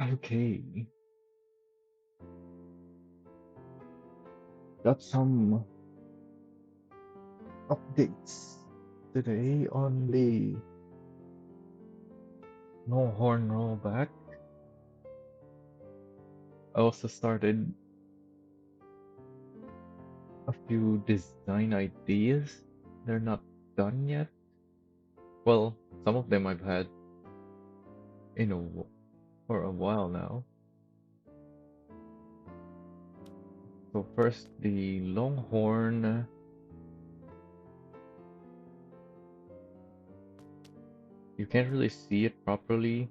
Okay, got some updates today on the no horn rollback. I also started a few design ideas. They're not done yet. Well, some of them I've had for a while now. So first, the Longhorn. You can't really see it properly,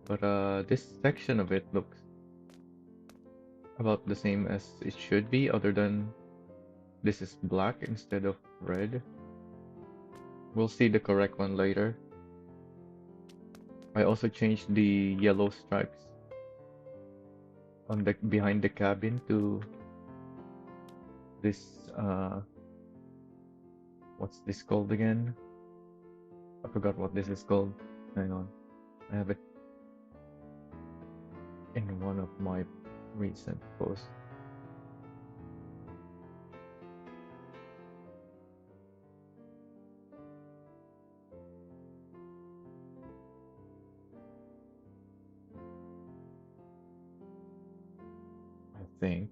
but this section of it looks about the same as it should be, other than this is black instead of red. We'll see the correct one later. I also changed the yellow stripes on the behind the cabin to this what's this called again? I forgot what this is called. Hang on. I have it in one of my recent posts. I think.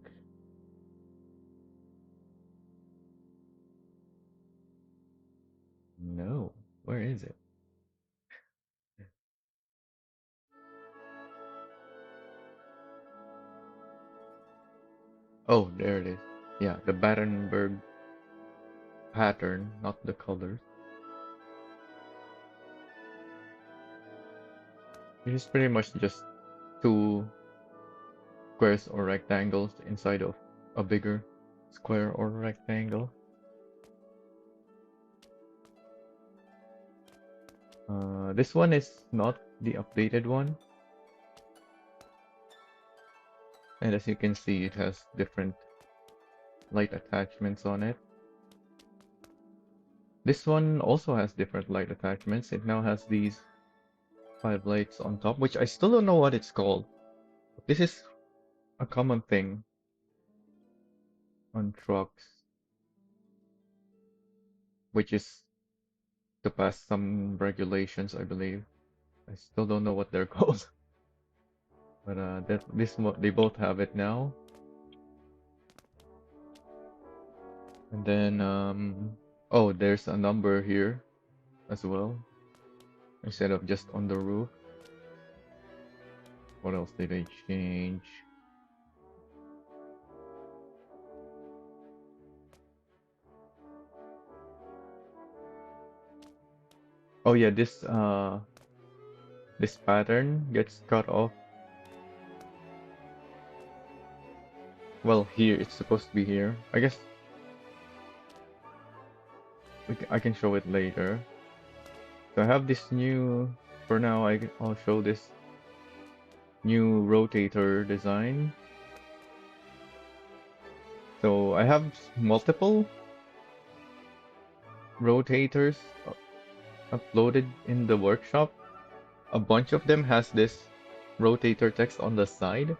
No. Where is it? Oh, there it is. Yeah, the Battenberg pattern, not the colors. It is pretty much just two squares or rectangles inside of a bigger square or rectangle. This one is not the updated one. And as you can see, it has different light attachments on it. This one also has different light attachments. It now has these 5 lights on top, which I still don't know what it's called. This is a common thing on trucks, which is to pass some regulations, I believe. I still don't know what they're called, but they both have it now. And then oh, there's a number here as well instead of just on the roof. What else did they change? Oh yeah, this pattern gets cut off. Well, here it's supposed to be here. I guess I can show it later. So I have this new. For now, I'll show this new rotator design. So I have multiple rotators uploaded in the workshop. A bunch of them has this rotator text on the side.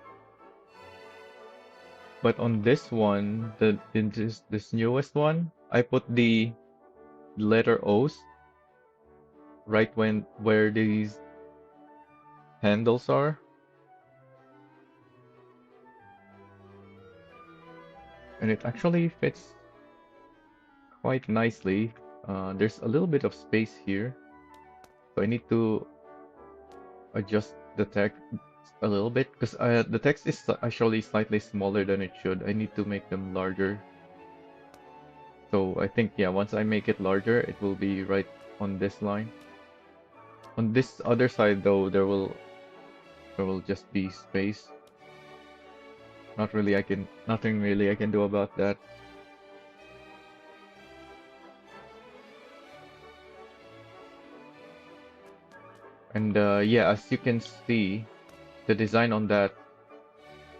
But on this one, this newest one, I put the letter O's right where these handles are. And it actually fits quite nicely. There's a little bit of space here, so I need to adjust the text a little bit because the text is actually slightly smaller than it should. I need to make them larger. So I think, yeah, once I make it larger, it will be right on this line. On this other side, though, there will just be space. Nothing really I can do about that. And yeah, as you can see, the design on that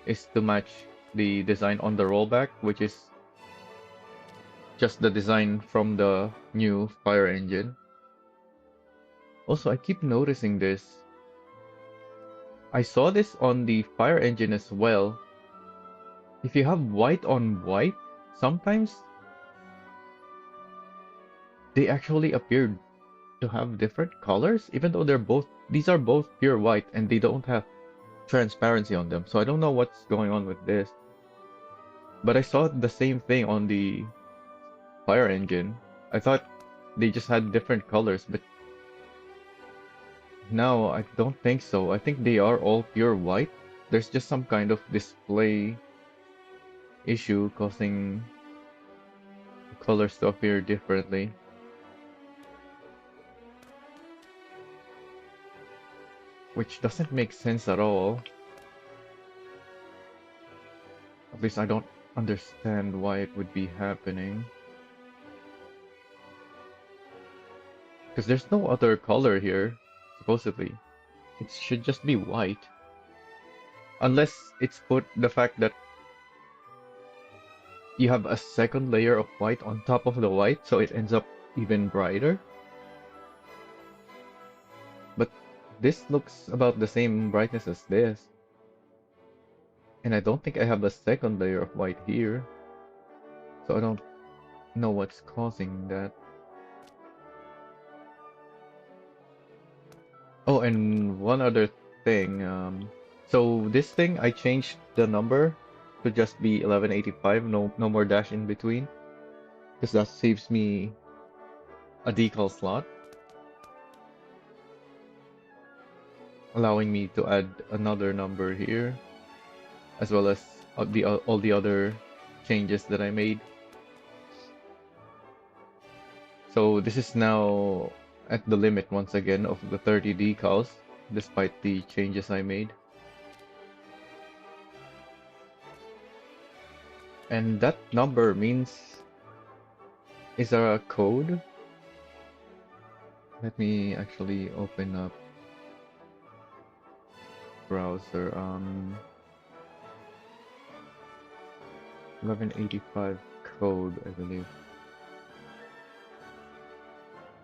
is to match the design on the rollback, which is just the design from the new fire engine. Also, I keep noticing this. I saw this on the fire engine as well. If you have white on white, sometimes they actually appear to have different colors, even though these are both pure white and they don't have transparency on them. So I don't know what's going on with this. But I saw the same thing on the fire engine. I thought they just had different colors, but no, I don't think so. I think they are all pure white. There's just some kind of display issue causing the colors to appear differently. Which doesn't make sense at all. At least I don't understand why it would be happening. Because there's no other color here, supposedly. It should just be white. Unless it's put the fact that you have a second layer of white on top of the white, so it ends up even brighter. But this looks about the same brightness as this. And I don't think I have a second layer of white here. So I don't know what's causing that. Oh, and one other thing. So this thing, I changed the number to just be 1185, no more dash in between. Because that saves me a decal slot. Allowing me to add another number here. As well as all the other changes that I made. So this is now at the limit once again of the 30 decals, despite the changes I made. And that number means, is there a code? Let me actually open up browser. 1185 code, I believe.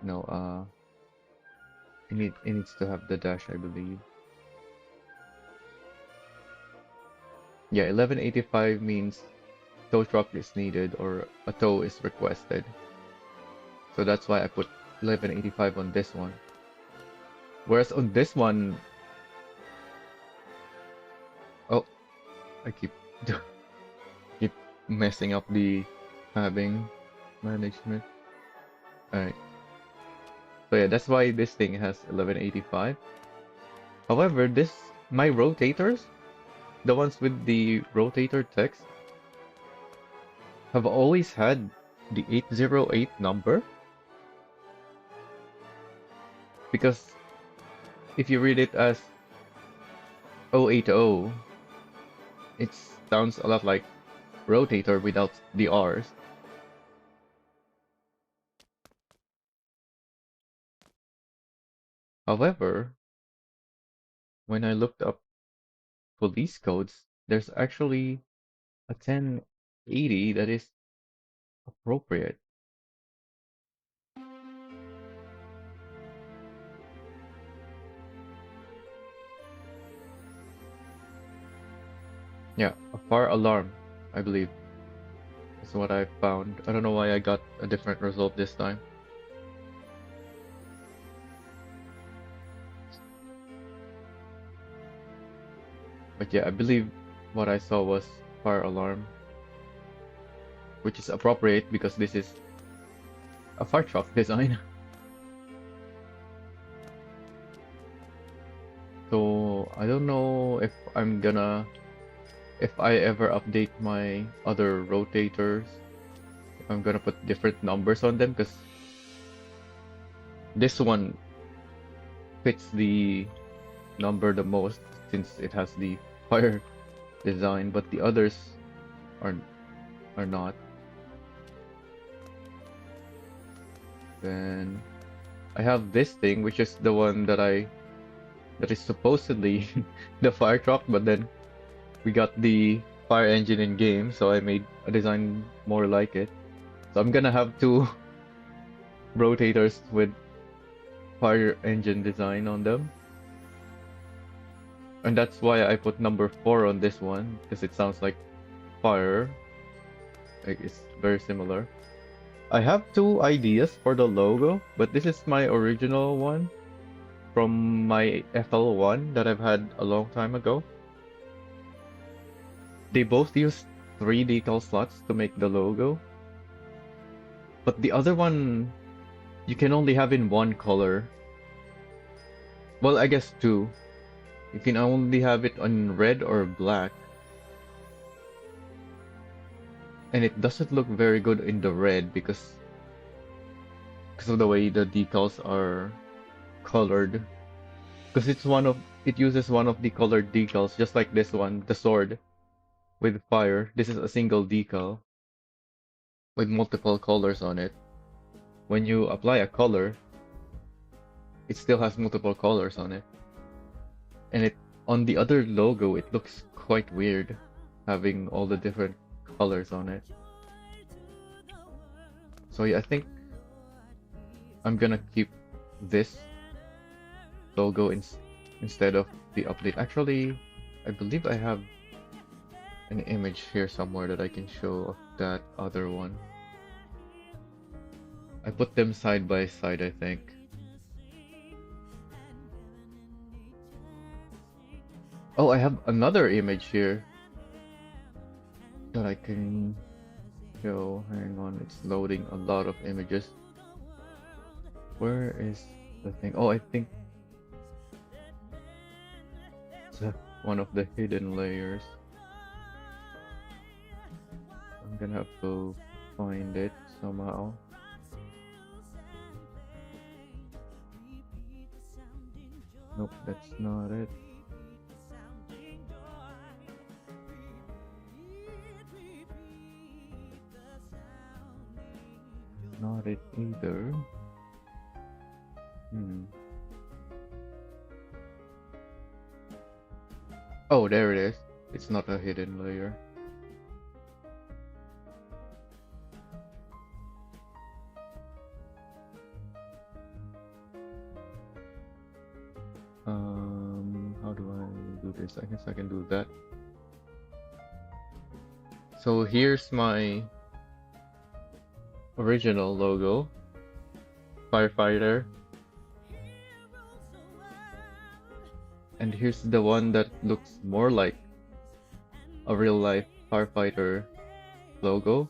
No, it needs to have the dash, I believe. Yeah, 1185 means tow truck is needed or a tow is requested. So that's why I put 1185 on this one. Whereas on this one, oh, I keep messing up the tabbing management. Alright. So yeah, that's why this thing has 1185. However, my rotators, the ones with the rotator text, have always had the 808 number. Because if you read it as 080, it sounds a lot like rotator without the R's. However, when I looked up police codes, there's actually a 1080 that is appropriate. Yeah, a fire alarm, I believe, is what I found. I don't know why I got a different result this time. But yeah, I believe what I saw was fire alarm, which is appropriate because this is a fire truck design. So I don't know if if I ever update my other rotators, if I'm gonna put different numbers on them, because this one fits the number the most since it has the fire design, but the others are not. Then I have this thing, which is the one that is supposedly the fire truck, but then we got the fire engine in game, so I made a design more like it. So I'm gonna have two rotators with fire engine design on them. And that's why I put number 4 on this one, because it sounds like fire. Like it's very similar. I have two ideas for the logo, but this is my original one from my FL1 that I've had a long time ago. They both use 3 decal slots to make the logo, but the other one you can only have in one color. Well, I guess two. You can only have it on red or black. And it doesn't look very good in the red because of the way the decals are colored. Because it uses one of the colored decals, just like this one, the sword with fire. This is a single decal with multiple colors on it. When you apply a color, it still has multiple colors on it. And it on the other logo, it looks quite weird having all the different colors on it. So yeah, I think I'm gonna keep this logo instead of the update. Actually, I believe I have an image here somewhere that I can show of that other one. I put them side by side, I think. Oh, I have another image here that I can show. Hang on, it's loading a lot of images. Where is the thing? Oh, I think it's one of the hidden layers. I'm gonna have to find it somehow. Nope, that's not it. Not it either. Oh, there it is. It's not a hidden layer. How do I do this? I guess I can do that. So here's my original logo, firefighter. And here's the one that looks more like a real life firefighter logo.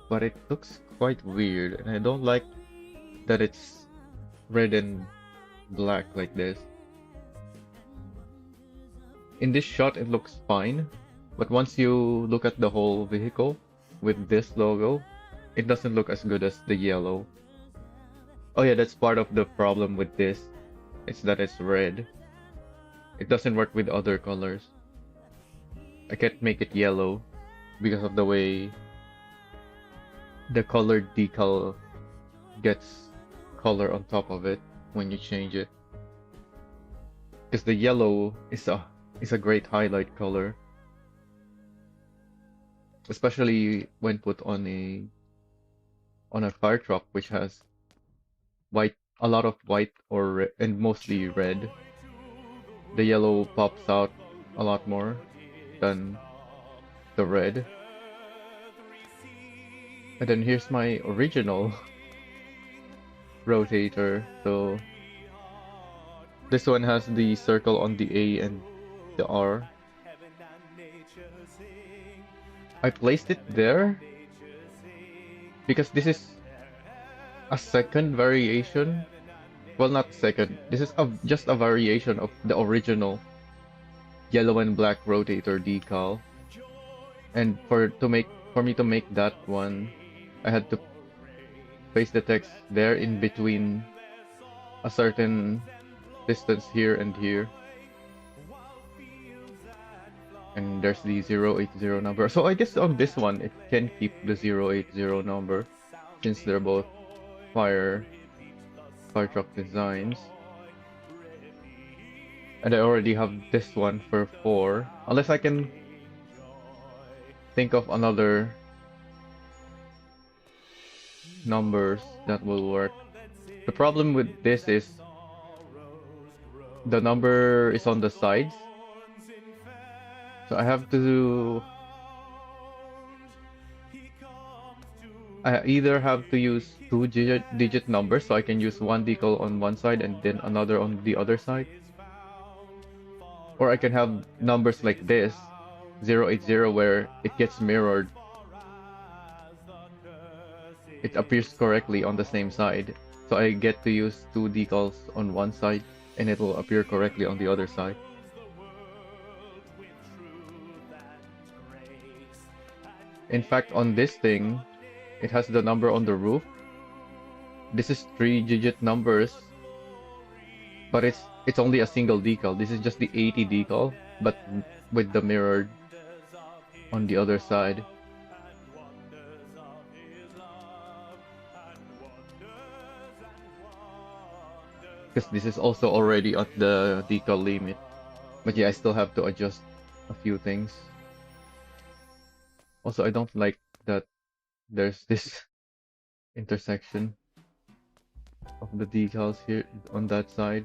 But it looks quite weird, and I don't like that it's red and black like this. In this shot it looks fine, but once you look at the whole vehicle with this logo, it doesn't look as good as the yellow. Oh yeah, that's part of the problem with this. It's that it's red. It doesn't work with other colors. I can't make it yellow because of the way the colored decal gets color on top of it when you change it. Because the yellow is a great highlight color, especially when put on a fire truck which has a lot of white and mostly red. The yellow pops out a lot more than the red. And then here's my original rotator. So this one has the circle on the A and the R. I placed it there because this is a second variation. Well, not second. This is just a variation of the original yellow and black rotator decal. And for me to make that one, I had to paste the text there in between a certain distance here and here. And there's the 080 number. So I guess on this one, it can keep the 080 number since they're both fire truck designs. And I already have this one for 4. Unless I can think of another numbers that will work. The problem with this is the number is on the sides. So I either have to use two digit numbers, so I can use one decal on one side and then another on the other side. Or I can have numbers like this, 080, where it gets mirrored. It appears correctly on the same side. So I get to use two decals on one side and it will appear correctly on the other side. In fact, on this thing, it has the number on the roof. This is three-digit numbers, but it's only a single decal. This is just the 80 decal, but with the mirrored on the other side. Because this is also already at the decal limit. But yeah, I still have to adjust a few things. Also, I don't like that there's this intersection of the decals here on that side.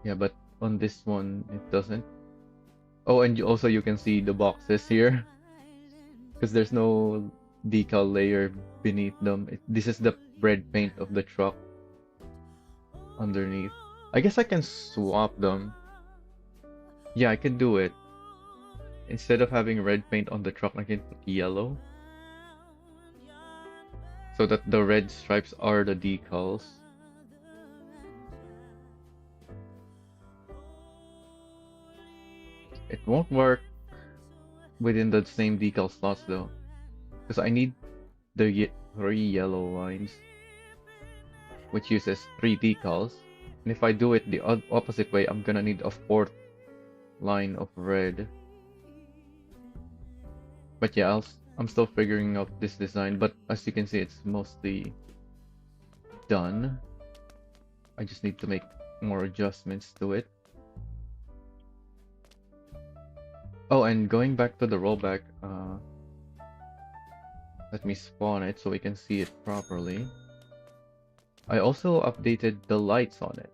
Yeah, but on this one, it doesn't. Oh, and also you can see the boxes here because there's no decal layer beneath them. This is the red paint of the truck underneath. I guess I can swap them. Yeah, I can do it. Instead of having red paint on the truck, I can put yellow. So that the red stripes are the decals. It won't work within the same decal slots though. Because I need the three yellow lines, which uses three decals. And if I do it the opposite way, I'm gonna need a fourth line of red. But yeah, I'm still figuring out this design, but as you can see, it's mostly done. I just need to make more adjustments to it. Oh, and going back to the rollback, let me spawn it so we can see it properly. I also updated the lights on it.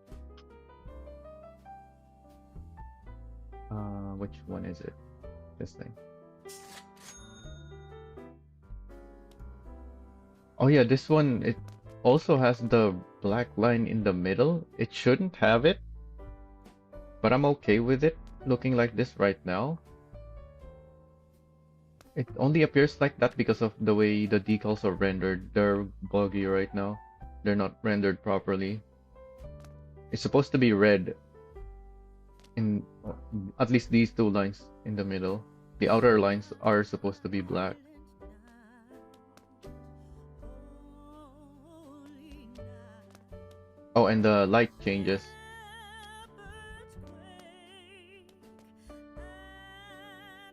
Which one is it? This thing. Oh yeah, this one, it also has the black line in the middle. It shouldn't have it, but I'm okay with it looking like this right now. It only appears like that because of the way the decals are rendered. They're buggy right now. They're not rendered properly. It's supposed to be red in at least these two lines in the middle. The outer lines are supposed to be black. Oh, and the light changes.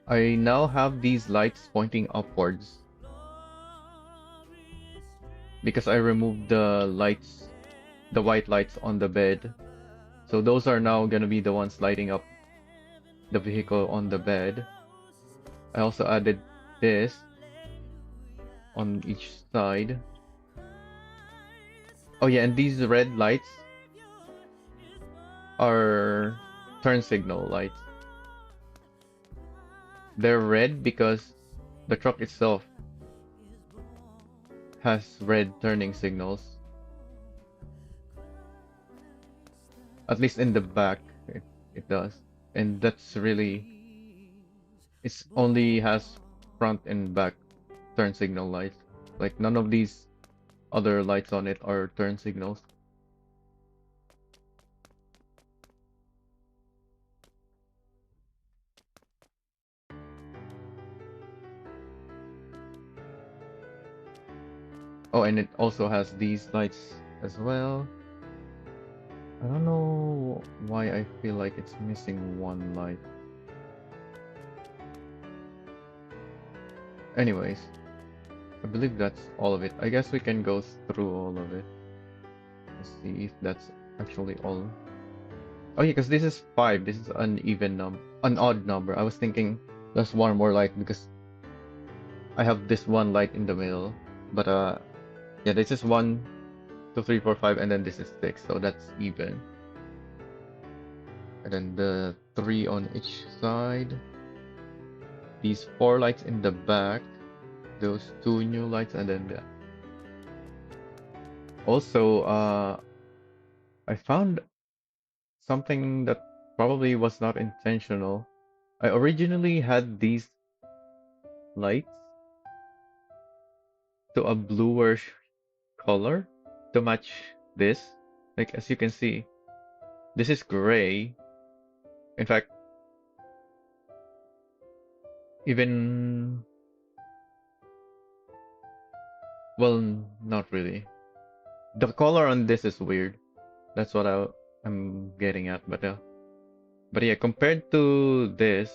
I now have these lights pointing upwards because I removed the lights, the white lights on the bed. So those are now gonna be the ones lighting up the vehicle on the bed. I also added this on each side. Oh yeah, and these red lights are turn signal lights. They're red because the truck itself has red turning signals. At least in the back, it does. And that's really... It only has front and back turn signal lights. Like none of these other lights on it are turn signals. Oh, and it also has these lights as well. I don't know why I feel like it's missing one light. Anyways, I believe that's all of it. I guess we can go through all of it. Let's see if that's actually all. Oh yeah, because this is 5. This is an odd number. I was thinking there's one more light because I have this one light in the middle. But yeah, this is 1, 2, 3, 4, 5, and then this is 6, so that's even. And then the three on each side. These four lights in the back. Those two new lights, and then also I found something that probably was not intentional. I originally had these lights to a bluer color to match this. Like as you can see, this is gray. In fact, even well, not really. The color on this is weird. That's what I'm getting at. But yeah, compared to this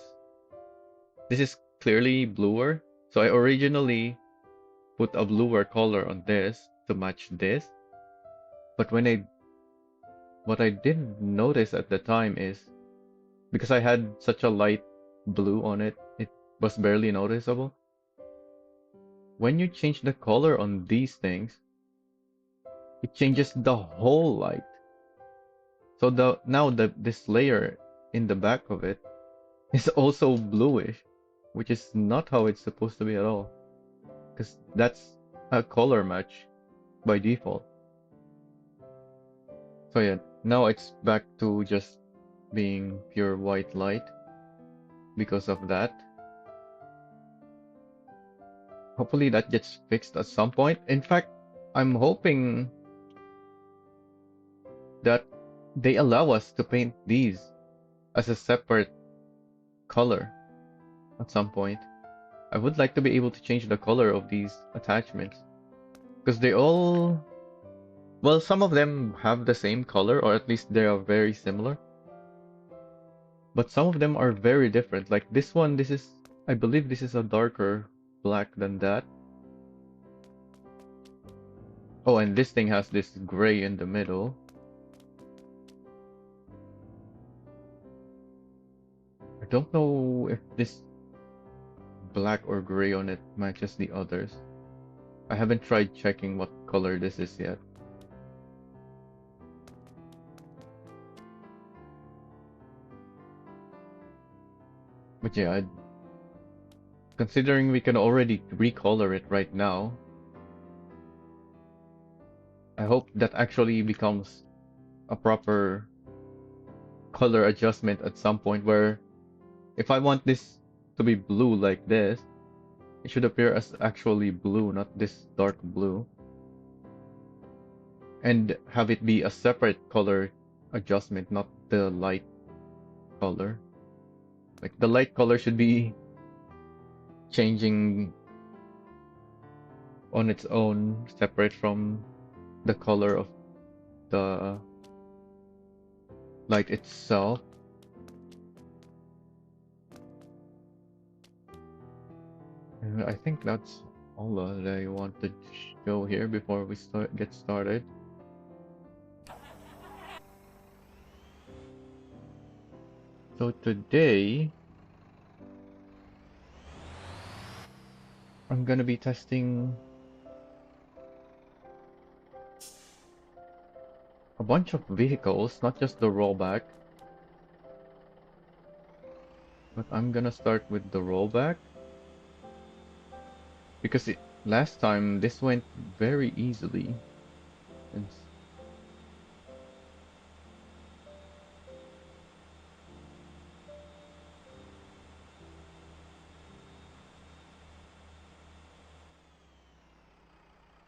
is clearly bluer. So I originally put a bluer color on this to match this. But what I didn't notice at the time is because I had such a light blue on it, it was barely noticeable. When you change the color on these things, it changes the whole light. So this layer in the back of it is also bluish, which is not how it's supposed to be at all. Because that's a color match by default. So yeah, now it's back to just being pure white light because of that. Hopefully that gets fixed at some point. In fact, I'm hoping that they allow us to paint these as a separate color at some point. I would like to be able to change the color of these attachments because well, some of them have the same color, or at least they are very similar. But some of them are very different. Like this one, I believe this is a darker black than that. Oh, and this thing has this gray in the middle. I don't know if this black or gray on it matches the others. I haven't tried checking what color this is yet. But yeah, considering we can already recolor it right now, I hope that actually becomes a proper color adjustment at some point where if I want this to be blue like this, it should appear as actually blue, not this dark blue. And have it be a separate color adjustment, not the light color. Like the light color should be changing on its own, separate from the color of the light itself. And I think that's all that I wanted to show here before we get started. So today, I'm gonna be testing a bunch of vehicles, not just the rollback. But I'm gonna start with the rollback. Because last time this went very easily. And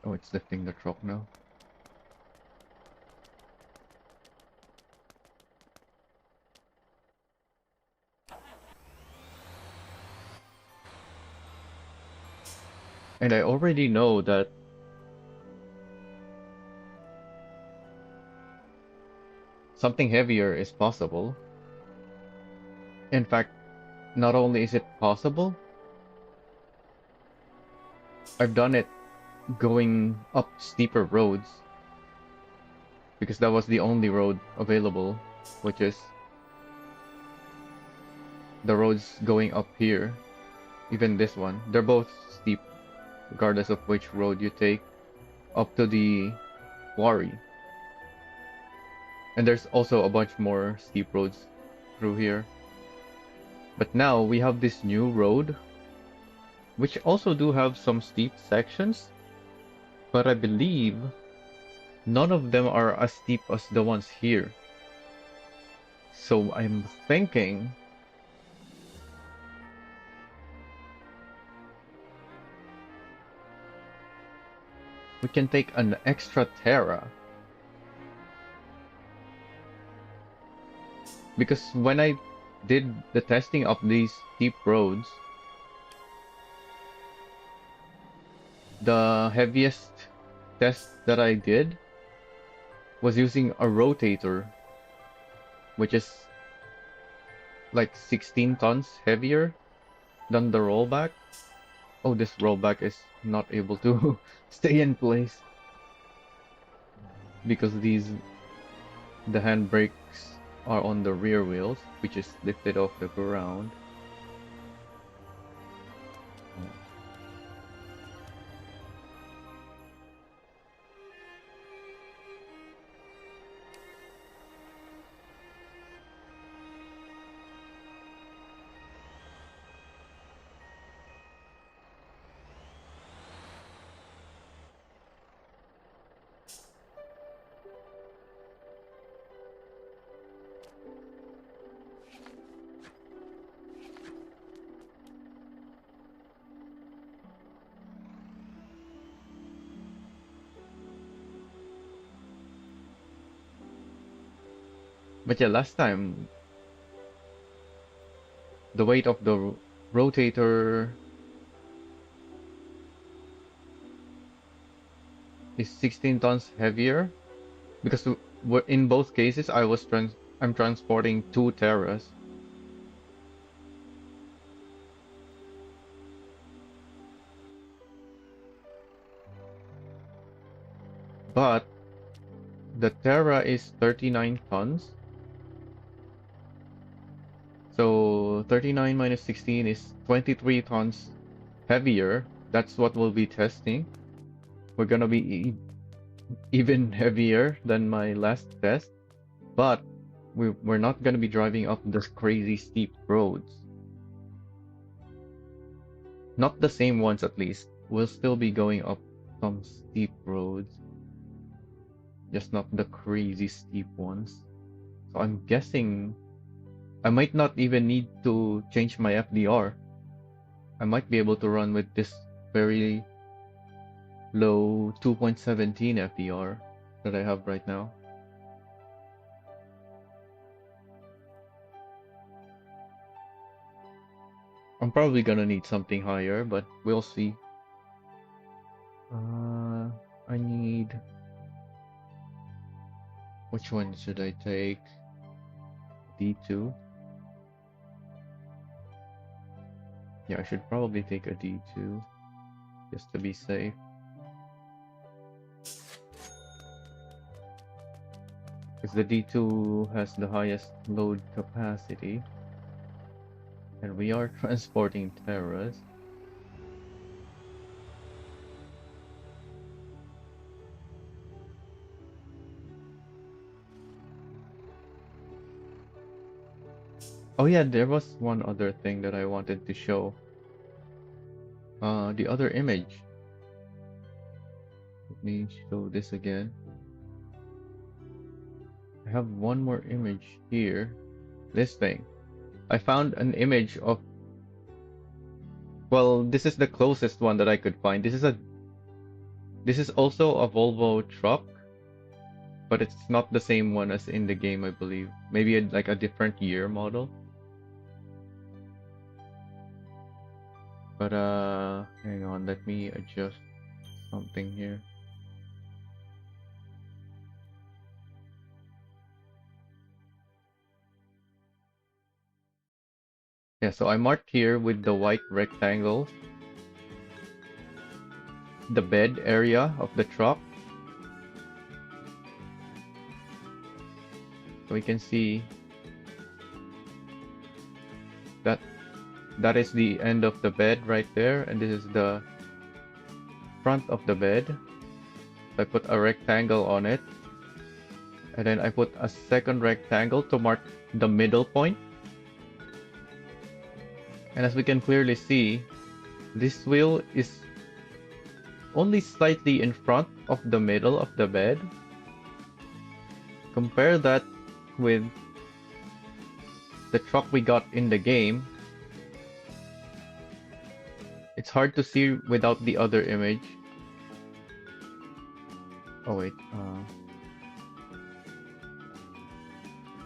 oh, it's lifting the truck now. And I already know that something heavier is possible. In fact, not only is it possible, I've done it going up steeper roads because that was the only road available, which is the roads going up here. Even this one, they're both steep, regardless of which road you take, up to the quarry. And there's also a bunch more steep roads through here. But now we have this new road, which also do have some steep sections, but I believe none of them are as steep as the ones here. So I'm thinking we can take an extra Terra. Because when I did the testing of these steep roads, the heaviest test that I did was using a rotator, which is like 16 tons heavier than the rollback. Oh, this rollback is not able to stay in place because the handbrakes are on the rear wheels, which is lifted off the ground. But yeah, last time the weight of the rotator is 16 tons heavier because in both cases I'm transporting 2 Terras. But the Terra is 39 tons. So 39 minus 16 is 23 tons heavier. That's what we'll be testing. We're gonna be even heavier than my last test, but we're not gonna be driving up this crazy steep roads. Not the same ones at least. We'll still be going up some steep roads, just not the crazy steep ones. So I'm guessing I might not even need to change my FDR. I might be able to run with this very low 2.17 FDR that I have right now. I'm probably gonna need something higher, but we'll see. I need... Which one should I take? D2? Yeah, I should probably take a D2 just to be safe. Because the D2 has the highest load capacity. And we are transporting Terras. Oh yeah, there was one other thing that I wanted to show. The other image. Let me show this again. I have one more image here. This thing. I found an image of... Well, this is the closest one that I could find. This is also a Volvo truck, but it's not the same one as in the game, I believe. Maybe like a different year model. But hang on, let me adjust something here. Yeah, so I marked here with the white rectangle the bed area of the truck. So we can see that is the end of the bed right there, and this is the front of the bed. I put a rectangle on it, and then I put a second rectangle to mark the middle point. And as we can clearly see, this wheel is only slightly in front of the middle of the bed. Compare that with the truck we got in the game. It's hard to see without the other image. Oh wait,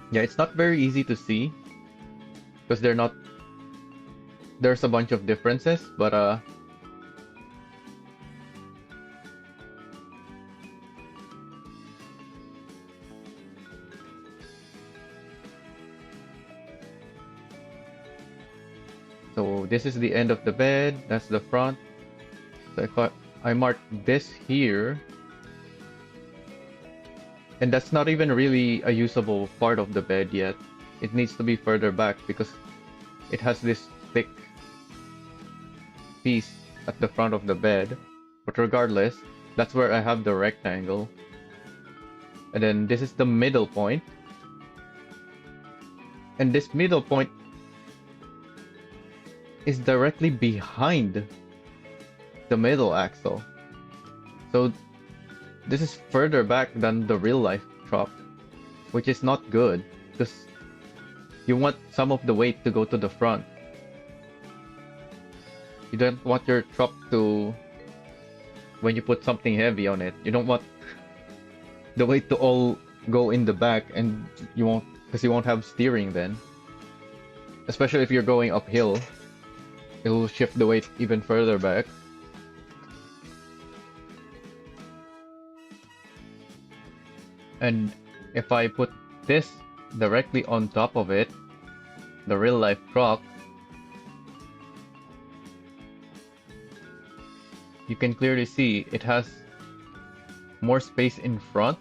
yeah, it's not very easy to see because there's a bunch of differences, but so this is the end of the bed, that's the front. So I marked this here, and that's not even really a usable part of the bed yet. It needs to be further back because it has this thick piece at the front of the bed. But regardless, that's where I have the rectangle. And then this is the middle point. And this middle point is directly behind the middle axle. So this is further back than the real life truck, which is not good because you want some of the weight to go to the front. You don't want your truck to, when you put something heavy on it, you don't want the weight to all go in the back, and you won't, because you won't have steering then. Especially if you're going uphill, it will shift the weight even further back. And if I put this directly on top of it, the real life truck, you can clearly see it has more space in front,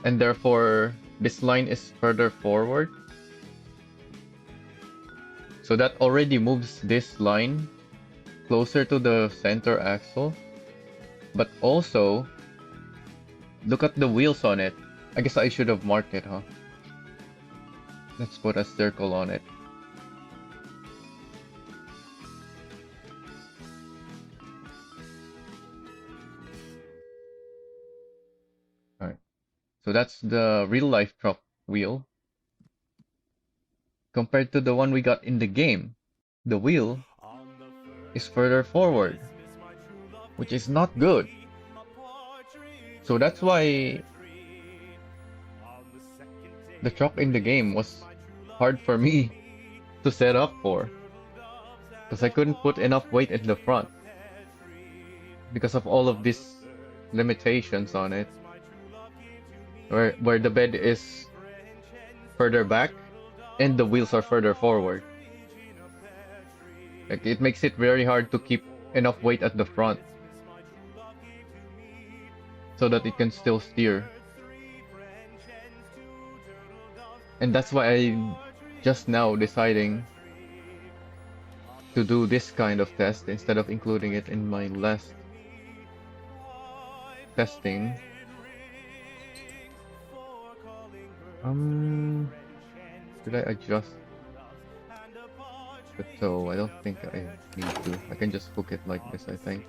and therefore this line is further forward. So that already moves this line closer to the center axle. But also, look at the wheels on it. I guess I should have marked it, huh? Let's put a circle on it. Alright. So that's the real life truck wheel. Compared to the one we got in the game, the wheel is further forward, which is not good. So that's why the truck in the game was hard for me to set up for, because I couldn't put enough weight in the front because of all of these limitations on it, where the bed is further back and the wheels are further forward. Like, it makes it very hard to keep enough weight at the front so that it can still steer. And that's why I'm just now deciding to do this kind of test instead of including it in my last testing. Should I adjust the toe? I don't think I need to. I can just hook it like this, I think.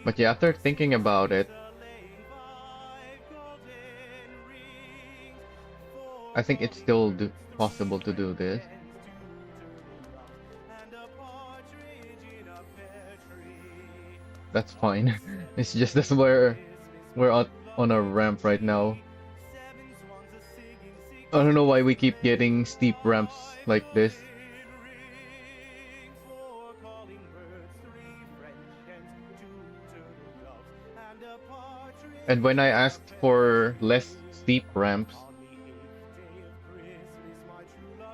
But yeah, after thinking about it, I think it's still possible to do this. That's fine. It's just that we're on a ramp right now. I don't know why we keep getting steep ramps like this. And when I asked for less steep ramps,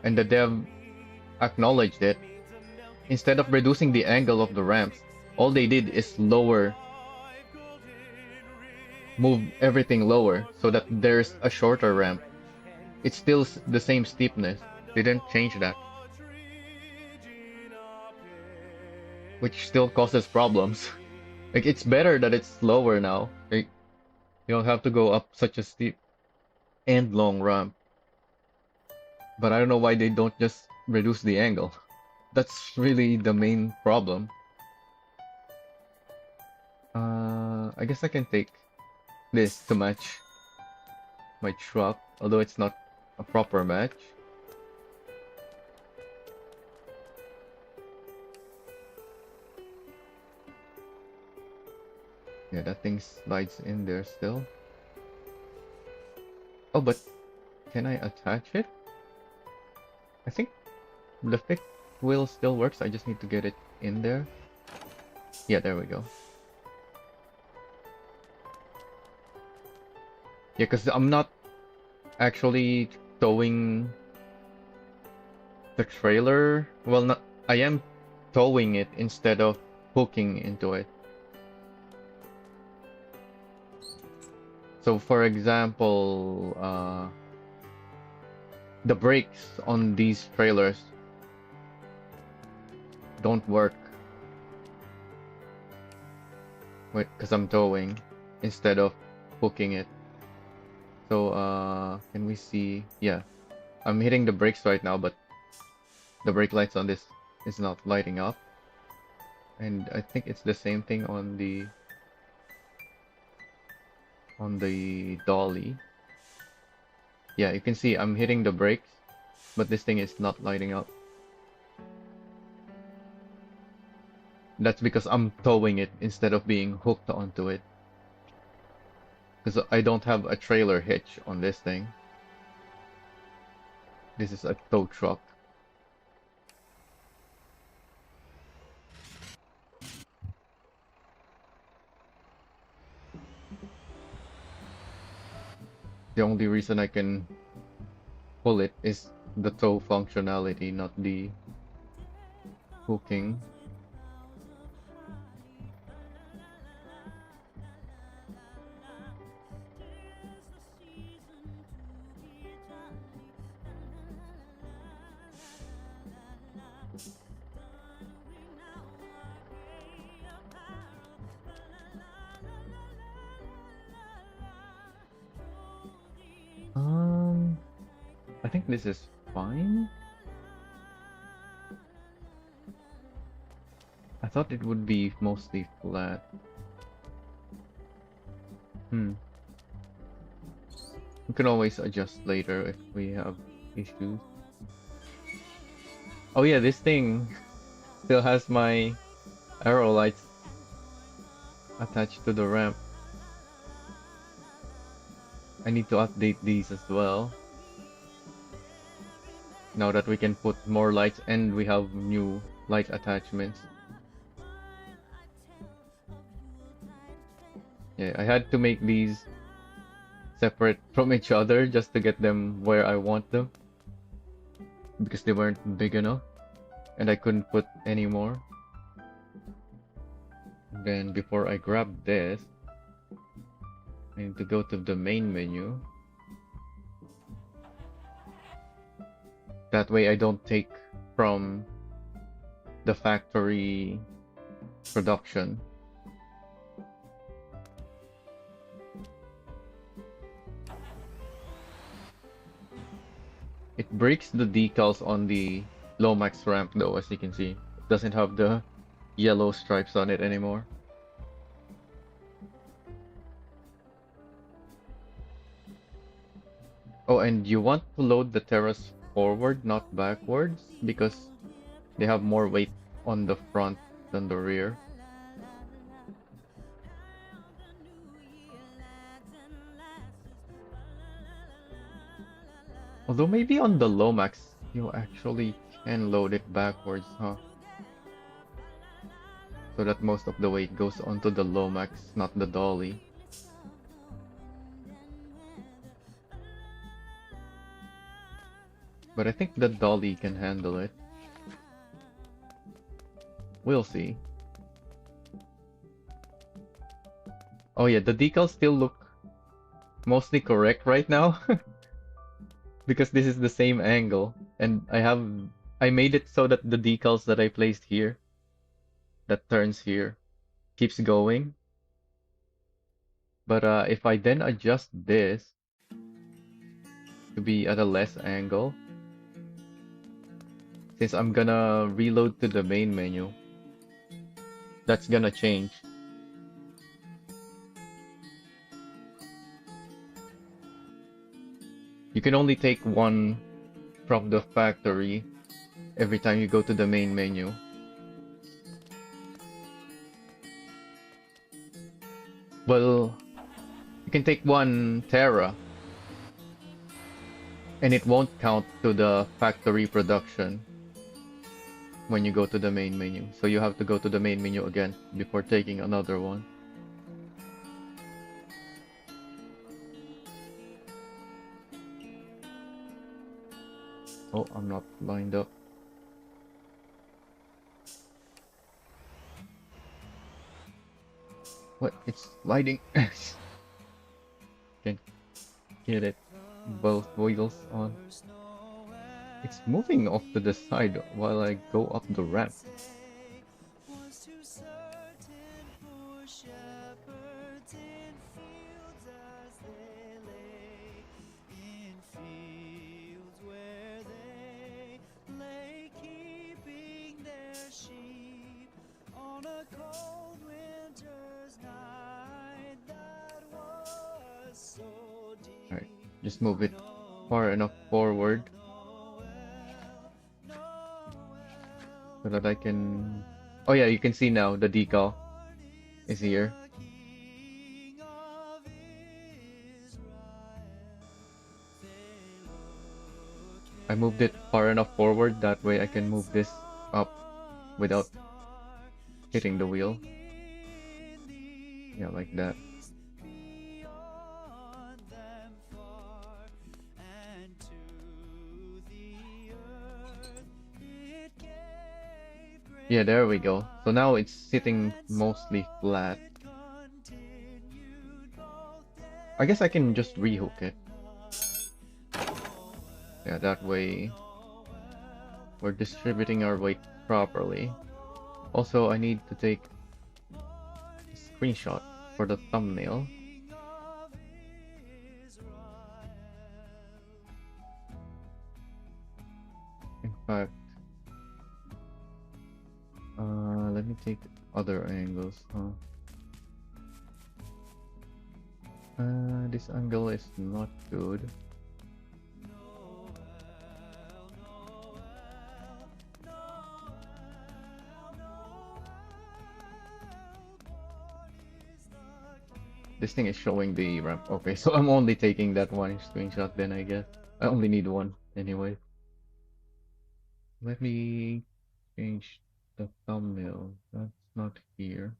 and the dev acknowledged it, instead of reducing the angle of the ramps, all they did is move everything lower so that there's a shorter ramp. It's still the same steepness. They didn't change that, which still causes problems. Like, it's better that it's lower now. Like, you don't have to go up such a steep and long ramp. But I don't know why they don't just reduce the angle. That's really the main problem. I guess I can take this to match my truck, although it's not a proper match. Yeah, that thing slides in there still. Oh, but can I attach it? I think the fifth wheel still works. I just need to get it in there. Yeah, there we go. Yeah, because I'm not actually towing the trailer. Well, not. I am towing it instead of hooking into it. So, for example, the brakes on these trailers don't work because I'm towing instead of hooking it. So, can we see? Yeah, I'm hitting the brakes right now, but the brake lights on this is not lighting up. And I think it's the same thing on the dolly. Yeah, you can see I'm hitting the brakes, but this thing is not lighting up. That's because I'm towing it instead of being hooked onto it. Because I don't have a trailer hitch on this thing. This is a tow truck. The only reason I can pull it is the tow functionality, not the hooking. I think this is fine. I thought it would be mostly flat. We can always adjust later if we have issues. Oh yeah, this thing still has my arrow lights attached to the ramp. I need to update these as well. Now that we can put more lights and we have new light attachments. Yeah, I had to make these separate from each other just to get them where I want them. Because they weren't big enough. And I couldn't put any more. Then before I grab this, I need to go to the main menu. That way I don't take from the factory production. It breaks the decals on the Lomax ramp though, as you can see. It doesn't have the yellow stripes on it anymore. Oh, and you want to load the Terras forward, not backwards, because they have more weight on the front than the rear. Although maybe on the Lomax, you actually can load it backwards, huh? So that most of the weight goes onto the Lomax, not the dolly. But I think the dolly can handle it. We'll see. Oh yeah, the decals still look mostly correct right now. Because this is the same angle. And I made it so that the decals that I placed here, that turns here, keeps going. But if I then adjust this to be at a less angle, since I'm gonna reload to the main menu, that's gonna change. You can only take one from the factory every time you go to the main menu. Well, you can take one Terra, and it won't count to the factory production when you go to the main menu. So you have to go to the main menu again before taking another one. Oh, I'm not lined up. What? It's sliding. Can't get it. Both wheels on. It's moving off to the side while I go up the ramp. Alright, just move it far enough forward so that I can... Oh yeah, you can see now the decal is here. I moved it far enough forward, that way I can move this up without hitting the wheel. Yeah, like that. Yeah, there we go. So now it's sitting mostly flat. I guess I can just rehook it. Yeah, that way we're distributing our weight properly. Also, I need to take a screenshot for the thumbnail. In fact, let me take other angles, huh? This angle is not good. This thing is showing the ramp. Okay, so I'm only taking that one screenshot then, I guess. I only need one anyway. Let me change the thumbnail. That's not here.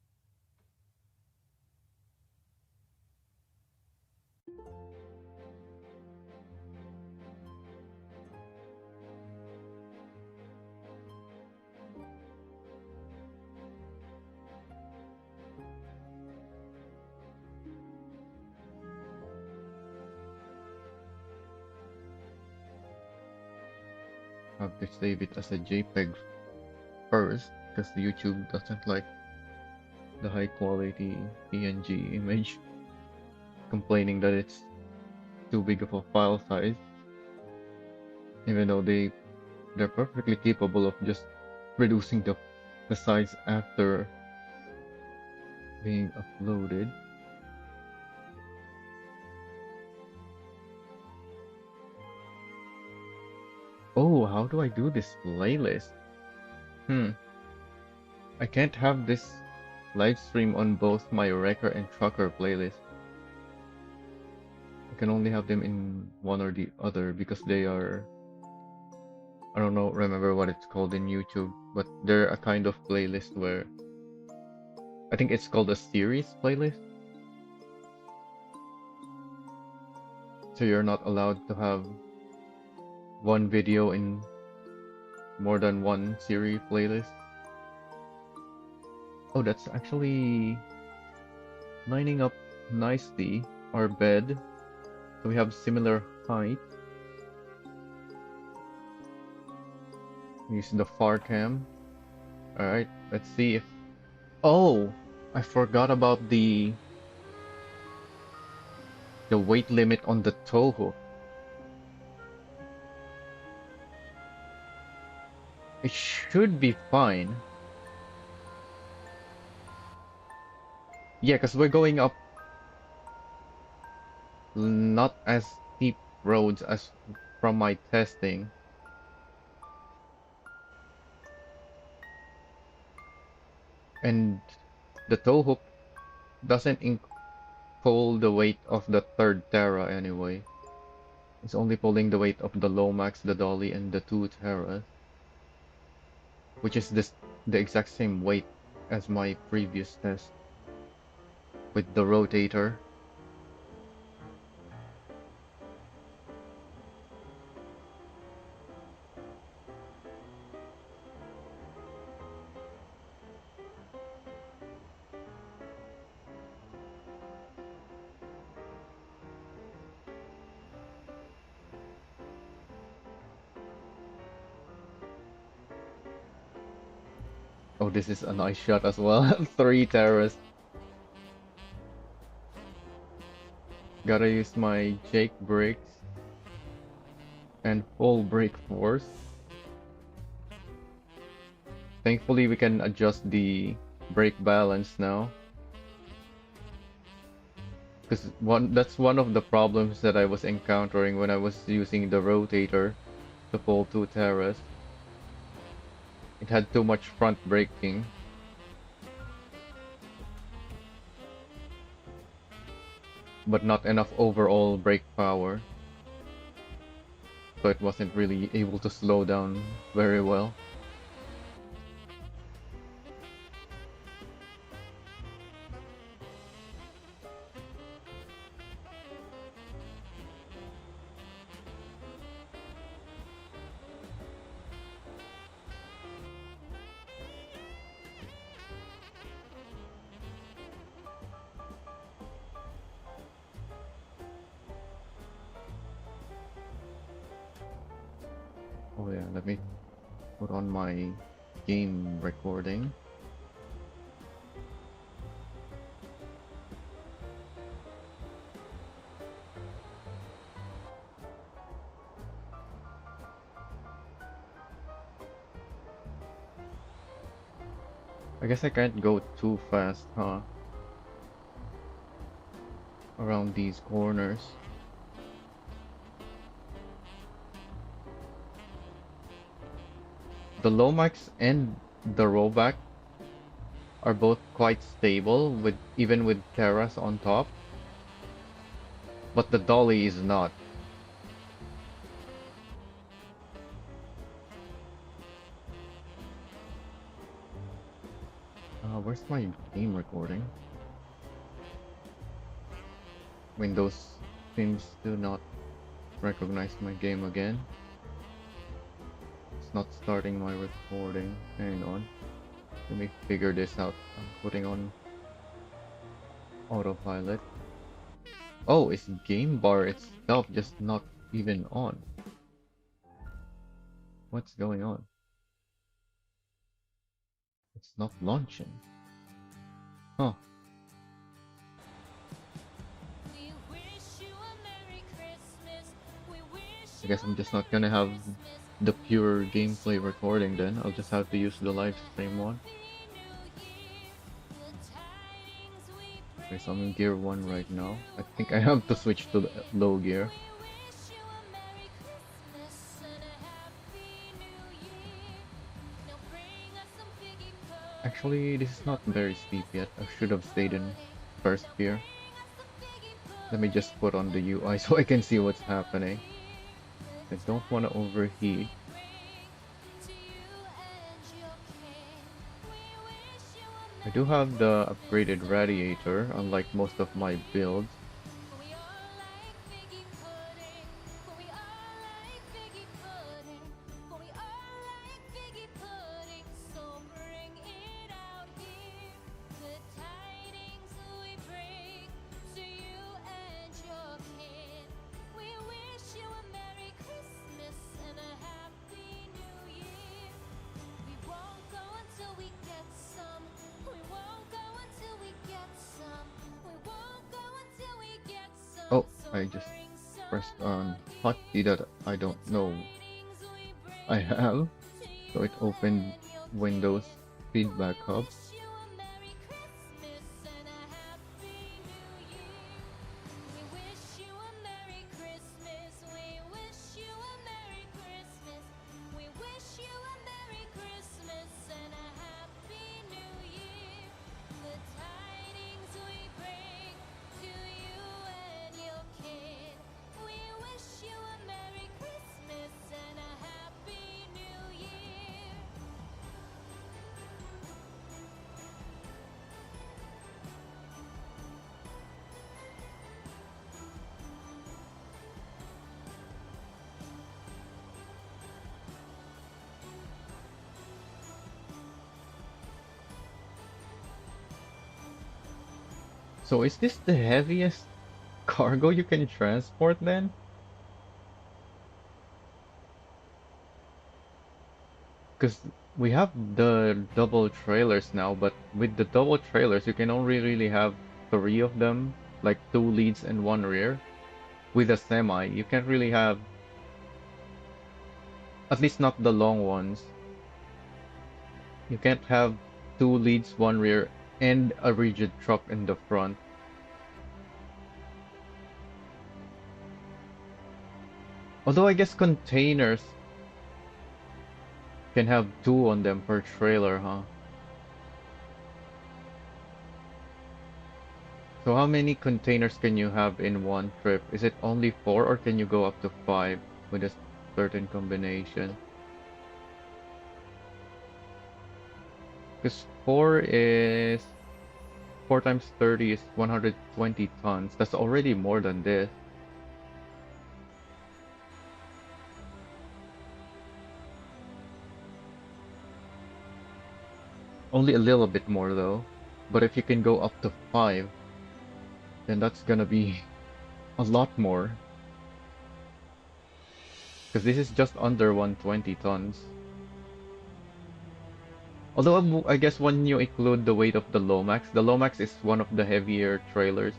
Have to save it as a JPEG first because YouTube doesn't like the high quality PNG image, complaining that it's too big of a file size, even though they're perfectly capable of just reducing the size after being uploaded. Oh, how do I do this playlist? I can't have this live stream on both my Wrecker and Trucker playlist. I can only have them in one or the other because they are... I don't know, remember what it's called in YouTube, but they're a kind of playlist where... I think it's called a series playlist. So you're not allowed to have one video in more than one series playlist. Oh, that's actually lining up nicely. Our bed, so we have similar height. Use the far cam. Alright, let's see if... Oh! I forgot about the weight limit on the tow hook. It should be fine. Yeah, because we're going up not as steep roads as from my testing. And the tow hook doesn't pull the weight of the third Terra anyway. It's only pulling the weight of the Lomax, the Dolly, and the two Terras, which is the exact same weight as my previous test with the rotator. Oh, this is a nice shot as well. Three Terras. Gotta use my Jake brakes and full brake force. Thankfully, we can adjust the brake balance now. Because that's one of the problems that I was encountering when I was using the rotator to pull two Terras. It had too much front braking. But not enough overall brake power. So it wasn't really able to slow down very well. Oh yeah, let me put on my game recording. I guess I can't go too fast, huh? Around these corners. The Lomax and the rollback are both quite stable with even with Terras on top, but the Dolly is not. Where's my game recording? Windows seems to not recognize my game again. It's not starting my recording. Hang on. Let me figure this out. I'm putting on autopilot. Oh, it's game bar itself just not even on. What's going on? It's not launching. Huh. I guess I'm just not gonna have the pure gameplay recording then. I'll just have to use the live stream one. Okay, so I'm in gear 1 right now. I think I have to switch to the low gear. Actually, this is not very steep yet. I should have stayed in first gear. Let me just put on the UI so I can see what's happening. I don't want to overheat. I do have the upgraded radiator, unlike most of my builds. Oh, I just pressed on hotkey that I don't know I have. So it opened Windows Feedback Hub. So is this the heaviest cargo you can transport then? Because we have the double trailers now, but with the double trailers, you can only really have three of them, like two leads and one rear. With a semi, you can't really have, at least not the long ones. You can't have two leads, one rear, and a rigid truck in the front. Although I guess containers can have two on them per trailer, huh? So how many containers can you have in one trip? Is it only four or can you go up to five with a certain combination? Because four times 30 is 120 tons. That's already more than this. Only a little bit more though. But if you can go up to five, then that's gonna be a lot more. Because this is just under 120 tons. Although I guess when you include the weight of the Lomax is one of the heavier trailers.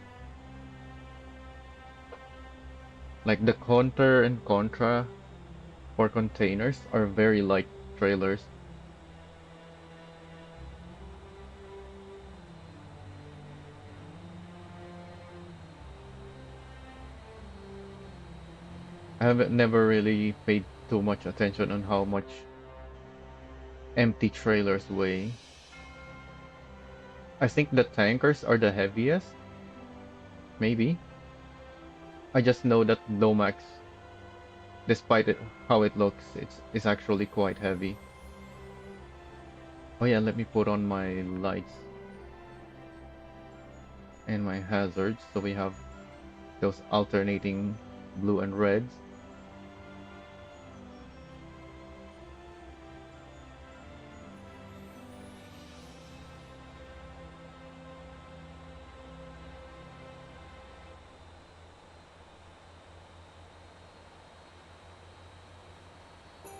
Like the Contra and Contra for containers are very light trailers. I haven't never really paid too much attention on how much empty trailers weigh. I think the tankers are the heaviest, maybe. I just know that Lomax, despite how it looks, it's actually quite heavy. Oh yeah, let me put on my lights and my hazards so we have those alternating blue and reds.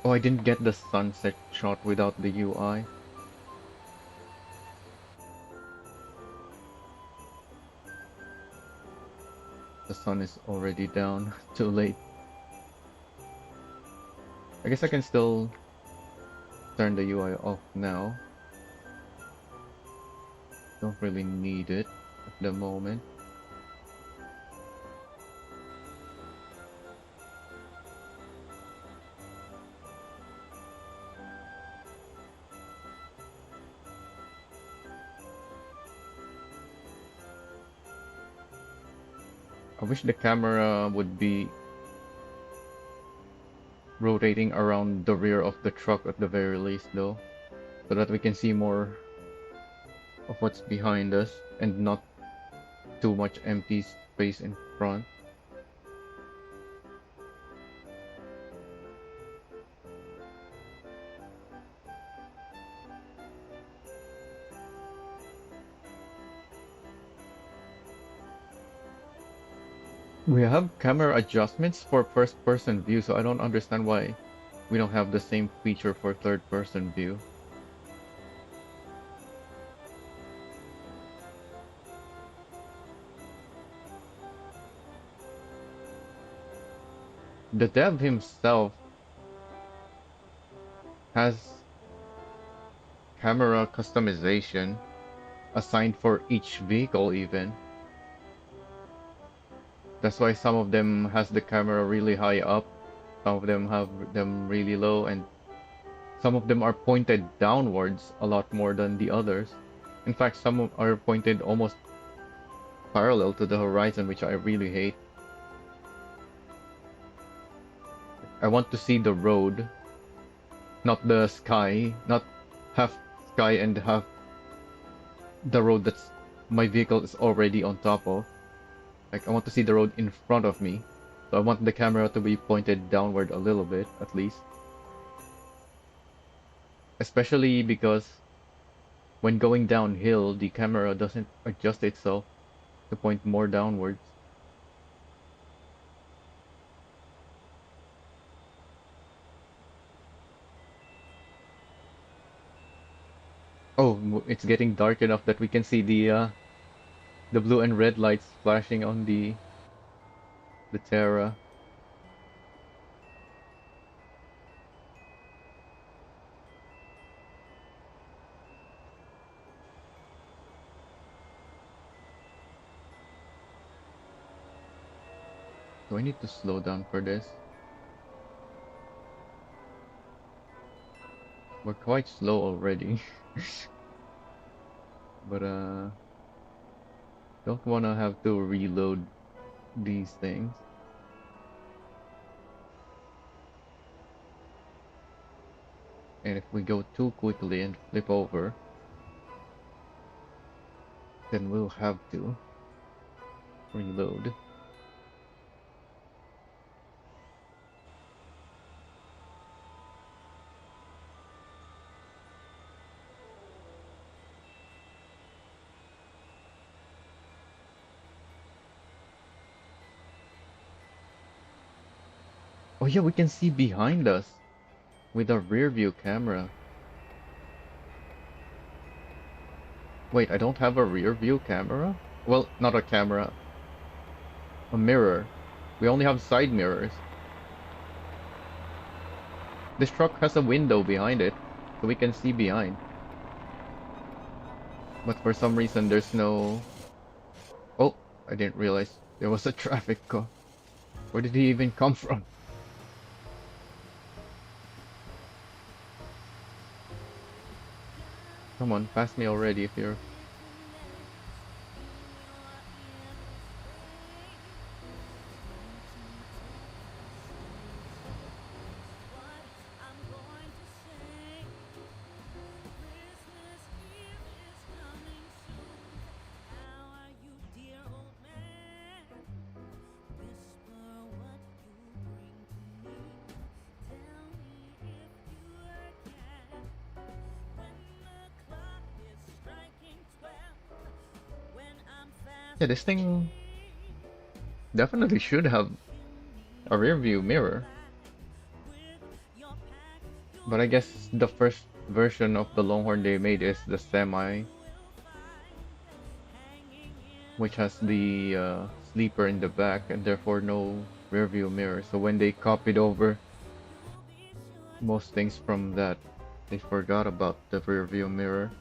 Oh, I didn't get the sunset shot without the UI. The sun is already down. Too late. I guess I can still turn the UI off now. Don't really need it at the moment. I wish the camera would be rotating around the rear of the truck at the very least though, so that we can see more of what's behind us and not too much empty space in front. We have camera adjustments for first person view, so I don't understand why we don't have the same feature for third person view. The dev himself has camera customization assigned for each vehicle even. That's why some of them has the camera really high up, some of them have them really low, and some of them are pointed downwards a lot more than the others. In fact, are pointed almost parallel to the horizon, which I really hate. I want to see the road, not the sky, not half sky and half the road that's my vehicle is already on top of. Like, I want to see the road in front of me. So I want the camera to be pointed downward a little bit, at least. Especially because when going downhill, the camera doesn't adjust itself to point more downwards. Oh, it's getting dark enough that we can see the blue and red lights flashing on the Terra. Do I need to slow down for this? We're quite slow already. But don't wanna have to reload these things. And if we go too quickly and flip over, then we'll have to reload. Oh yeah, we can see behind us with our rear view camera. Wait, I don't have a rear view camera? Well, not a camera, a mirror. We only have side mirrors. This truck has a window behind it, so we can see behind. But for some reason, there's no... Oh, I didn't realize there was a traffic cone. Where did he even come from? Come on, pass me already if you're... Yeah, this thing definitely should have a rear view mirror. But I guess the first version of the Longhorn they made is the Semi, which has the sleeper in the back and therefore no rear view mirror. So when they copied over most things from that, they forgot about the rear view mirror.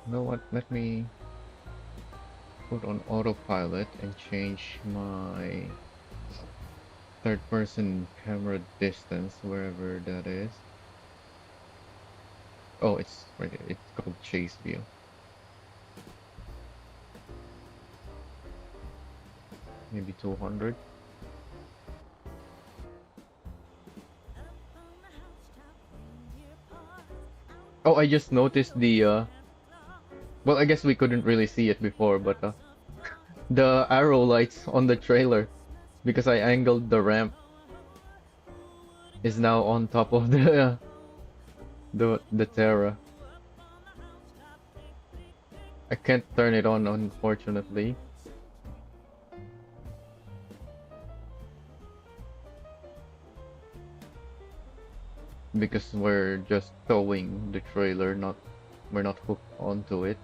You know what? Let me put on autopilot and change my third person camera distance wherever that is. Oh, it's right here. It's called chase view. maybe 200. Oh, I just noticed the well, I guess we couldn't really see it before, but the arrow lights on the trailer because I angled the ramp is now on top of the the Terra. I can't turn it on, unfortunately, because we're just towing the trailer, not we're not hooked onto it.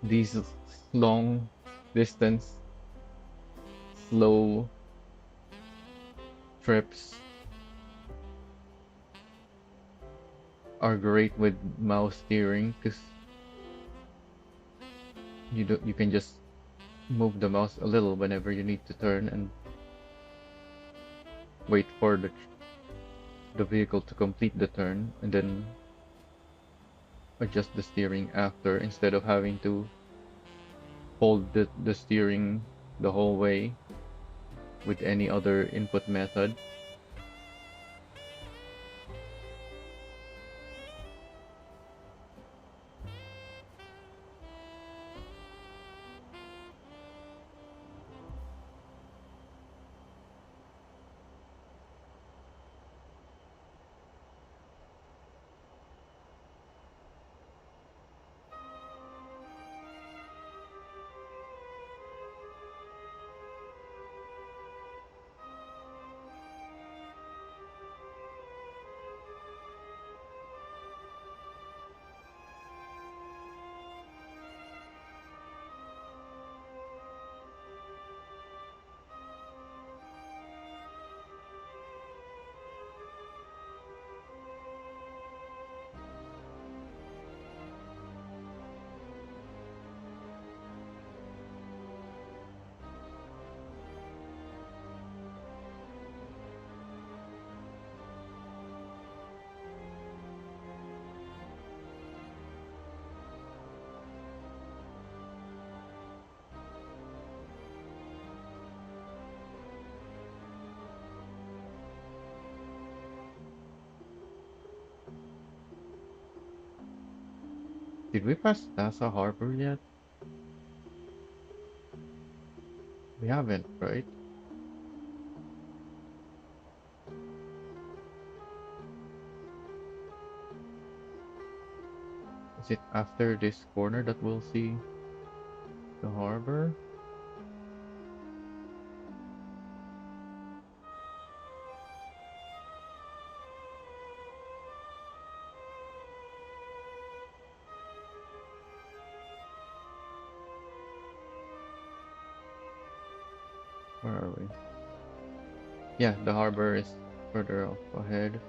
These long distance, slow trips are great with mouse steering because you can just move the mouse a little whenever you need to turn and wait for the vehicle to complete the turn and then adjust the steering after instead of having to hold the steering the whole way with any other input method. Did we pass Nassau Harbor yet? We haven't, right? Is it after this corner that we'll see the harbor? Where are we? Yeah, the harbor is further up ahead.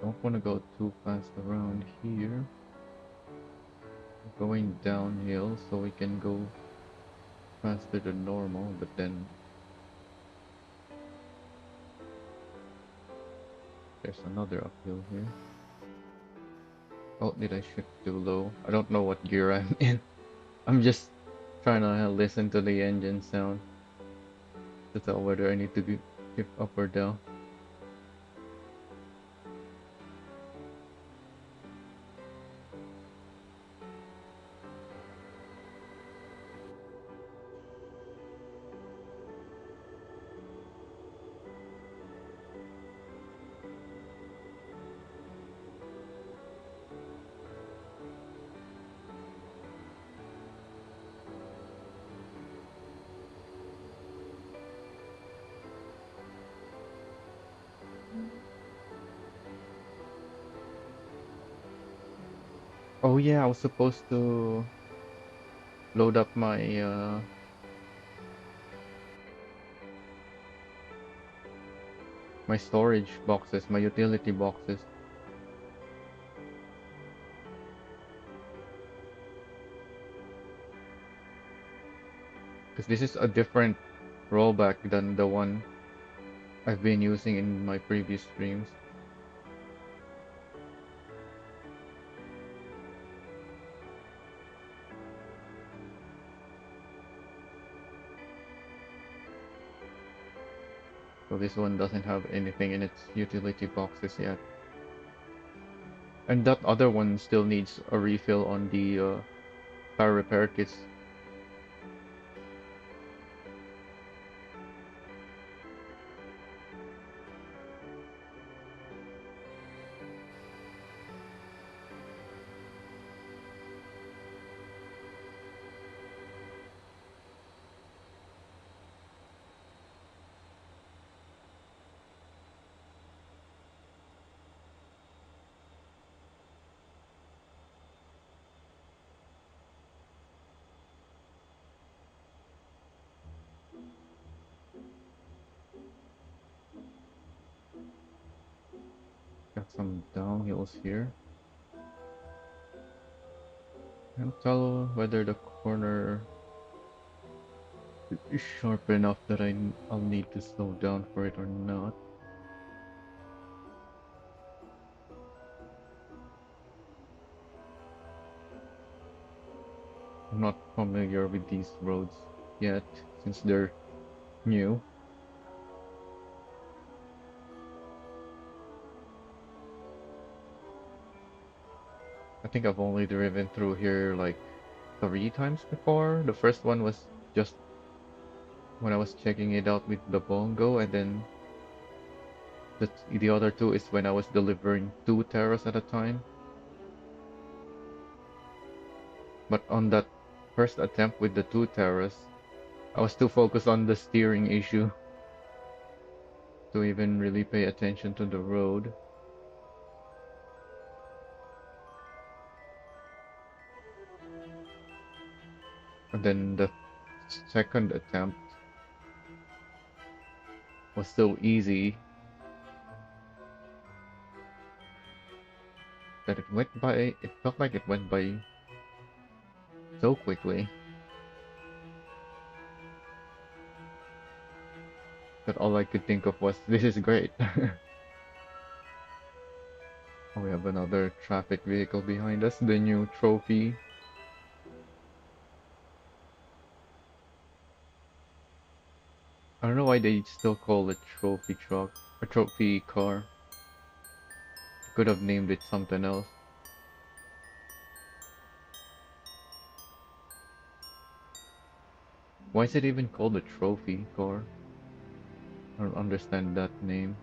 Don't want to go too fast around here. Going downhill so we can go faster than normal, but then there's another uphill here. Oh, did I shift too low? I don't know what gear I'm in. I'm just trying to listen to the engine sound to tell whether I need to shift up or down. Oh yeah, I was supposed to load up my storage boxes, my utility boxes, because this is a different rollback than the one I've been using in my previous streams. So this one doesn't have anything in its utility boxes yet. And that other one still needs a refill on the car repair kits. Got some downhills here. Can't tell whether the corner is sharp enough that I'll need to slow down for it or not. I'm not familiar with these roads yet since they're new. I think I've only driven through here like 3 times before. The first one was just when I was checking it out with the bongo, and then the other two is when I was delivering 2 Terras at a time. But on that first attempt with the 2 Terras, I was too focused on the steering issue to even really pay attention to the road. And then the second attempt was so easy that it went by, it felt like it went by so quickly that all I could think of was, this is great. Oh, we have another traffic vehicle behind us, the new trophy. I don't know why they still call it trophy truck, a trophy car. Could have named it something else. Why is it even called a trophy car? I don't understand that name.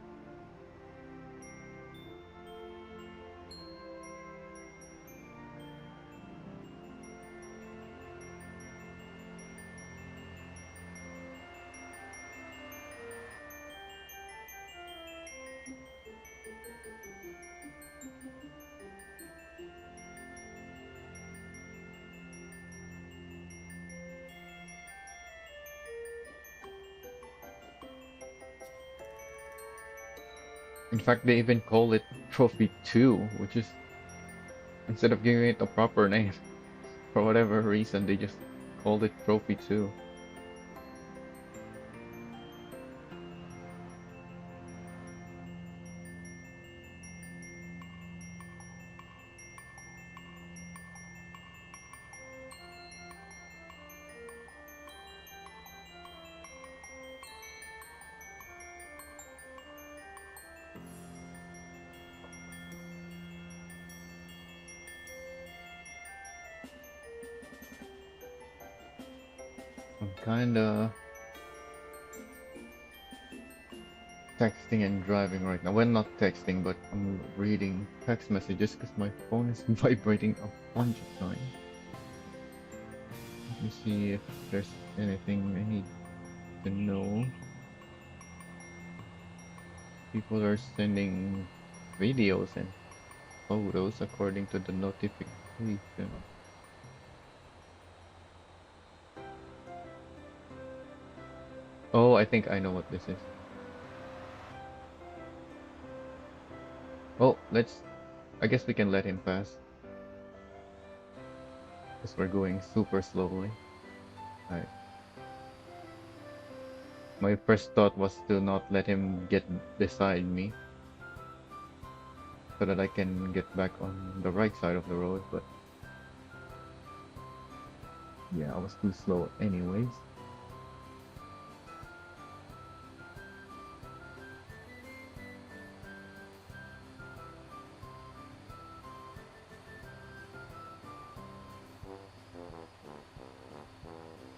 In fact, they even call it Trophy 2, which is, instead of giving it a proper name, for whatever reason, they just called it Trophy 2. I'm kinda texting and driving right now. Well, not texting, but I'm reading text messages because my phone is vibrating a bunch of times. Let me see if there's anything I need to know. People are sending videos and photos according to the notification. Oh, I think I know what this is. Well, I guess we can let him pass. Because we're going super slowly. Alright. My first thought was to not let him get beside me. So that I can get back on the right side of the road, but yeah, I was too slow anyways.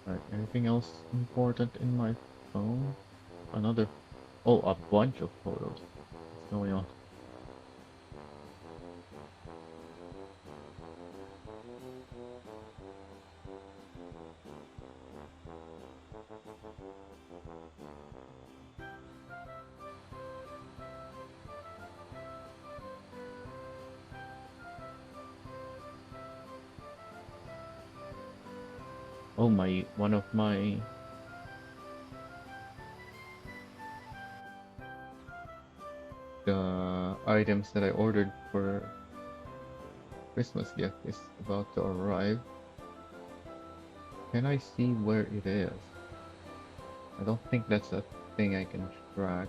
Alright, anything else important in my phone? Another, oh, a bunch of photos. What's going on? Oh, one of my the items that I ordered for Christmas gift is about to arrive. Can I see where it is? I don't think that's a thing I can track.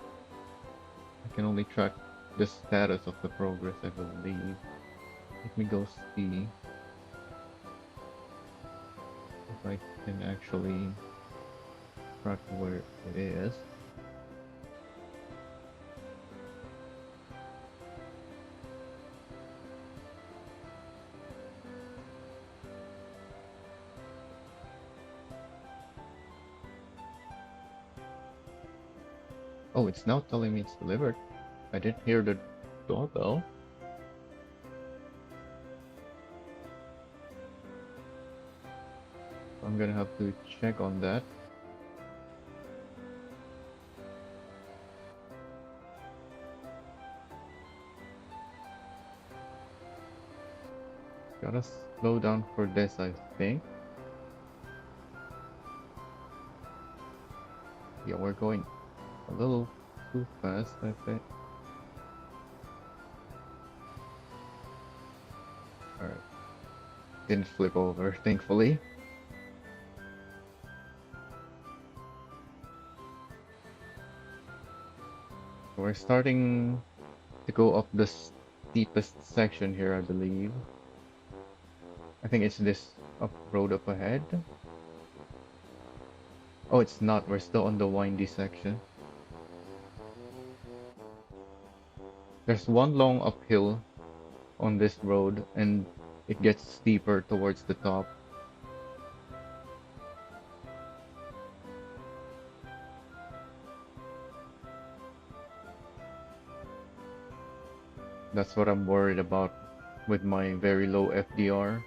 I can only track the status of the progress, I believe. Let me go see if I can actually track where it is. Oh, it's now telling me it's delivered. I didn't hear the doorbell. I'm gonna have to check on that. Gotta slow down for this, I think. Yeah, we're going a little too fast, I think. Alright, didn't flip over, thankfully. We're starting to go up the steepest section here, I believe. I think it's this road up ahead. Oh, it's not. We're still on the windy section. There's one long uphill on this road, and it gets steeper towards the top. That's what I'm worried about with my very low FDR.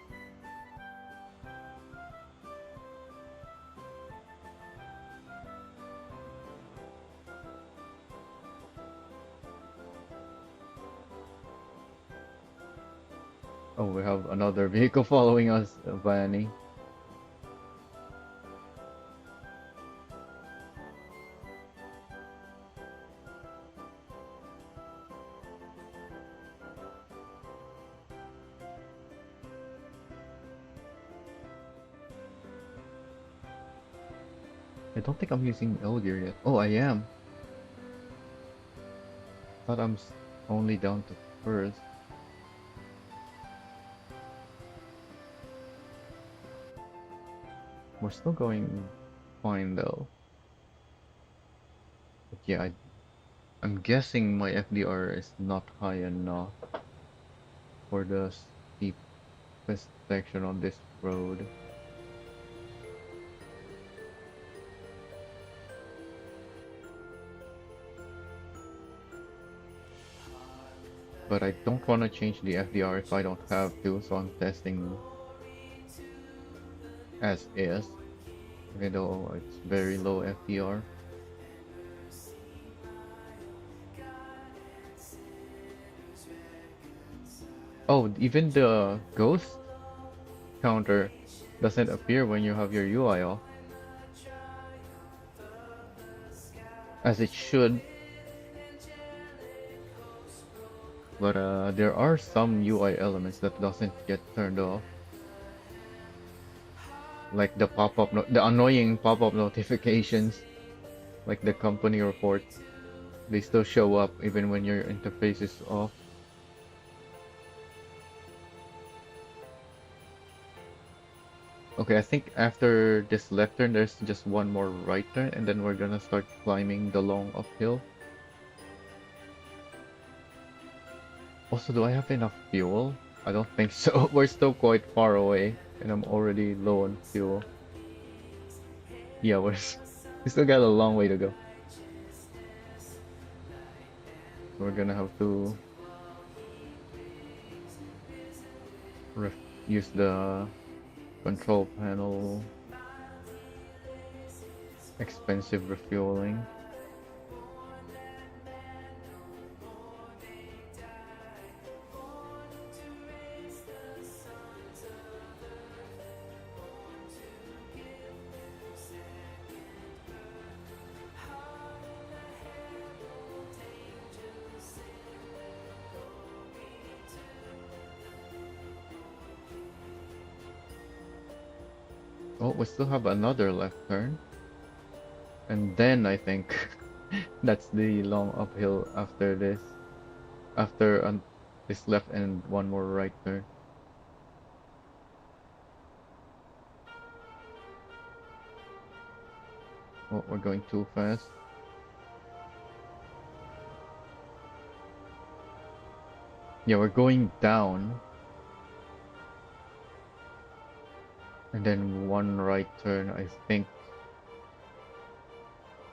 Oh, we have another vehicle following us, Vanny. I don't think I'm using L gear yet. Oh, I am. Thought I'm only down to first. We're still going fine though. But yeah, I'm guessing my FDR is not high enough for the steepest section on this road. But I don't want to change the FDR if I don't have to, so I'm testing as is, even though it's very low FDR. Oh, even the ghost counter doesn't appear when you have your UI off, as it should. But there are some UI elements that doesn't get turned off, like the the annoying pop-up notifications, like the company reports. They still show up even when your interface is off. Okay, I think after this left turn, there's just one more right turn, and then we're gonna start climbing the long uphill. Also, do I have enough fuel? I don't think so. We're still quite far away, and I'm already low on fuel. Yeah, we still got a long way to go. We're gonna have to use the control panel, expensive refueling. Oh, we still have another left turn. And then I think that's the long uphill after this. After this left and one more right turn. Oh, we're going too fast. Yeah, we're going down. And then one right turn, I think,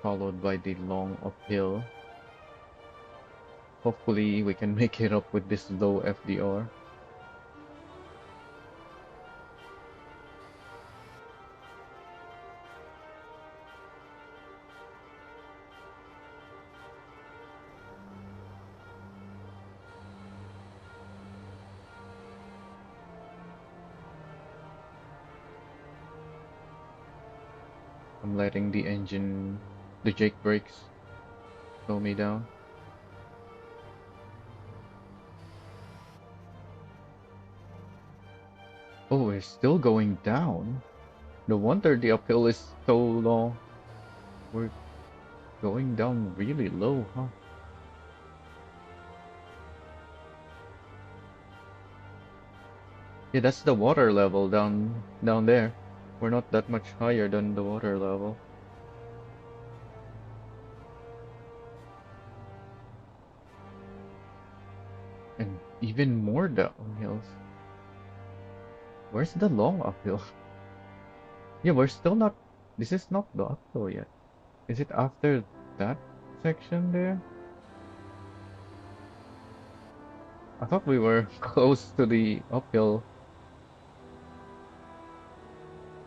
followed by the long uphill. Hopefully we can make it up with this low FDR. I'm letting the engine The Jake brakes slow me down. Oh, we're still going down. No wonder the uphill is so long. We're going down really low, huh? Yeah, that's the water level down there. We're not that much higher than the water level. And even more downhills. Where's the long uphill? Yeah, we're still not. This is not the uphill yet. Is it after that section there? I thought we were close to the uphill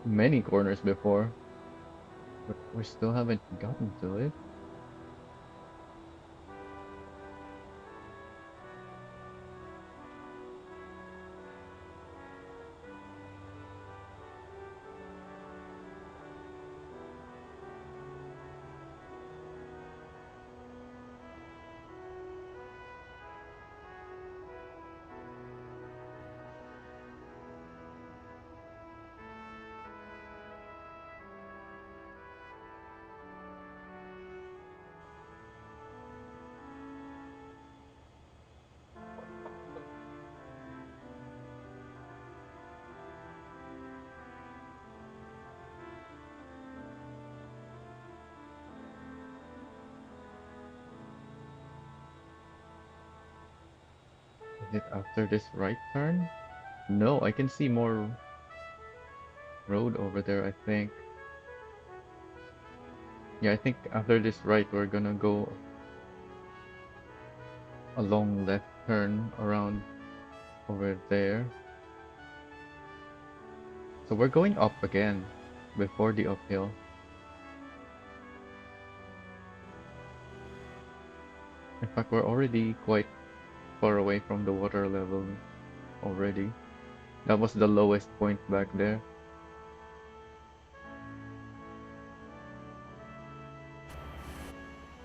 many corners before, but we still haven't gotten to it. Is it after this right turn? No, I can see more road over there, I think. Yeah, I think after this right, we're gonna go a long left turn around over there. So we're going up again before the uphill. In fact, we're already quite far away from the water level already. That was the lowest point back there.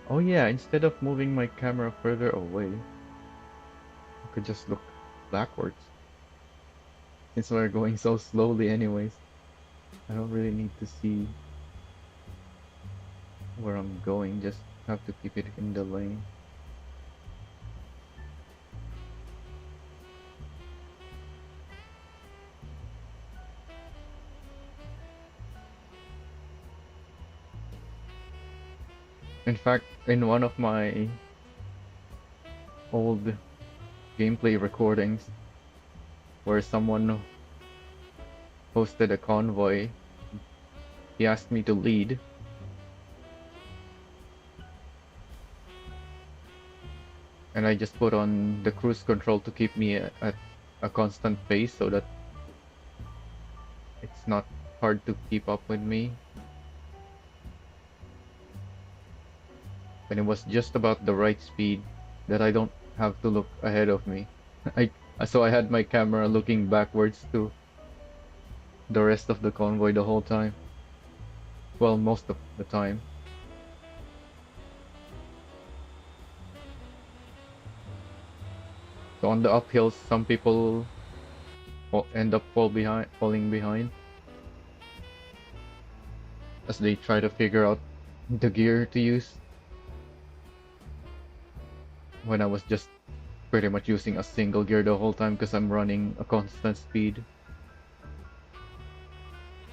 Oh yeah, instead of moving my camera further away, I could just look backwards. Since we're going so slowly anyways, I don't really need to see where I'm going, just have to keep it in the lane. In fact, in one of my old gameplay recordings where someone hosted a convoy, he asked me to lead, and I just put on the cruise control to keep me at a constant pace so that it's not hard to keep up with me. And it was just about the right speed that I don't have to look ahead of me. I so I had my camera looking backwards to the rest of the convoy the whole time. Well, most of the time. So on the uphills, some people end up falling behind as they try to figure out the gear to use. When I was just pretty much using a single gear the whole time because I'm running a constant speed.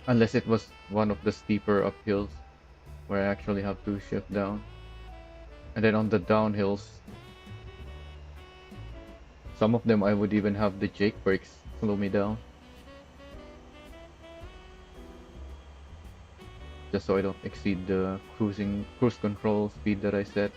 Unless it was one of the steeper uphills where I actually have to shift down. And then on the downhills, some of them I would even have the Jake brakes slow me down. Just so I don't exceed the cruise control speed that I set.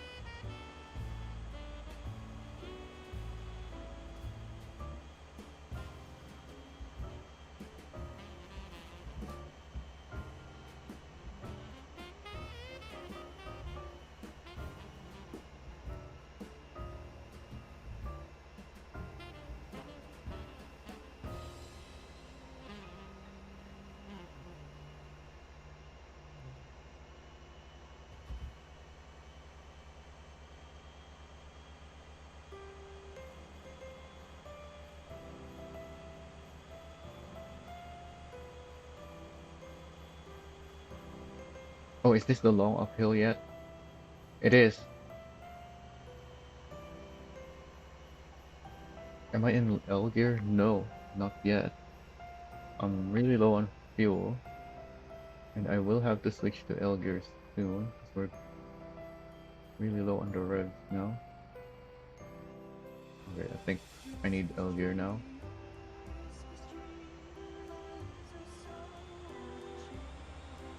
Oh, is this the long uphill yet? It is. Am I in L gear? No, not yet. I'm really low on fuel, and I will have to switch to L gears soon because we're really low on the revs now. Okay, I think I need L gear now.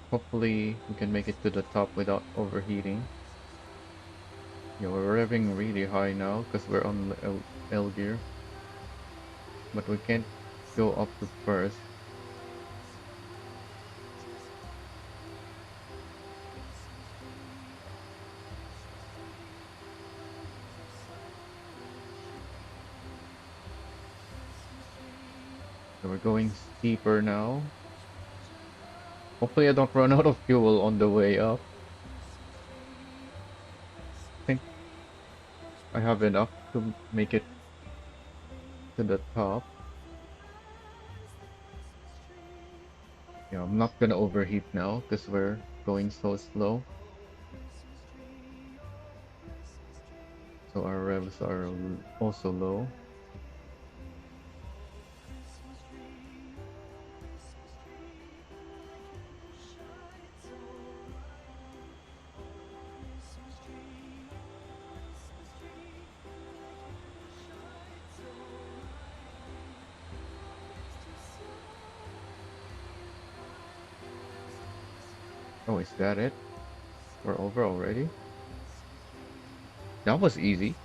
Hopefully, we can make it to the top without overheating. Yeah, we're revving really high now because we're on L gear, but we can't go up to first. So we're going steeper now. Hopefully I don't run out of fuel on the way up. I think I have enough to make it to the top. Yeah, I'm not gonna overheat now because we're going so slow. So our revs are also low. Oh, is that it? We're over already? That was easy.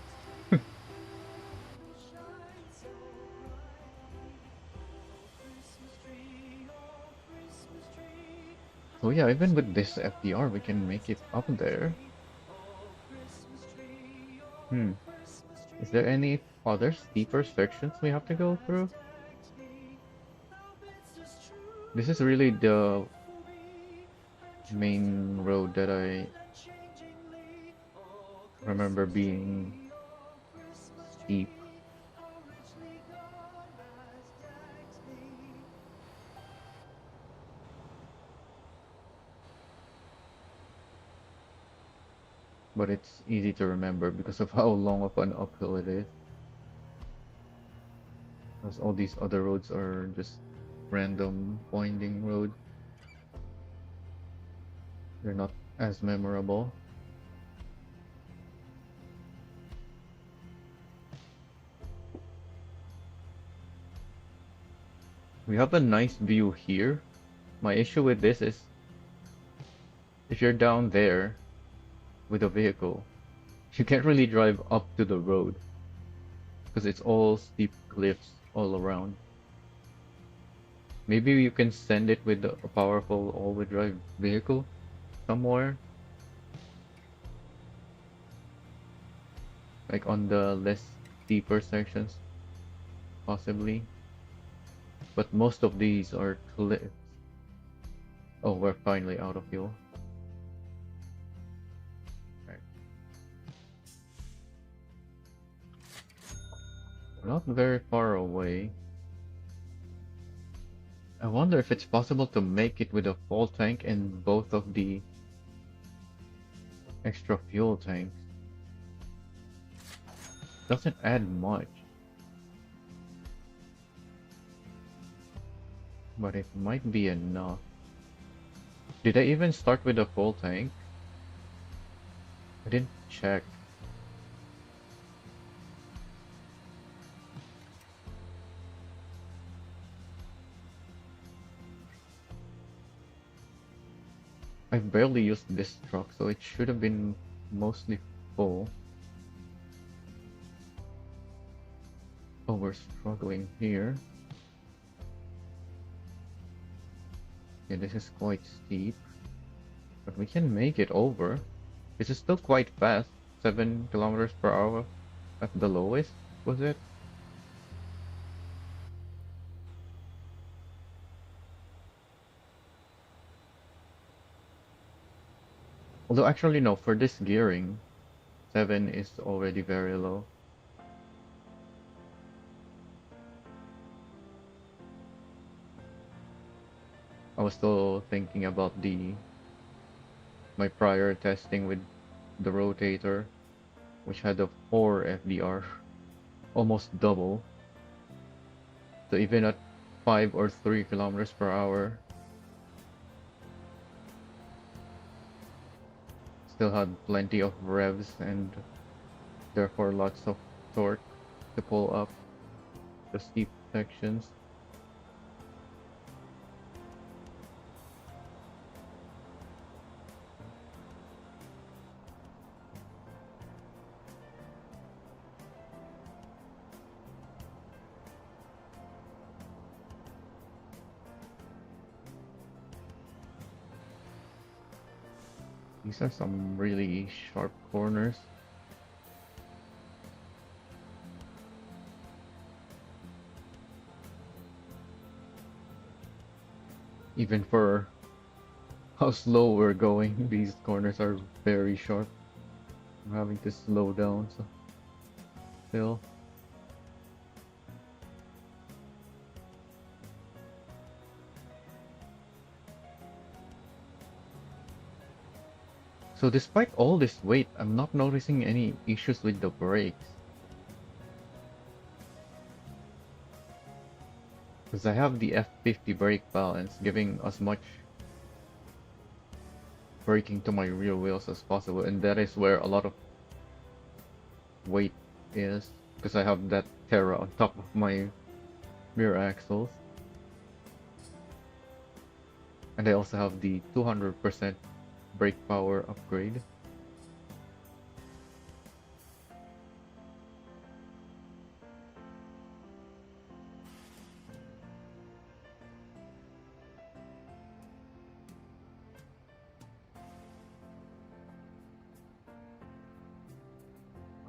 So yeah, even with this FDR, we can make it up there. Hmm. Is there any other steeper sections we have to go through? This is really the main road that I remember being steep. But it's easy to remember because of how long of an uphill it is. Because all these other roads are just random winding roads. They're not as memorable. We have a nice view here. My issue with this is if you're down there with a vehicle, you can't really drive up to the road because it's all steep cliffs all around. Maybe you can send it with a powerful all-wheel drive vehicle somewhere, like on the less steeper sections, possibly. But most of these are cliffs. Oh, we're finally out of fuel. Right. Not very far away. I wonder if it's possible to make it with a full tank and both of the extra fuel tanks. Doesn't add much, but it might be enough. Did I even start with a full tank? I didn't check. I barely used this truck, so it should have been mostly full. Oh, we're struggling here. Yeah, this is quite steep, but we can make it over. This is still quite fast. 7 kilometers per hour at the lowest, was it? Although actually no, for this gearing, 7 is already very low. I was still thinking about the my prior testing with the rotator, which had a 4 FDR, almost double. So even at 5 or 3 kilometers per hour, still had plenty of revs and therefore lots of torque to pull up the steep sections. These are some really sharp corners. Even for how slow we're going, these corners are very sharp. I'm having to slow down, so still. So despite all this weight, I'm not noticing any issues with the brakes. Because I have the F50 brake balance, giving as much braking to my rear wheels as possible, and that is where a lot of weight is, because I have that Terra on top of my rear axles. And I also have the 200% brake power upgrade.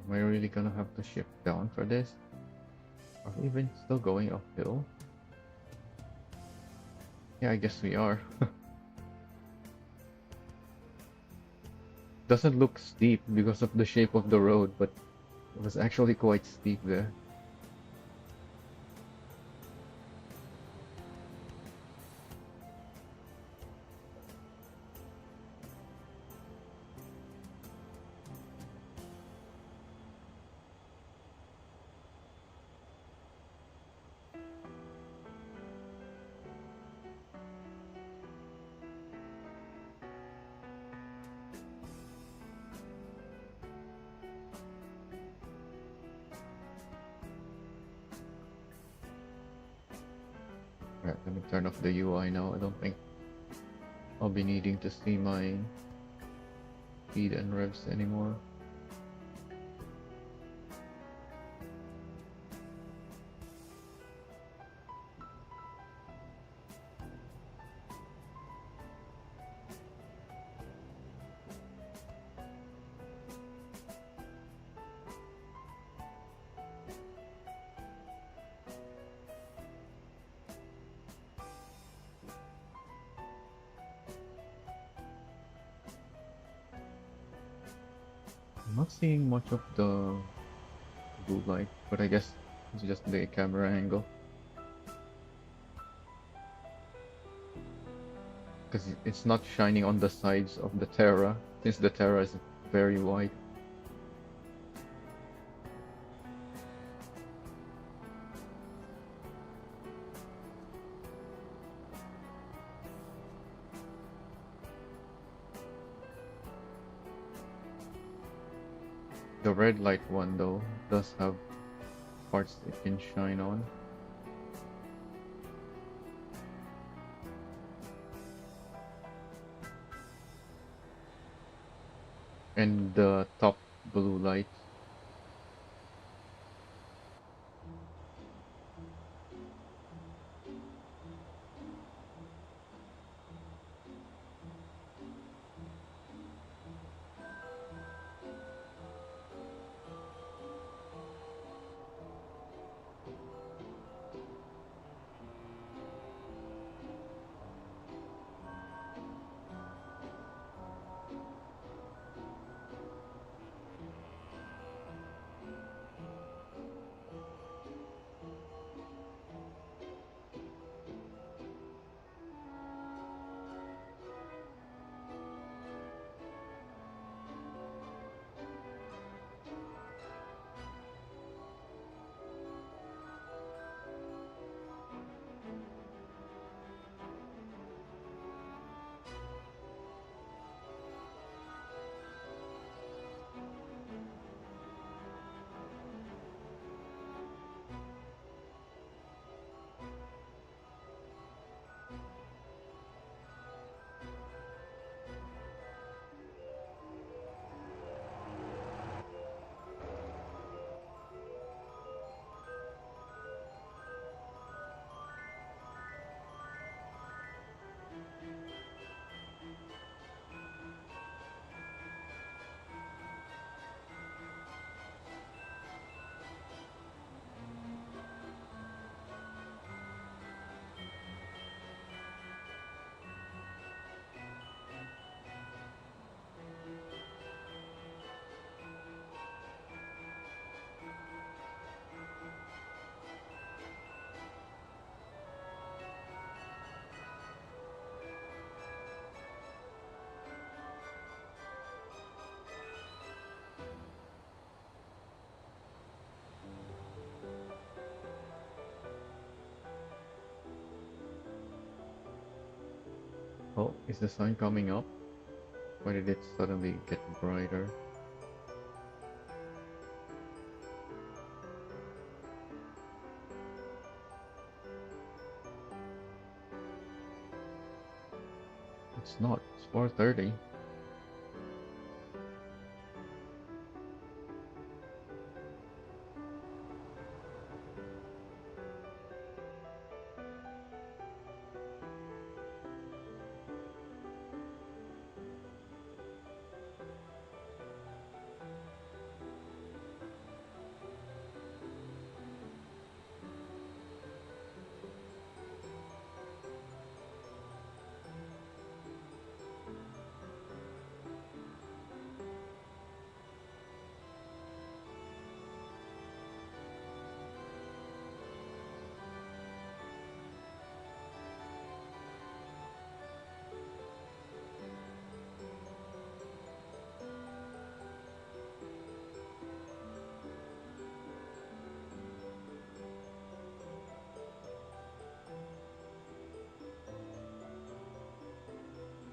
Am I really gonna have to shift down for this? Are we even still going uphill? Yeah, I guess we are. Doesn't look steep because of the shape of the road, but it was actually quite steep there. Right, let me turn off the UI now. I don't think I'll be needing to see my speed and revs anymore. I'm not seeing much of the blue light, but I guess it's just the camera angle. Because it's not shining on the sides of the Terra, since the Terra is very wide. The red light one though does have parts it can shine on. And the top blue light. Oh, is the sun coming up? Why did it suddenly get brighter? It's not. It's 4:30.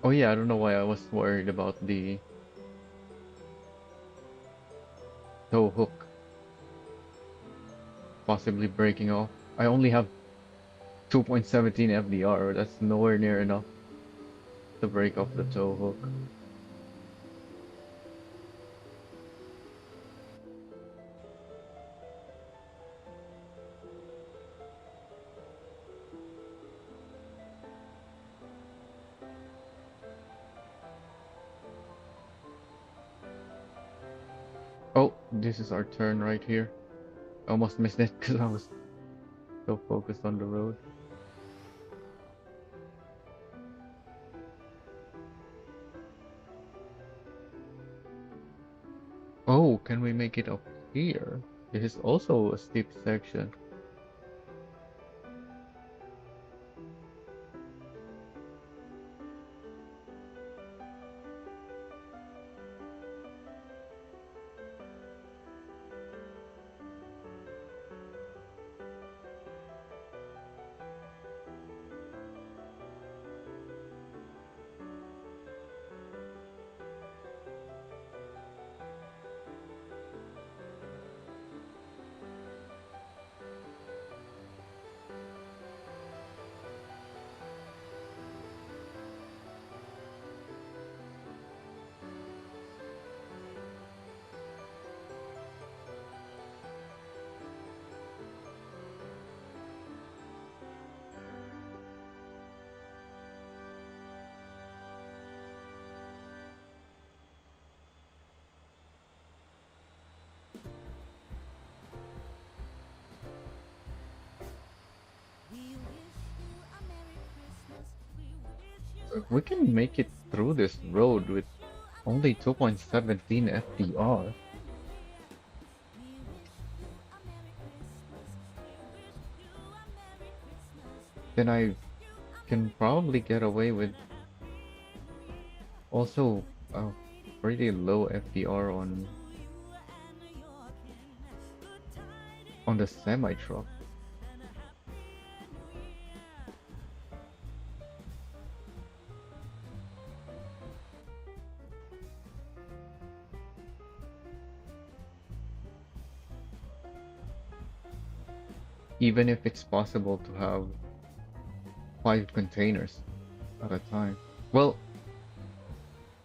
Oh yeah, I don't know why I was worried about the tow hook possibly breaking off. I only have 2.17 FDR. That's nowhere near enough to break off the tow hook. Oh, this is our turn right here. I almost missed it because I was so focused on the road. Oh, can we make it up here? This is also a steep section. So if we can make it through this road with only 2.17 FDR, then I can probably get away with also a pretty low FDR on the semi truck. Even if it's possible to have 5 containers at a time. Well,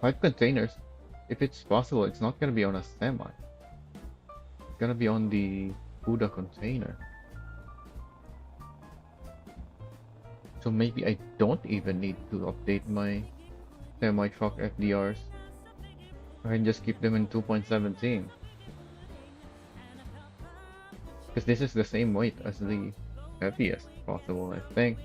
5 containers, if it's possible, it's not gonna be on a semi. It's gonna be on the Buddha container. So maybe I don't even need to update my semi truck FDRs. I can just keep them in 2.17. Because this is the same weight as the heaviest possible, I think.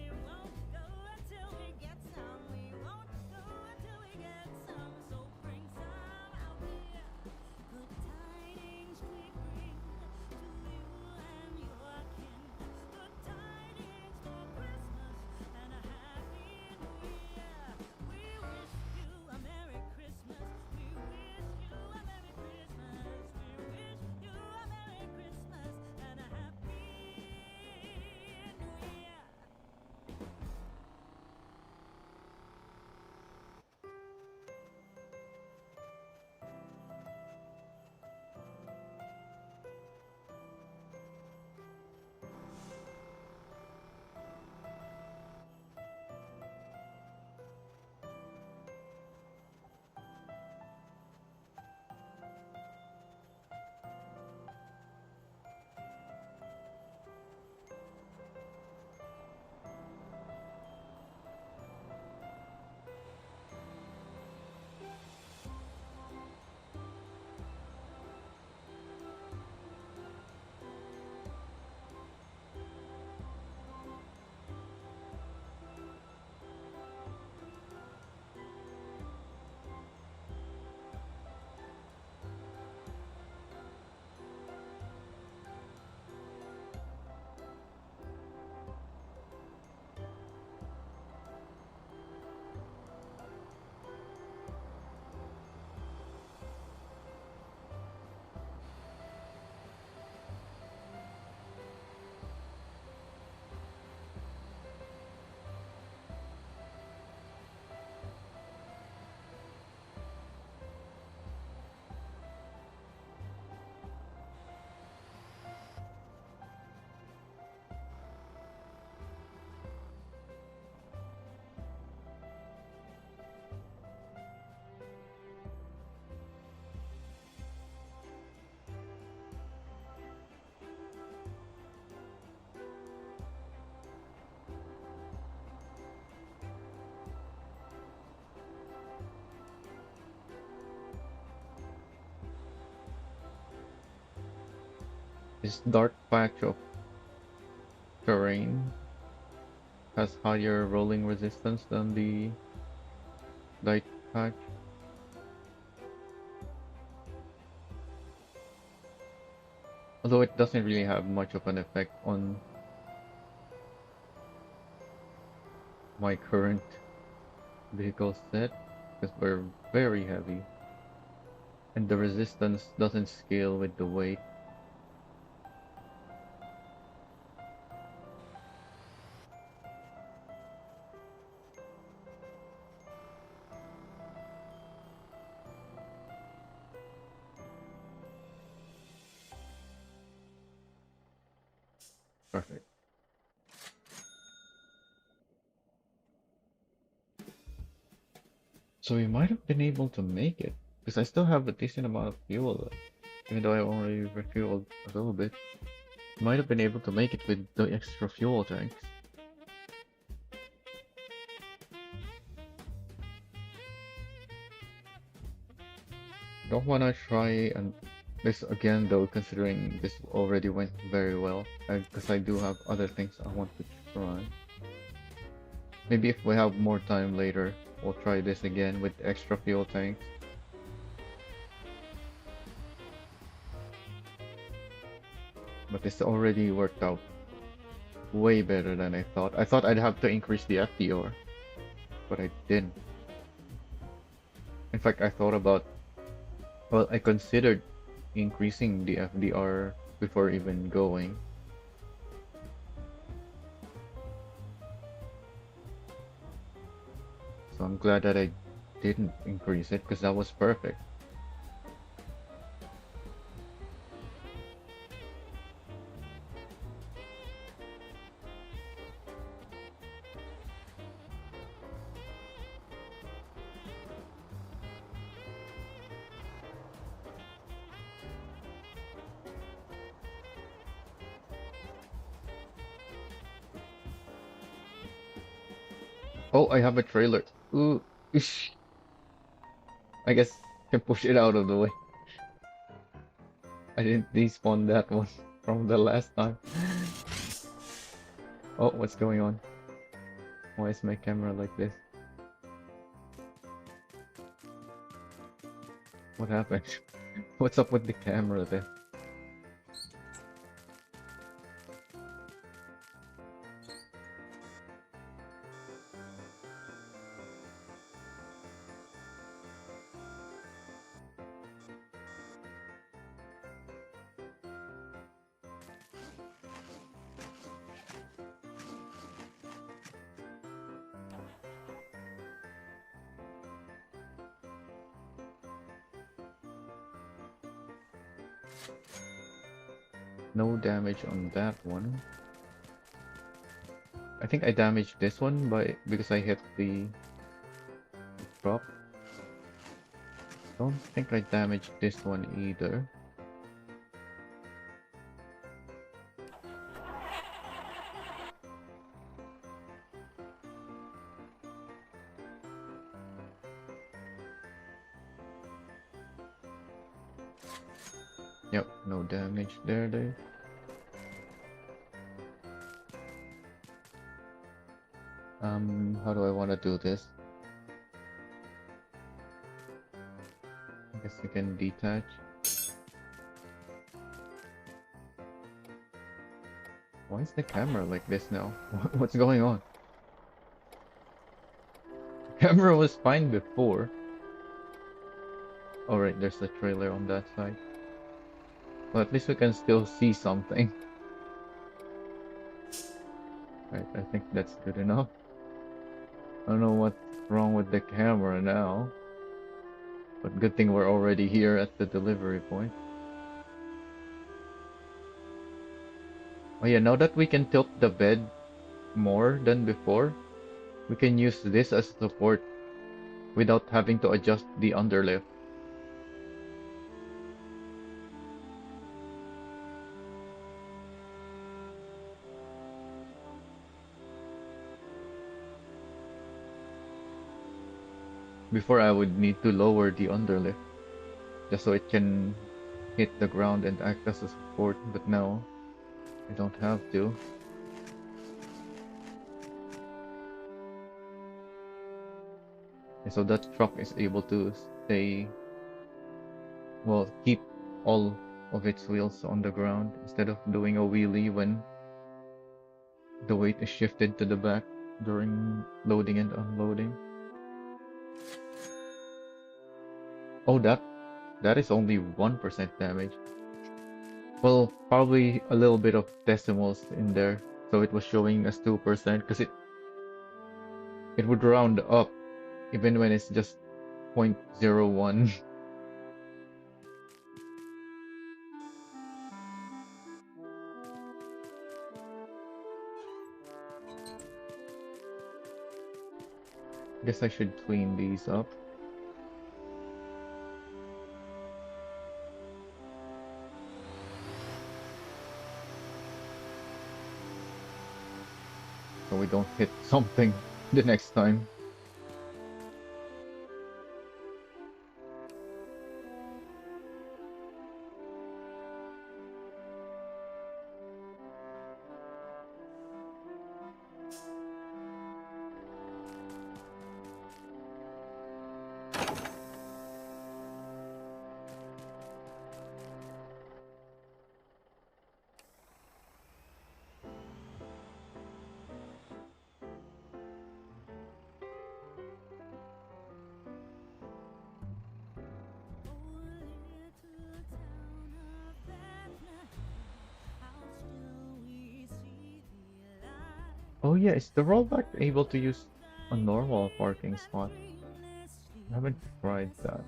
This dark patch of terrain has higher rolling resistance than the light patch. Although it doesn't really have much of an effect on my current vehicle set because we're very heavy and the resistance doesn't scale with the weight. Perfect. So we might have been able to make it because I still have a decent amount of fuel, even though I only refueled a little bit. Might have been able to make it with the extra fuel tanks. Don't wanna try and this again though, considering this already went very well. Because I do have other things I want to try. Maybe if we have more time later, we'll try this again with extra fuel tanks. But this already worked out way better than I thought. I thought I'd have to increase the FDR, but I didn't. In fact, I thought about, well, I considered increasing the FDR before even going. So I'm glad that I didn't increase it because that was perfect. Oh, I have a trailer. Ooh, ish. I guess I can push it out of the way. I didn't despawn that one from the last time. Oh, what's going on? Why is my camera like this? What happened? What's up with the camera there? No damage on that one. I think I damaged this one because I hit the drop. Don't think I damaged this one either. Yep, no damage there, Dave. How do I want to do this? I guess I can detach. Why is the camera like this now? What's going on? Camera was fine before. Alright, there's a trailer on that side. Well, at least we can still see something. Right, I think that's good enough. I don't know what's wrong with the camera now. But good thing we're already here at the delivery point. Oh yeah, now that we can tilt the bed more than before, we can use this as support without having to adjust the underlift. Before I would need to lower the underlift just so it can hit the ground and act as a support, but now I don't have to. And so that truck is able to stay, well, keep all of its wheels on the ground instead of doing a wheelie when the weight is shifted to the back during loading and unloading. Oh, that is only 1% damage. Well, probably a little bit of decimals in there. So it was showing as 2% because it would round up even when it's just 0.01. Guess I should clean these up. So we don't hit something the next time. Oh yeah, is the rollback able to use a normal parking spot? I haven't tried that.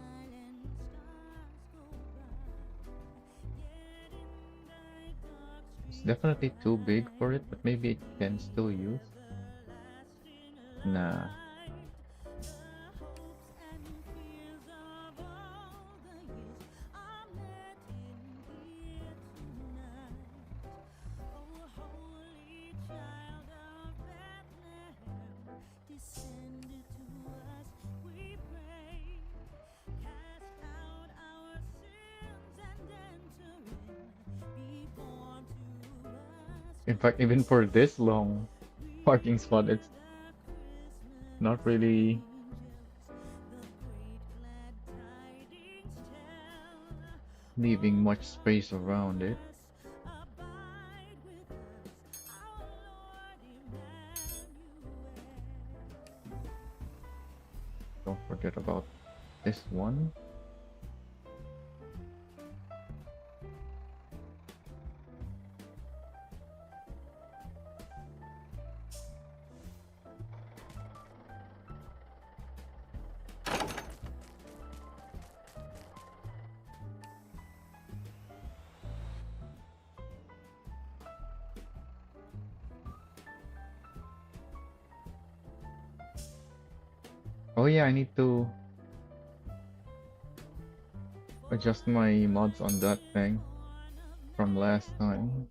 It's definitely too big for it, but maybe it can still use. Nah. In fact, even for this long parking spot, it's not really leaving much space around it. Don't forget about this one. Oh yeah, I need to adjust my mods on that thing from last time.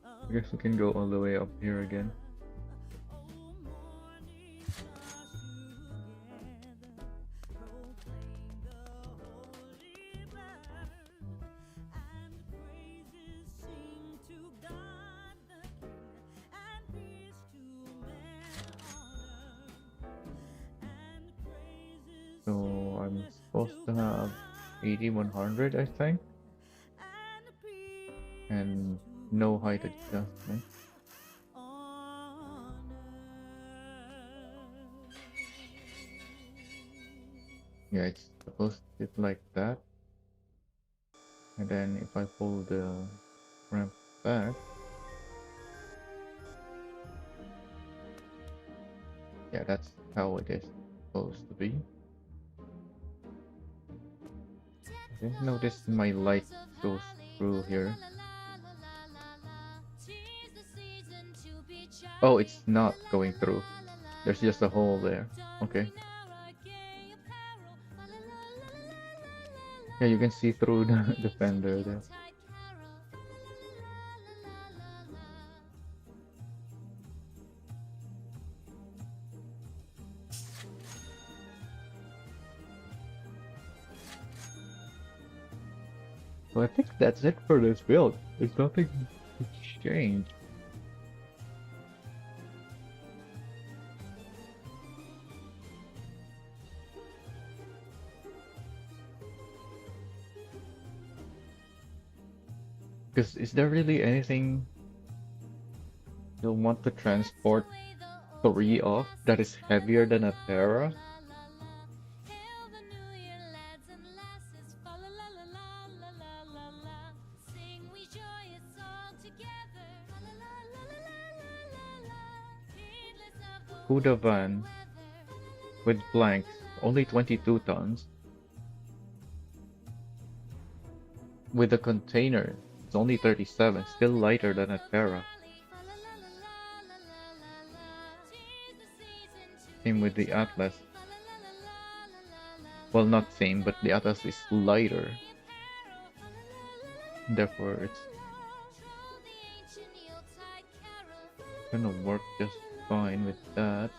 I guess we can go all the way up here again. So I'm supposed to have 8100, I think, and no height adjustment. Yeah, it's supposed to sit like that. And then if I pull the ramp back, yeah, that's how it is supposed to be. I didn't notice my light goes through here. Oh, it's not going through. There's just a hole there. Okay. Yeah, you can see through the fender there. So I think that's it for this build. There's nothing to change. Because is there really anything you'll want to transport 3 of that is heavier than a Terra? Huda van with planks, only 22 tons. With the container, it's only 37, still lighter than a Terra. Same with the Atlas. Well, not same, but the Atlas is lighter. Therefore, it's gonna work just fine with that.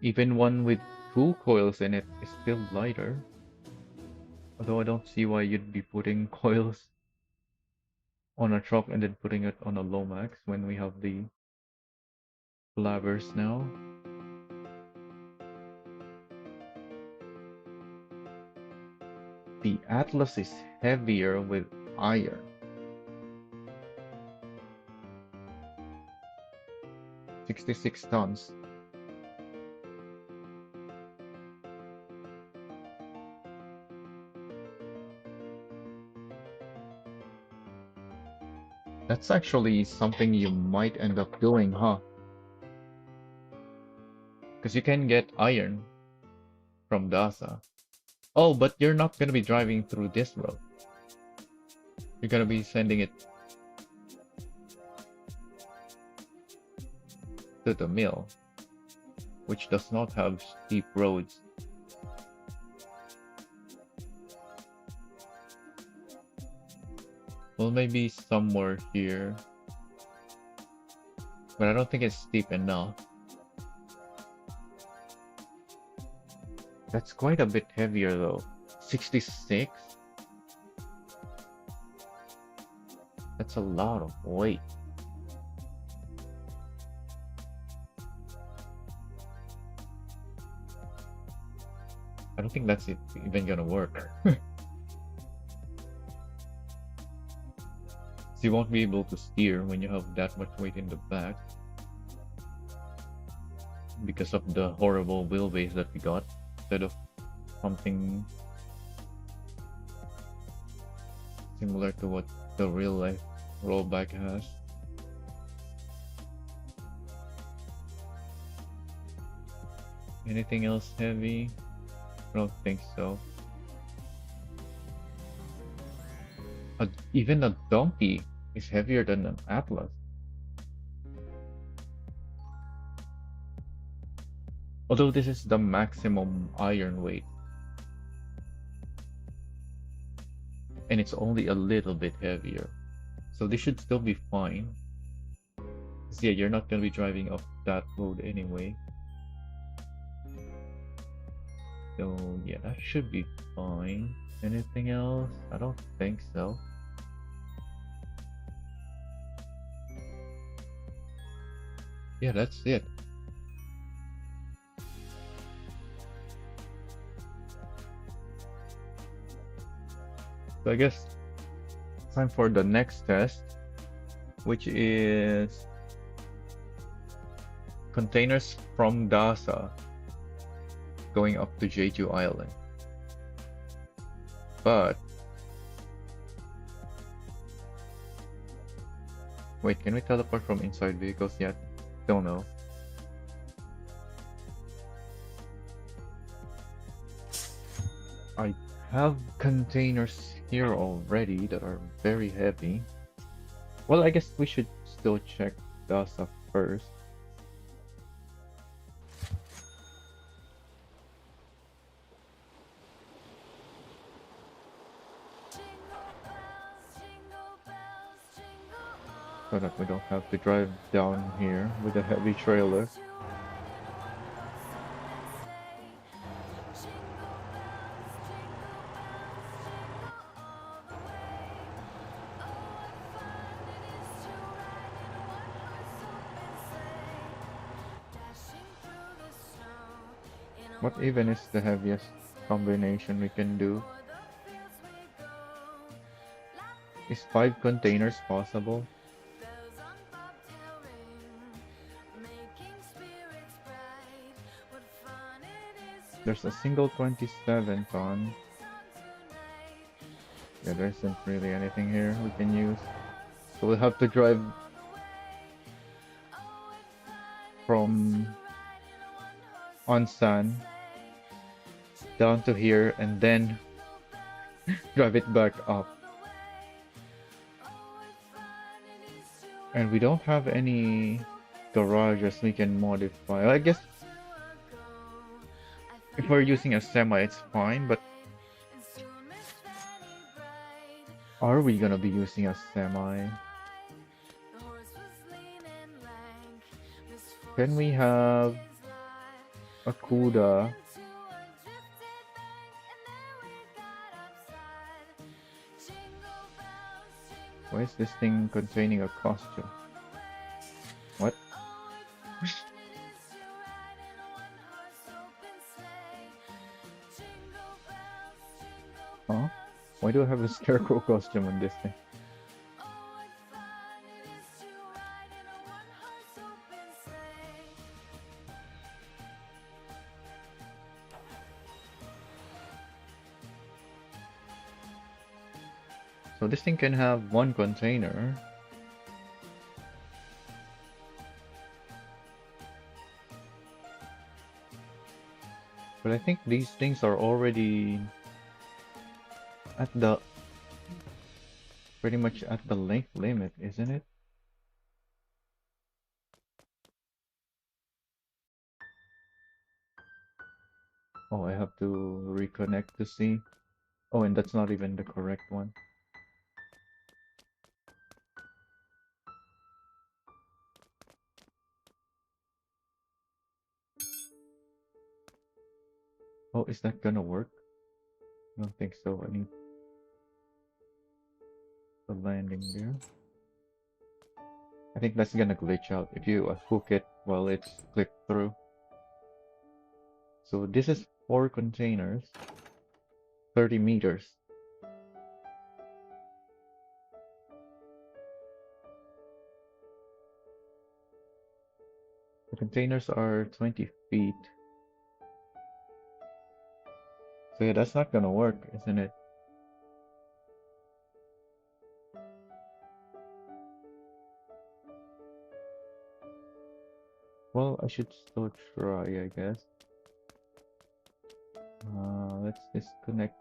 Even one with 2 coils in it is still lighter. Although I don't see why you'd be putting coils on a truck and then putting it on a Lomax when we have the blabbers now. The Atlas is heavier with iron. 66 tons. That's actually something you might end up doing, huh? Because you can get iron from Dasa. Oh, but you're not gonna be driving through this road. You're gonna be sending it to the mill, which does not have steep roads. Well, maybe somewhere here. But I don't think it's steep enough. That's quite a bit heavier though. 66? That's a lot of weight. I don't think that's even gonna work. So you won't be able to steer when you have that much weight in the back. Because of the horrible wheelbase that we got. Instead of something similar to what the real life rollback has. Anything else heavy? I don't think so. Even a donkey is heavier than an Atlas. Although this is the maximum iron weight. And it's only a little bit heavier. So this should still be fine. Because yeah, you're not going to be driving up that road anyway. So yeah, that should be fine. Anything else? I don't think so. Yeah, that's it. So I guess it's time for the next test, which is containers from Dasa going up to Jeju Island. But wait, can we teleport from inside vehicles yet? Don't know. I have containers here already that are very heavy. Well, I guess we should still check Dasa first. So that we don't have to drive down here with a heavy trailer. What even is the heaviest combination we can do? Is 5 containers possible? There's a single 27 ton. Yeah, there isn't really anything here we can use. So we'll have to drive from Ansan down to here and then drive it back up. And we don't have any garages we can modify. I guess if we're using a semi, it's fine, but are we gonna be using a semi? Can we have a Kuda? Why is this thing containing a costume? What? Huh? Why do I have a scarecrow costume on this thing? So this thing can have 1 container. But I think these things are already at the pretty much at the length limit, isn't it? Oh, I have to reconnect to see. Oh, and that's not even the correct one. Oh, is that gonna work? I don't think so. I need the landing there. I think that's gonna glitch out if you hook it while it's clicked through. So this is 4 containers, 30 meters. The containers are 20 feet. So yeah, that's not gonna work, isn't it? Well, I should still try, I guess. Let's disconnect.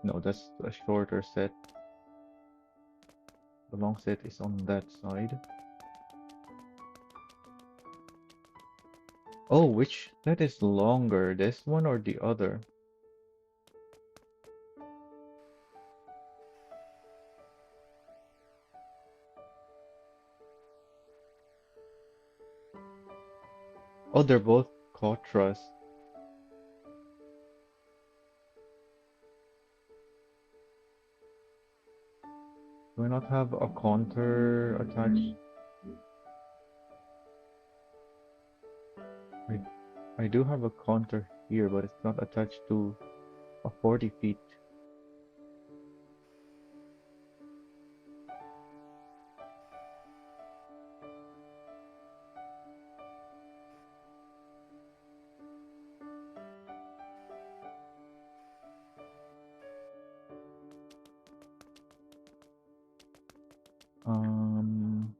No, that's a shorter set. The long set is on that side. Oh, which set is longer? This one or the other? Oh, they're both Kotras. Do I not have a counter attached? I, I do have a counter here, but it's not attached to a 40 feet. Um,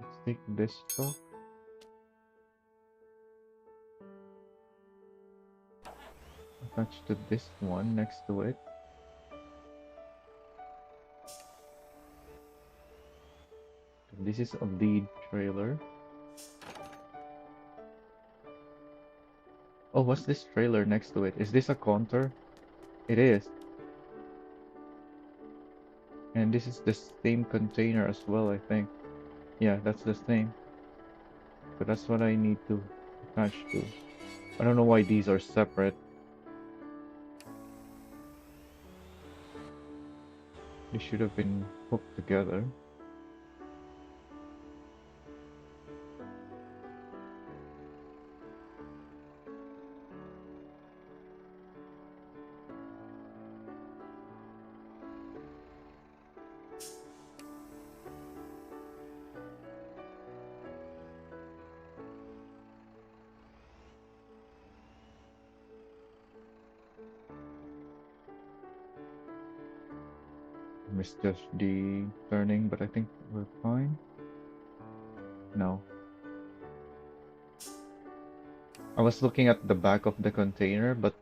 let's take this truck. Attached to this one next to it. This is a lead trailer. Oh, what's this trailer next to it? Is this a counter? It is. And this is the same container as well, I think. Yeah, that's the same. But that's what I need to attach to. I don't know why these are separate. They should have been hooked together. misjudged the turning, but I think we're fine. No. I was looking at the back of the container, but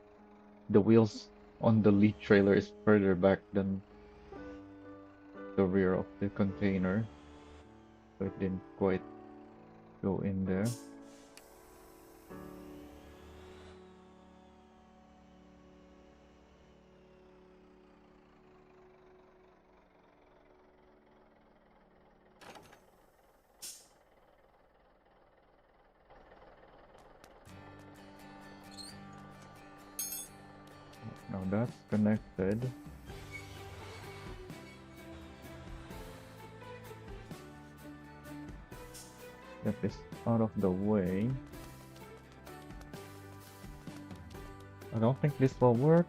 the wheels on the lead trailer is further back than the rear of the container, so it didn't quite go in there. Now that's connected. That is out of the way. I don't think this will work,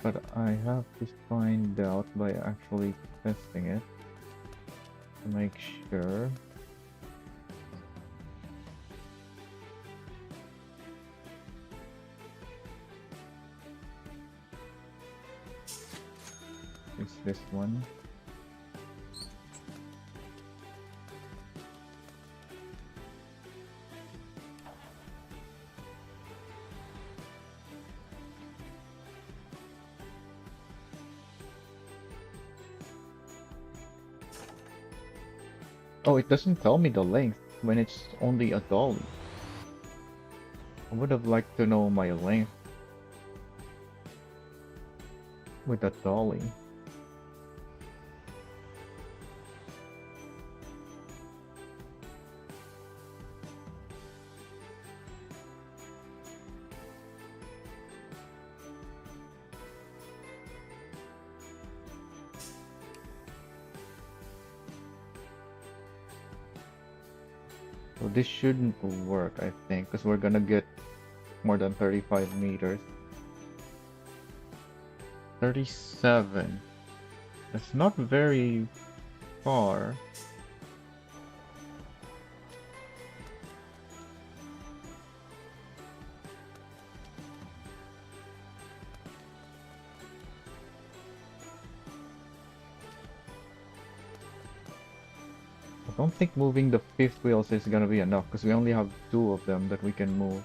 but I have to find out by actually testing it to make sure. It's this one. Oh, it doesn't tell me the length when it's only a dolly. I would have liked to know my length with a dolly. So this shouldn't work, I think, because we're gonna get more than 35 meters. 37. That's not very far. I don't think moving the fifth wheels is gonna be enough because we only have two of them that we can move.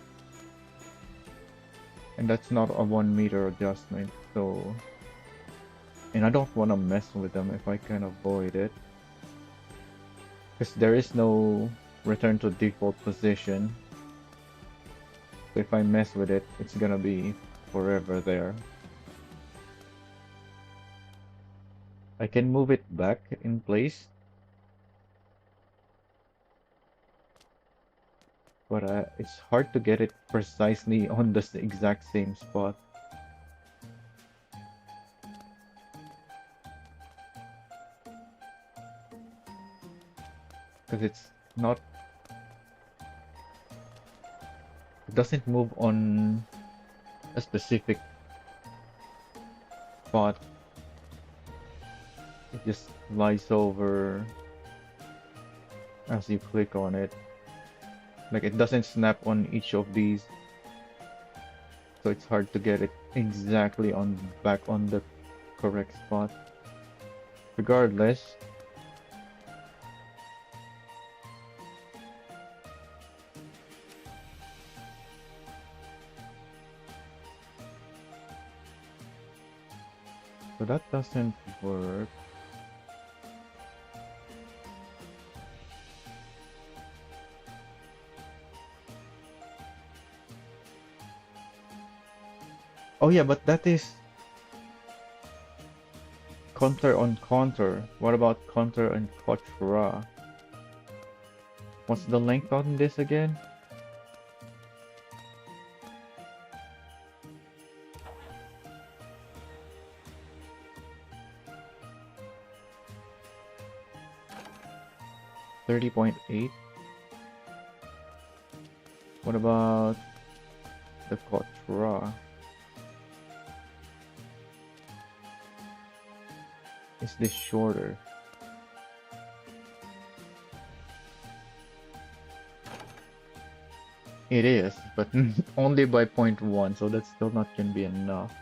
And that's not a 1 meter adjustment, so... And I don't want to mess with them if I can avoid it. Because there is no return to default position. So if I mess with it, it's gonna be forever there. I can move it back in place. But it's hard to get it precisely on the exact same spot. Because it's not... It doesn't move on a specific spot. It just lies over as you click on it. Like it doesn't snap on each of these, so it's hard to get it exactly on back on the correct spot. Regardless, so that doesn't work. Oh yeah, but that is contour on contour. What about contour and quattro? What's the length on this again? $30.8. What about the quattro? Is this shorter? It is, but only by 0.1, so that's still not gonna be enough.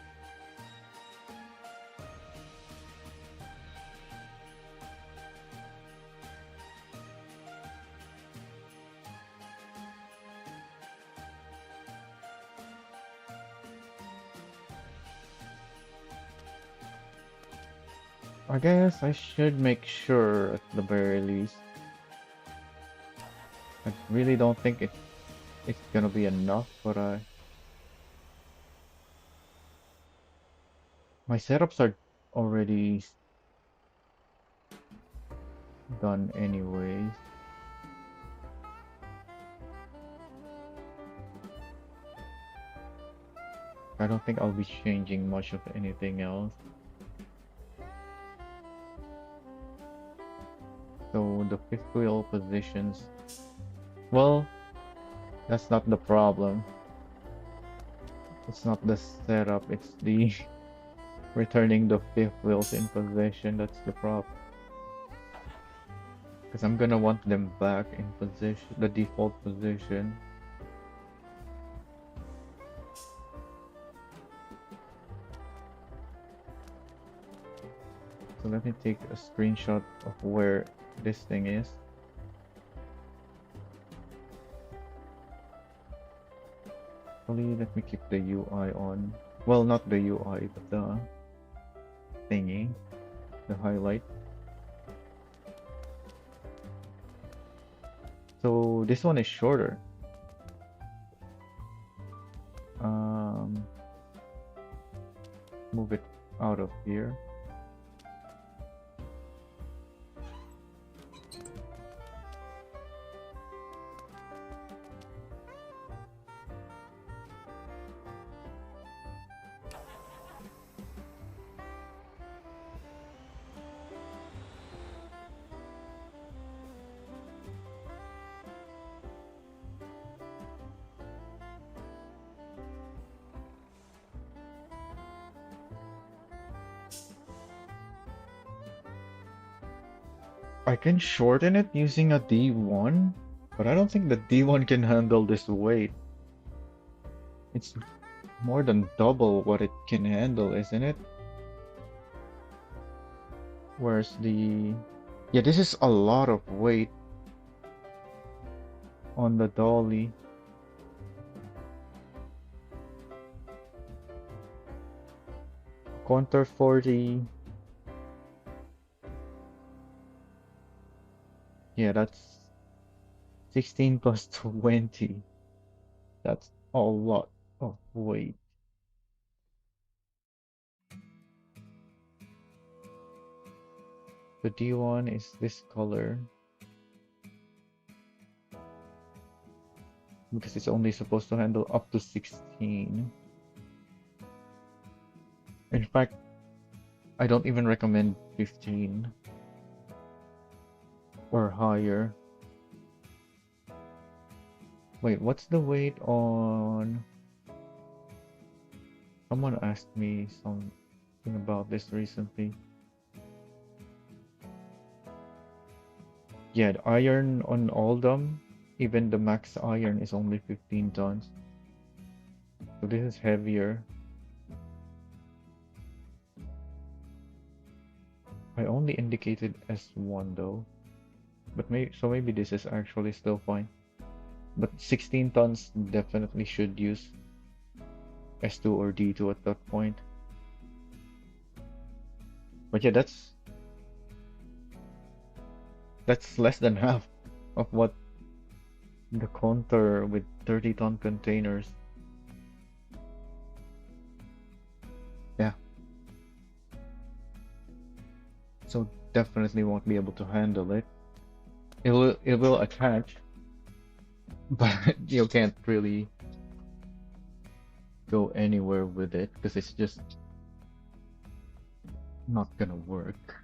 I guess I should make sure at the very least. I really don't think it's gonna be enough, but my setups are already done anyways. I don't think I'll be changing much of anything else. So the fifth wheel positions, well, that's not the problem. It's not the setup, it's the returning the fifth wheels in position. That's the problem. Because I'm gonna want them back in position, the default position. So let me take a screenshot of where this thing is. Actually, let me keep the UI on. Well, not the UI, but the thingy, the highlight. So this one is shorter. Um, move it out of here. I can shorten it using a D1, but I don't think the D1 can handle this weight. It's more than double what it can handle, isn't it? Whereas the... Yeah, this is a lot of weight on the dolly. Counter 40. Yeah, that's 16 plus 20. That's a lot of weight. The D1 is this color because it's only supposed to handle up to 16. In fact, I don't even recommend 15 or higher. Wait, what's the weight on... Someone asked me something about this recently. Yeah, the iron on Oldham, even the max iron is only 15 tons. So this is heavier. I only indicated S1 though. But maybe this is actually still fine. But 16 tons definitely should use S2 or D2 at that point. But yeah, that's less than half of what the counter with 30-ton containers. Yeah. So definitely won't be able to handle it. It will attach, but you can't really go anywhere with it because it's just not gonna work.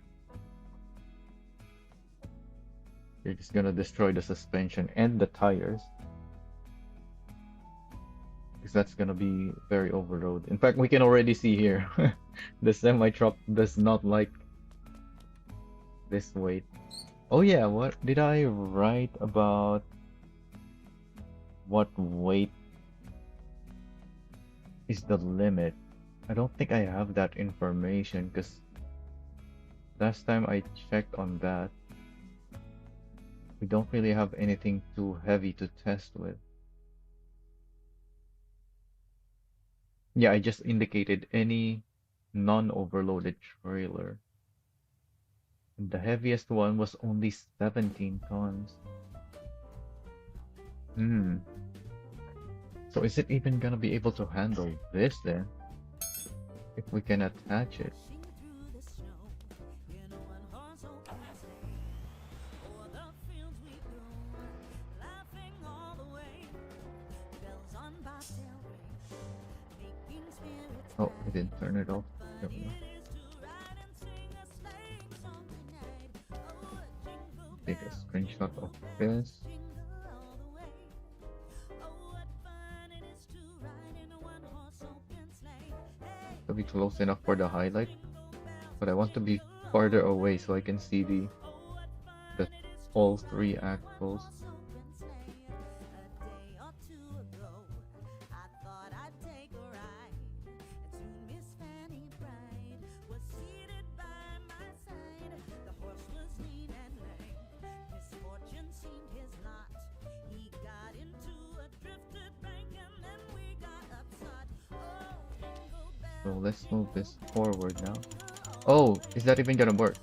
You're just gonna destroy the suspension and the tires because that's gonna be very overload. In fact, we can already see here the semi truck does not like this weight. Oh yeah, what did I write about what weight is the limit? I don't think I have that information because last time I checked on that, we don't really have anything too heavy to test with. Yeah, I just indicated any non-overloaded trailer. And the heaviest one was only 17 tons. Hmm. So is it even gonna be able to handle this then? If we can attach it. Oh, I didn't turn it off. There we go. Take a screenshot of this. To be close enough for the highlight, but I want to be farther away so I can see the all three axles. So let's move this forward now. Oh, is that even gonna work?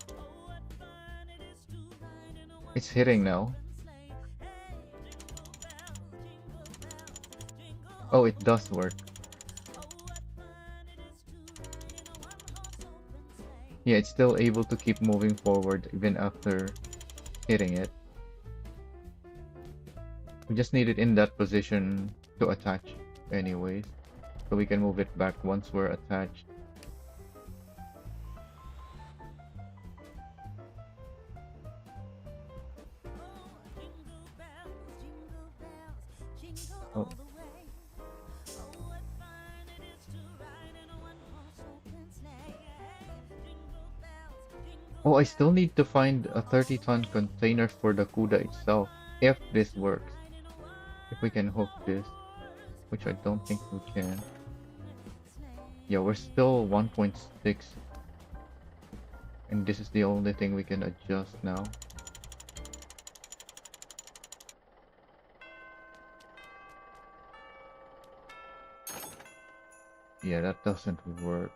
It's hitting now. Oh, it does work. Yeah, it's still able to keep moving forward even after hitting it. We just need it in that position to attach anyways. So we can move it back once we're attached. Oh. Oh, I still need to find a 30-ton container for the CUDA itself, if this works. If we can hook this, which I don't think we can. Yeah, we're still 1.6. And this is the only thing we can adjust now. Yeah, that doesn't work.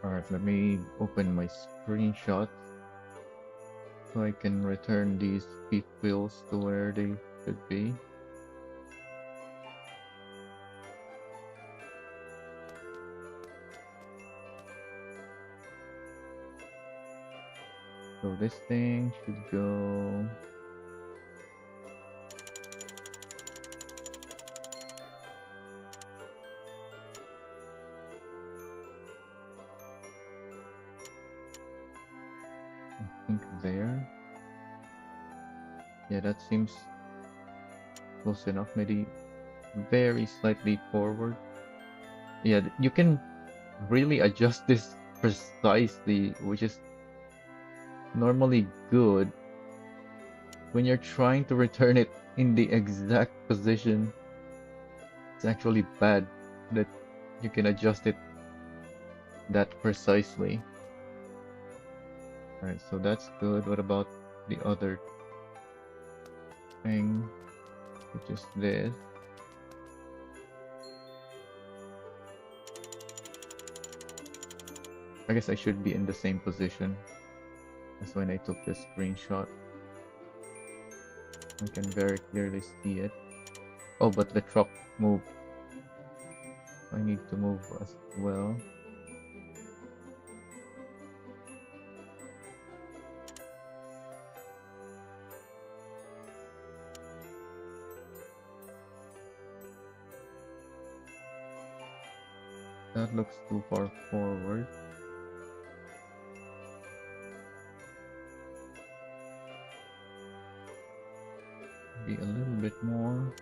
Alright, let me open my screenshot so I can return these feet wheels to where they should be. So this thing should go. I think there. Yeah, that seems close enough. Maybe very slightly forward. Yeah, you can really adjust this precisely, which is normally good. When you're trying to return it in the exact position, it's actually bad that you can adjust it that precisely. Alright, so that's good. What about the other thing, which is this? I guess I should be in the same position as when I took the screenshot. I can very clearly see it. Oh, but the truck moved. I need to move as well. That looks too far forward. Be a little bit more.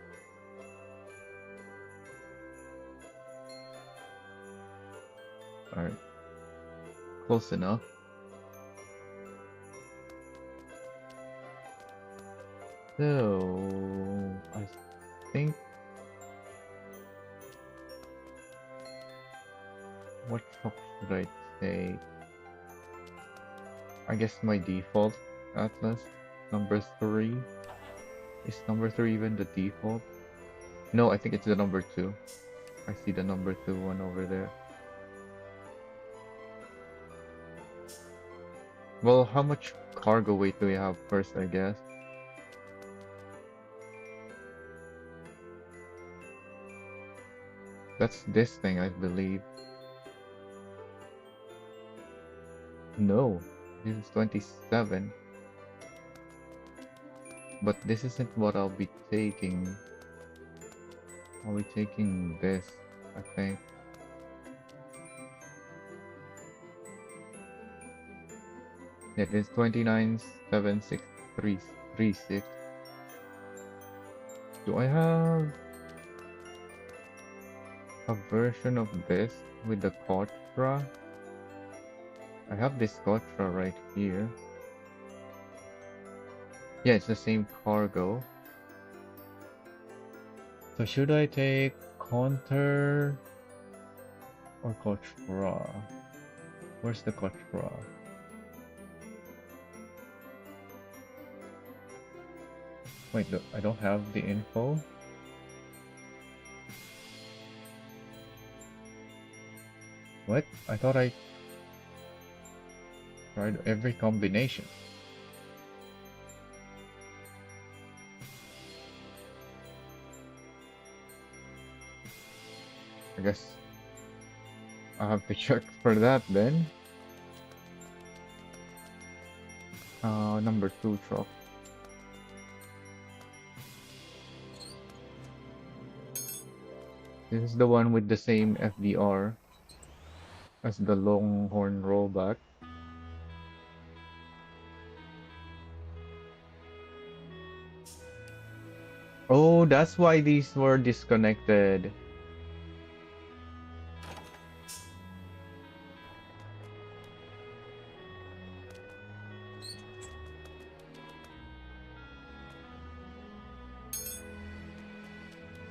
Alright. Close enough. So, I think what truck should I take? I guess my default atlas. Number 3. Is number 3 even the default? No, I think it's the number 2. I see the number 2 one over there. Well, how much cargo weight do we have first, I guess? That's this thing, I believe. No, this is 27. But this isn't what I'll be taking. I'll be taking this, I think. Yeah, it is 29,76336. Do I have a version of this with the Kotra? I have this Kotra right here. Yeah, it's the same cargo. So should I take Counter or Kotra? Where's the Kotra? Wait, I don't have the info. What? I thought I tried every combination. I guess I have to check for that then. Number 2 truck. This is the one with the same FDR as the Longhorn rollback. Oh, that's why these were disconnected.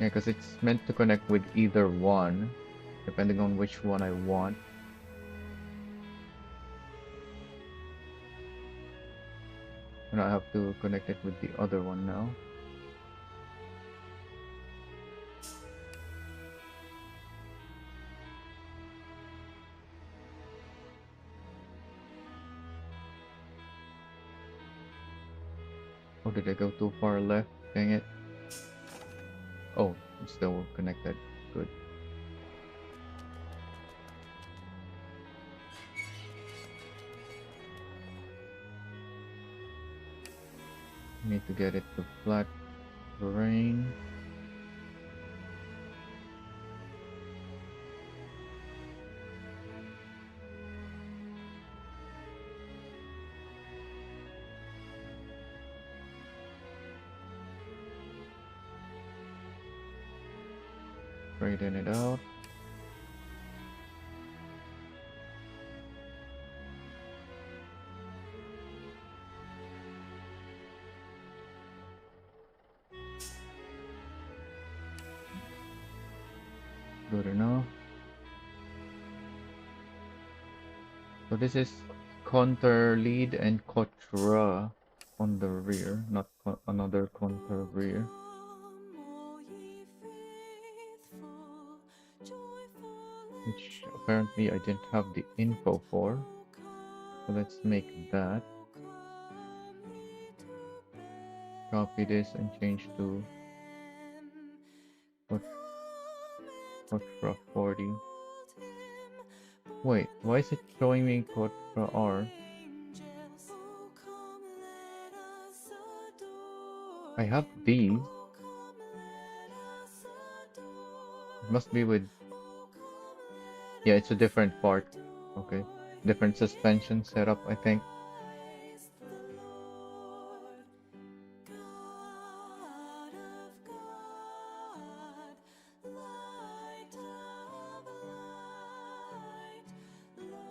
Yeah, because it's meant to connect with either one, depending on which one I want. And I have to connect it with the other one now. Oh, did I go too far left? Dang it. Oh, it's still connected. Good. Need to get it to flat terrain. Straighten it out. Good enough. So this is counter lead and Kotra on the rear, not another counter rear. Which apparently I didn't have the info for. So let's make that. Copy this and change to Kotra 40. Wait, why is it showing me Kotra R? I have these. It must be with... Yeah, it's a different part. Okay. Different suspension setup, I think.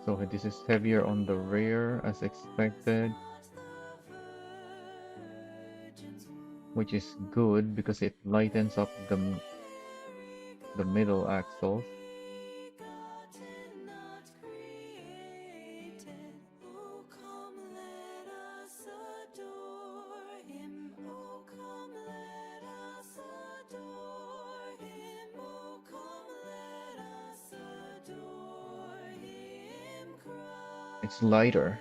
So this is heavier on the rear as expected, which is good because it lightens up the middle axles. It's lighter.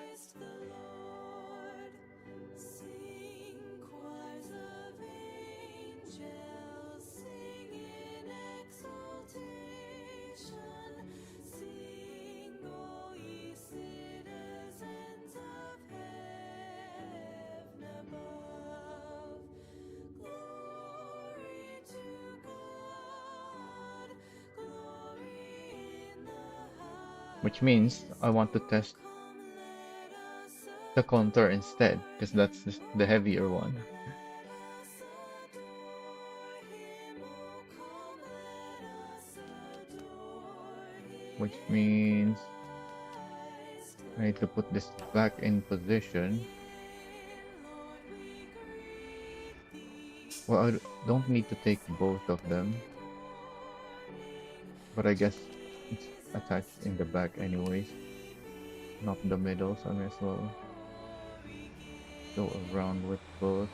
Which means I want to test the contour instead, because that's the heavier one. Which means I need to put this back in position. Well, I don't need to take both of them, but I guess it's attached in the back anyways, not the middle, so I may as well go around with both.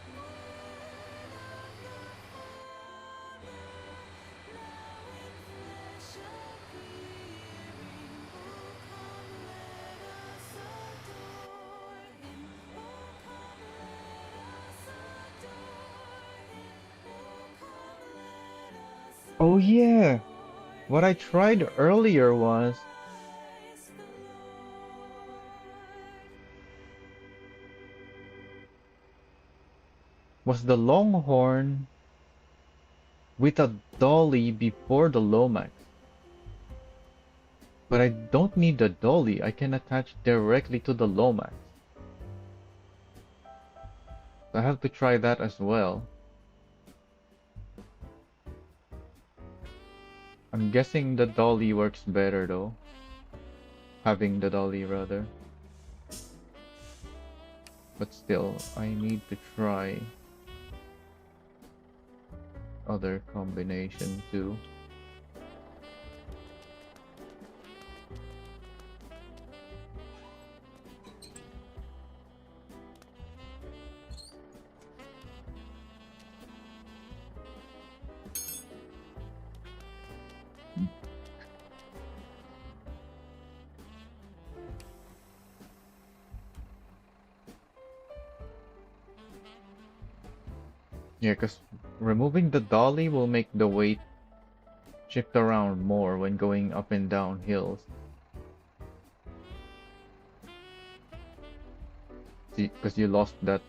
Oh yeah! What I tried earlier was the Longhorn with a dolly before the Lomax. But I don't need the dolly, I can attach directly to the Lomax. So I have to try that as well. I'm guessing the dolly works better though. Having the dolly rather. But still, I need to try other combination too. Yeah, because removing the dolly will make the weight shift around more when going up and down hills. See, because you lost that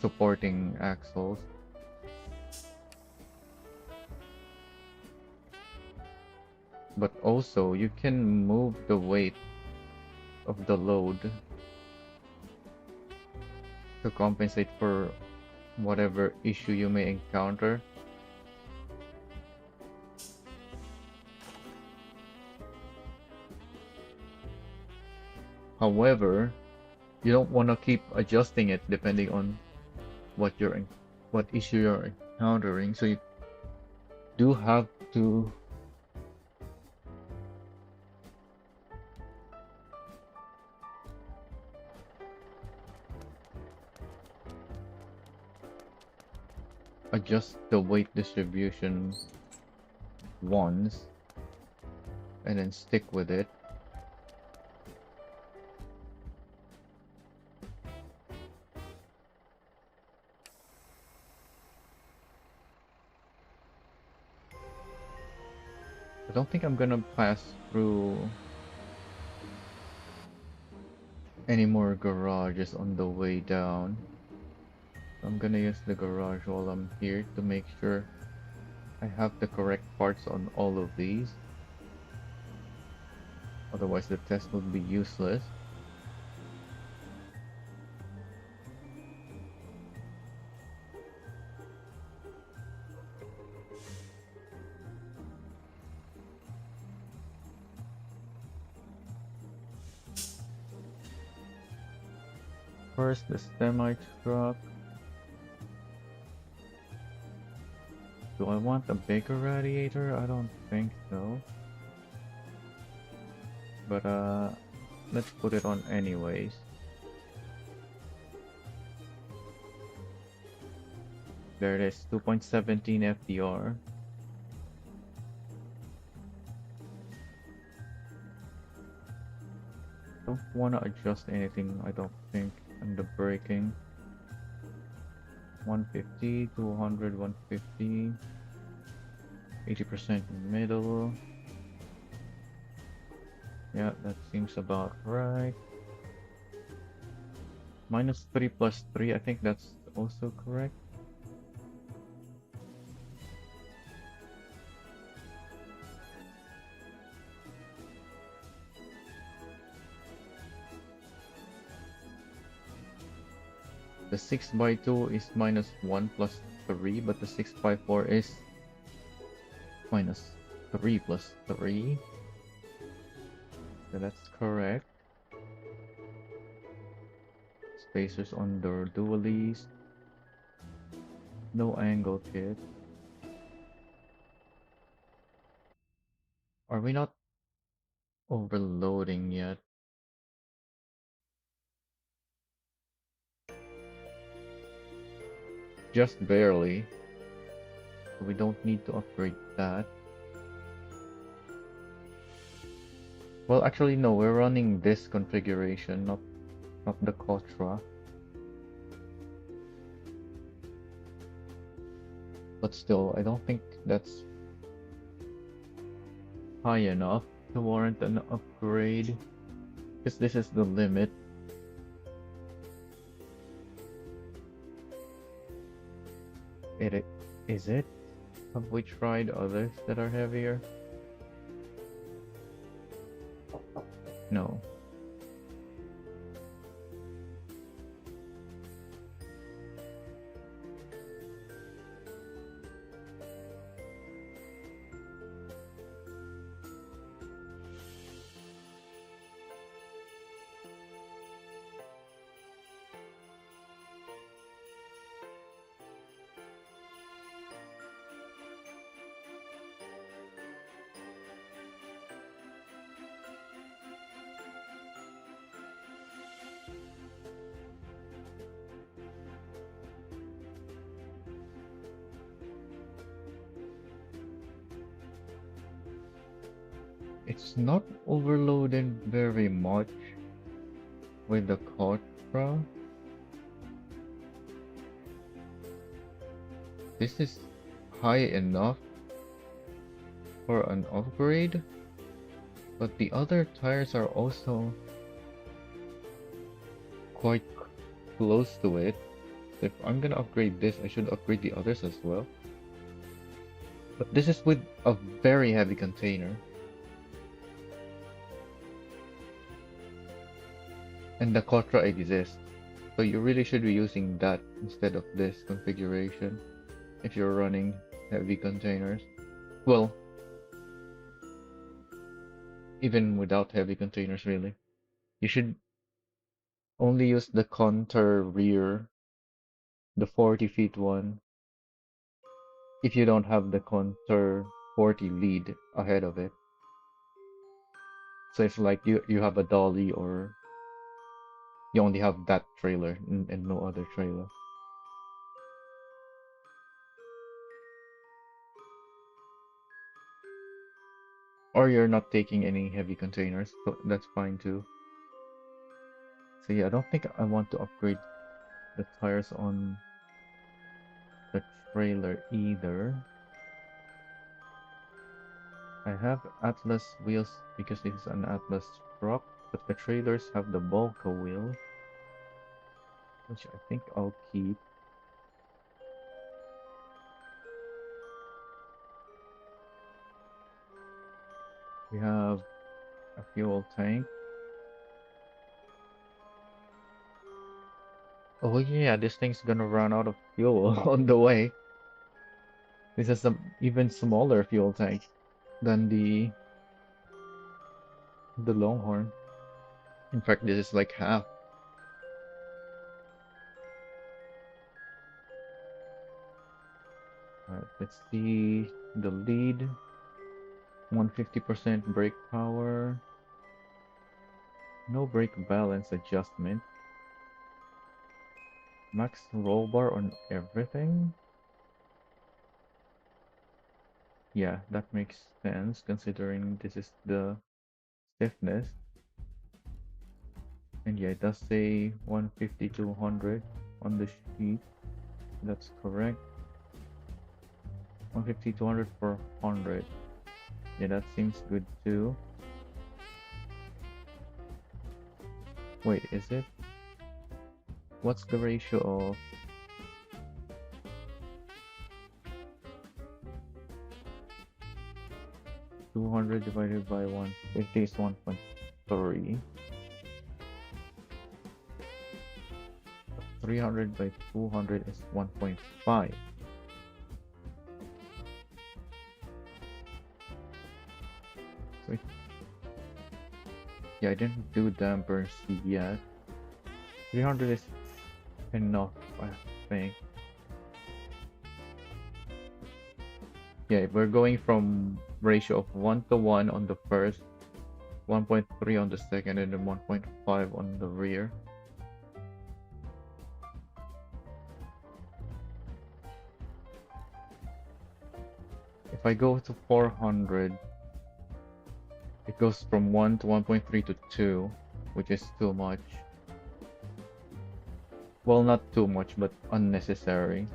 supporting axles. But also, you can move the weight of the load to compensate for whatever issue you may encounter. However, you don't want to keep adjusting it depending on what issue you're encountering. So you do have to adjust the weight distribution once and then stick with it. I don't think I'm gonna pass through any more garages on the way down. I'm gonna use the garage while I'm here to make sure I have the correct parts on all of these. Otherwise the test would be useless. First, the semi-truck. Do I want a bigger radiator? I don't think so. But let's put it on anyways. There it is, 2.17 FDR. So don't want to adjust anything, I don't think, on the braking. 150, 200, 150, 80% middle. Yeah, that seems about right. -3 plus 3, I think that's also correct. The 6 by 2 is -1 plus 3, but the 6 by 4 is -3 plus 3. So that's correct. Spacers on the dualies. No angle kit. Are we not overloading yet? Just barely. We don't need to upgrade that. Well, actually, no, we're running this configuration, not the Kotra. But still, I don't think that's high enough to warrant an upgrade. Because this is the limit. It is it? Have we tried others that are heavier? No. It's not overloaded very much with the Kotra. This is high enough for an upgrade, but the other tires are also quite close to it. If I'm gonna upgrade this, I should upgrade the others as well. But this is with a very heavy container. And the Kotra exists. So you really should be using that instead of this configuration if you're running heavy containers. Well, even without heavy containers really. You should only use the contour rear, the 40 feet one, if you don't have the contour 40 lead ahead of it. So if like you have a dolly or you only have that trailer and no other trailer. Or you're not taking any heavy containers, so that's fine too. So yeah, I don't think I want to upgrade the tires on the trailer either. I have Atlas wheels because this is an Atlas truck, but the trailers have the Volca wheel, which I think I'll keep. We have a fuel tank. Oh yeah, this thing's gonna run out of fuel on the way. This is an even smaller fuel tank than the Longhorn. In fact, this is like half. Alright, let's see the lead. 150% brake power. No brake balance adjustment. Max roll bar on everything. Yeah, that makes sense considering this is the stiffness. And yeah, it does say 150 to 100 on the sheet. That's correct. 150 to 100 per 100. Yeah, that seems good too. Wait, is it? What's the ratio of 200 divided by 150 is 1.3. 300 by 200 is 1.5. So yeah, I didn't do dampers yet. 300 is enough, I think. Yeah, we're going from ratio of 1 to 1 on the first, 1.3 on the second, and then 1.5 on the rear. If I go to 400, it goes from 1 to 1.3 to 2, which is too much. Well, not too much, but unnecessary.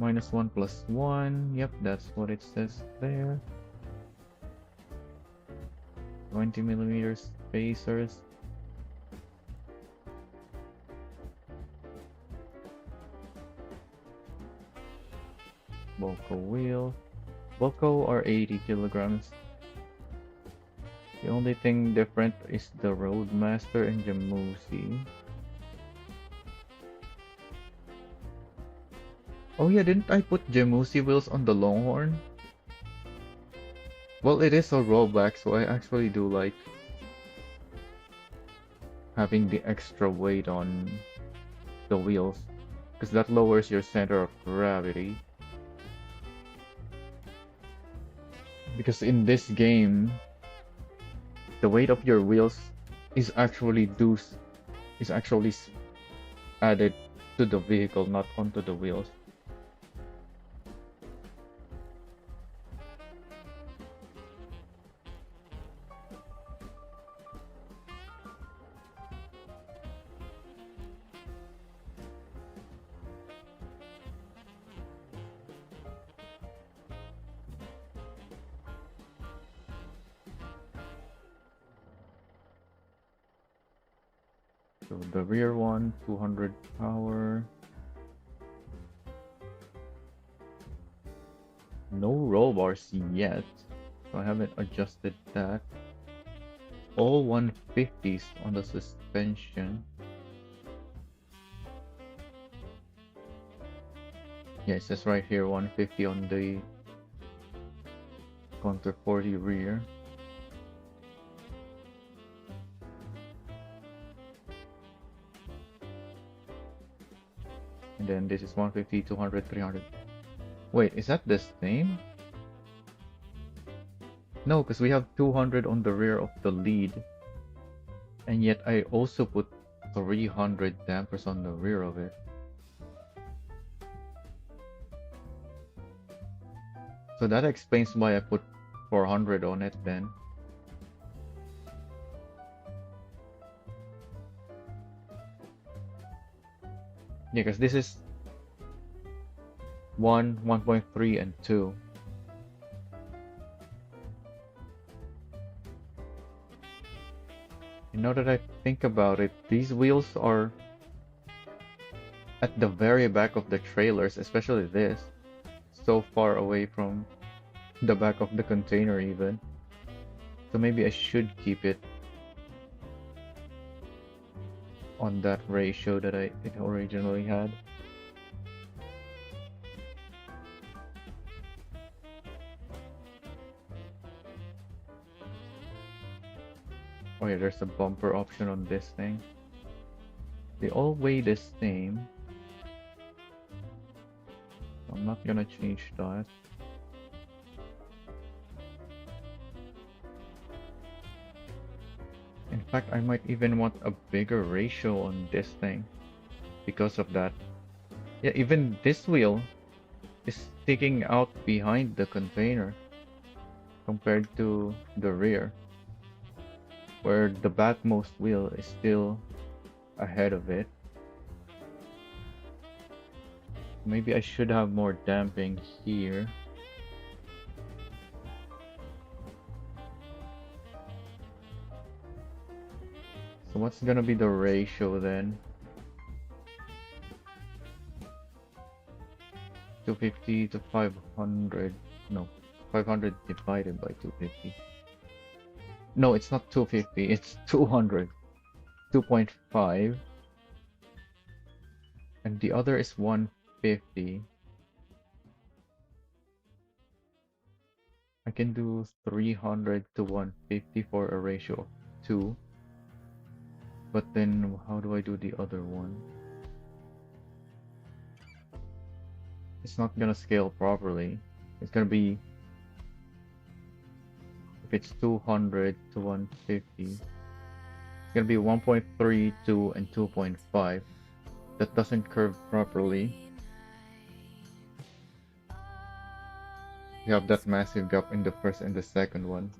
-1 plus 1. Yep, that's what it says there. 20mm spacers. Volco wheel. Volco are 80 kilograms. The only thing different is the Roadmaster and Jamusi. Oh yeah, didn't I put Jamusi wheels on the Longhorn? Well, it is a rollback, so I actually do like having the extra weight on the wheels, because that lowers your center of gravity. Because in this game, the weight of your wheels is actually added to the vehicle, not onto the wheels. So the rear one, 200 power. No roll bars yet, so I haven't adjusted that. All 150s on the suspension. Yeah, it says right here 150 on the Contour 40 rear. And then this is 150, 200, 300. Wait, is that the same? No, because we have 200 on the rear of the lead. And yet I also put 300 dampers on the rear of it. So that explains why I put 400 on it then. Yeah, because this is 1, 1.3, and 2. And now that I think about it, these wheels are at the very back of the trailers, especially this. So far away from the back of the container even. So maybe I should keep it on that ratio that it originally had. Oh yeah, there's a bumper option on this thing. They all weigh the same. I'm not gonna change that. In fact, I might even want a bigger ratio on this thing because of that. Yeah, even this wheel is sticking out behind the container compared to the rear. where the backmost wheel is still ahead of it. Maybe I should have more damping here. So what's gonna be the ratio then? 250 to 500. No, 500 divided by 250. No, it's not 250, it's 200. 2.5. And the other is 150. I can do 300 to 150 for a ratio of 2. But then how do I do the other one? It's not gonna scale properly. It's gonna be, if it's 200 to 150, it's gonna be 1.32 and 2.5. That doesn't curve properly. You have that massive gap in the first and the second one.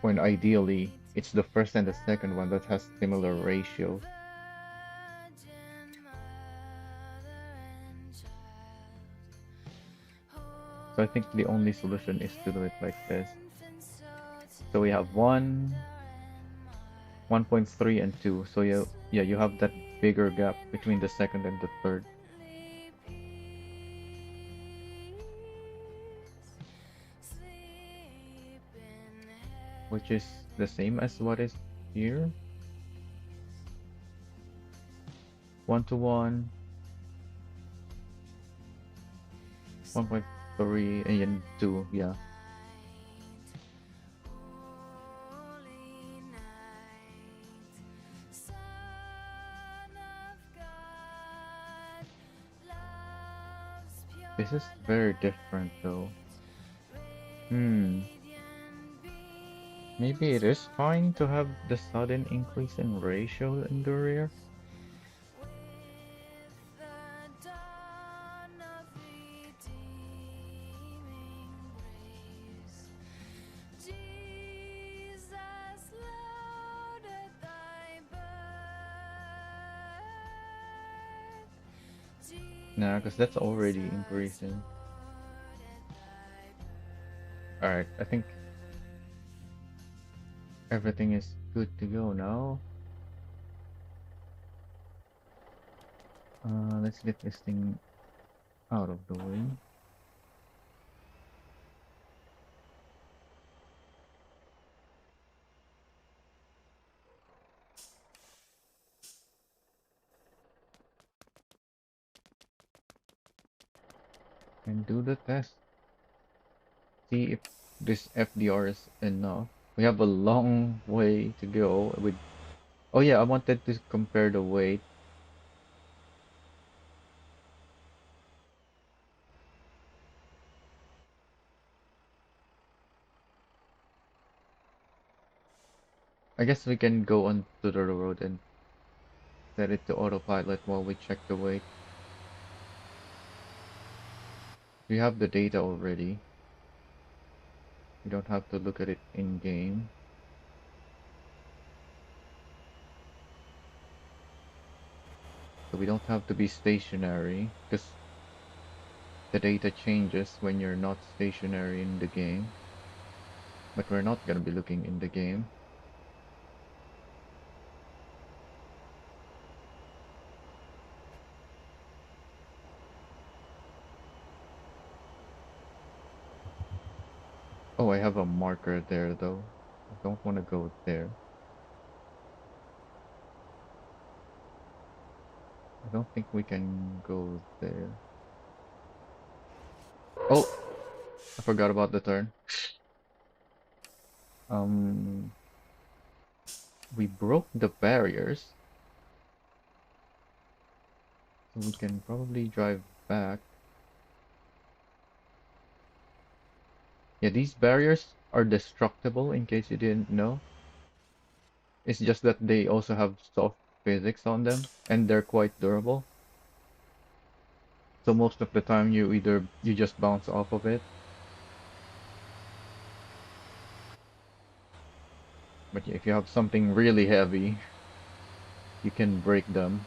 When ideally, it's the first and the second one that has similar ratios. So I think the only solution is to do it like this. So we have 1.3 and 2. So yeah, you have that bigger gap between the second and the third. Which is the same as what is here. 1 to 1, 1.3, and 2, yeah. This is very different though. Maybe it is fine to have the sudden increase in ratio in the rear. Nah, because that's already increasing. Alright, I think everything is good to go now. Let's get this thing out of the way. And do the test. See if this FDR is enough. We have a long way to go with... Oh yeah, I wanted to compare the weight. I guess we can go onto the road and set it to autopilot while we check the weight. We have the data already. We don't have to look at it in game. So we don't have to be stationary because the data changes when you're not stationary in the game. But we're not gonna be looking in the game. Oh, I have a marker there though. I don't want to go there. I don't think we can go there. Oh, I forgot about the turn. We broke the barriers. So we can probably drive back. Yeah, these barriers are destructible in case you didn't know. It's just that they also have soft physics on them and they're quite durable. So most of the time you just bounce off of it. But yeah, if you have something really heavy, you can break them.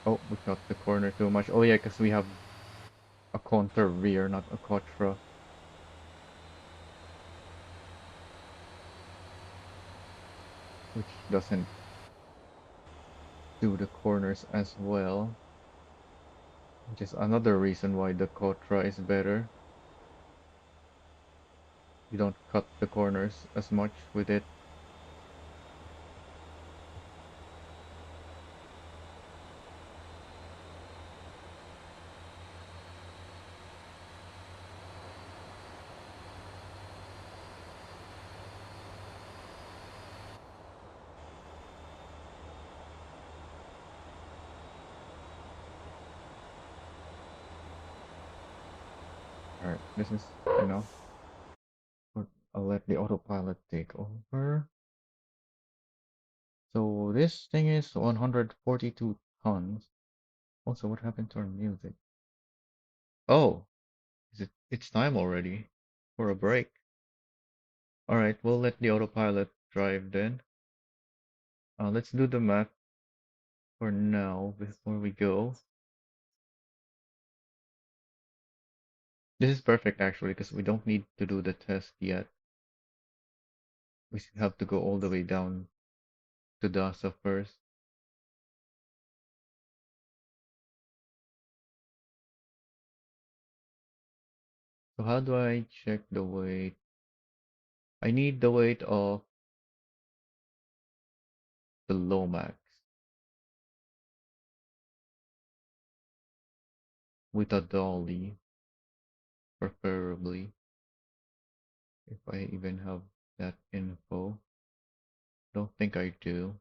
Oh, we cut the corner too much. Oh yeah, because we have a counter rear, not a quattro, which doesn't do the corners as well. Which is another reason why the quattro is better. You don't cut the corners as much with it. Alright, this is enough. But I'll let the autopilot take over. So this thing is 142 tons. Also, what happened to our music? Oh, it's time already for a break. Alright, we'll let the autopilot drive then. Let's do the math for now before we go. This is perfect actually because we don't need to do the test yet. We still have to go all the way down to DASA first. So how do I check the weight? I need the weight of the Lomax with a dolly, preferably, if I even have that info. Don't think I do.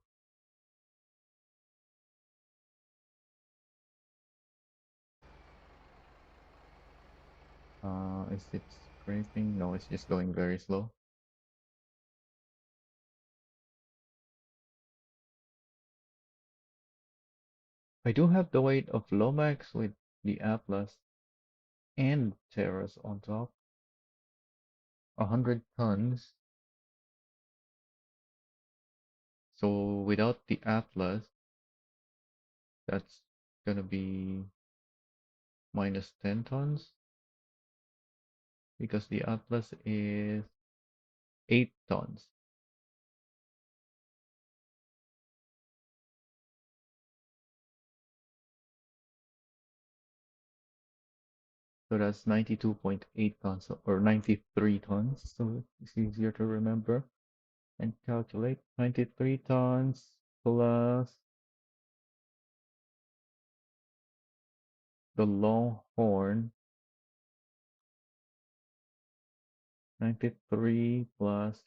Is it scraping? No, it's just going very slow. I do have the weight of Lomax with the Atlas and Terras on top. 100 tons. So without the Atlas, that's gonna be minus 10 tons because the Atlas is 8 tons. So that's 92.8 tons or 93 tons. So it's easier to remember and calculate. 93 tons plus the Longhorn. 93 plus,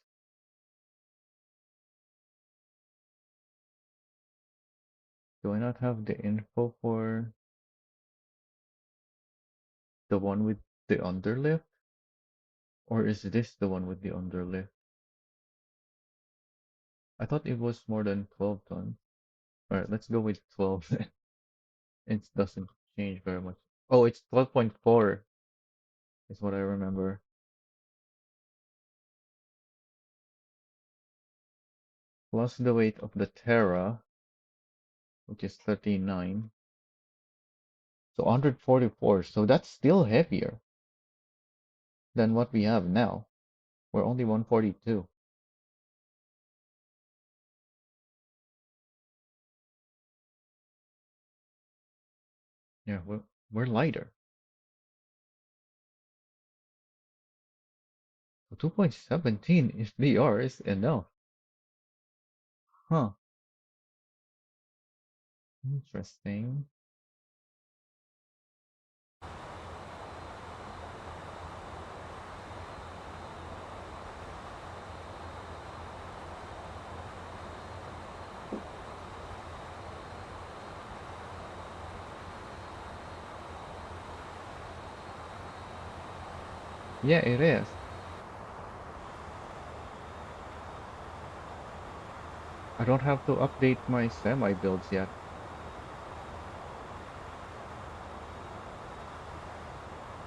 do I not have the info for the one with the underlift? Or is this the one with the underlift? I thought it was more than 12 tons. Alright, let's go with 12 then. It doesn't change very much. Oh, it's 12.4 is what I remember. Plus the weight of the Terra, which is 39. So 144. So that's still heavier than what we have now. We're only 142. Yeah, we're lighter. So 2.17 if VR is enough. Huh. Interesting. Yeah, it is. I don't have to update my semi builds yet.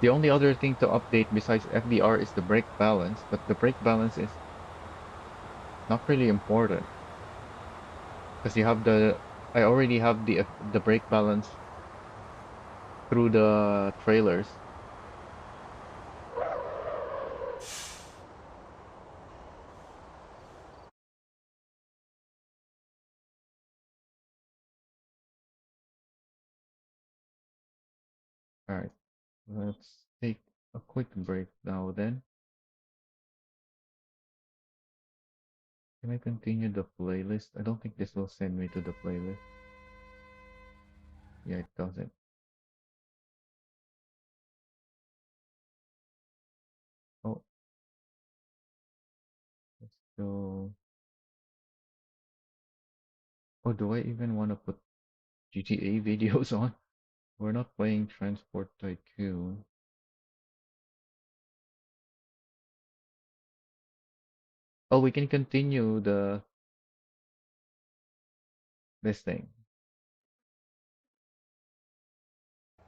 The only other thing to update besides FDR is the brake balance, but the brake balance is not really important because you have the I already have the brake balance through the trailers. All right, let's take a quick break now then. Can I continue the playlist? I don't think this will send me to the playlist. Yeah, it doesn't. Oh, let's go. Oh, do I even want to put GTA videos on? We're not playing Transport Tycoon. Oh, we can continue this thing.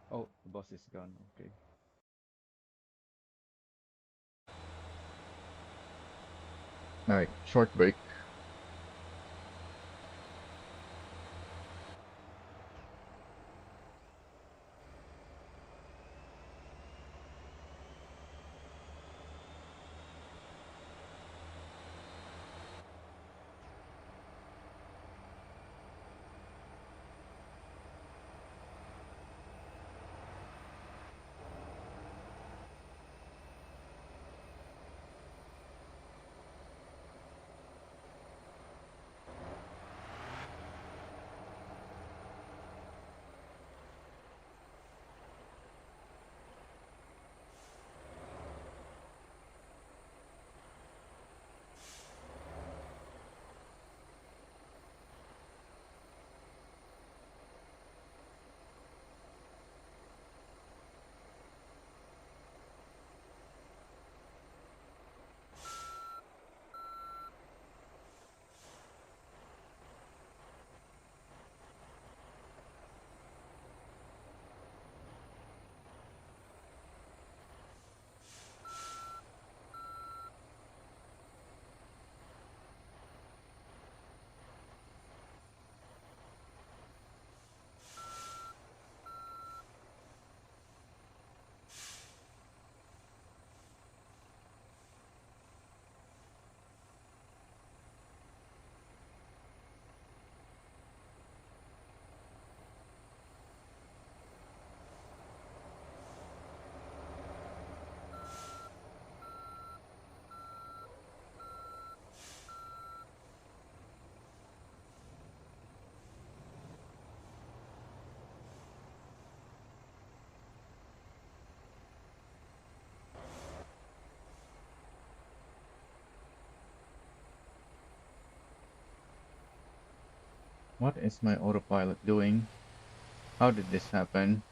Oh, the bus is gone. Okay. All right, short break. What is my autopilot doing? How did this happen?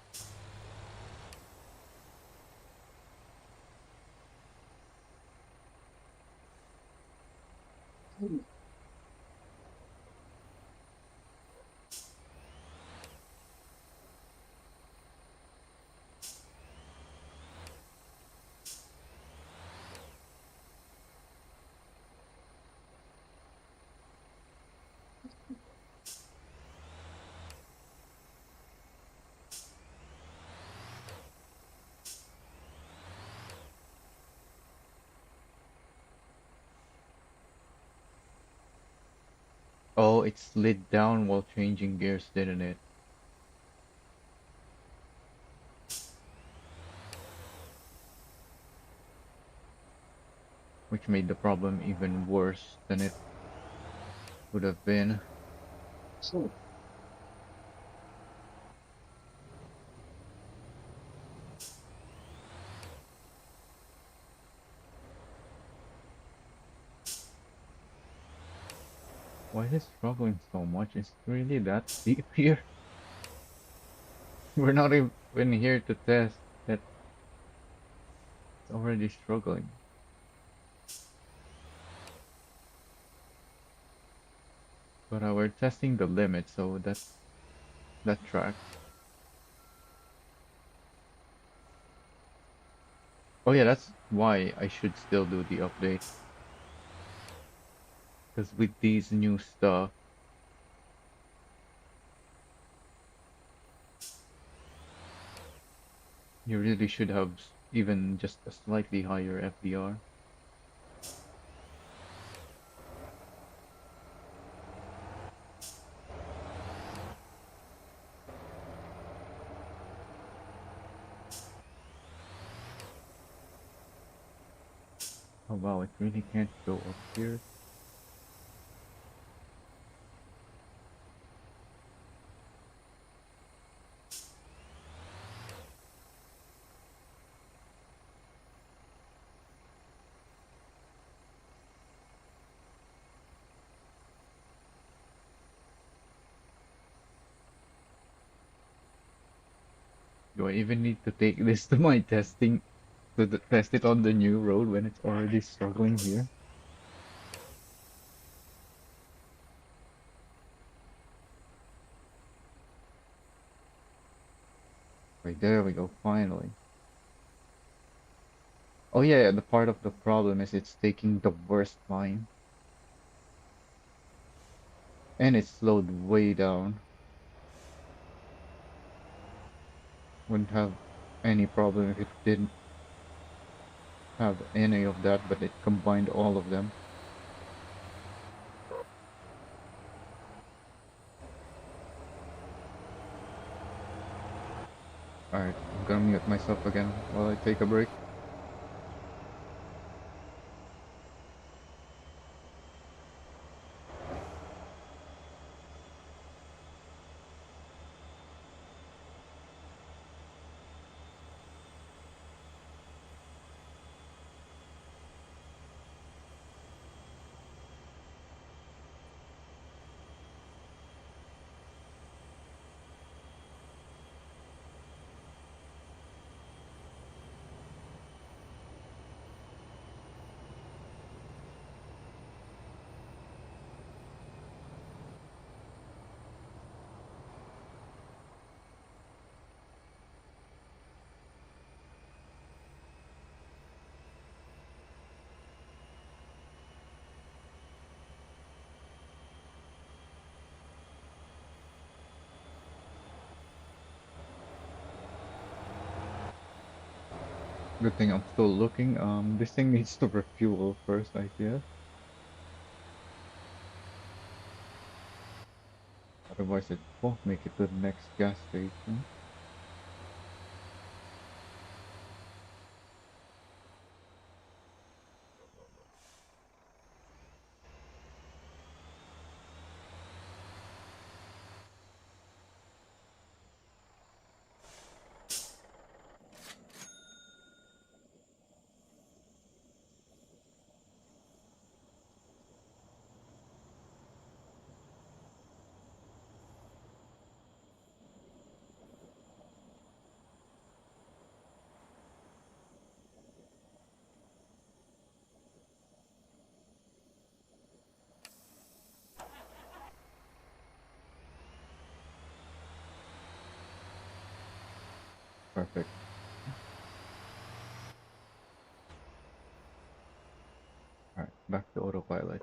Oh, it slid down while changing gears, didn't it? Which made the problem even worse than it would have been. Why is it struggling so much? Is it really that deep here? We're not even here to test that it's already struggling. But we're testing the limit, so that tracks. Oh yeah, that's why I should still do the update. Because with these new stuff, you really should have even just a slightly higher FDR. Oh wow, it really can't go up here. Do I even need to take this to my testing to test it on the new road when it's already struggling here? Right there we go, finally. Oh yeah, the part of the problem is it's taking the worst time. And it's slowed way down. Wouldn't have any problem if it didn't have any of that, but it combined all of them. Alright, I'm gonna mute myself again while I take a break. Good thing I'm still looking. This thing needs to refuel first, I guess. Otherwise it won't make it to the next gas station. Perfect. Alright, back to autopilot.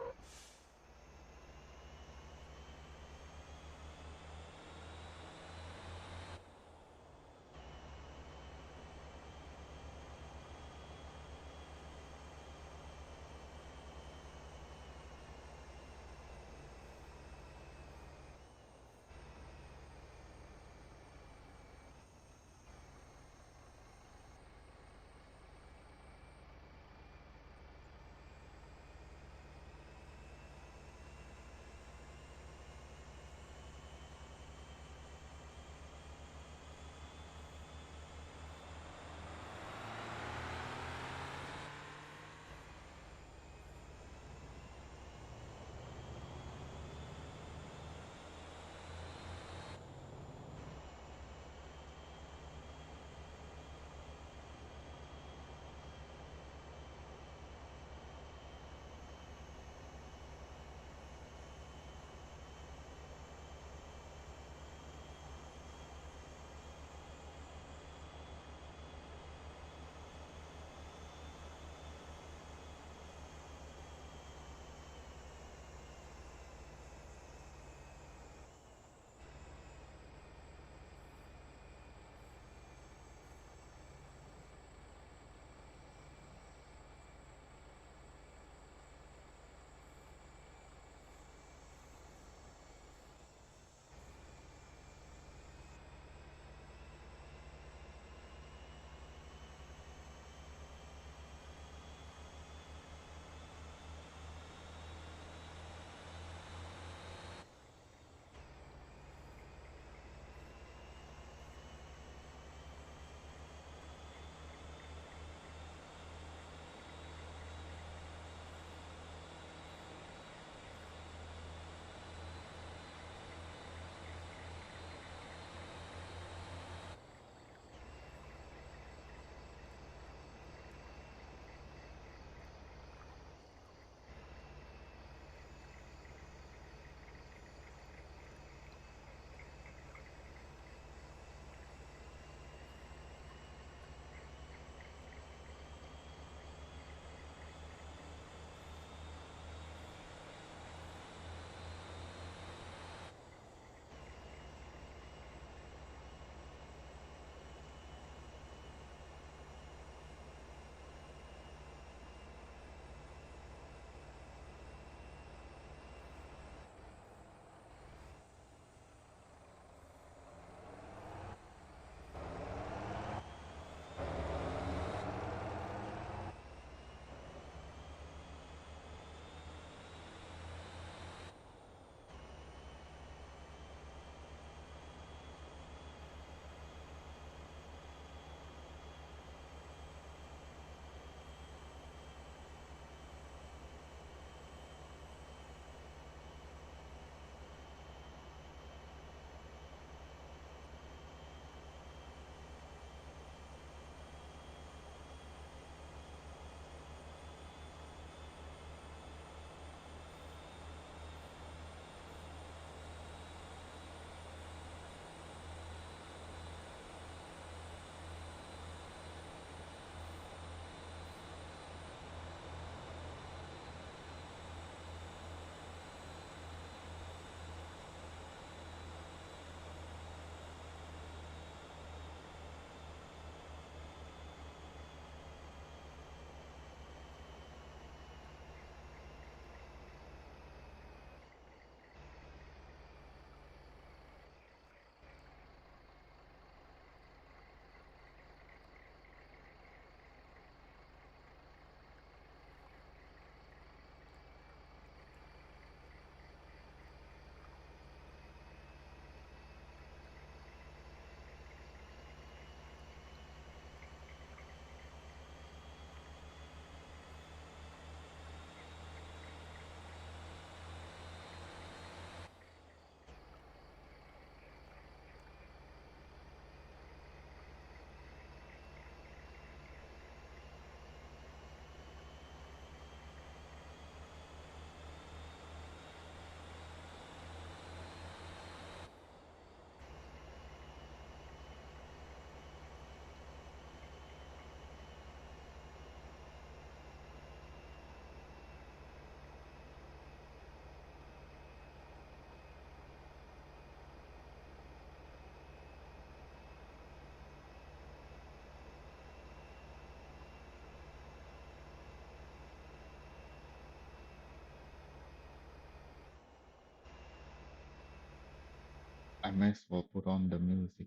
might as well put on the music.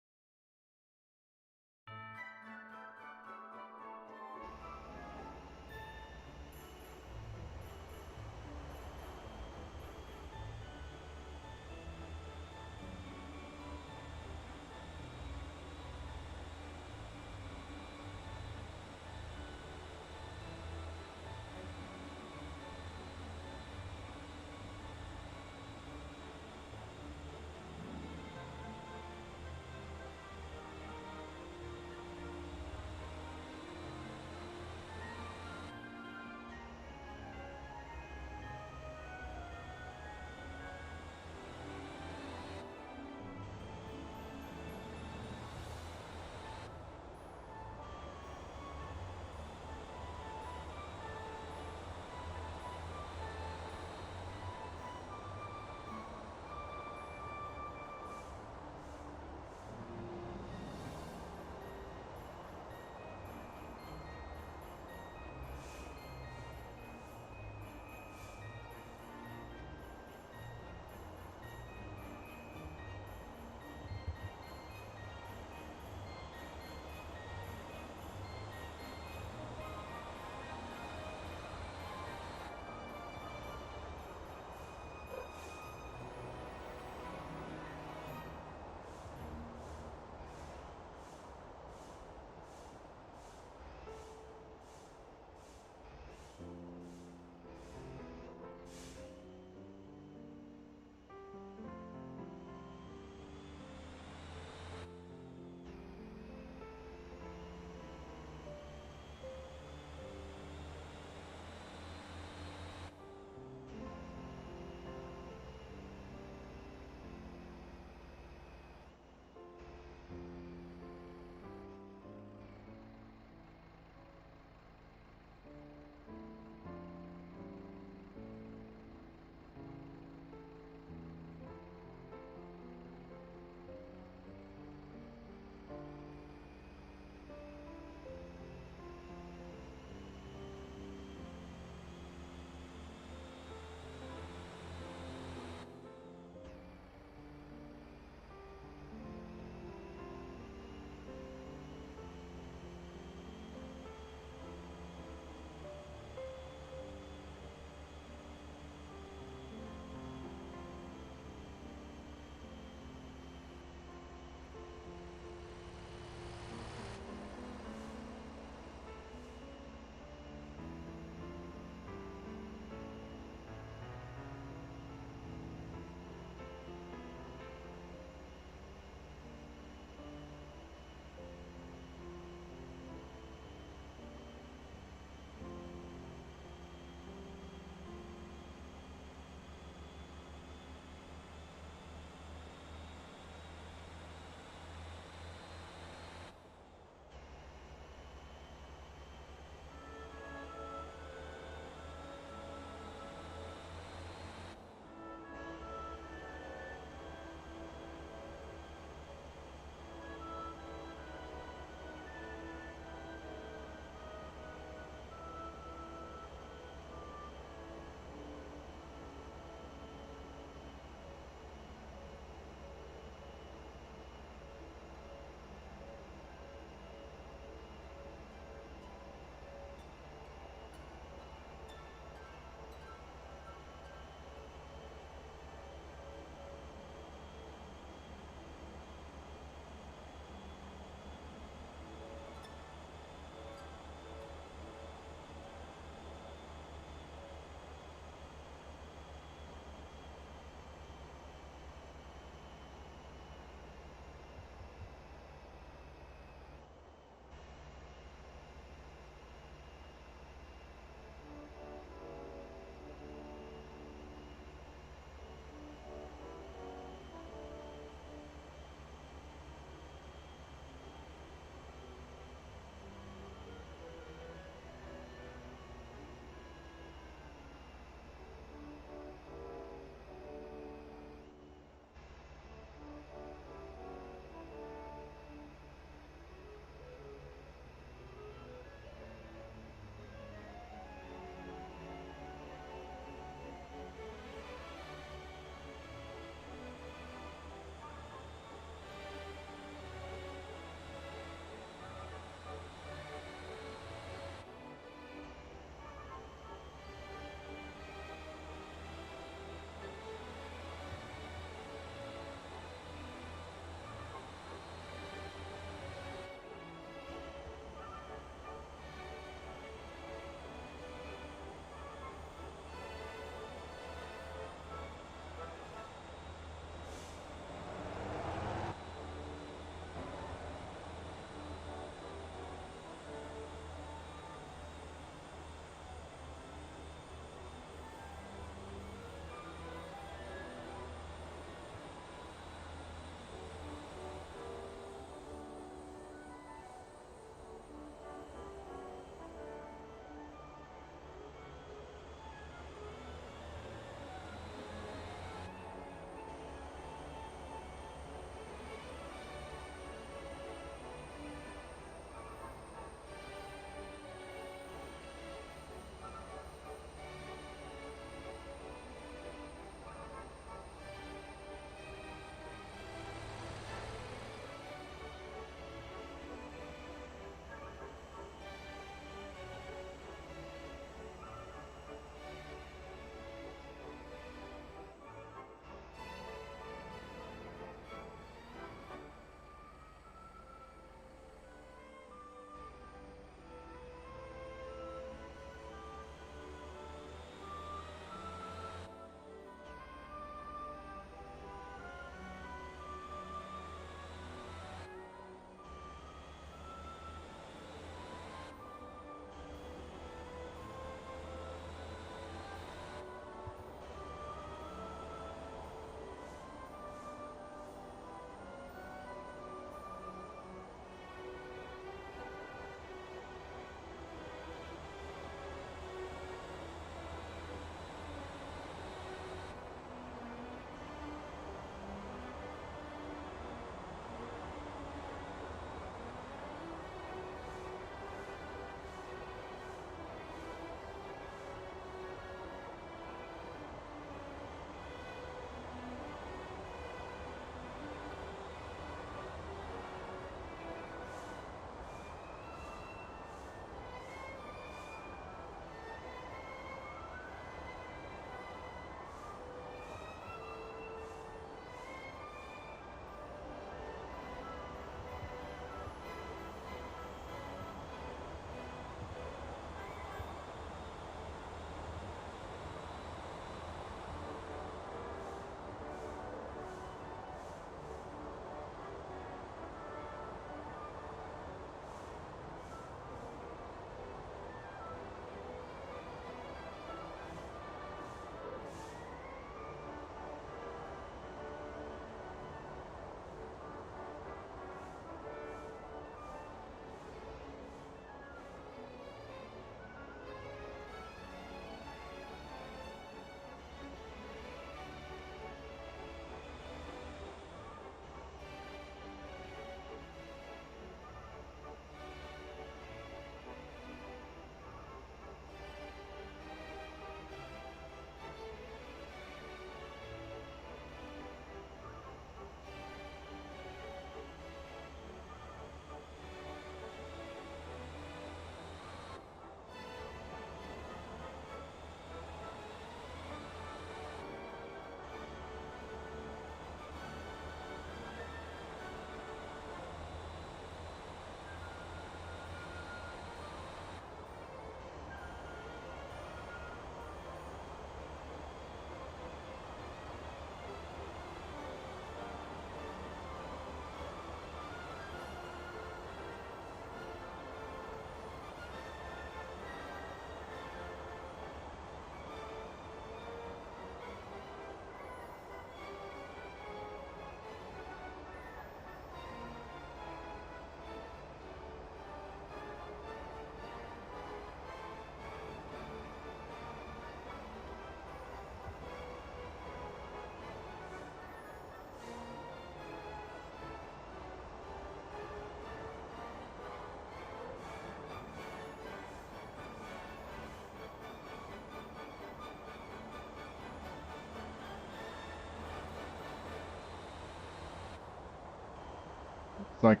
like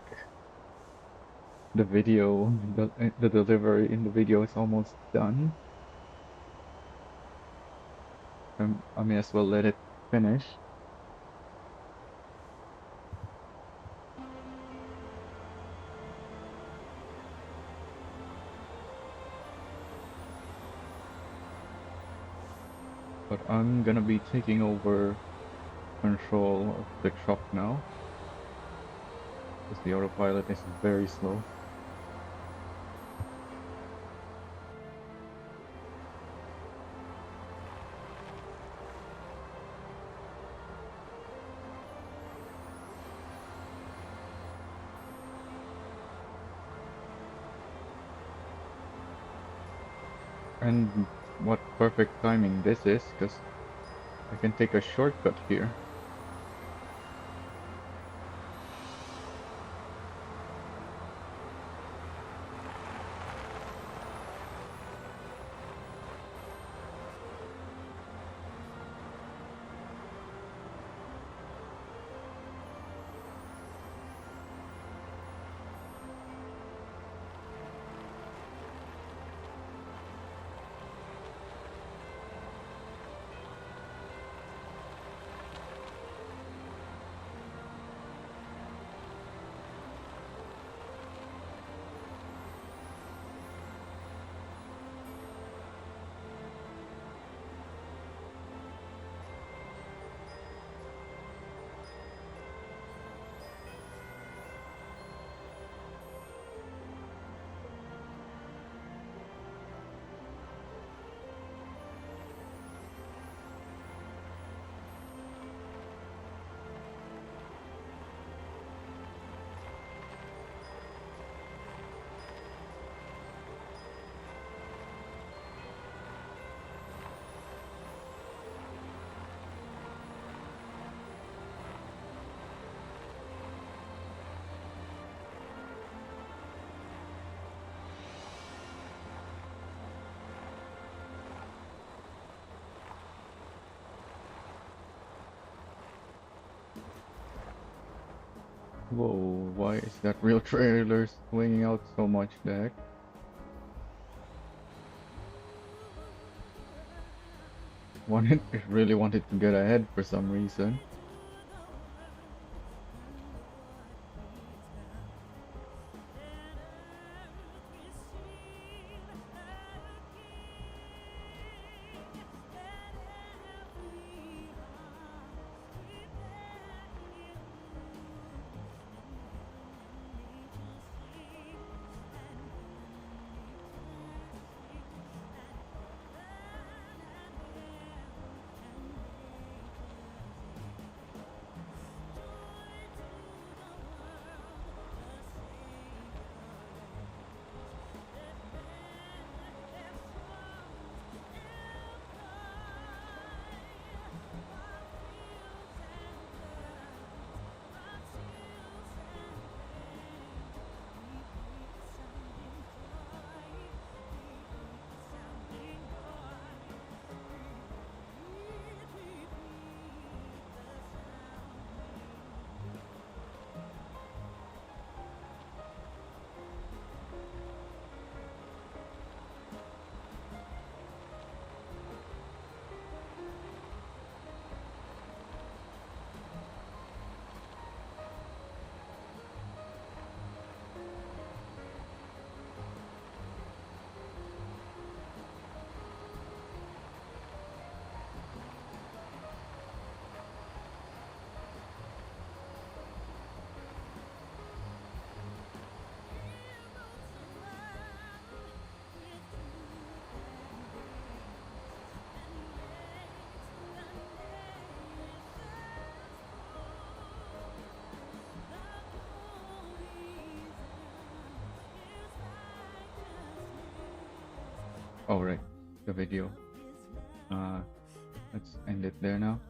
the delivery in the video is almost done. I may as well let it finish. But I'm gonna be taking over control of the truck now, because the autopilot is very slow. And what perfect timing this is, because I can take a shortcut here. Whoa, why is that real trailer swinging out so much, the heck? It really wanted to get ahead for some reason. Oh, right, the video. Uh, let's end it there now.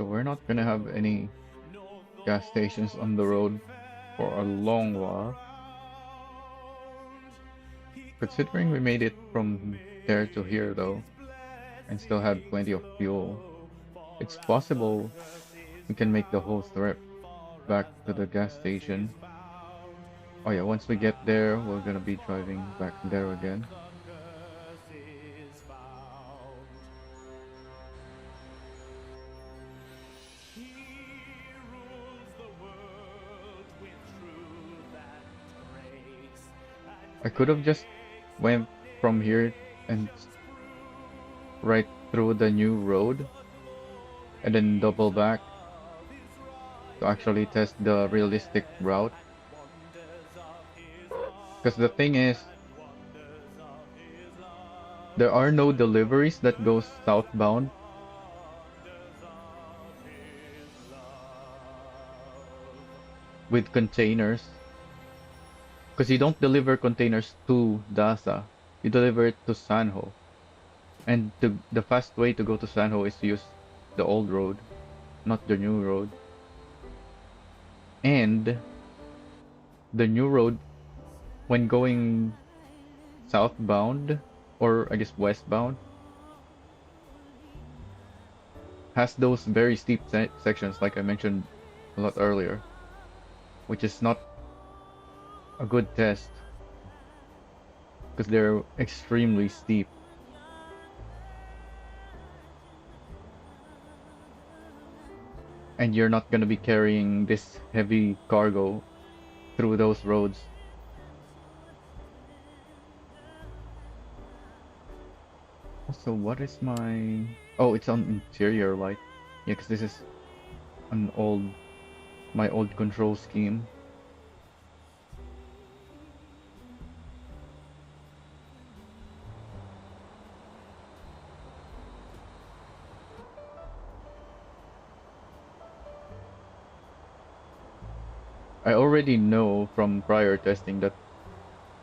So we're not gonna have any gas stations on the road for a long while. Considering we made it from there to here though, and still had plenty of fuel, it's possible we can make the whole trip back to the gas station. Oh yeah, once we get there, we're gonna be driving back there again. I could have just went from here and right through the new road and then double back to actually test the realistic route. Because the thing is, there are no deliveries that go southbound. With containers. Because you don't deliver containers to Dasa. You deliver it to Sanho. And the fast way to go to Sanho is to use the old road, not the new road. And the new road, when going southbound, or I guess westbound, has those very steep sections like I mentioned a lot earlier, which is not a good test because they're extremely steep. And you're not going to be carrying this heavy cargo through those roads. Also, what is my... Oh, it's on interior light. Yeah, because this is an my old control scheme. I already know from prior testing that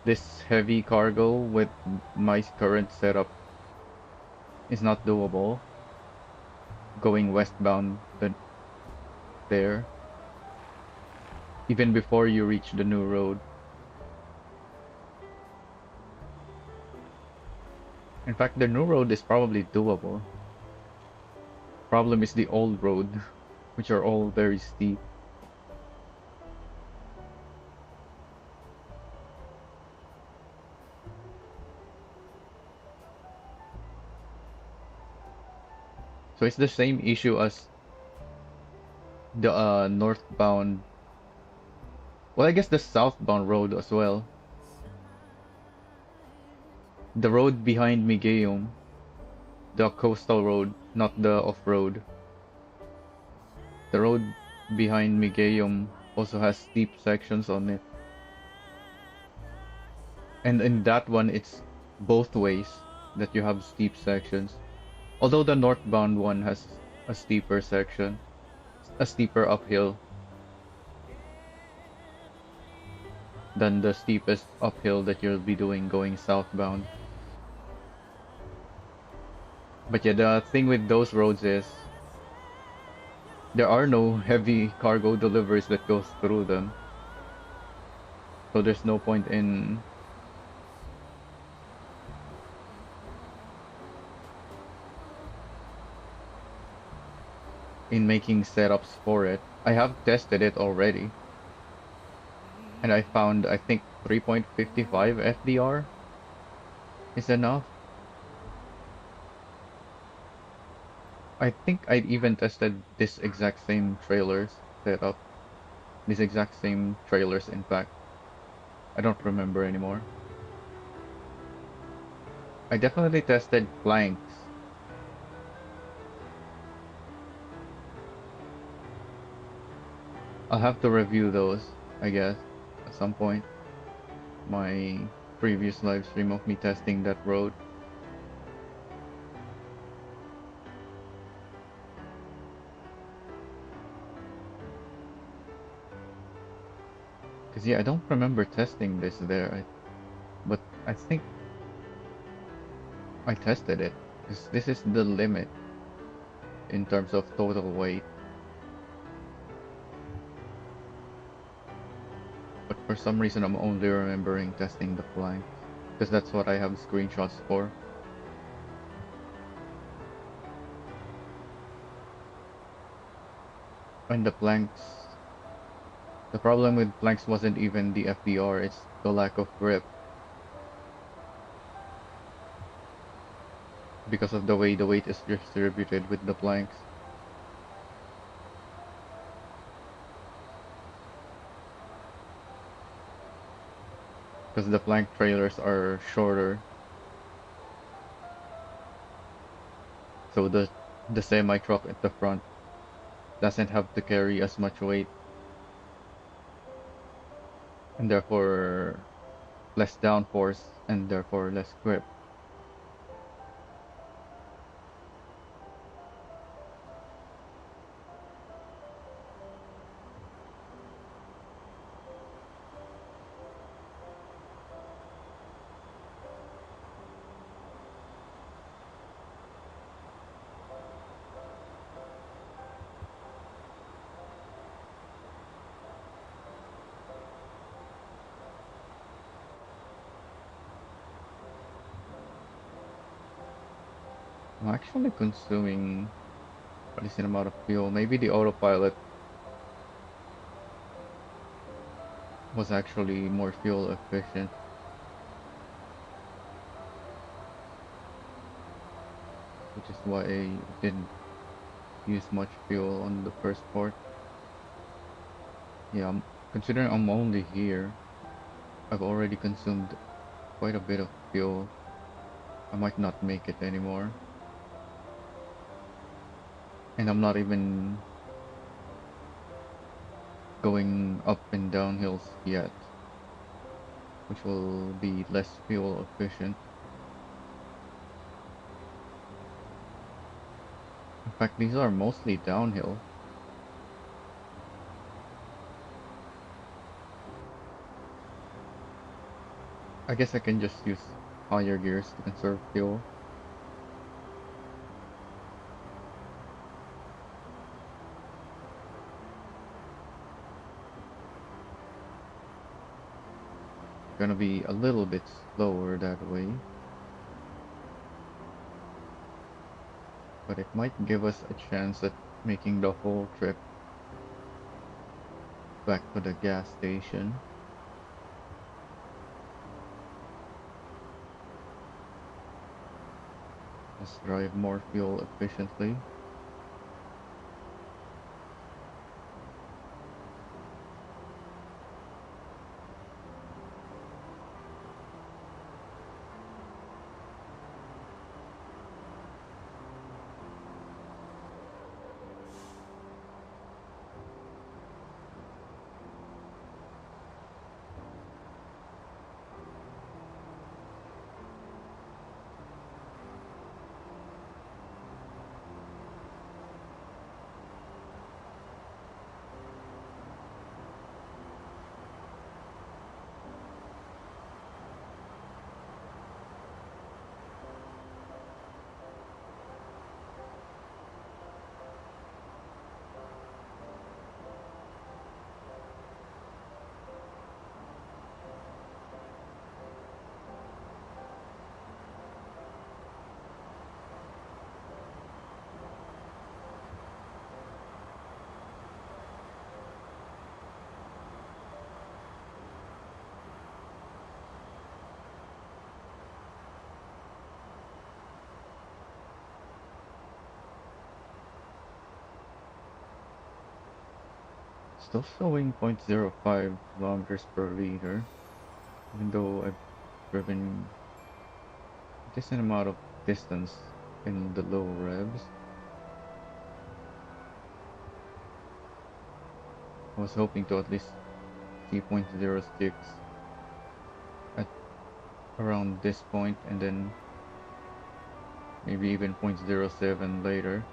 this heavy cargo with my current setup is not doable. Going westbound there, even before you reach the new road. In fact, the new road is probably doable. Problem is the old road, which are all very steep. So it's the same issue as the northbound. Well, I guess the southbound road as well. The road behind Migayum, the coastal road, not the off-road. The road behind Migayum also has steep sections on it. And in that one, it's both ways that you have steep sections. Although the northbound one has a steeper section, a steeper uphill than the steepest uphill that you'll be doing going southbound. But yeah, the thing with those roads is there are no heavy cargo deliveries that goes through them. So there's no point in making setups for it. I have tested it already. And I found, I think 3.55 FDR is enough. I think I'd even tested this exact same trailers setup. These exact same trailers, in fact. I don't remember anymore. I definitely tested planks. I'll have to review those, I guess, at some point. My previous live stream of me testing that road. Because yeah, I don't remember testing this there, but I think I tested it. Because this is the limit. in terms of total weight. But for some reason, I'm only remembering testing the planks because that's what I have screenshots for. And the problem with planks wasn't even the FDR, it's the lack of grip because of the way the weight is distributed with the planks. Because the plank trailers are shorter, so the semi truck at the front doesn't have to carry as much weight and therefore less downforce and therefore less grip. I'm actually consuming a decent amount of fuel. Maybe the autopilot was actually more fuel efficient, which is why I didn't use much fuel on the first part. Yeah, considering I'm only here, I've already consumed quite a bit of fuel. I might not make it anymore. And I'm not even going up and down hills yet, which will be less fuel efficient. In fact, these are mostly downhill. I guess I can just use higher gears to conserve fuel. Gonna be a little bit slower that way, but it might give us a chance at making the whole trip back to the gas station. Let's drive more fuel efficiently. Still showing 0.05 kilometers per liter, even though I've driven a decent amount of distance in the low revs. I was hoping to at least see 0.06 at around this point and then maybe even 0.07 later.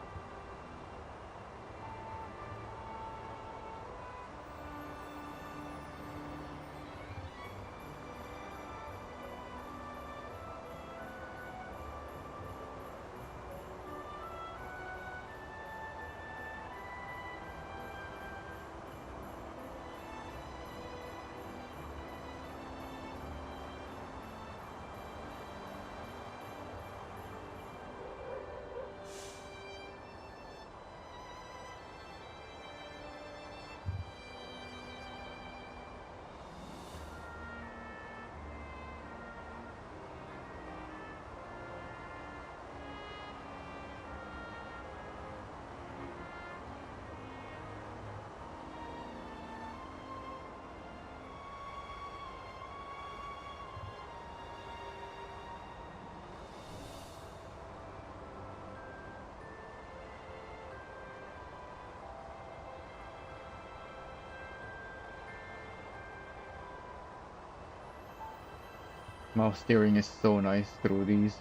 Mouse steering is so nice through these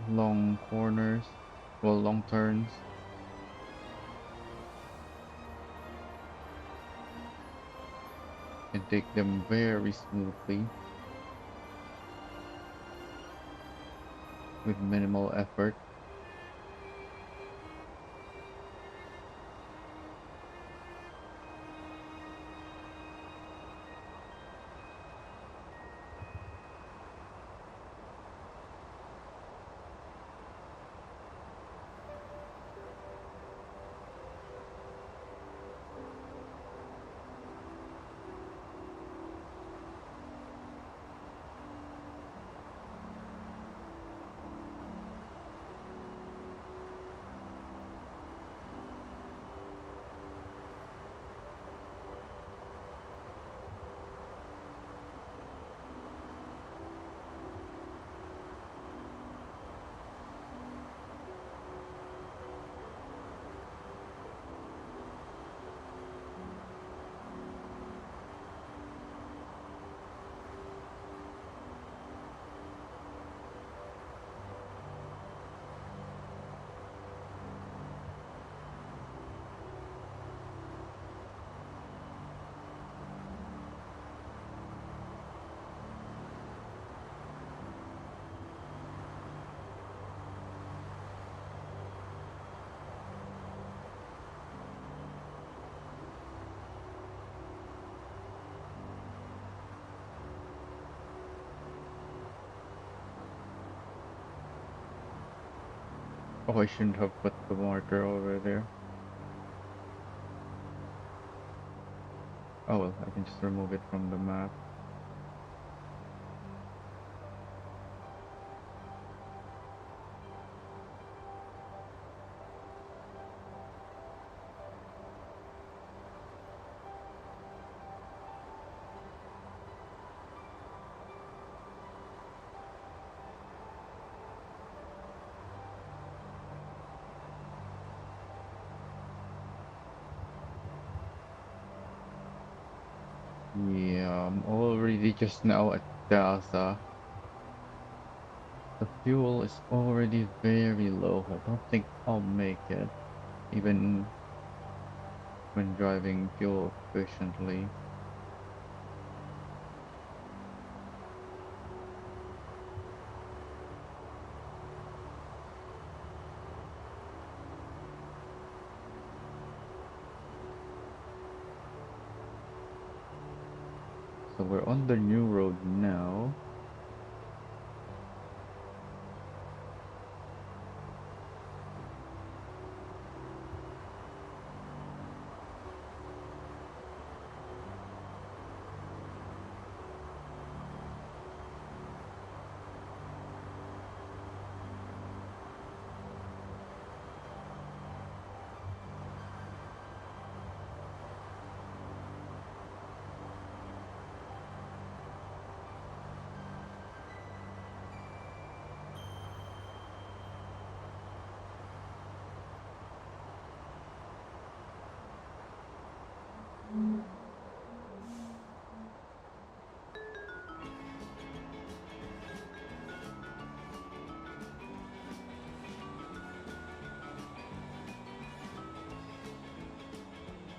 long corners, well, long turns. And take them very smoothly with minimal effort. Oh, I shouldn't have put the marker over there. Oh well, I can just remove it from the map. Yeah, I'm already just now at Terras. The fuel is already very low. I don't think I'll make it, even when driving fuel efficiently. So we're on the new road now.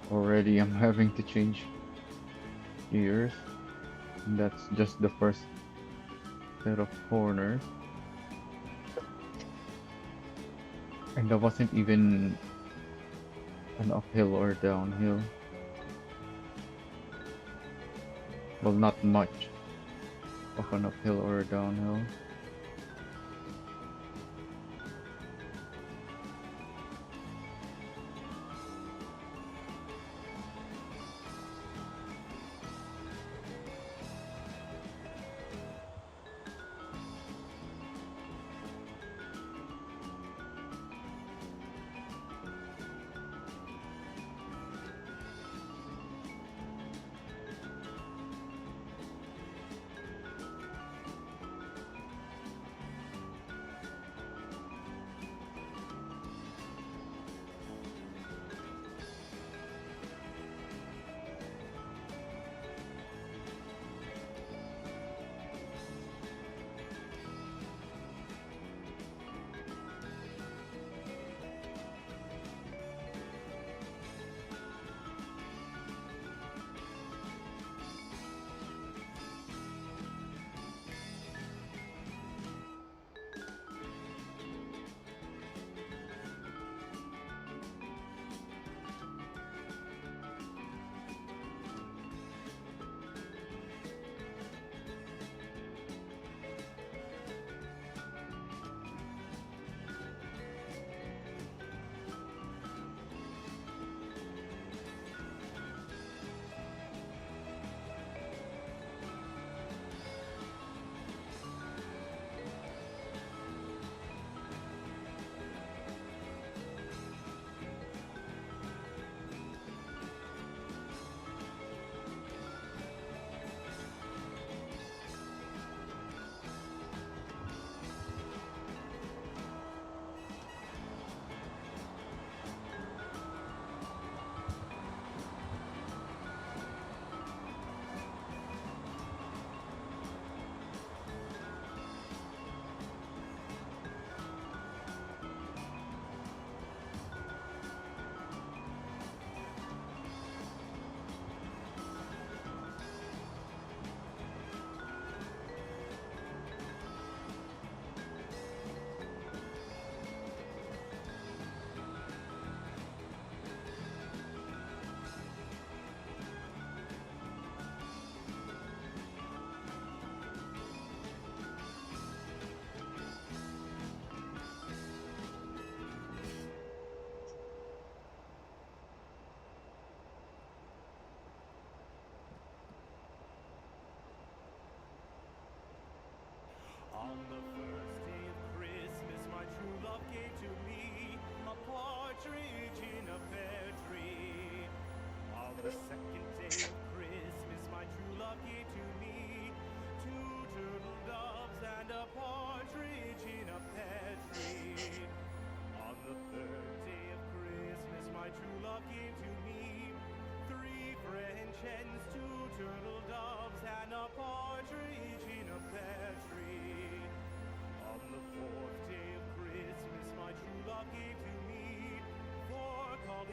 Already I'm having to change gears. And that's just the first set of corners. And that wasn't even an uphill or downhill. Well, not much of an uphill or a downhill.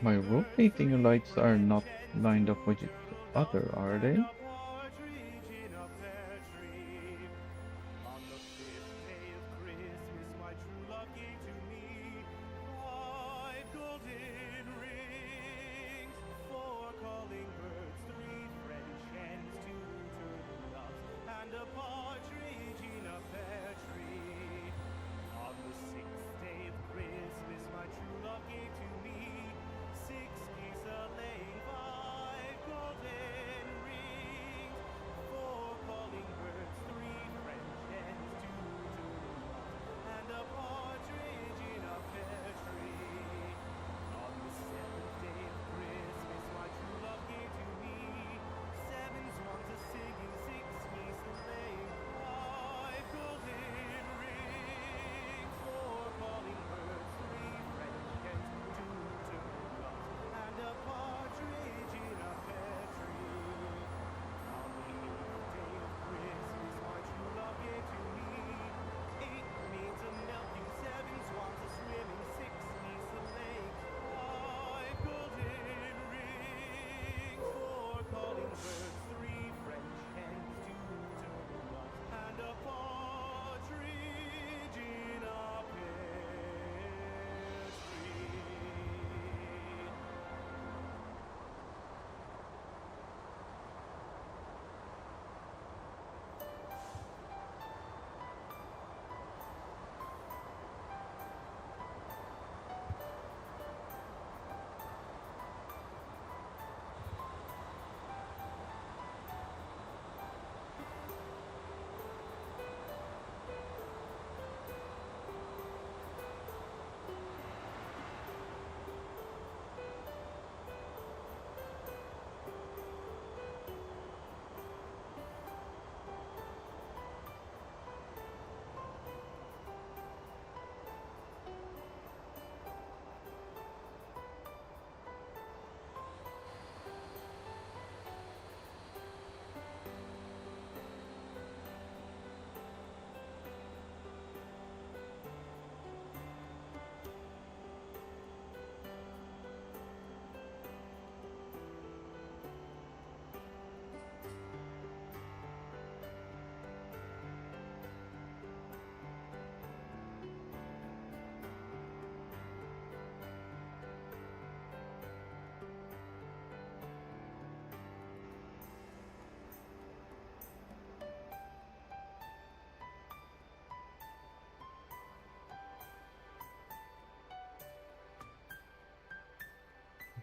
My rotating lights are not lined up with each other, are they? Partridge in a pear tree. On the fifth day of Christmas, my true love gave to me 5 golden rings, 4 calling birds, 3 French hens, 2 turtle doves, and a partridge in a pear tree. On the sixth day of Christmas, my true love gave to me 6 geese a laying, 5 golden rings, 4 calling birds, 3 French hens, 2 turtle doves, and a partridge in a pear tree. On the seventh day of Christmas, my true love gave to me 7 swans a singing, 6 geese a laying, 5 golden rings, 4 calling birds, 3 French hens, 2 turtle doves, and a partridge in a pear tree. On the eighth day of Christmas, my true love gave to me 8 maids a milking, 7 swans a swimming, 6 geese a laying, 5 golden rings, 4 calling birds, 3 French hens, 2 turtle doves, and a partridge in a pear tree.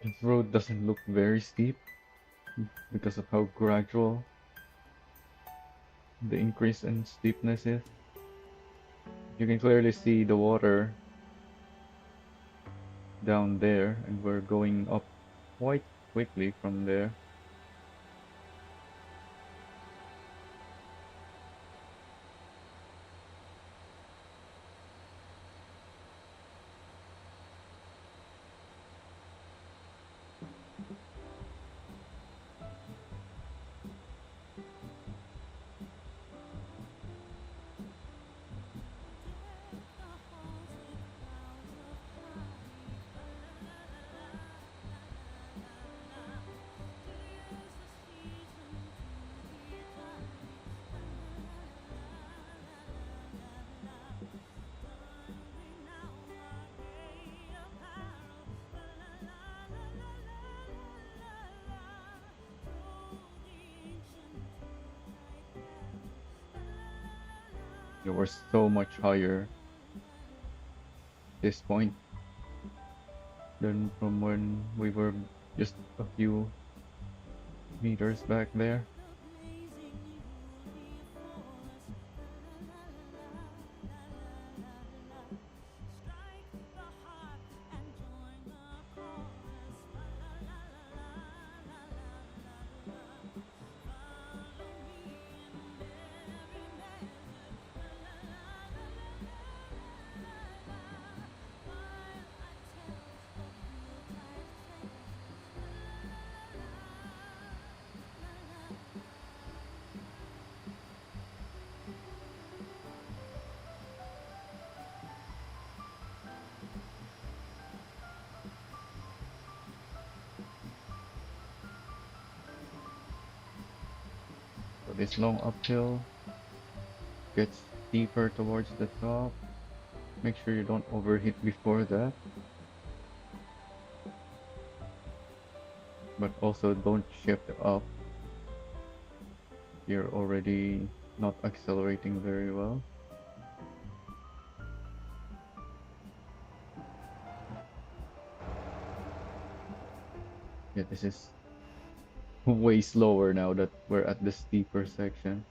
This road doesn't look very steep because of how gradual the increase in steepness is. You can clearly see the water down there, and we're going up quite quickly from there. You were so much higher this point than from when we were just a few meters back there. this long uphill, gets steeper towards the top. Make sure you don't overheat before that, but also don't shift up. You're already not accelerating very well. Yeah, this is way slower now that we're at the steeper section.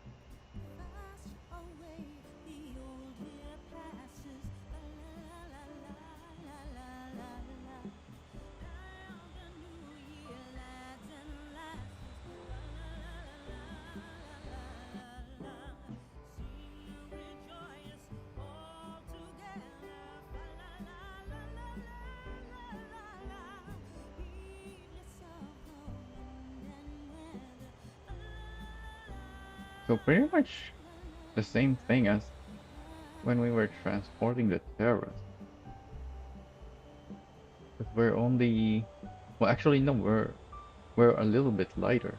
So pretty much the same thing as when we were transporting the Terras. But we're only, well, actually no, we're a little bit lighter.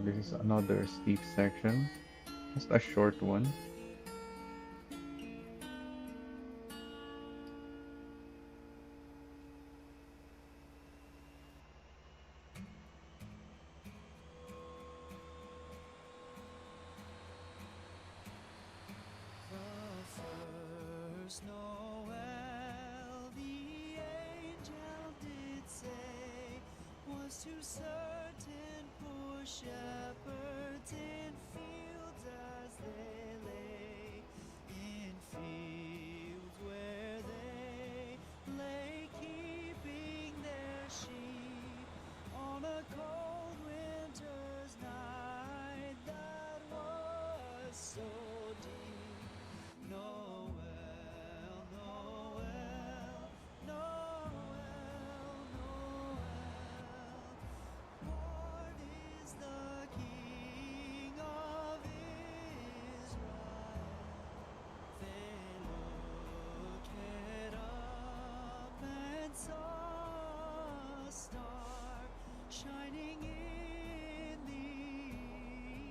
This is another steep section, just a short one. The first Noel, the angel did say, was to certain poor shepherds in fields as they lay, in fields where they lay keeping their sheep on a cold winter's night that was so deep. Noel, Noel, Noel, Noel, born is the King of Israel. They looked up and saw a star shining in the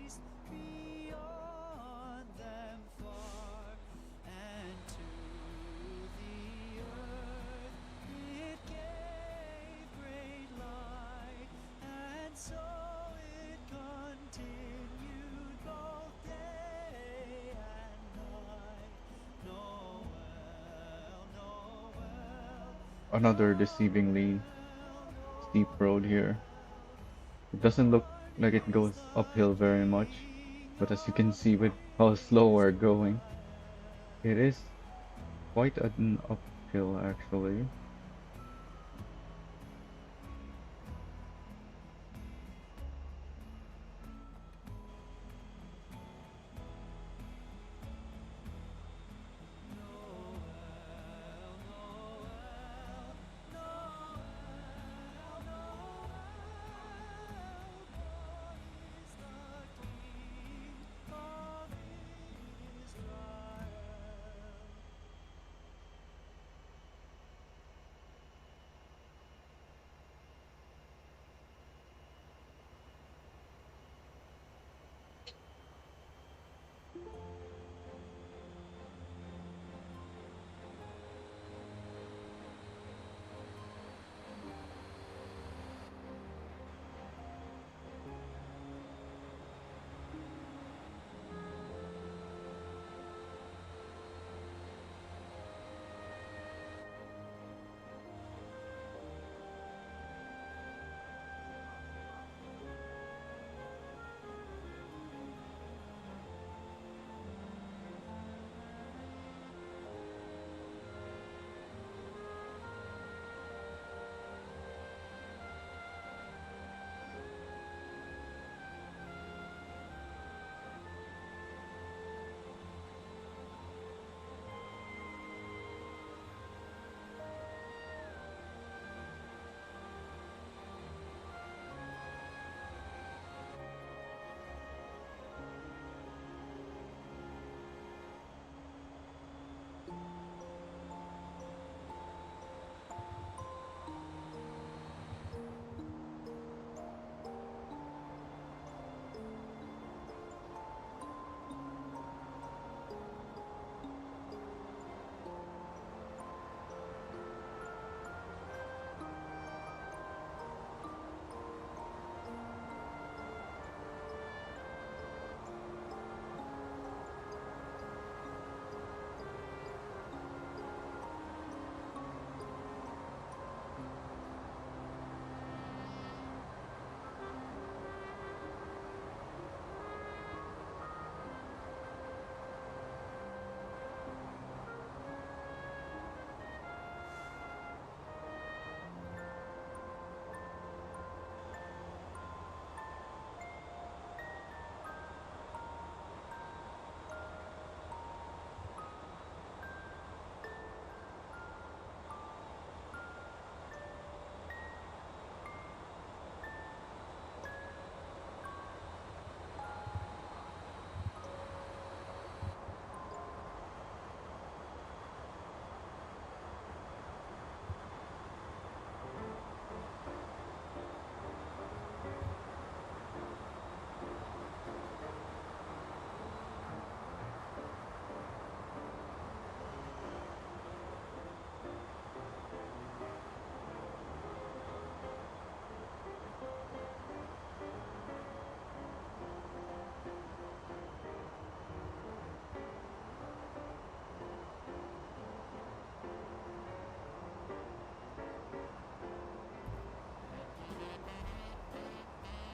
east beyond them far, and to the earth it gave great light, and so it continued both day and night. Noel, Noel, Another deceivingly steep road here. It doesn't look like it goes uphill very much, but as you can see with how slow we're going, it is quite an uphill actually.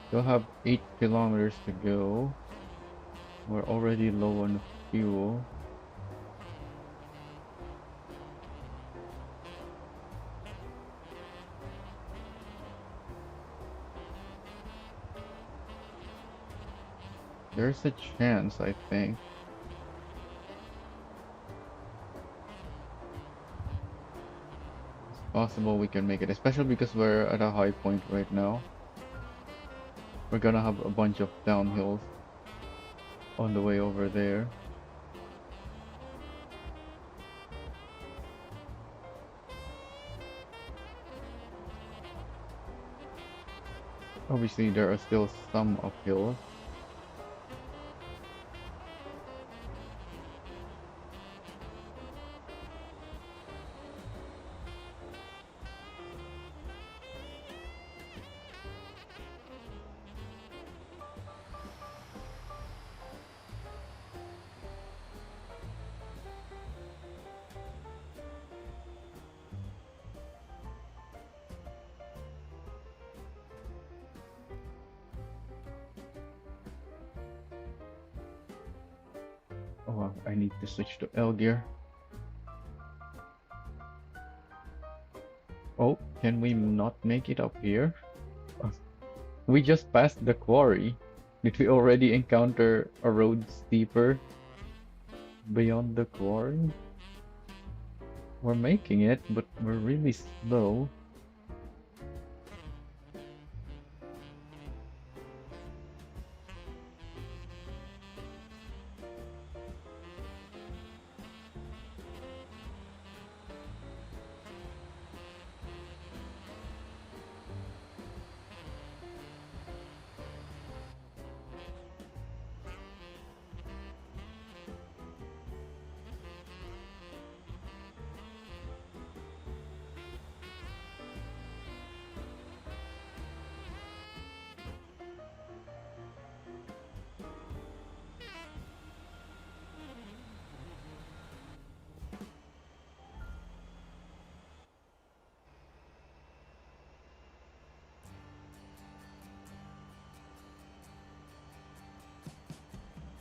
Still have 8 kilometers to go. We're already low on fuel. There's a chance, I think. It's possible we can make it, especially because we're at a high point right now. We're gonna have a bunch of downhills on the way over there. Obviously, there are still some uphills. Oh, I need to switch to L gear. Oh, can we not make it up here? Uh, We just passed the quarry. Did we already encounter a road steeper beyond the quarry? We're making it, but we're really slow.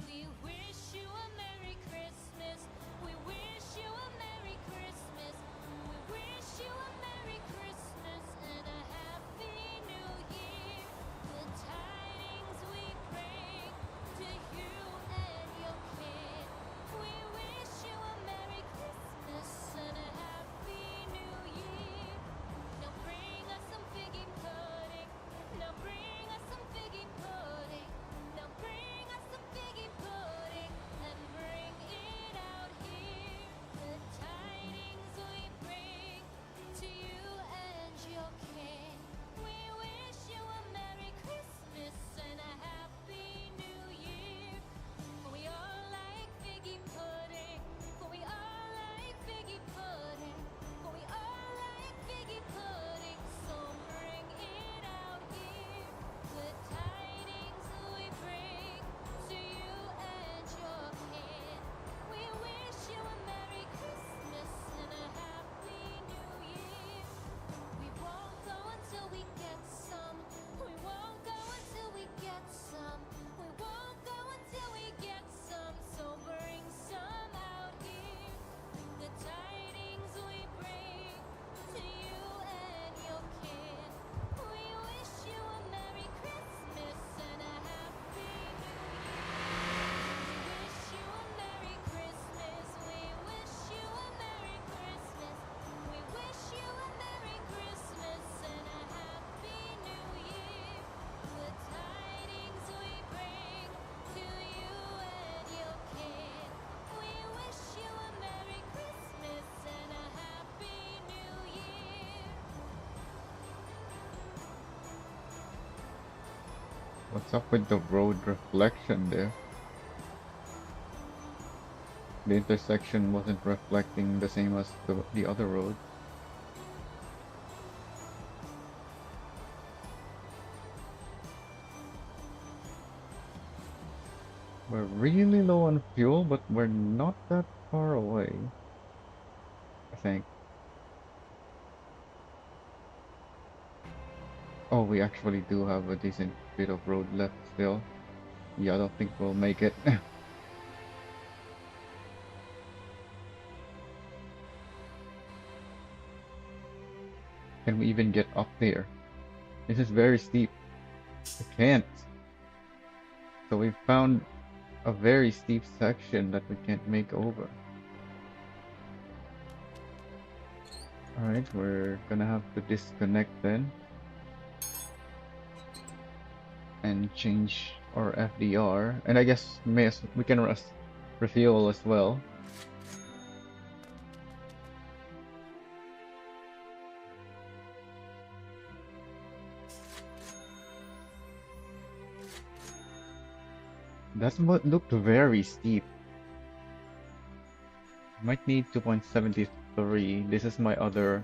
We wish you a Merry Christmas. We wish you a Merry Christmas. We wish you a Merry Christmas and a Happy New Year. The tidings we bring to you and your kin. We wish you a Merry Christmas and a Happy New Year. Now bring us some figgy pudding. Now bring us some figgy pudding. Now bring us some figgy pudding and bring it out here. The tidings we bring to you and your kin. We wish you a Merry Christmas and a Happy New Year. We all like figgy pudding. We all like figgy pudding. We all like figgy pudding. So bring it out here. The tidings we bring to you and your kin. We wish you a Merry Christmas and a Happy New Year. We won't go until we get some. We won't go until we get some. We won't go until we get some. So bring some out here. The tidings we bring to you and your kin. We wish you a Merry Christmas and a Happy New Year. We wish you a Merry Christmas. We wish you a Merry Christmas. We wish you a Merry Christmas and a Happy New Year. The tidings we bring to you and your kin. We wish you a Merry Christmas and a Happy New Year. What's up with the road reflection there? The intersection wasn't reflecting the same as the other road. We're really low on fuel, but we're not that far away, I think. Oh, we actually do have a decent bit of road left still. Yeah, I don't think we'll make it. Can we even get up there? This is very steep. I can't. So we found a very steep section that we can't make over. Alright, we're gonna have to disconnect then and change our FDR. And I guess we can refuel as well. That's what looked very steep. Might need 2.73. This is my other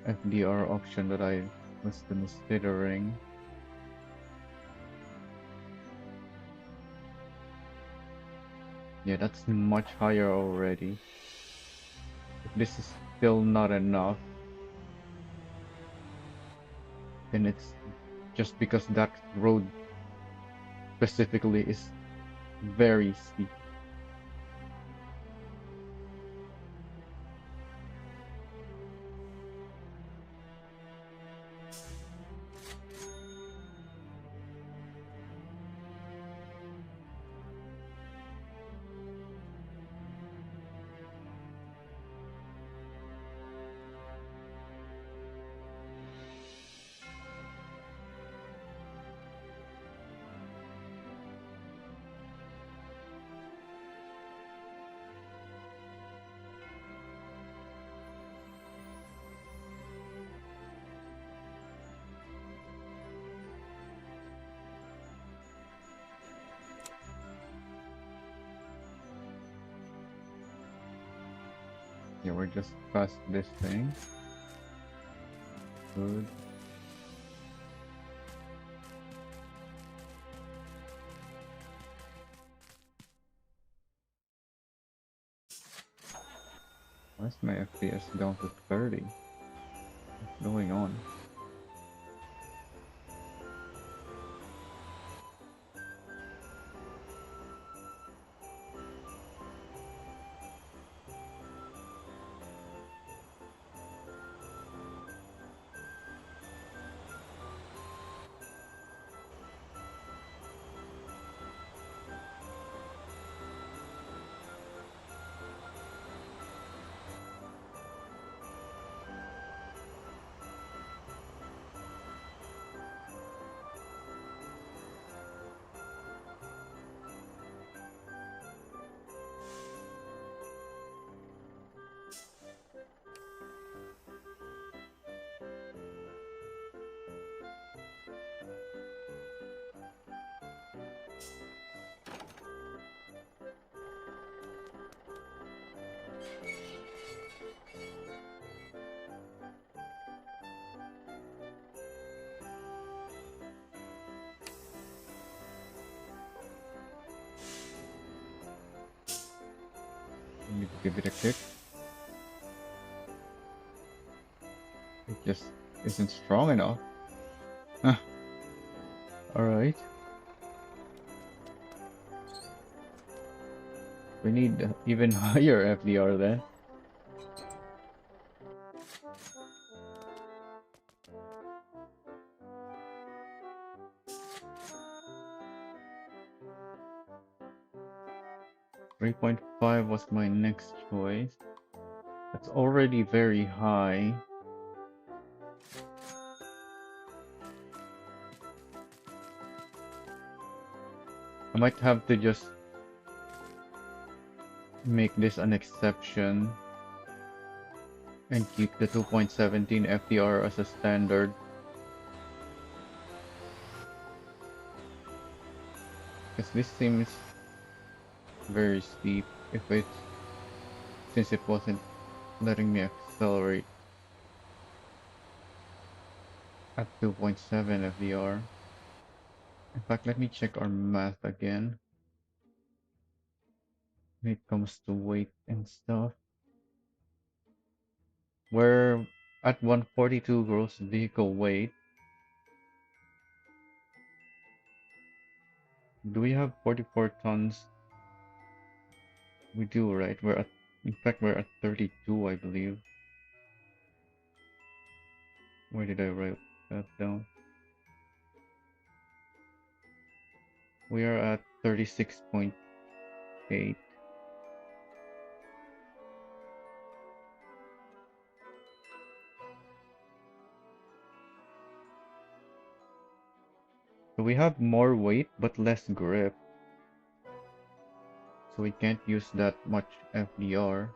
FDR option that I was considering. Yeah, that's much higher already. If this is still not enough, then it's just because that road specifically is very steep. Yeah, we're just past this thing. Good. Why's my FPS down to 30? What's going on? Need to give it a kick. It just isn't strong enough. Ah, alright. We need even higher FDR then. .5 was my next choice. That's already very high. I might have to just make this an exception and keep the 2.17 FDR as a standard. Because this seems very steep since it wasn't letting me accelerate at 2.7 FDR. In fact, let me check our math again when it comes to weight and stuff. We're at 142 gross vehicle weight. Do we have 44 tons? We do, right? In fact, we're at 32, I believe. Where did I write that down? We are at 36.8. So we have more weight, but less grip. So we can't use that much FDR.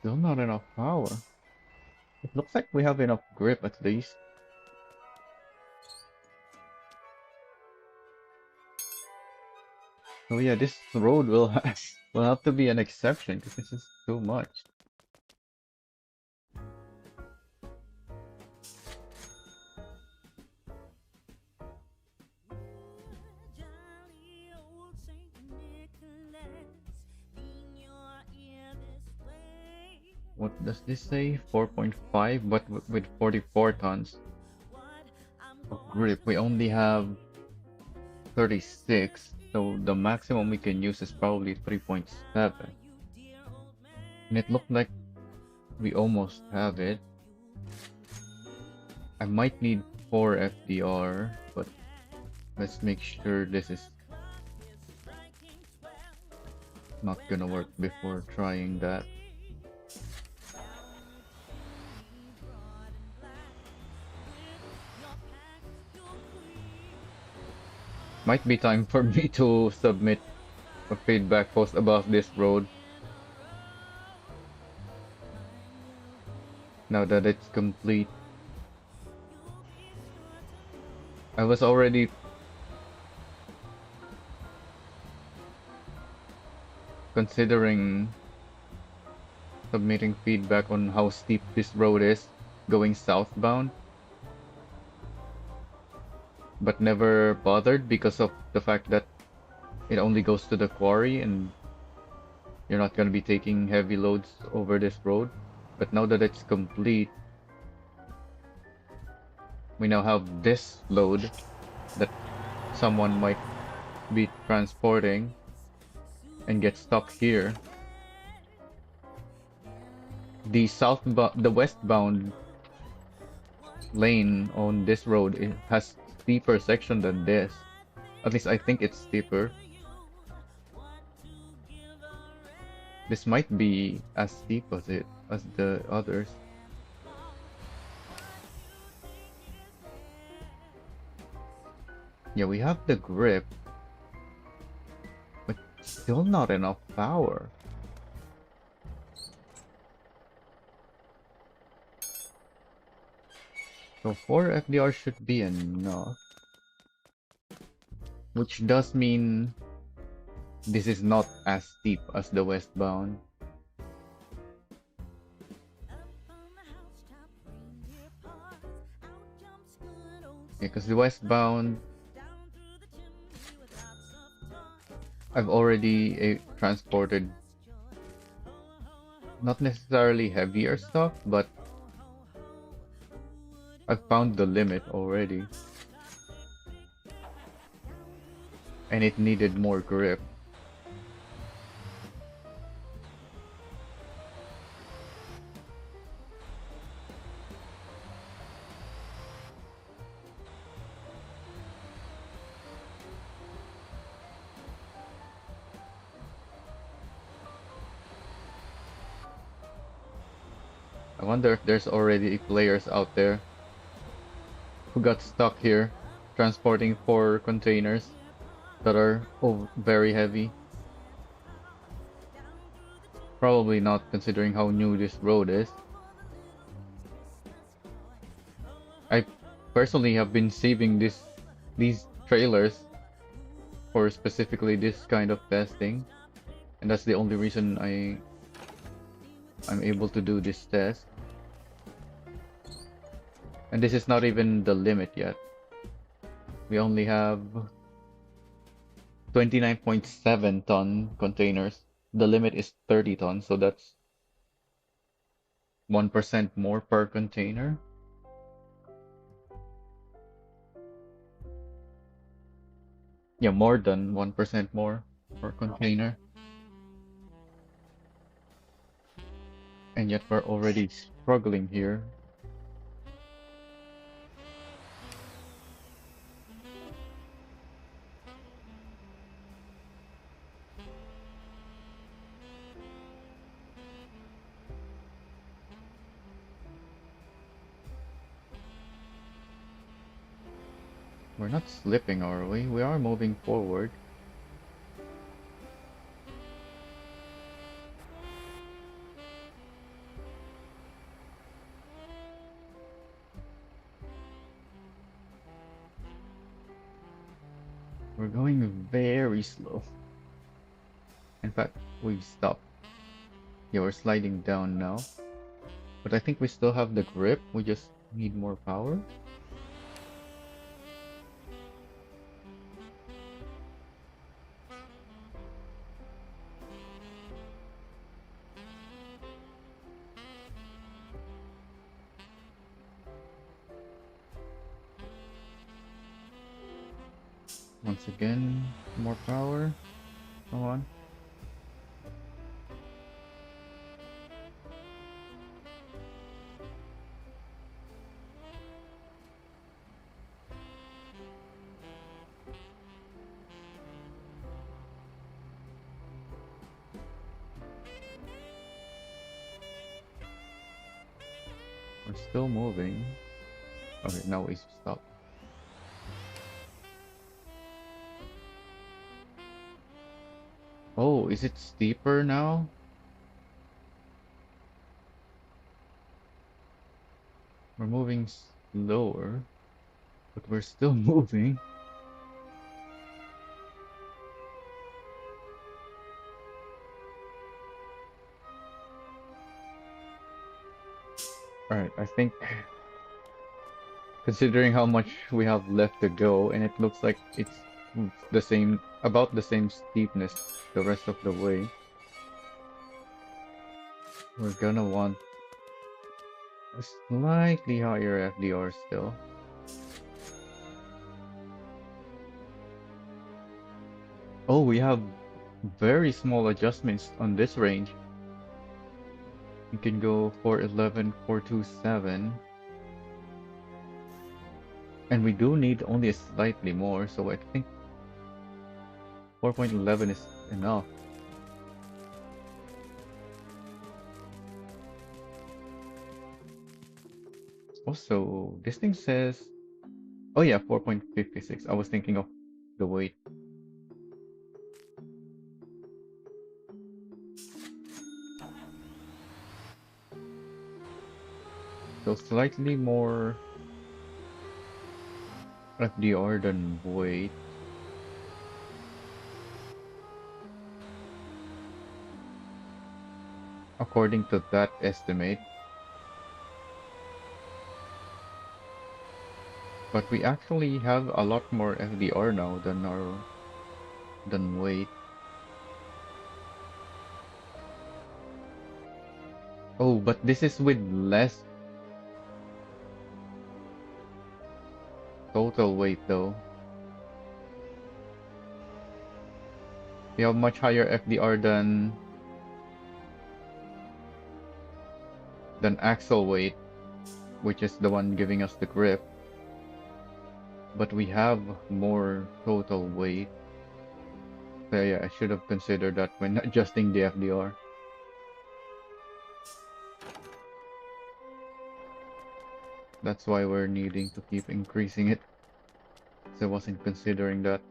Still not enough power. It looks like we have enough grip at least. So yeah, this road will will have to be an exception because this is too much. Jolly old Saint Nicholas, lean your ear this way. What does this say? 4.5, but with 44 tons What I'm of gonna grip. We only have 36, so the maximum we can use is probably 3.7. you, dear old man. And it looked like we almost have it. I might need 4 FDR, but let's make sure this is not gonna work before trying that. Might be time for me to submit a feedback post about this road. Now that it's complete. I was already considering submitting feedback on how steep this road is going southbound, but never bothered because of the fact that it only goes to the quarry and you're not going to be taking heavy loads over this road. But now that it's complete, we now have this load that someone might be transporting and get stuck here. The westbound lane on this road, it has steeper section than this. At least I think it's steeper. This might be as steep as the others. Yeah, we have the grip, but still not enough power. So 4 FDR should be enough. Which does mean this is not as steep as the westbound. Yeah, because the westbound, I've already transported not necessarily heavier stuff, but I've found the limit already. And it needed more grip. I wonder if there's already players out there who got stuck here transporting 4 containers that are very heavy. Probably not considering how new this road is. I personally have been saving these trailers for specifically this kind of testing, and that's the only reason I'm able to do this test. And this is not even the limit yet. We only have 29.7 ton containers. The limit is 30 tons, so that's 1% more per container. Yeah, more than 1% more per container. And yet we're already struggling here. We're not slipping, are we? We are moving forward. We're going very slow. In fact, we've stopped. Yeah, we're sliding down now. But I think we still have the grip. We just need more power. Once again, more power. Come on. We're still moving. Okay, now we stop. Oh, is it steeper now? We're moving slower, but we're still moving. Alright, I think considering how much we have left to go, and it looks like it's the same, about the same steepness the rest of the way, we're gonna want a slightly higher FDR still. Oh, we have very small adjustments on this range. We can go 411, 427. And we do need only slightly more, so I think 4.11 is enough. Also, this thing says, oh yeah, 4.56. I was thinking of the weight. So slightly more FDR than weight. According to that estimate. But we actually have a lot more FDR now than weight. Oh, but this is with less total weight though. We have much higher FDR than axle weight, which is the one giving us the grip. But we have more total weight. So yeah, I should have considered that when adjusting the FDR. That's why we're needing to keep increasing it. So I wasn't considering that.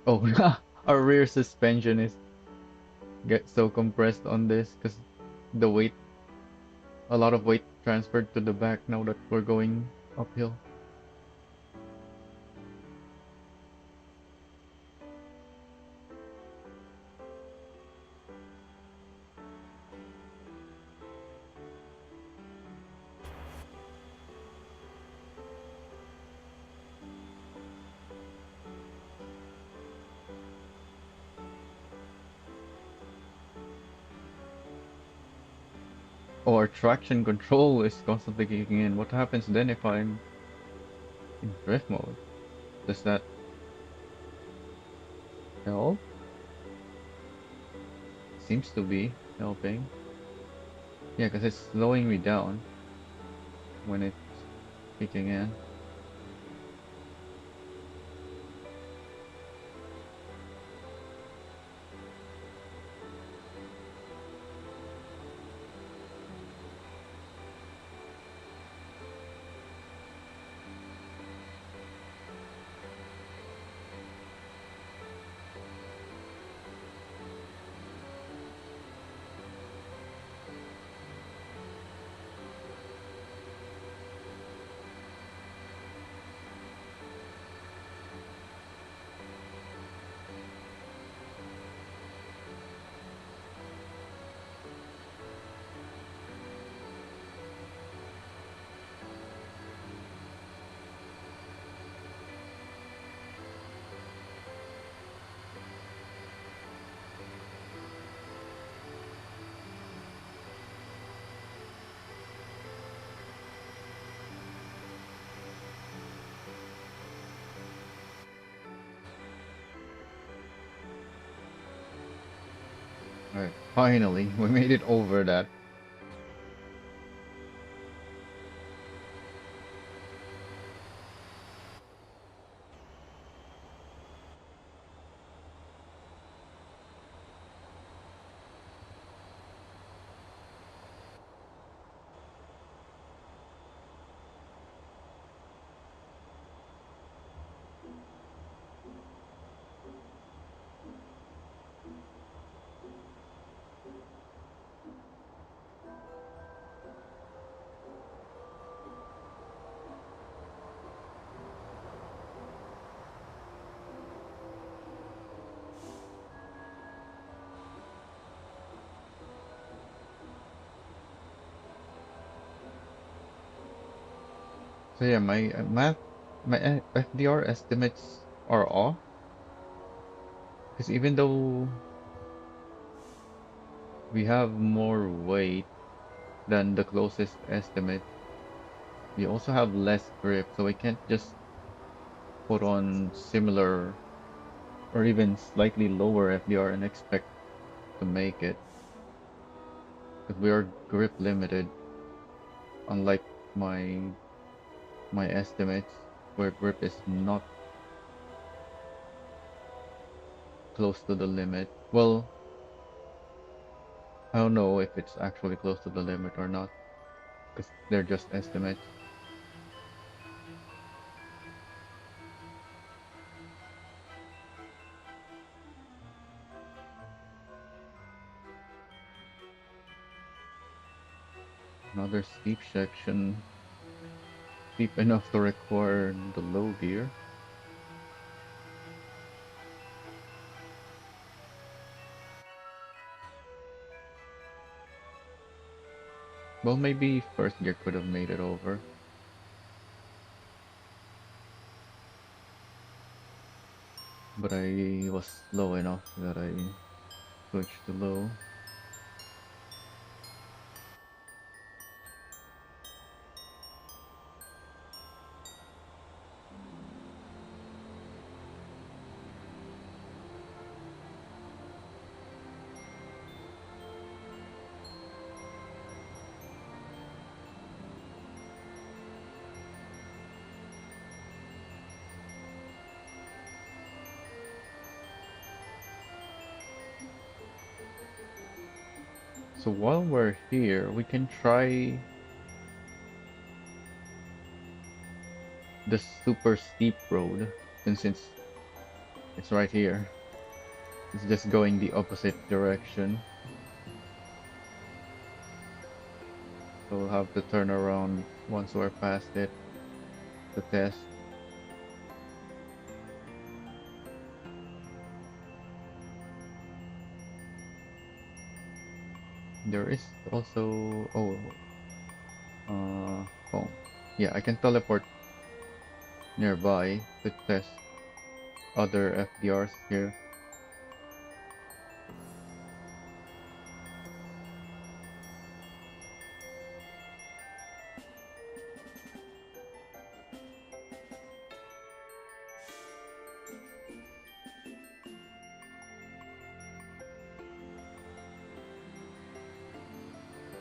Oh, our rear suspension is get so compressed on this because the weight, a lot of weight transferred to the back now that we're going uphill. Or traction control is constantly kicking in. What happens then if I'm in drift mode? Does that help? Seems to be helping. Yeah, because it's slowing me down when it's kicking in. Alright, finally, we made it over that. So yeah, my FDR estimates are off because even though we have more weight than the closest estimate, we also have less grip, so we can't just put on similar or even slightly lower FDR and expect to make it because we are grip limited, unlike my my estimates where grip is not close to the limit. Well, I don't know if it's actually close to the limit or not because they're just estimates. Another steep section, steep enough to require the low gear. Well, maybe first gear could have made it over, but I was slow enough that I switched to low. So while we're here, we can try the super steep road since it's It's right here. It's just going the opposite direction. So we'll have to turn around once we're past it to test. There is also uh oh yeah, I can teleport nearby to test other FDRs here.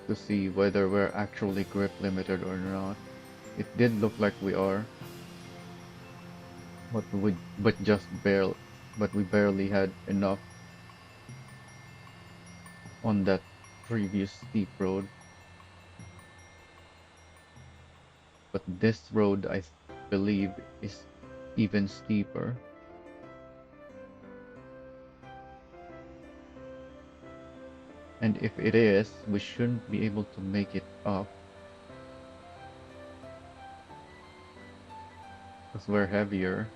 To see whether we're actually grip limited or not. It did look like we are, but we barely had enough on that previous steep road. But this road believe is even steeper. And if it is, we shouldn't be able to make it up because we're heavier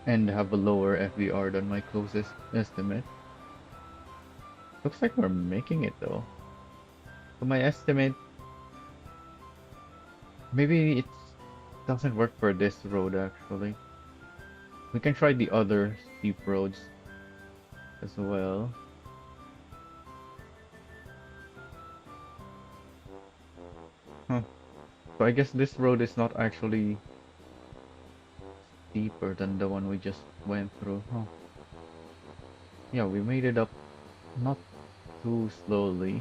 and have a lower FVR than my closest estimate. Looks like we're making it though. So my estimate, maybe it doesn't work for this road actually. We can try the other steep roads as well. Huh. So I guess this road is not actually steeper than the one we just went through. Huh. Yeah, we made it up not too slowly.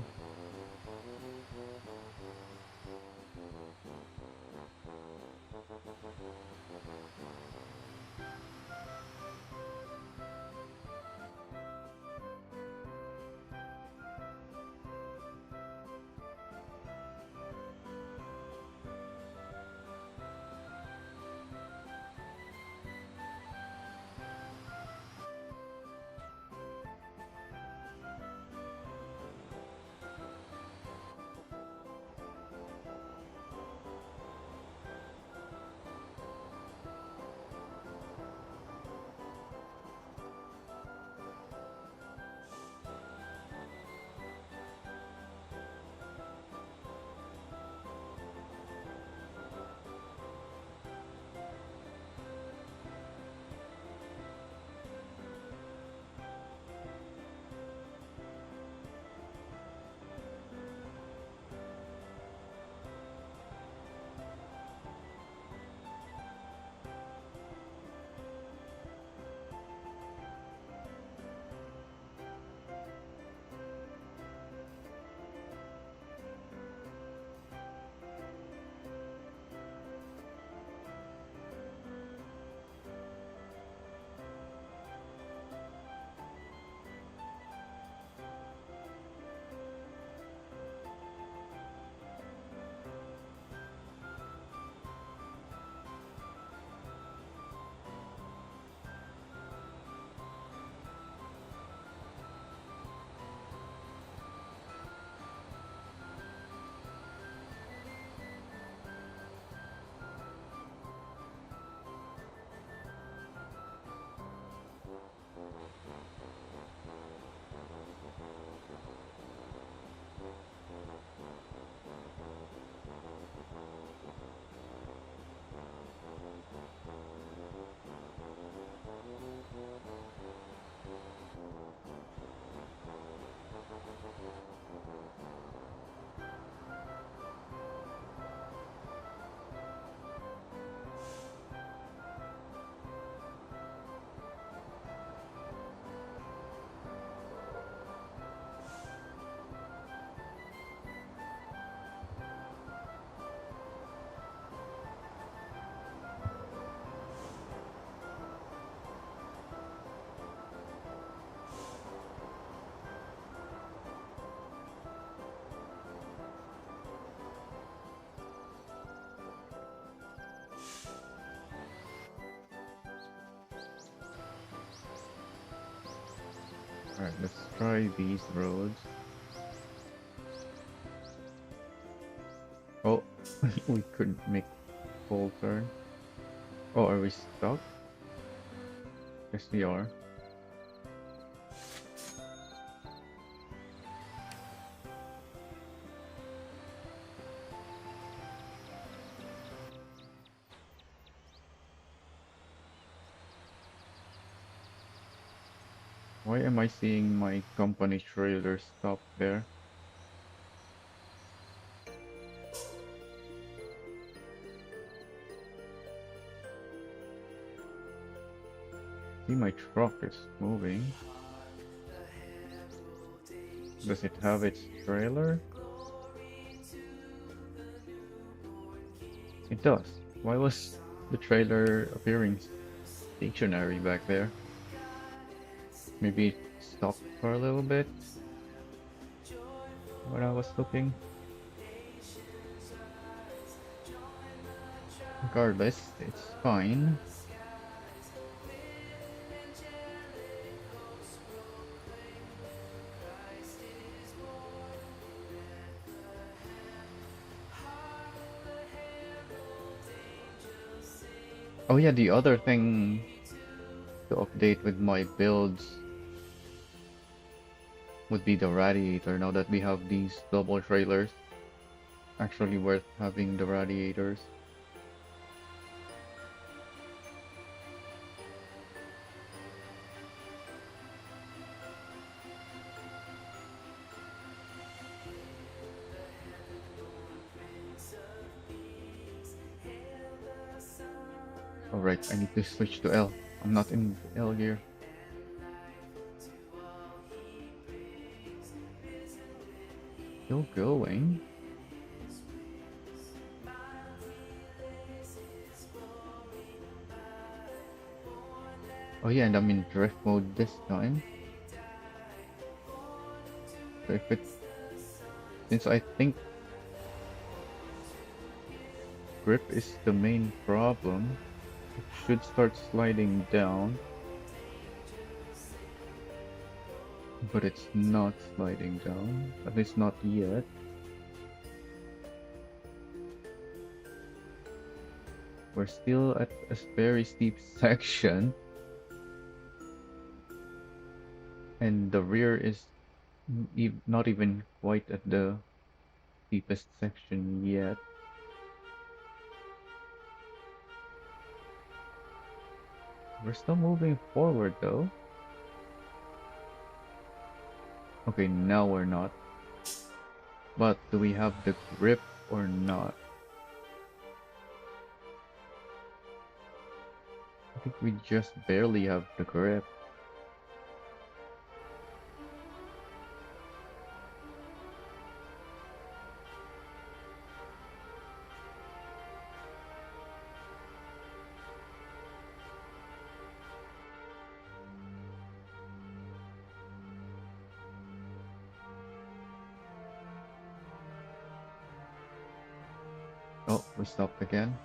Alright, let's try these roads. Oh, we couldn't make full turn. Oh, are we stuck? Yes, we are. Why am I seeing my company trailer stop there? See, my truck is moving. Does it have its trailer? It does. Why was the trailer appearing stationary back there? Maybe it stopped for a little bit when I was looking. Regardless, it's fine. Oh yeah, the other thing to update with my builds would be the radiator. Now that we have these double trailers, actually worth having the radiators. Alright, I need to switch to L. I'm not in L gear. Still going. Oh yeah, and I'm in drift mode this time. So if it, since I think grip is the main problem, it should start sliding down. But it's not sliding down, at least not yet. We're still at a very steep section, and the rear is not even quite at the steepest section yet. We're still moving forward though. Okay, now we're not. But do we have the grip or not? I think we just barely have the grip. Oh, we stopped again.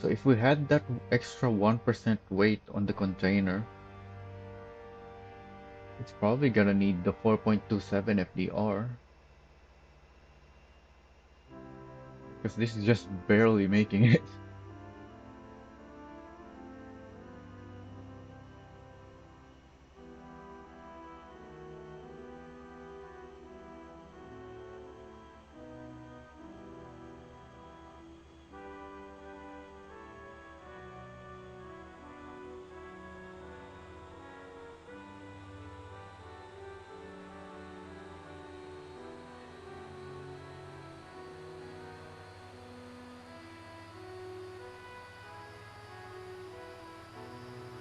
So if we had that extra 1% weight on the container, it's probably gonna need the 4.27 FDR. Because this is just barely making it.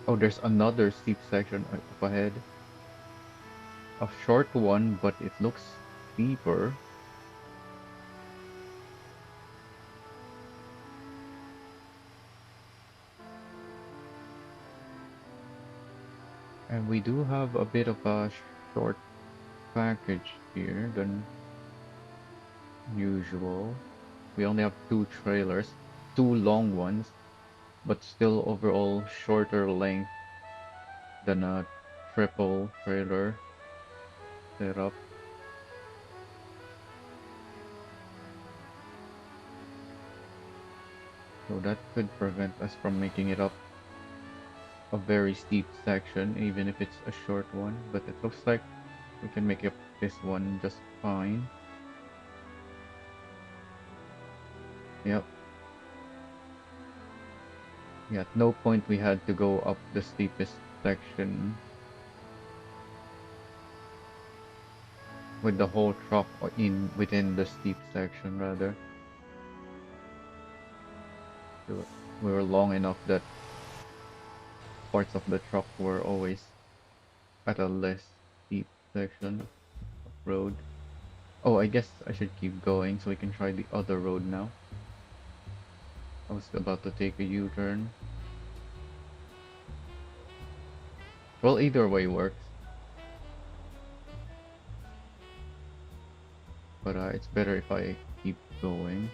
Oh, there's another steep section up ahead. A short one, but it looks steeper. And we do have a bit of a short package here than usual. We only have two trailers, two long ones, but still overall shorter length than a triple trailer setup. So that could prevent us from making it up a very steep section, even if it's a short one. But it looks like we can make up this one just fine. Yep. Yeah, at no point we had to go up the steepest section with the whole truck or in within the steep section rather. We were long enough that parts of the truck were always at a less steep section of road. Oh, I guess I should keep going so we can try the other road now. I was about to take a U-turn. Well, either way works, but it's better if I keep going.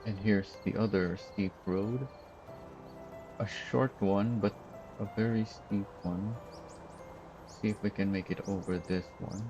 And here's the other steep road. A short one, but a very steep one. See if we can make it over this one.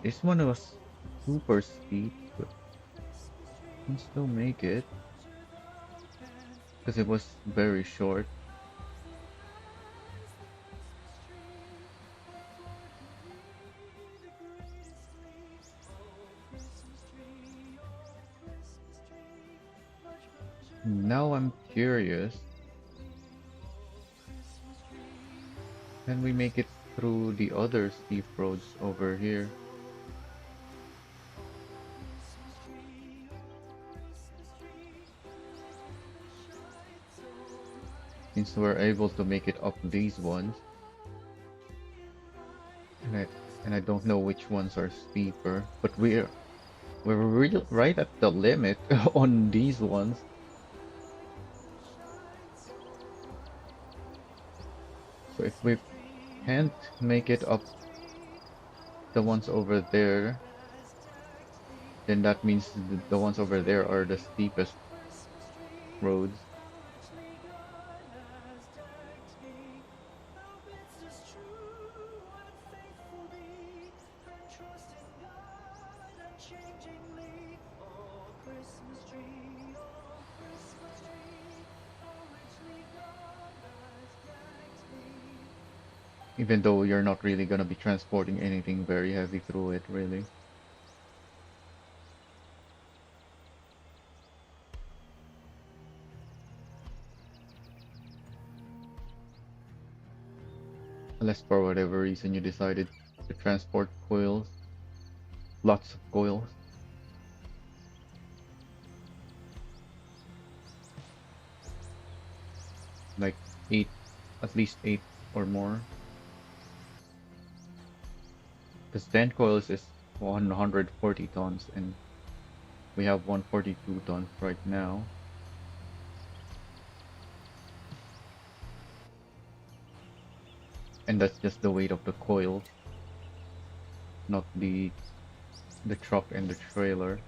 This one was super steep, but can still make it because it was very short. Now I'm curious. Can we make it through the other steep roads over here? Since we're able to make it up these ones, and I don't know which ones are steeper, but we're really right at the limit on these ones. So if we can't make it up the ones over there, then that means the ones over there are the steepest roads. Even though you're not really gonna be transporting anything very heavy through it, really. Unless for whatever reason you decided to transport coils, lots of coils. Like 8, at least 8 or more. Because 10 coils is 140 tons, and we have 142 tons right now. And that's just the weight of the coils, not the truck and the trailer.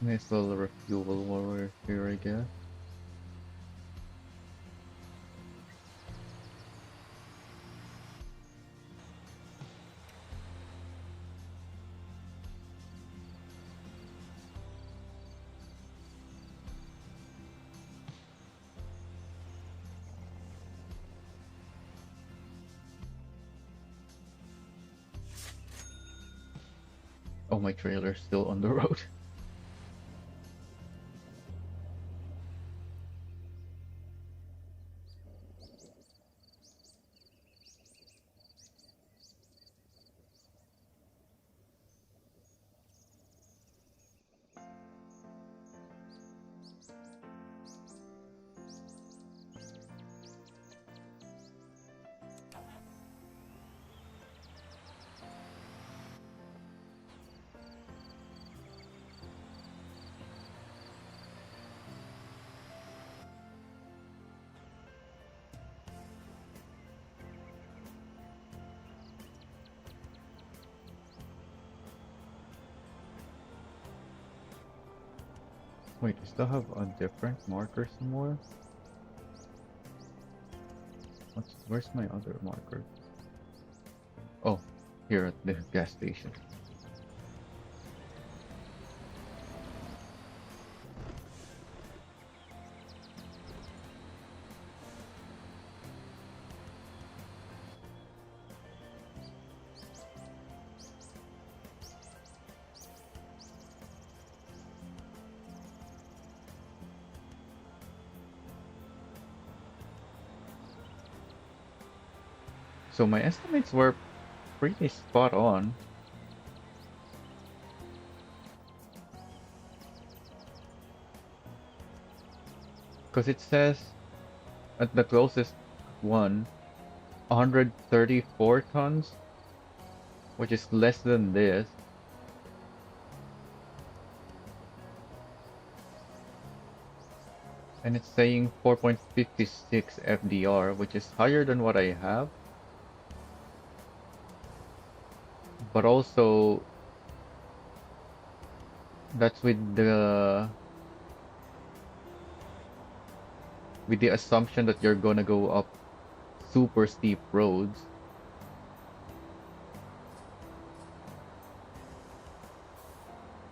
May as well refuel while we're here, I guess. Oh, my trailer's still on the road. Wait, I still have a different marker somewhere? Where's my other marker? Oh, here at the gas station. So my estimates were pretty spot on. Because it says at the closest one, 134 tons, which is less than this. And it's saying 4.56 FDR, which is higher than what I have, but also that's with the assumption that you're gonna go up super steep roads.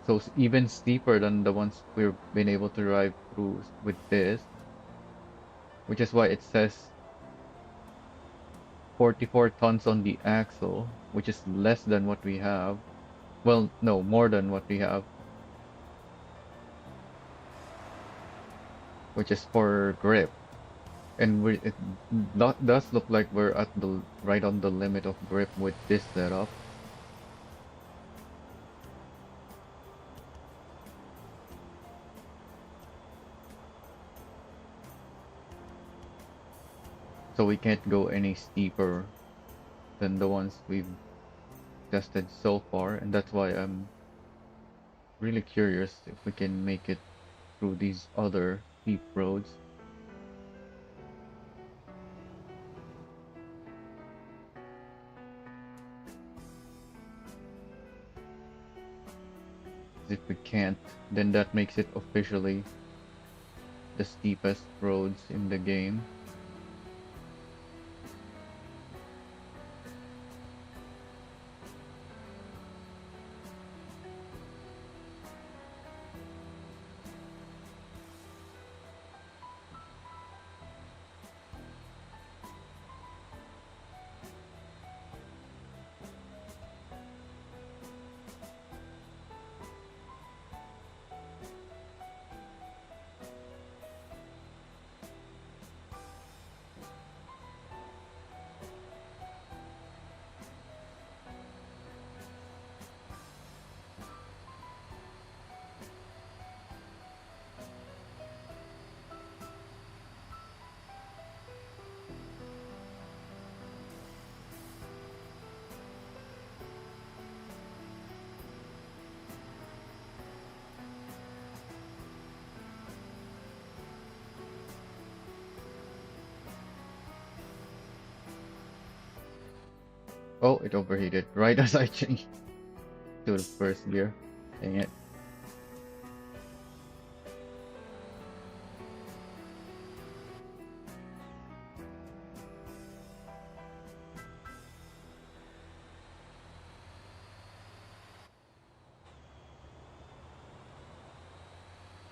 So even steeper than the ones we've been able to drive through with this, which is why it says 44 tons on the axle, which is less than what we have. Well, no, more than what we have, which is for grip. And it does look like we're at the right on the limit of grip with this setup. So we can't go any steeper than the ones we've tested so far, and that's why I'm really curious if we can make it through these other steep roads. If we can't, then that makes it officially the steepest roads in the game. Oh, it overheated right as I changed to the first gear. Dang it.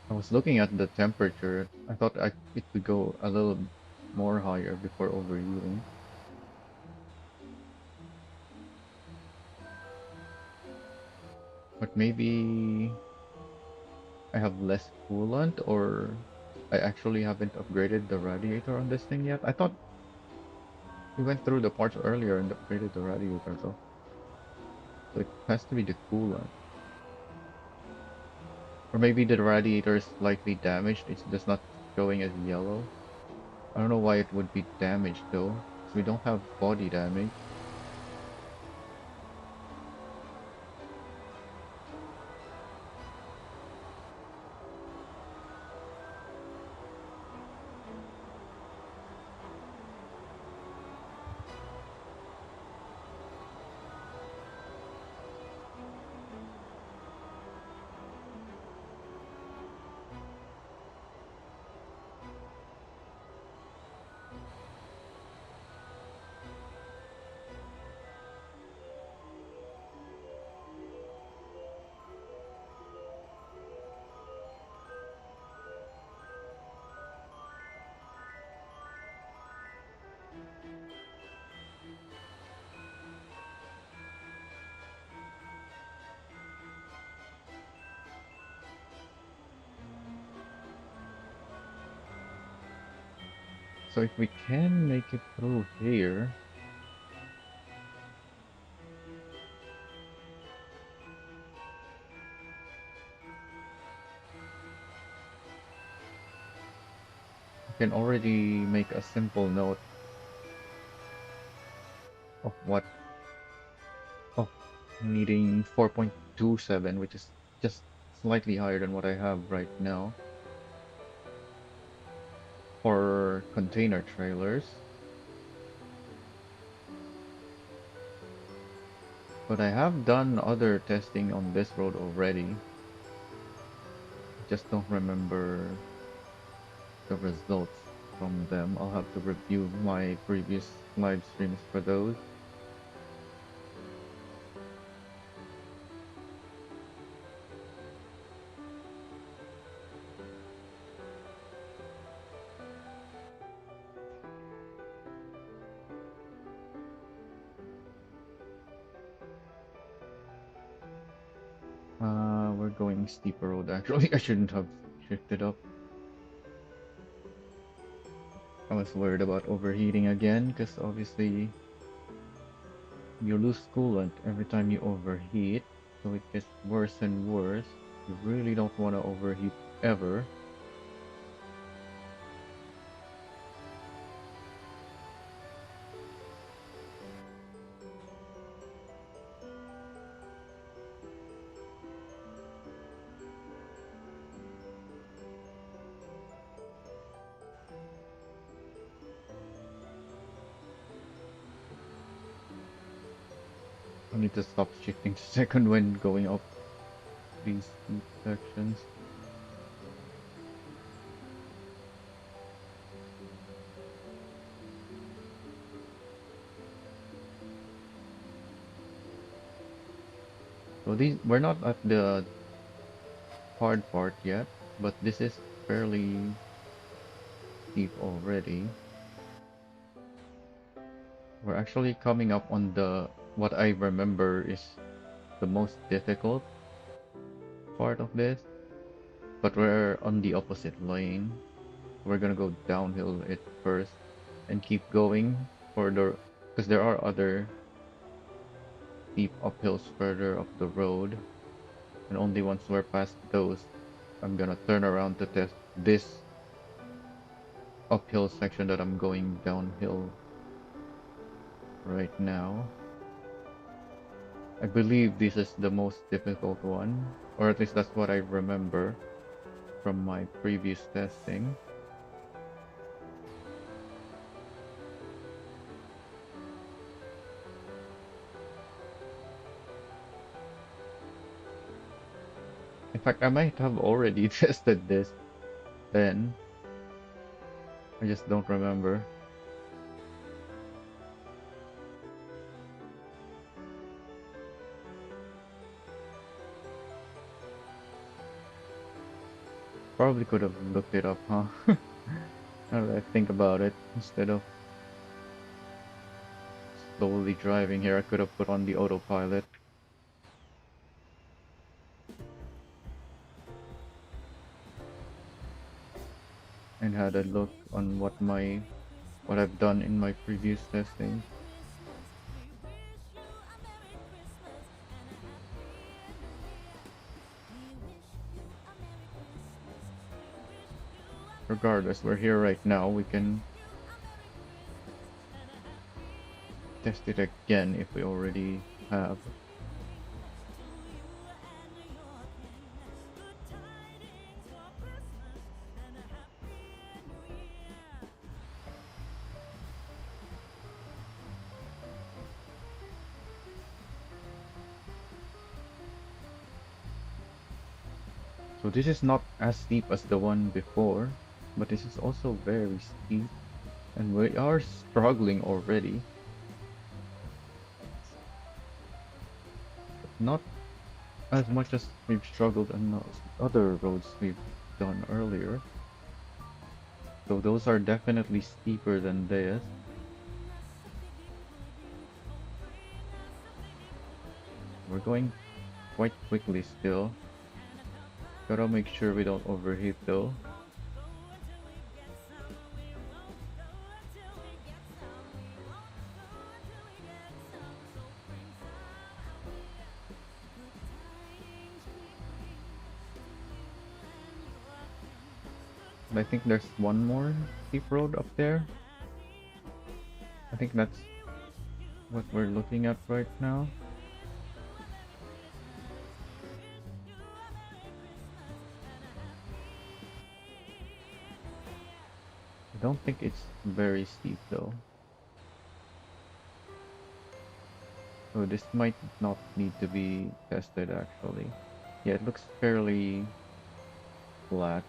I was looking at the temperature. I thought it would go a little more higher before overheating. But maybe I have less coolant, or I actually haven't upgraded the radiator on this thing yet. I thought we went through the parts earlier and upgraded the radiator, so it has to be the coolant. Or maybe the radiator is slightly damaged. It's just not showing as yellow. I don't know why it would be damaged though, because we don't have body damage. So if we can make it through here, we can already make a simple note of what of needing 4.27, which is just slightly higher than what I have right now. for container trailers, but I have done other testing on this road already. Just don't remember the results from them. I'll have to review my previous live streams for those. We're going steeper road actually. I shouldn't have shifted up. I was worried about overheating again because obviously you lose coolant every time you overheat, so it gets worse and worse. You really don't want to overheat ever. I need to stop shifting to second when going up these steep sections. So these we're not at the hard part yet, but this is fairly steep already. We're actually coming up on the what I remember is the most difficult part of this, but we're on the opposite lane. We're gonna go downhill it first and keep going for the because there are other steep uphills further up the road, and only once we're past those, I'm gonna turn around to test this uphill section that I'm going downhill right now. I believe this is the most difficult one, or at least that's what I remember from my previous testing. In fact, I might have already tested this then. I just don't remember. Probably could have looked it up, huh? Now that I think about it, instead of slowly driving here, I could have put on the autopilot and had a look on what I've done in my previous testing. Regardless, we're here right now. We can test it again if we already have. So this is not as steep as the one before, but this is also very steep, and we are struggling already. Not as much as we've struggled on those other roads we've done earlier. So those are definitely steeper than this. We're going quite quickly still. Gotta make sure we don't overheat though. And I think there's one more steep road up there. I think that's what we're looking at right now. don't think it's very steep though. So this might not need to be tested actually. Yeah, it looks fairly flat.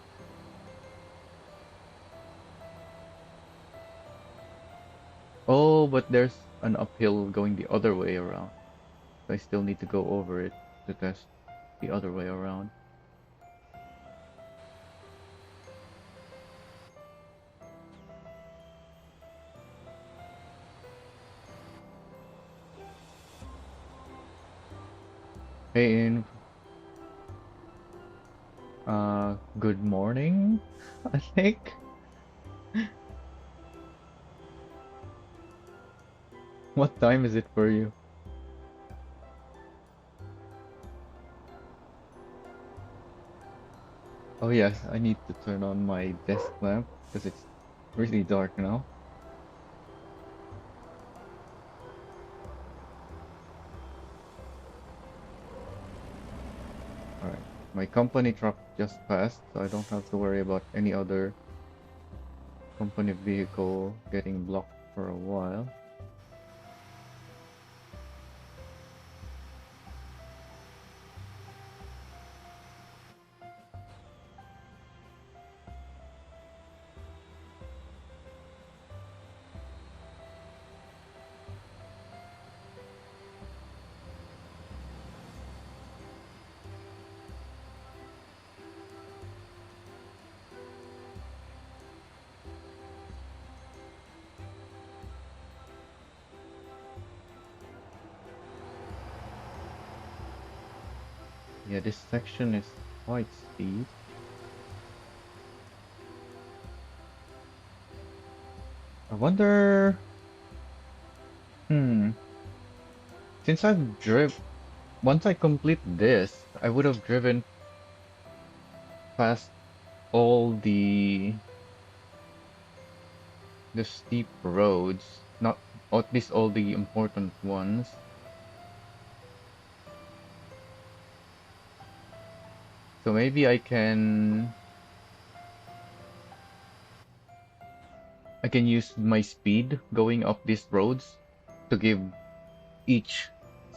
Oh, but there's an uphill going the other way around. So I still need to go over it to test the other way around. Hey, good morning, I think. What time is it for you? Oh yes, I need to turn on my desk lamp because it's really dark now. Alright, my company truck just passed, so I don't have to worry about any other company vehicle getting blocked for a while. Yeah, this section is quite steep. I wonder. Hmm. Since I've driven, once I complete this, I would have driven past all the steep roads, not at least all the important ones. So maybe I can use my speed going up these roads to give each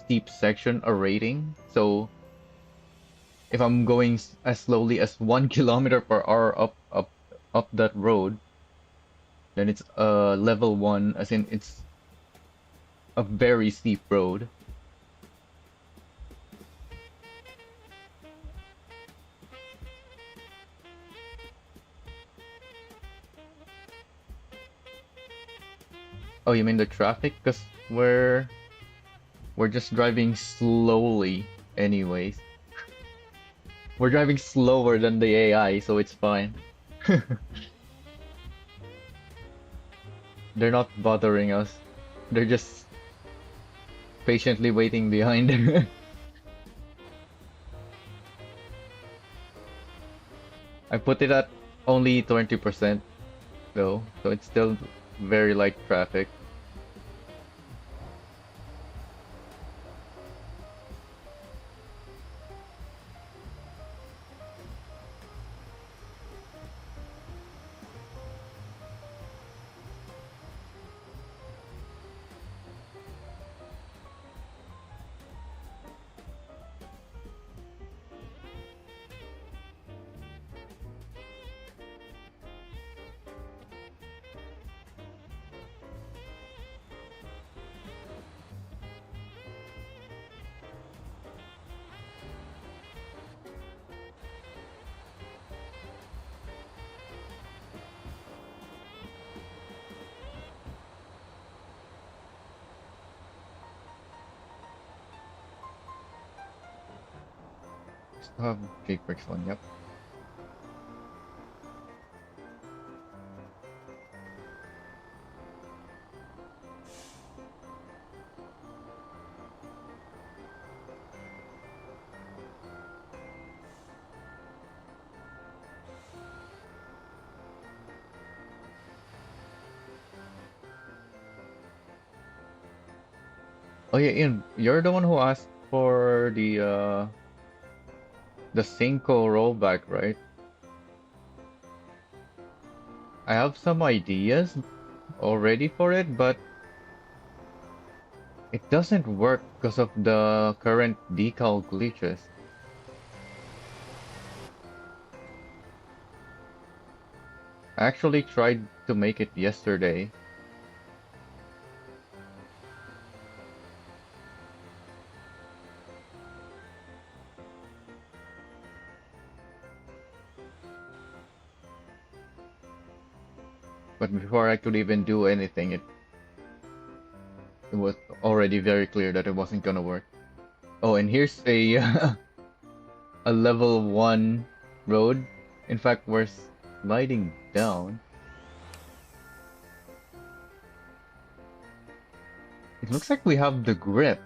steep section a rating. So if I'm going as slowly as 1 kilometer per hour up that road, then it's level one, as in it's a very steep road. Oh, you mean the traffic? Because we're just driving slowly anyways. We're driving slower than the AI, so it's fine. They're not bothering us. They're just patiently waiting behind. I put it at only 20% though, so it's still very light traffic. Still have brake brakes on, yep. Oh yeah, Ian, you're the one who asked for the Cinco rollback, right? I have some ideas already for it, but it doesn't work because of the current decal glitches. I actually tried to make it yesterday. But before I could even do anything, it was already very clear that it wasn't gonna work. Oh, and here's a a level 1 road. In fact, we're sliding down. It looks like we have the grip.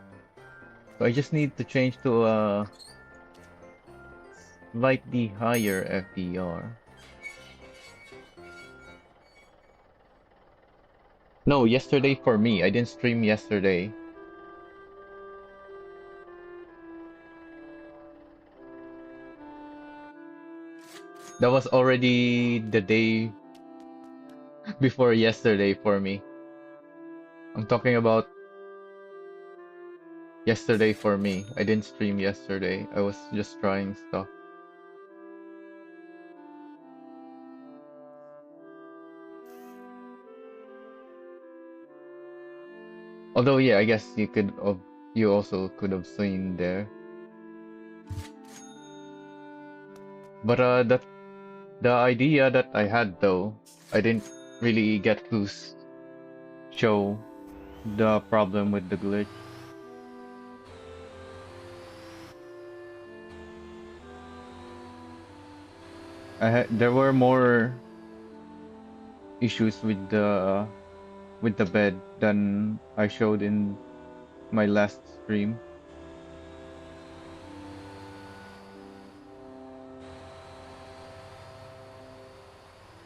So I just need to change to a slightly higher FDR. No, yesterday for me. I didn't stream yesterday. That was already the day before yesterday for me. I'm talking about yesterday for me. I didn't stream yesterday. I was just trying stuff. Although, yeah, I guess you could have, you also could have seen there. But the idea that I had though, I didn't really get to show the problem with the glitch. There were more issues with the bed than I showed in my last stream.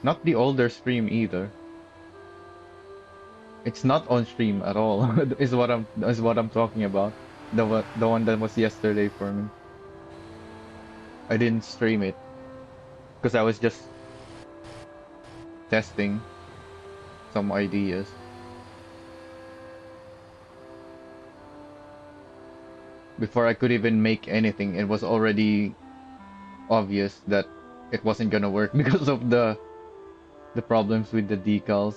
Not the older stream either. It's not on stream at all. Is what I'm talking about. The one that was yesterday for me. I didn't stream it because I was just testing some ideas. Before I could even make anything, it was already obvious that it wasn't gonna work because of the problems with the decals.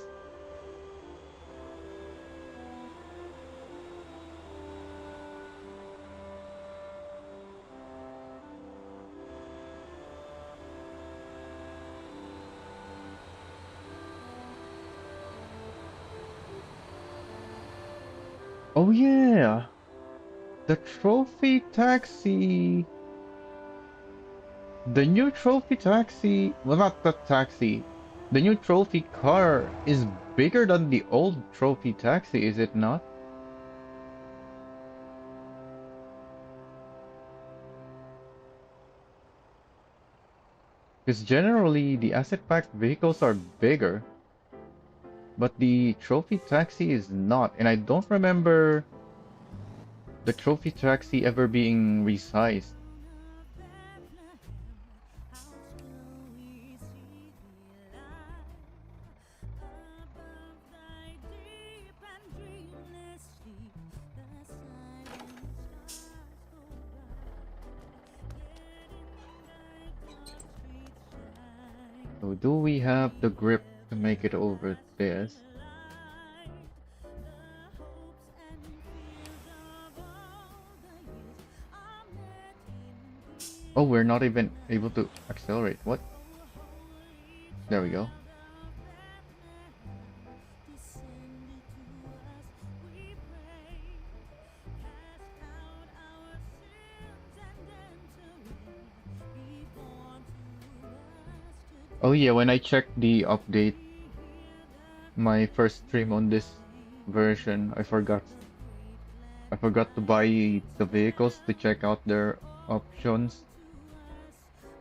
Oh yeah, the trophy taxi. The new trophy taxi, well, not the taxi. The new trophy car is bigger than the old trophy taxi, is it not? Because generally the asset-packed vehicles are bigger, but the trophy taxi is not. And I don't remember the trophy taxi ever being resized. So do we have the grip to make it over this? Oh, we're not even able to accelerate. What? There we go. Oh yeah, when I checked the update, my first stream on this version, I forgot. I forgot to buy the vehicles to check out their options.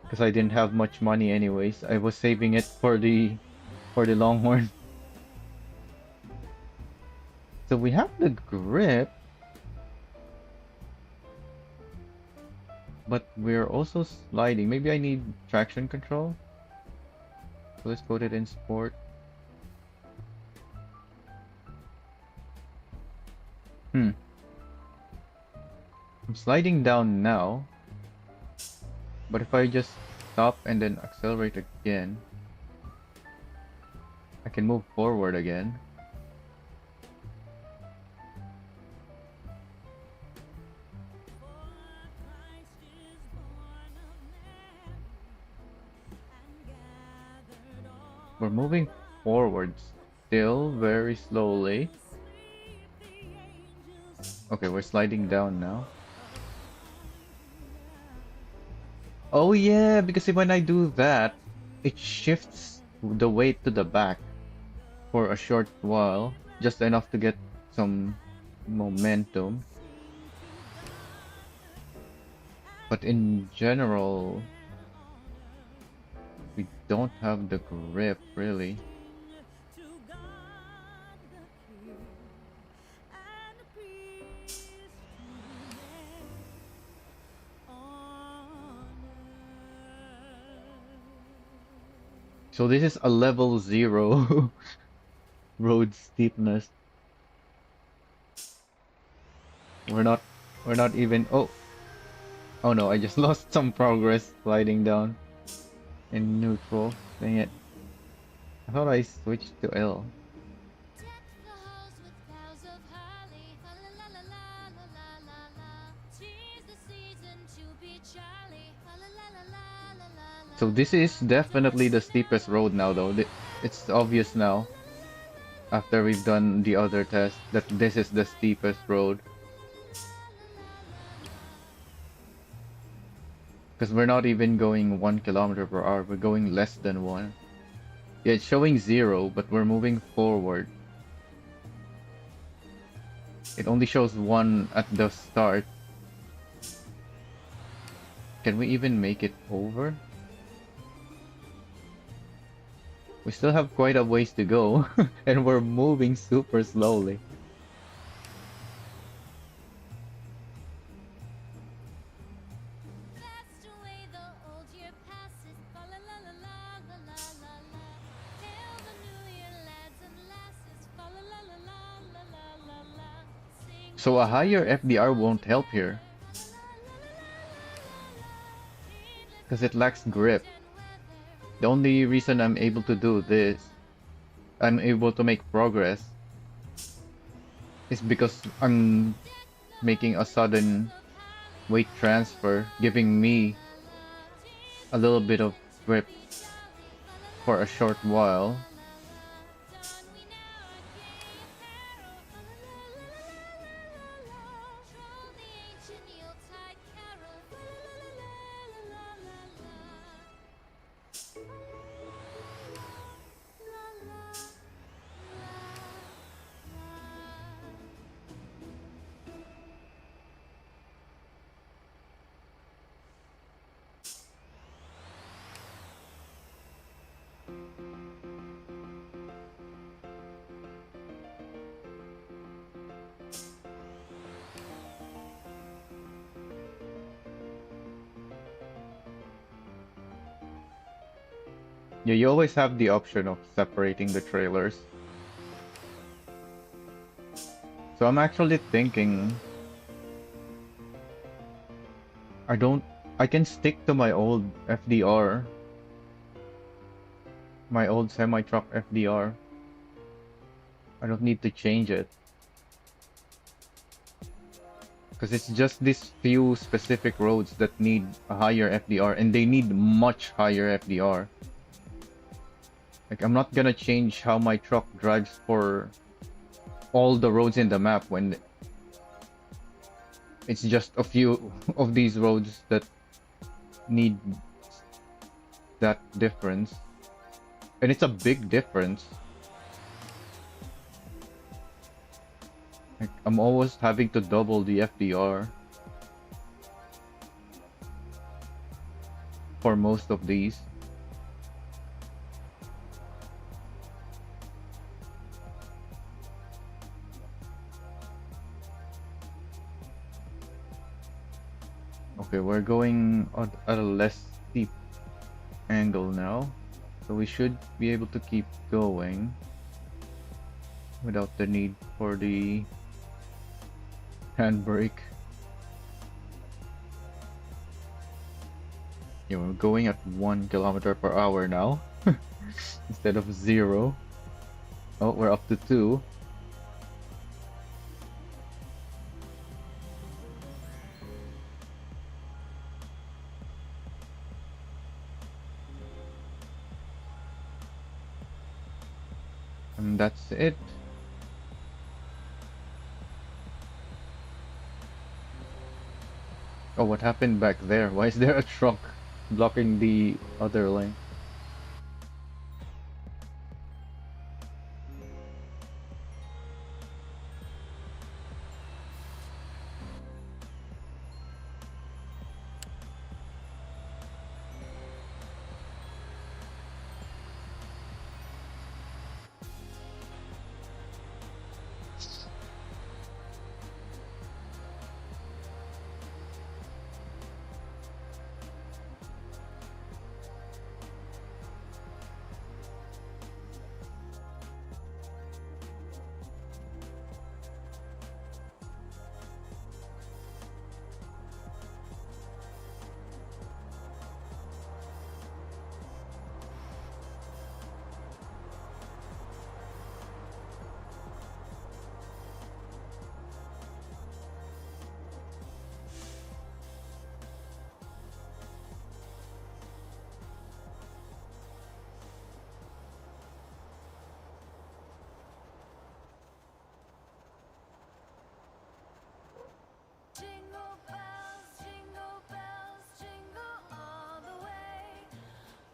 Because I didn't have much money anyways. I was saving it for the Longhorn. So we have the grip, but we're also sliding. Maybe I need traction control. So let's put it in sport. Hmm. I'm sliding down now, but if I just stop and then accelerate again, I can move forward again. We're moving forward still very slowly. Okay, we're sliding down now. Oh yeah, because when I do that, it shifts the weight to the back for a short while, just enough to get some momentum. But in general, we don't have the grip really. So this is a level 0 road steepness. We're not we're not even oh no, I just lost some progress sliding down in neutral. Dang it. I thought I switched to L. Deck the halls with boughs of holly. Fa la la la la la la la la. 'Tis the season to be jolly. Fa la la la la la la la So this la. is definitely the Dance the steepest road now though. It's obvious now after we've done the other test that this is the steepest road because we're not even going 1 kilometer per hour. We're going less than one. Yeah, it's showing 0, but we're moving forward. It only shows 1 at the start. Can we even make it over? We still have quite a ways to go, and we're moving super slowly. Fast away the old year passes. Fa la la la la la la la la. Hail the new year, lads and lasses. Fa la la la la la la la la. Sing So the a higher joyous FDR song won't help together. here, Fa la la la la la la la la. Heedless because of it lacks grip. wind and weather. The only reason I'm able to do this, I'm able to make progress, is because I'm Deck the making halls a with boughs sudden of holly. weight Fa la la la transfer, la giving la me la la. 'Tis a the little bit of season to grip be jolly. Fa la la for a la la short la la while. la la. Don we now our gay apparel. Fa la la la la la la la la. Troll the ancient Yuletide carol. Fa la la la la la la la la. Fa la la la la la la Yeah, you always have the option of separating the trailers. So I'm actually thinking I don't I can stick to my old FDR, my old semi-truck FDR. I don't need to change it because it's just these few specific roads that need a higher FDR and they need much higher FDR. Like I'm not gonna change how my truck drives for all the roads in the map when it's just a few of these roads that need that difference. And it's a big difference. Like I'm always having to double the FDR for most of these. Okay, we're going at a less steep angle now. So we should be able to keep going without the need for the Handbrake. We're going at 1 kilometer per hour now instead of 0. Oh, we're up to 2. And that's it. Oh, what happened back there? Why is there a truck blocking the other lane? Jingle bells, jingle all the way.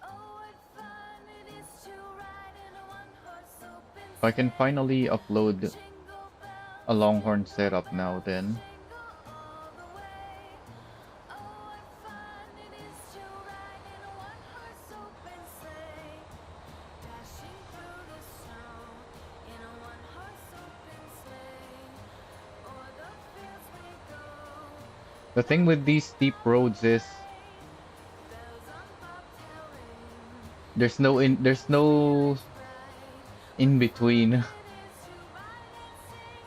Oh, what fun it is to ride in a one-horse open I can finally upload jingle a bells, Longhorn setup now then. jingle all the way. Oh, what fun it is to ride in a one-horse open sleigh. Dashing through the snow in a one-horse open sleigh. O'er the fields we go. The thing with these steep roads is there's no in between.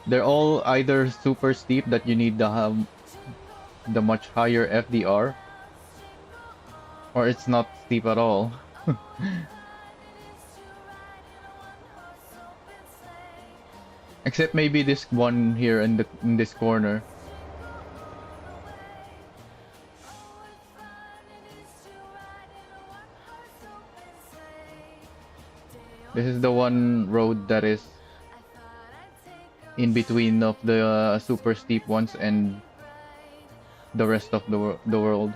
They're all either super steep that you need to have the much higher FDR, or it's not steep at all. Except maybe this one here in this corner. This is the one road that is in between of the super steep ones and the rest of the world.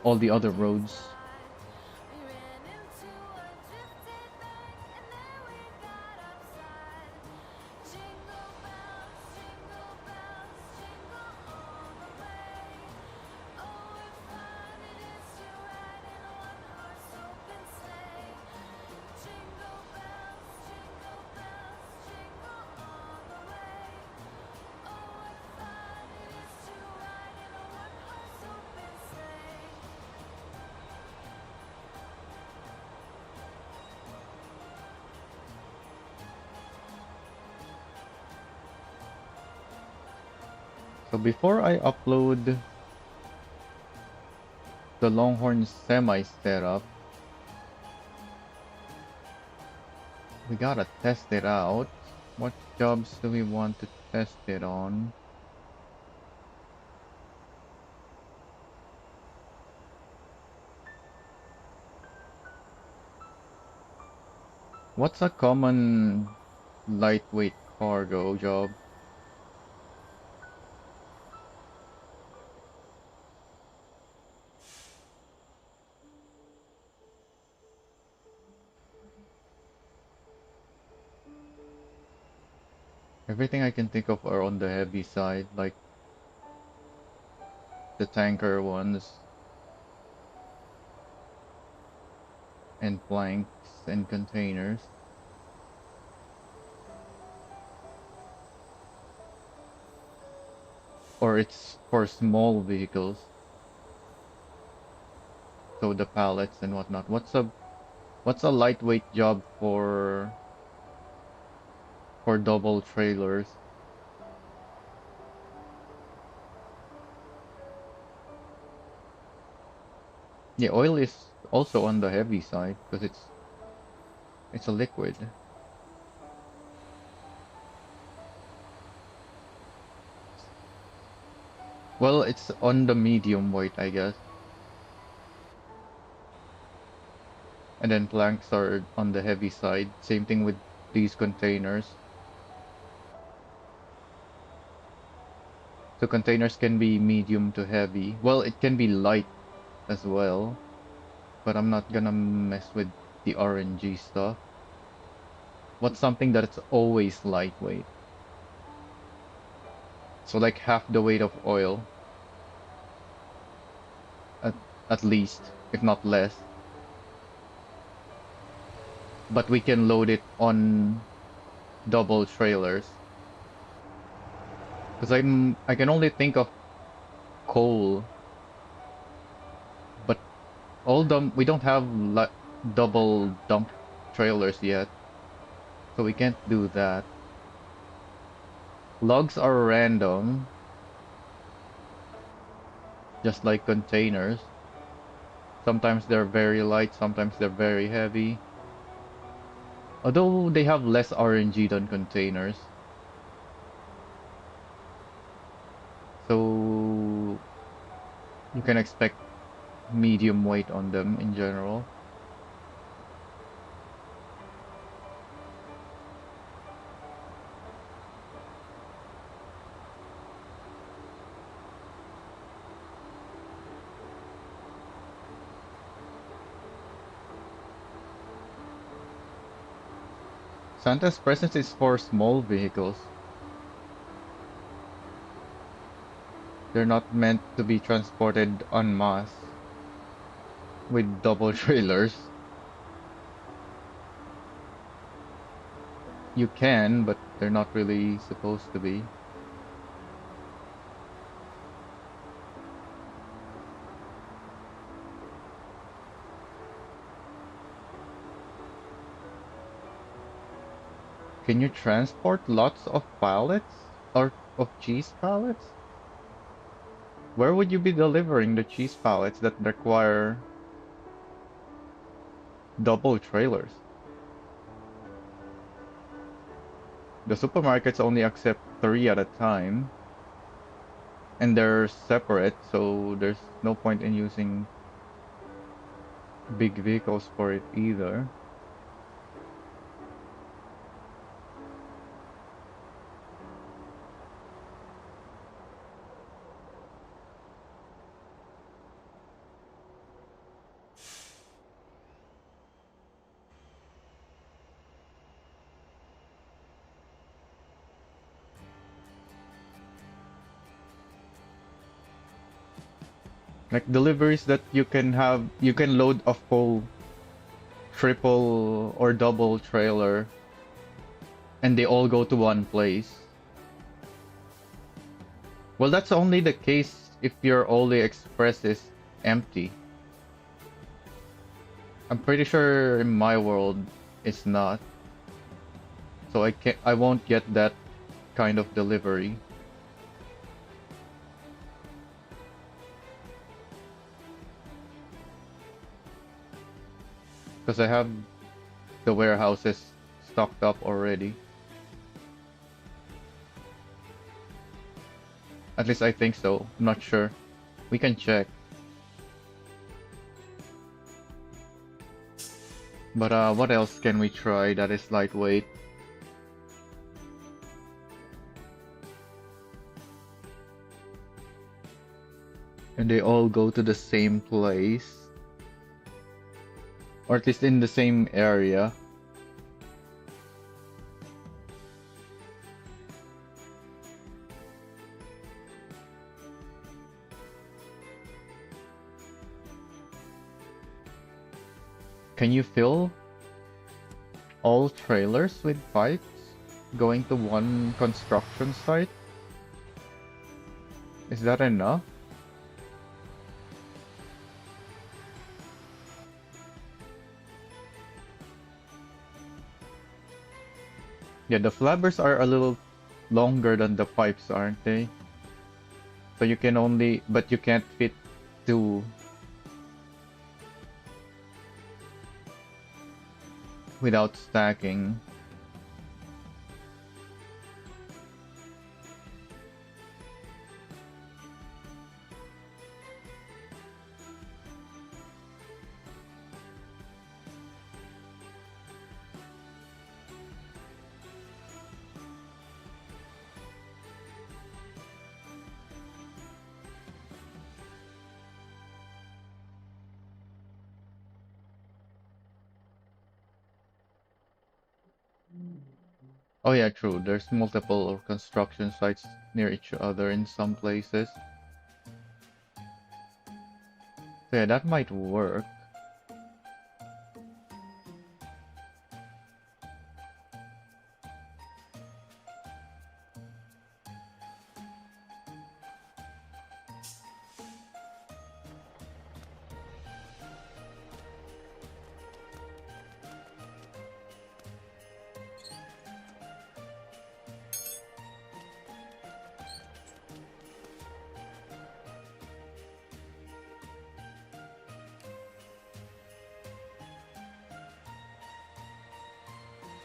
All the other roads. So before I upload the Longhorn semi setup, we gotta test it out. What jobs do we want to test it on? What's a common lightweight cargo job? Everything I can think of are on the heavy side, like the tanker ones and planks and containers. Or it's for small vehicles, so the pallets and whatnot. What's a lightweight job for for double trailers. The oil is also on the heavy side because it's a liquid. Well, it's on the medium weight, I guess. And then planks are on the heavy side. Same thing with these containers. So containers can be medium to heavy. Well, it can be light as well, but I'm not gonna mess with the RNG stuff. What's something that's always lightweight? So like half the weight of oil, at, at least, if not less. But we can load it on double trailers. Because I can only think of coal, but we don't have double dump trailers yet, so we can't do that. Logs are random, just like containers. Sometimes they're very light, sometimes they're very heavy. Although they have less RNG than containers. So you can expect medium weight on them in general. Santa's presence is for small vehicles. They're not meant to be transported en masse with double trailers. You can, but they're not really supposed to be. Can you transport lots of pallets? Or of cheese pallets? Where would you be delivering the cheese pallets that require double trailers? The supermarkets only accept 3 at a time, and they're separate, so there's no point in using big vehicles for it either. Like deliveries that you can load a full triple or double trailer and they all go to one place. Well, that's only the case if your Oli Express is empty. I'm pretty sure in my world it's not. So I won't get that kind of delivery. Because I have the warehouses stocked up already. At least I think so. I'm not sure. We can check. But what else can we try that is lightweight? And they all go to the same place. Or at least in the same area. Can you fill all trailers with pipes going to one construction site? Is that enough? Yeah, the flabbers are a little longer than the pipes, aren't they? So you can only, but you can't fit two without stacking. Oh yeah, true. There's multiple construction sites near each other in some places. So yeah, that might work.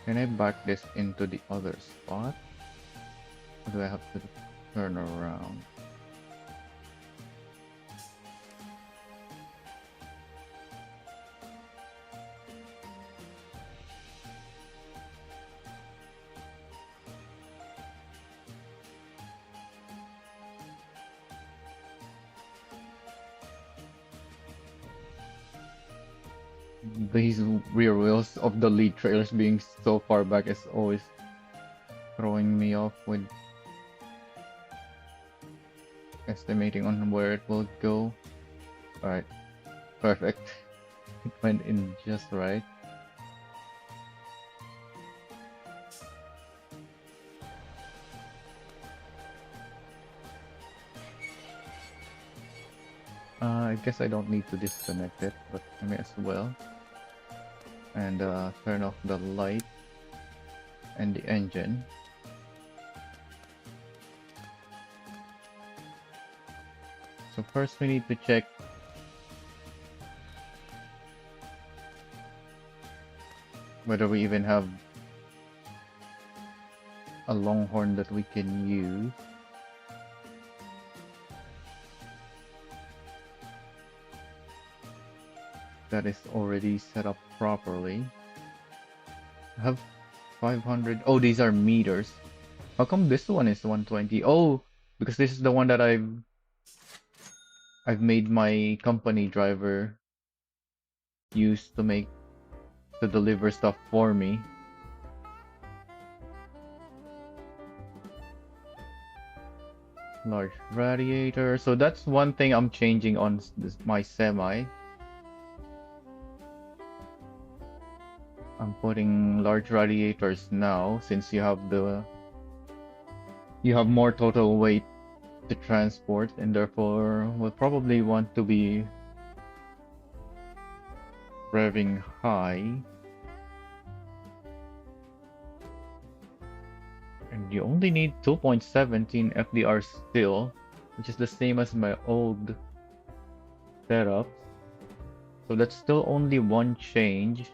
Can I back this into the other spot? Or do I have to turn around? These rear wheels of the lead trailers being so far back is always throwing me off with estimating on where it will go. Alright, perfect. It went in just right. I guess I don't need to disconnect it, but I may as well. And turn off the light and the engine. So first we need to check whether we even have a longhorn that we can use. That is already set up properly. I have 500. Oh, these are meters. How come this one is 120? Oh, because this is the one that I've made my company driver use to deliver stuff for me. Large radiator. So that's one thing I'm changing on my semi. I'm putting large radiators now since you have more total weight to transport, and therefore will probably want to be revving high. And you only need 2.17 FDR still, which is the same as my old setup. So that's still only one change.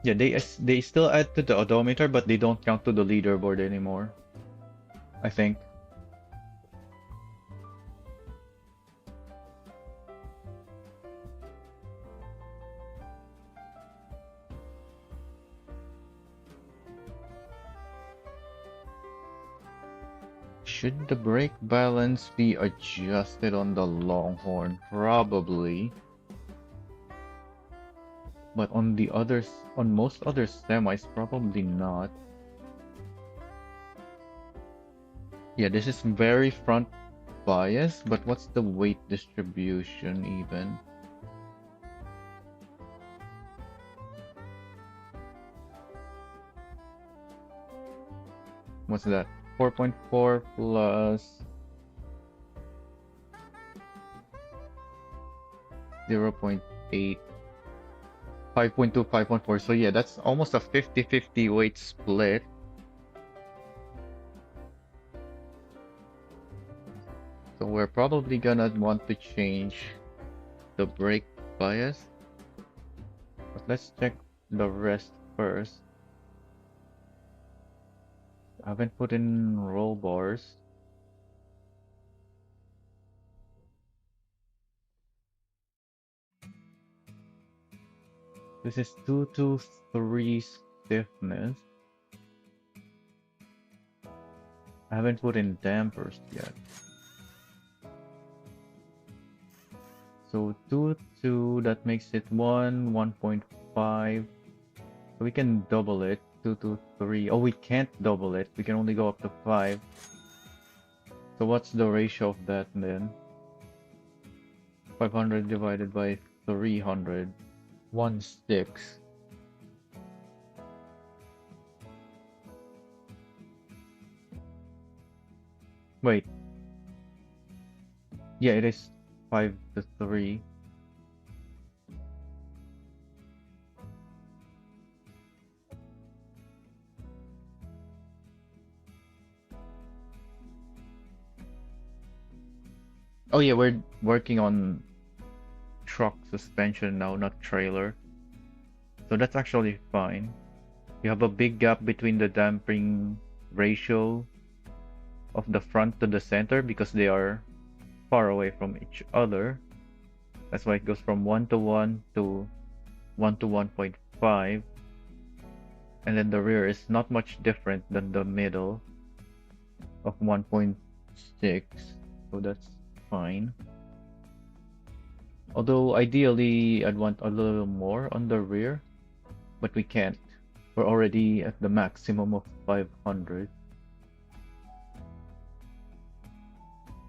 Yeah, they still add to the odometer, but they don't count to the leaderboard anymore, I think. Should the brake balance be adjusted on the Longhorn? Probably. But on most other semis, probably not. Yeah, this is very front bias, but what's the weight distribution even? What's that? 4.4 plus 0.8, 5.2, 5.4. So yeah, that's almost a 50-50 weight split. So we're probably gonna want to change the brake bias. But let's check the rest first. I haven't put in roll bars. This is 223 stiffness. I haven't put in dampers yet. So 2, that makes it 1.5. So we can double it. 2, 2, 3. Oh, we can't double it. We can only go up to 5. So what's the ratio of that then? 500 divided by 300. 1 sticks. Wait. Yeah, it is 5 to 3. Oh yeah, we're working on truck suspension now, not trailer. So that's actually fine. You have a big gap between the damping ratio of the front to the center because they are far away from each other. That's why it goes from 1 to 1 to 1 to 1.5. And then the rear is not much different than the middle of 1.6. So that's fine. Although ideally I'd want a little more on the rear, but we can't. We're already at the maximum of 500.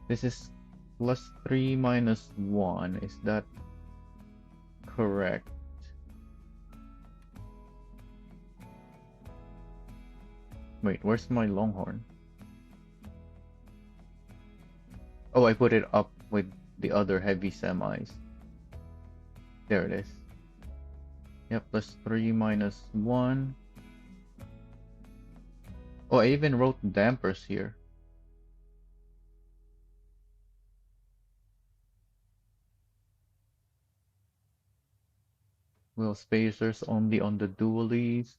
This is +3 minus 1. Is that correct? Wait, where's my longhorn? Oh, I put it up with the other heavy semis. There it is. Yep, +3 minus 1. Oh, I even wrote dampers here. Wheel spacers only on the dualies.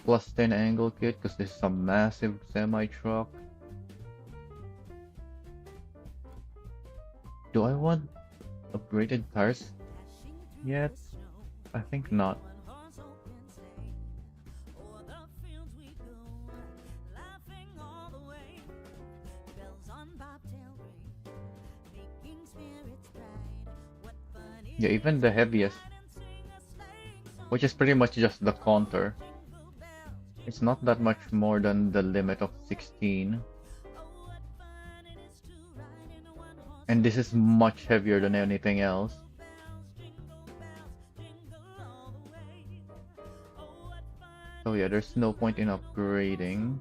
+10 angle kit because this is a massive semi truck. Do I want upgraded tires yet? I think not. Yeah, even the heaviest, which is pretty much just the counter, it's not that much more than the limit of 16. And this is much heavier than anything else. So yeah, there's no point in upgrading.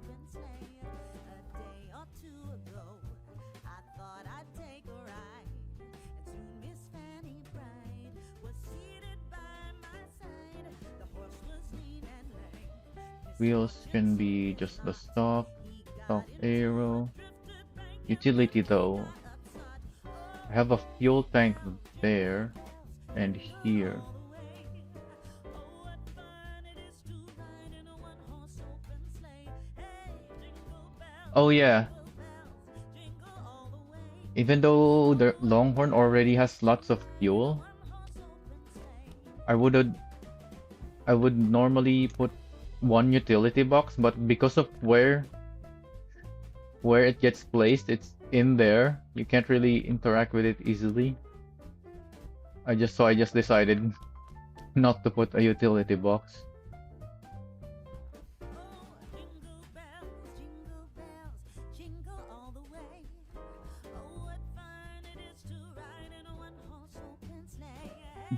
Wheels can be just the stock aero. Utility though, I have a fuel tank there and here. Oh yeah, even though the Longhorn already has lots of fuel, I would normally put one utility box, but because of where it gets placed, it's in there. You can't really interact with it easily. I just decided not to put a utility box.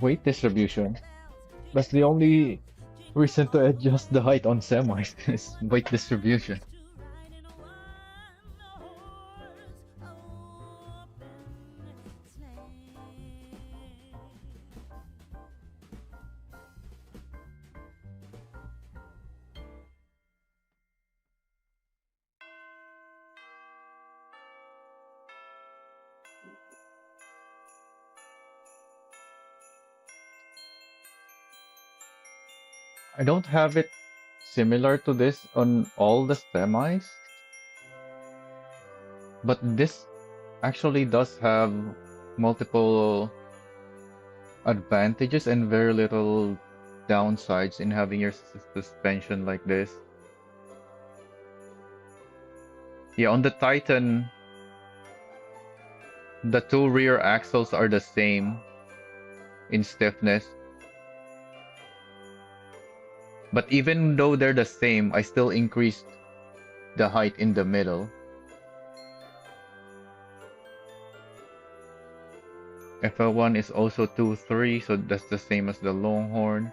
Weight distribution. That's the only reason to adjust the height on semis is weight distribution. I don't have it similar to this on all the semis, but this actually does have multiple advantages and very little downsides in having your suspension like this. Yeah, on the Titan, the two rear axles are the same in stiffness. But even though they're the same, I still increased the height in the middle. FL1 is also 2.3, so that's the same as the Longhorn.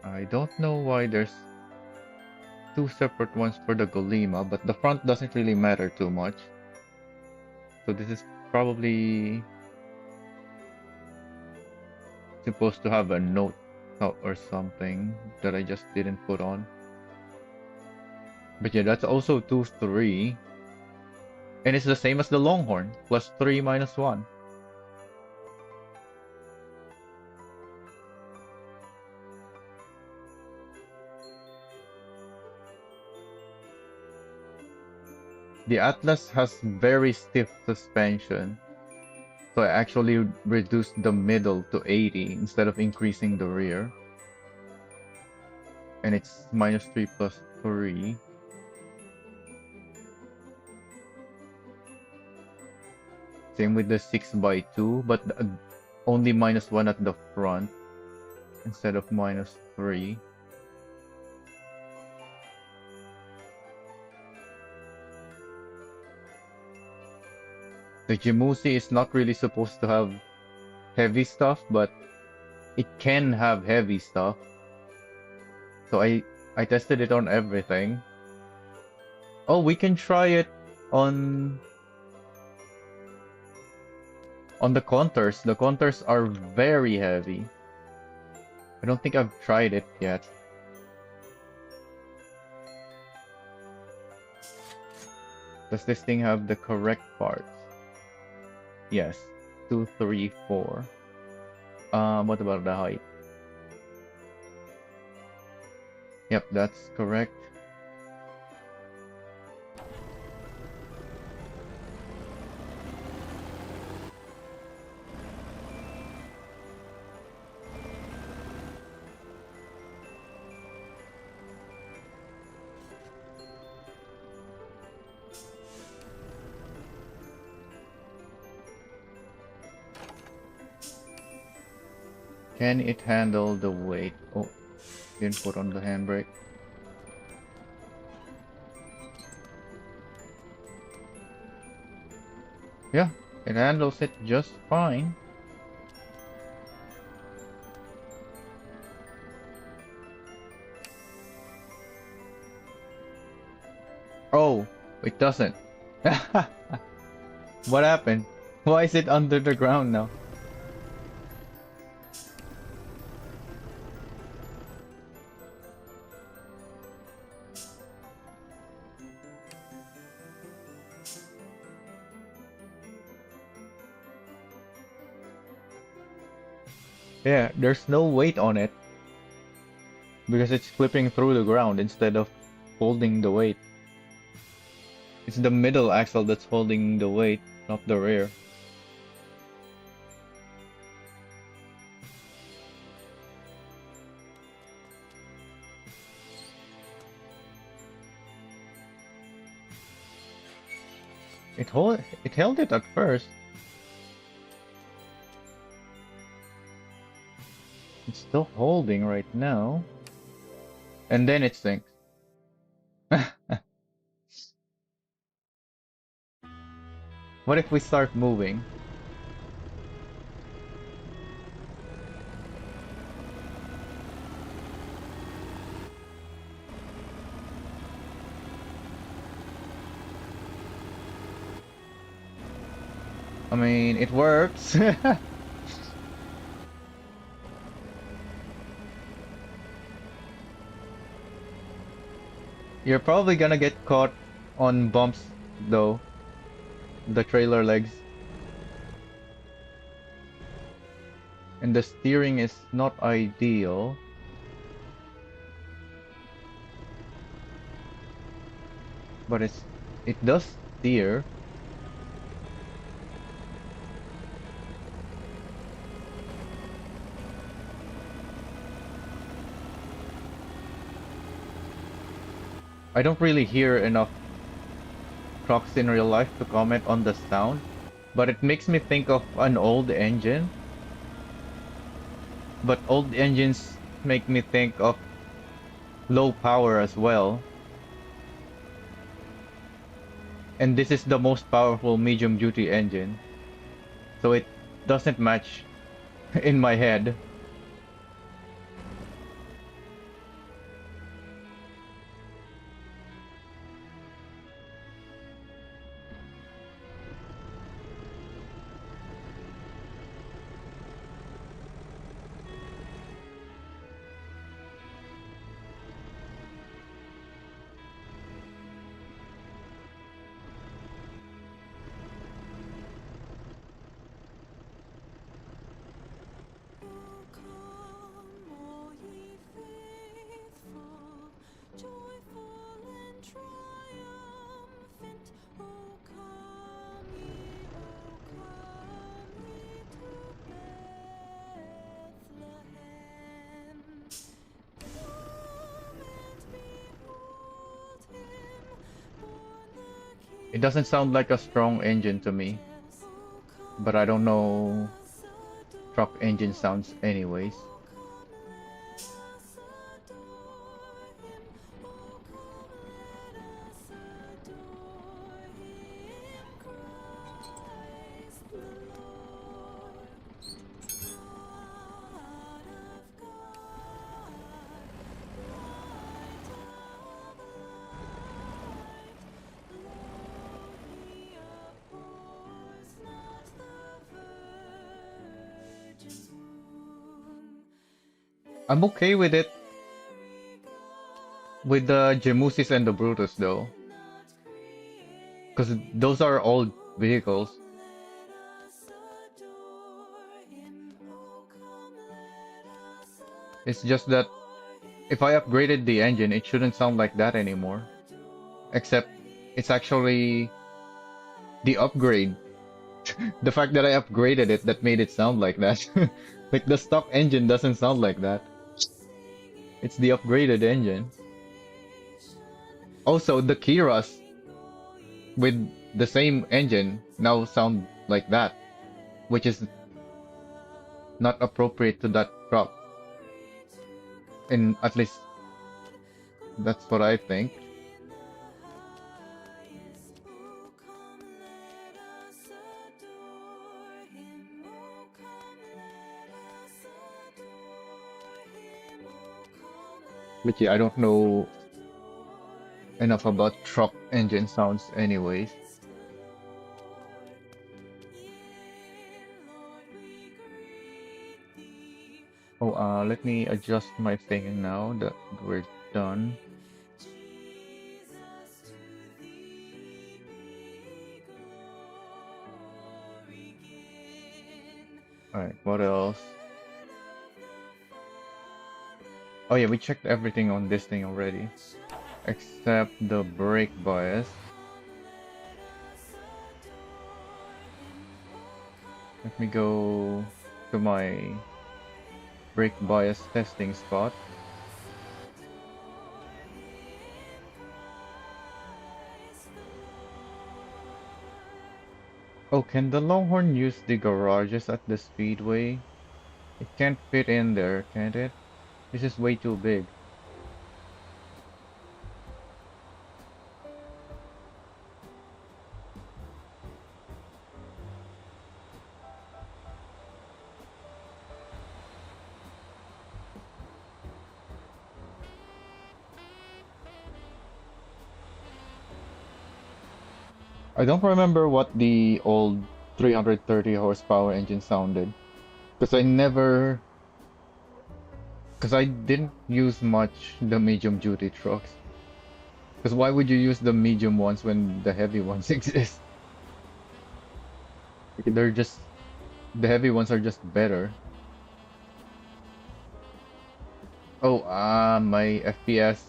I don't know why there's two separate ones for the Golema, but the front doesn't really matter too much. So this is probably supposed to have a note or something that I just didn't put on. But yeah, that's also 2.3. And it's the same as the Longhorn, plus 3 minus 1. The Atlas has very stiff suspension, so I actually reduced the middle to 80 instead of increasing the rear. And it's minus 3 plus 3. Same with the 6x2, but only minus 1 at the front instead of minus 3. The Jimusi is not really supposed to have heavy stuff, but it can have heavy stuff. So I tested it on everything. Oh, we can try it on the contours. The contours are very heavy. I don't think I've tried it yet. Does this thing have the correct parts? Yes. 2, 3, 4. What about the height? Yep, that's correct. Can it handle the weight? Oh, didn't put on the handbrake. Yeah, it handles it just fine. Oh, it doesn't. What happened? Why is it under the ground now? Yeah, there's no weight on it because it's flipping through the ground instead of holding the weight. It's the middle axle that's holding the weight, not the rear. It held it at first. It's still holding right now. And then it sinks. What if we start moving? I mean, it works. You're probably gonna get caught on bumps, though. The trailer legs. and the steering is not ideal. But it does steer. I don't really hear enough trucks in real life to comment on the sound, but it makes me think of an old engine. But old engines make me think of low power as well. And this is the most powerful medium duty engine. So it doesn't match in my head. Oh, come, all ye faithful, joyful and triumphant. Oh, come ye to Bethlehem. Come and behold him, born the It doesn't King sound like a in strong engine to me, majesty. Oh, but come, I don't let know us truck engine adore sounds him. anyways. Oh, come, let us adore him. Oh, come, let us adore him. Christ the Lord, God of God, light of light. Lo, he abhors not the virgin's womb. I'm okay with it Very God, with the Jemusis and the Brutus though, cannot because create. those are old Oh, vehicles. come, let us adore him. Oh, come, let us It's just that adore if I him. upgraded Oh, the engine, come, it shouldn't let sound like that us anymore. adore Except it's him. actually the Christ the upgrade. The fact that I Lord, upgraded it that made it sound like that. singing Like the stock engine doesn't sound like that. It's the upgraded engine. exaltation, Also, the Kiras sing, O ye with the same engine saints now of sound like that, which is heaven above. not appropriate to that truck. Glory to And at least God, that's what I glory think. in the highest. Oh, come, let us adore him. Oh, come, let us adore him. Oh, come, But let yeah, I don't us know adore enough him. about truck engine sounds anyways. Christ the Lord, yea, Lord, we greet thee. Oh, let Holy me adjust my thing faithful now that we're done. morning, Jesus, to thee be glory given. Alright, what else? Word of the Oh Father, yeah, we checked everything on this thing already. flesh Except the appearing. brake Oh, bias. come, let us adore him. Oh, come, Let me let go us to my adore him. brake Oh, bias come, testing let spot. us adore him. Christ the Lord. Oh, can the Longhorn use the garages at the speedway? It can't fit in there, can't it? This is way too big. I don't remember what the old 330 horsepower engine sounded. Because because I didn't use much the medium duty trucks. Because why would you use the medium ones when the heavy ones exist? Like, the heavy ones are just better. Oh, my FPS.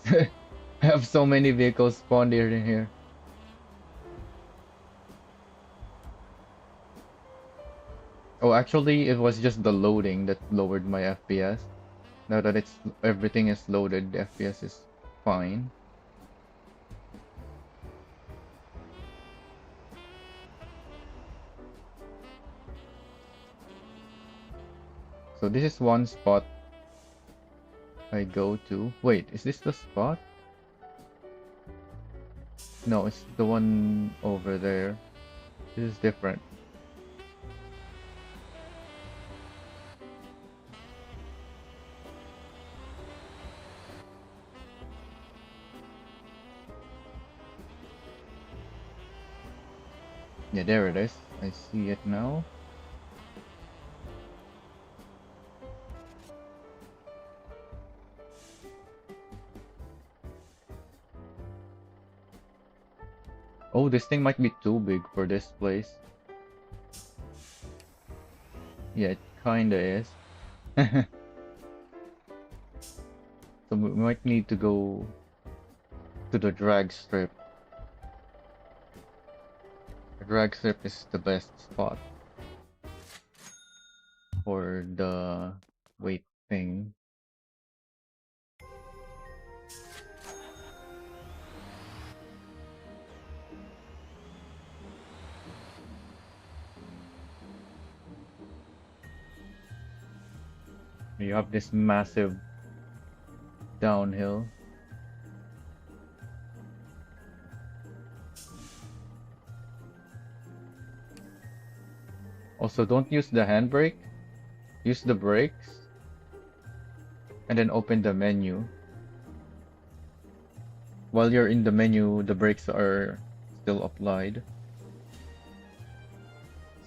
I have so many vehicles spawned here in here. Oh, actually, it was just the loading that lowered my FPS. Now that everything is loaded, the FPS is fine. So this is one spot I go to. Wait, is this the spot? No, it's the one over there. This is different. Yeah, there it is. I see it now. Oh, this thing might be too big for this place. Yeah, it kinda is. So we might need to go to the drag strip. The drag strip is the best spot for the weight thing. You have this massive downhill. Also, don't use the handbrake. Use the brakes. And then open the menu. While you're in the menu, the brakes are still applied.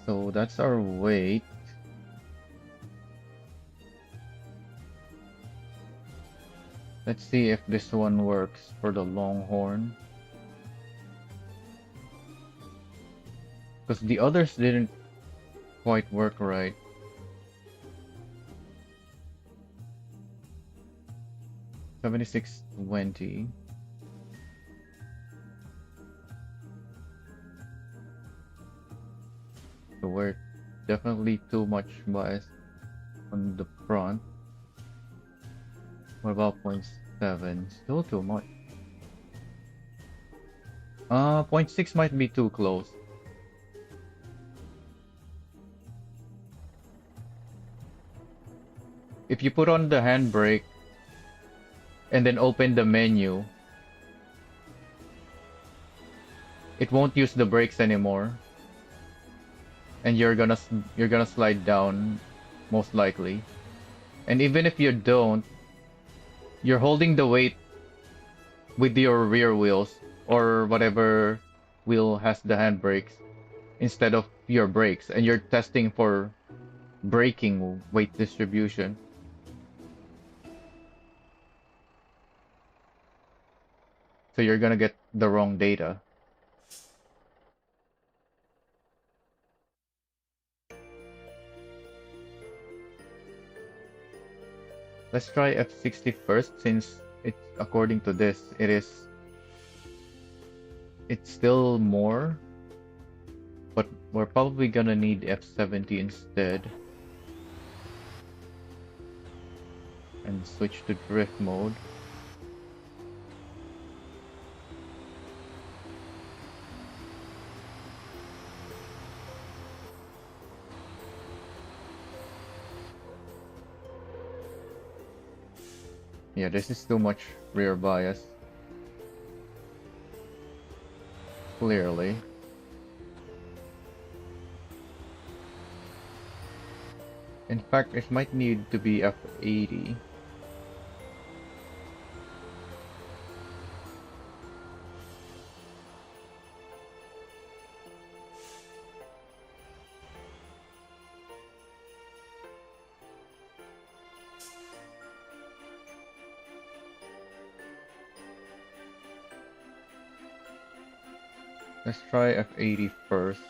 So that's our weight. Let's see if this one works for the Longhorn. Because the others didn't quite work right. $76.20. So we're definitely too much bias on the front. What about 0.7? Still too much. 0.6 might be too close. If you put on the handbrake and then open the menu, it won't use the brakes anymore, and you're gonna slide down most likely. And even if you don't, you're holding the weight with your rear wheels or whatever wheel has the handbrakes instead of your brakes, and you're testing for braking weight distribution. So you're gonna get the wrong data. Let's try F60 first, since it's according to this, it's still more, but we're probably gonna need F70 instead. And switch to drift mode. Yeah, this is too much rear bias. Clearly. In fact, it might need to be F80. Let's try F80 first.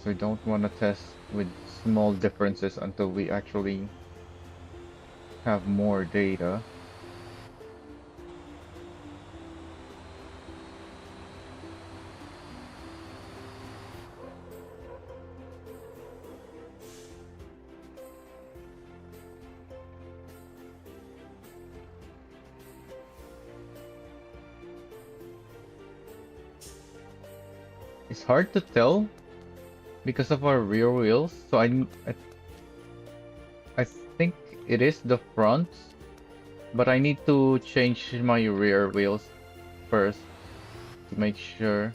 So I don't want to test with small differences until we actually have more data. It's hard to tell because of our rear wheels. So I think it is the front, but I need to change my rear wheels first to make sure.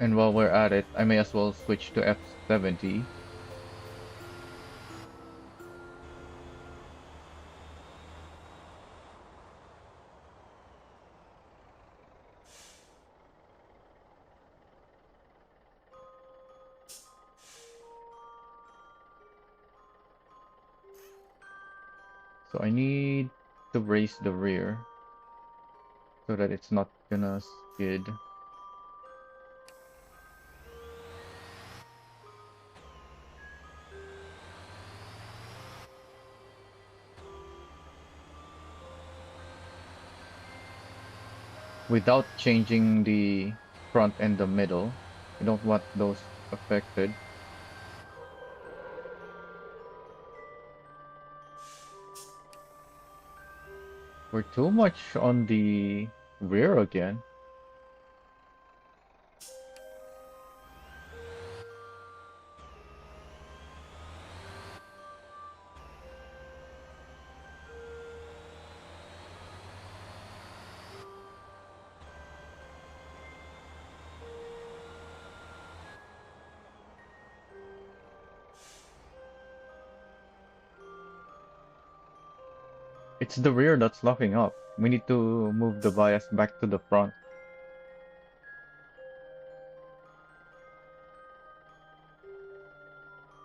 And while we're at it, I may as well switch to F70. So I need to raise the rear so that it's not gonna skid. Without changing the front and the middle. I don't want those affected. We're too much on the rear again. It's the rear that's locking up. We need to move the bias back to the front.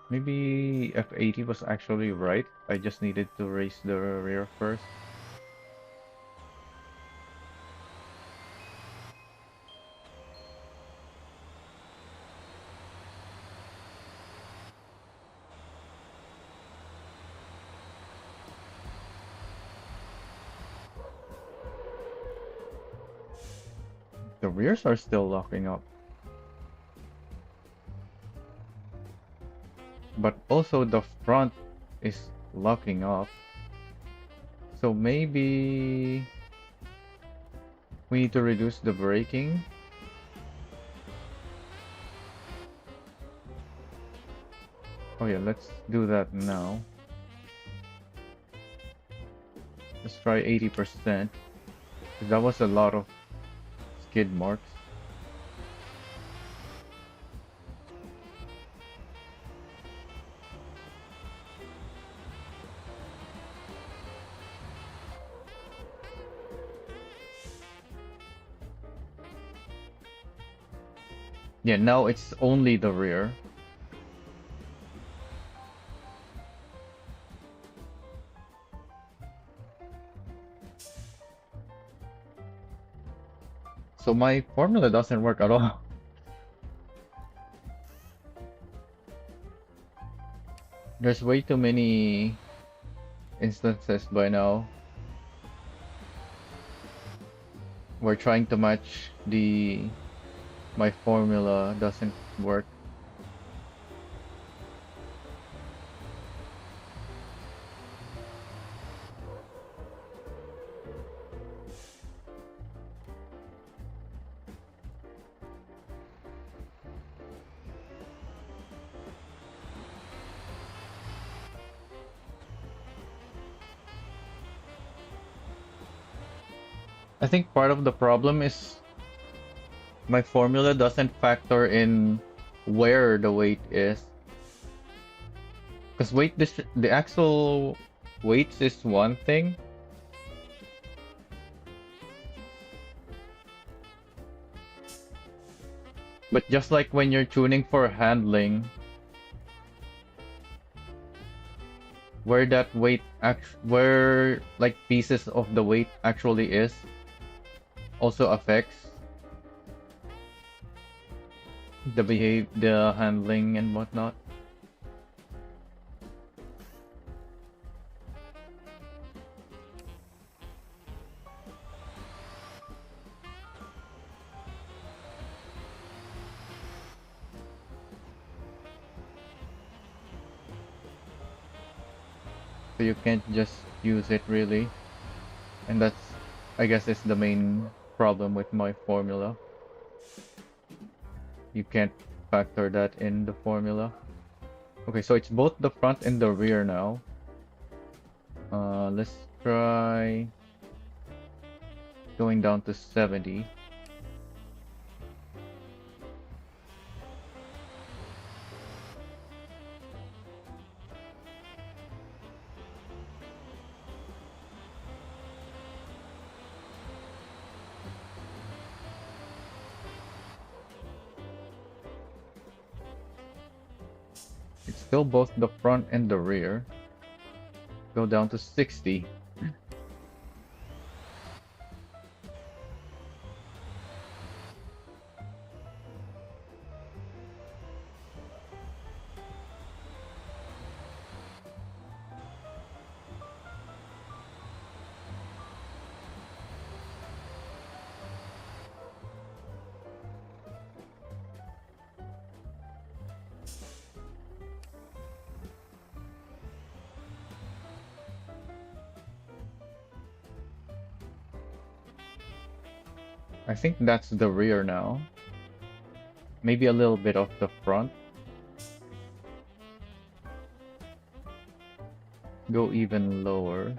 Maybe F80 was actually right. I just needed to raise the rear first. The rears are still locking up. But also the front is locking up. So maybe we need to reduce the braking. Oh yeah, let's do that now. Let's try 80%. That was a lot of skid marks. Yeah, now it's only the rear. So my formula doesn't work at all. There's way too many instances by now. We're trying to match my formula doesn't work. I think part of the problem is my formula doesn't factor in where the weight is. Because the actual weights is one thing. But just like when you're tuning for handling, where that weight where like pieces of the weight actually is also affects. the handling and whatnot. So you can't just use it really. And that's, I guess, is the main problem with my formula. You can't factor that in the formula. Okay, so it's both the front and the rear now. Let's try going down to 70. It's still both the front and the rear. Go down to 60. I think that's the rear now. Maybe a little bit of the front. Go even lower.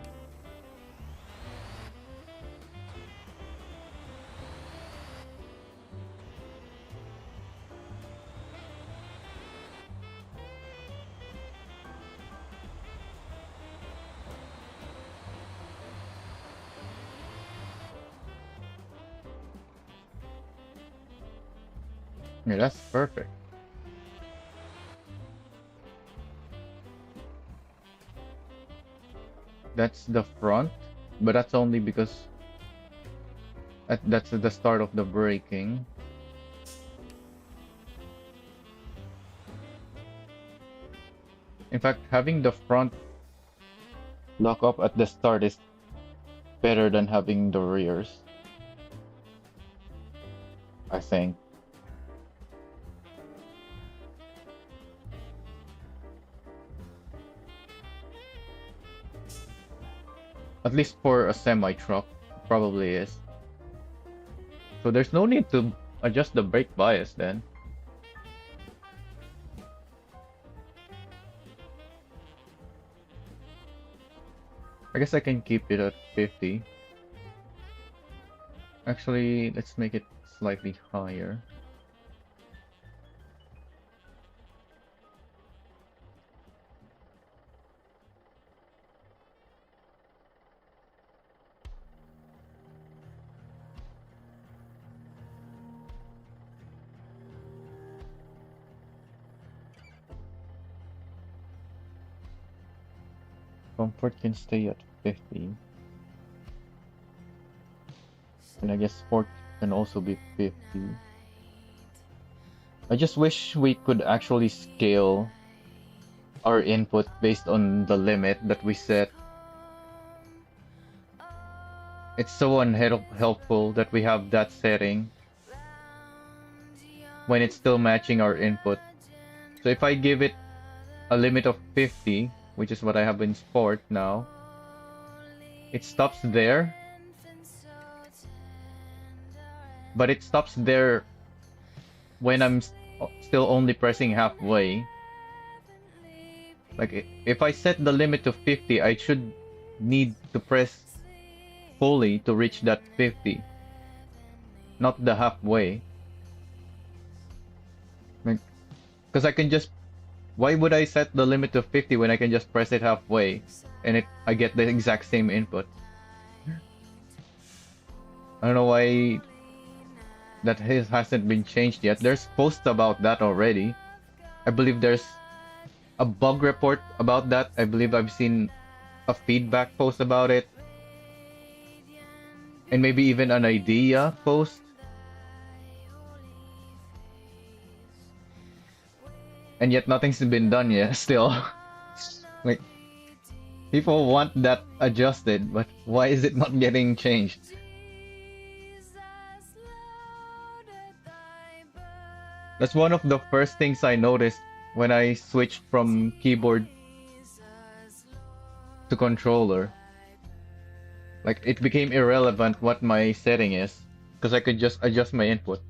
Yeah, that's perfect. That's the front, but that's only because that's the start of the braking. In fact, having the front lock up at the start is better than having the rears, I think. At least for a semi-truck, probably is. So there's no need to adjust the brake bias then. I guess I can keep it at 50. Actually, let's make it slightly higher. Comfort can stay at 50. And I guess sport can also be 50. I just wish we could actually scale our input based on the limit that we set. It's so unhelpful that we have that setting when it's still matching our input. So if I give it a limit of 50, which is what I have in sport now, it stops there. But it stops there when I'm still only pressing halfway. Like if I set the limit to 50, I should need to press fully to reach that 50, not the halfway. Because I can just, why would I set the limit to 50 when I can just press it halfway and I get the exact same input? I don't know why that hasn't been changed yet. There's posts about that already. I believe there's a bug report about that. I believe I've seen a feedback post about it. And maybe even an idea post. and yet nothing's been done yet still. Like people want that adjusted, but why is it not getting changed? That's one of the first things I noticed when I switched from keyboard to controller. Like it became irrelevant what my setting is because I could just adjust my input.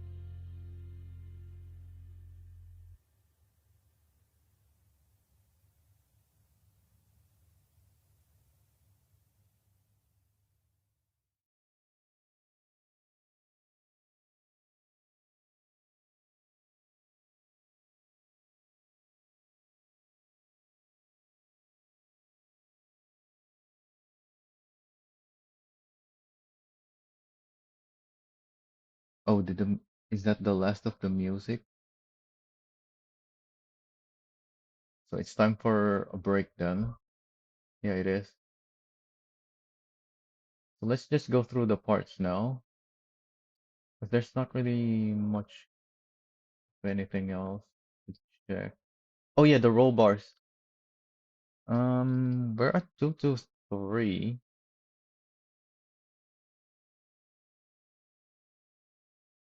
Oh, is that the last of the music? So it's time for a break then. Yeah, it is. So let's just go through the parts now. 'Cause there's not really much of anything else to check. Oh yeah, the roll bars. We're at 223.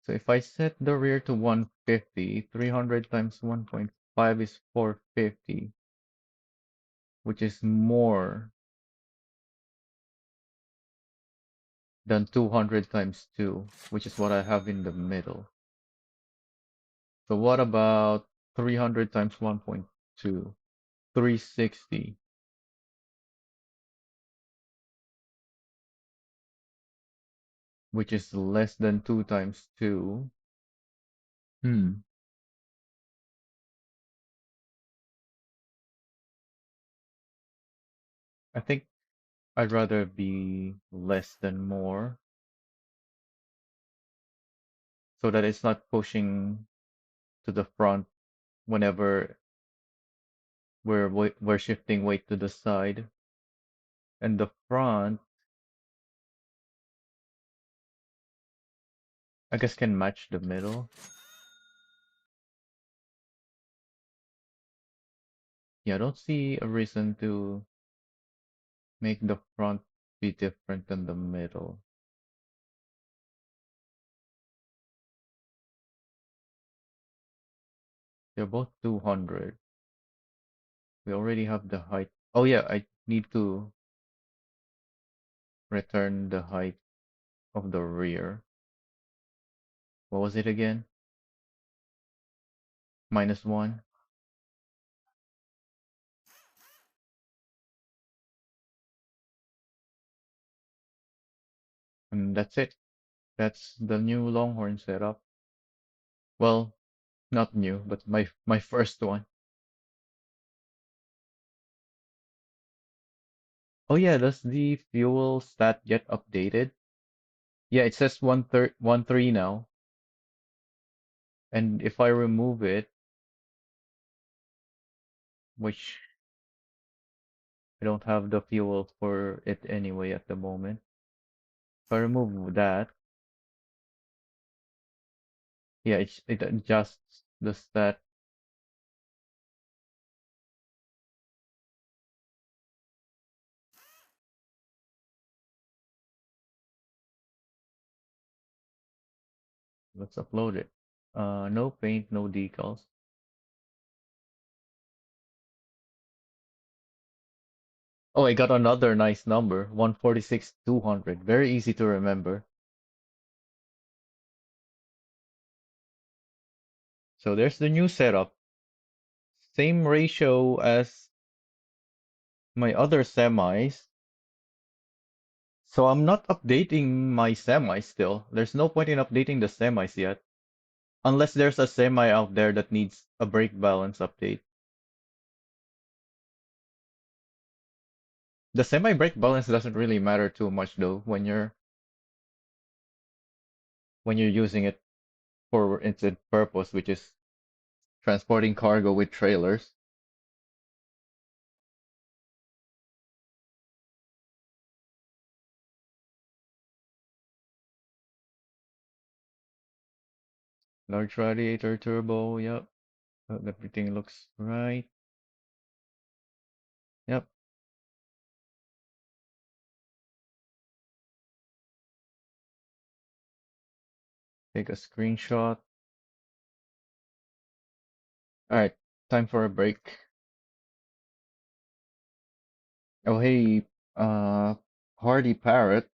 So if I set the rear to 150, 300 times 1.5 is 450, which is more than 200 times 2, which is what I have in the middle. So what about 300 times 1.2? 360, which is less than 2 times 2. Hmm. I think I'd rather be less than more so that it's not pushing to the front whenever we're shifting weight to the side. And the front, I guess, can match the middle. Yeah, I don't see a reason to make the front be different than the middle. They're both 200. We already have the height. Oh yeah, I need to return the height of the rear. What was it again? -1. And that's it. That's the new Longhorn setup. Well, not new, but my first one. Oh yeah, does the fuel stat get updated? Yeah, it says 1.3 now. And if I remove it, which I don't have the fuel for it anyway at the moment. If I remove that, yeah, it adjusts the stat. Let's upload it. No paint, no decals. Oh, I got another nice number, 146 200. Very easy to remember. So there's the new setup. Same ratio as my other semis. So I'm not updating my semis still. There's no point in updating the semis yet. Unless there's a semi out there that needs a brake balance update. The semi brake balance doesn't really matter too much though when you're using it for its purpose, which is transporting cargo with trailers. Large radiator turbo, yep. So everything looks right. Yep. Take a screenshot. All right. Time for a break. Oh, hey, uh, Hardy Parrot.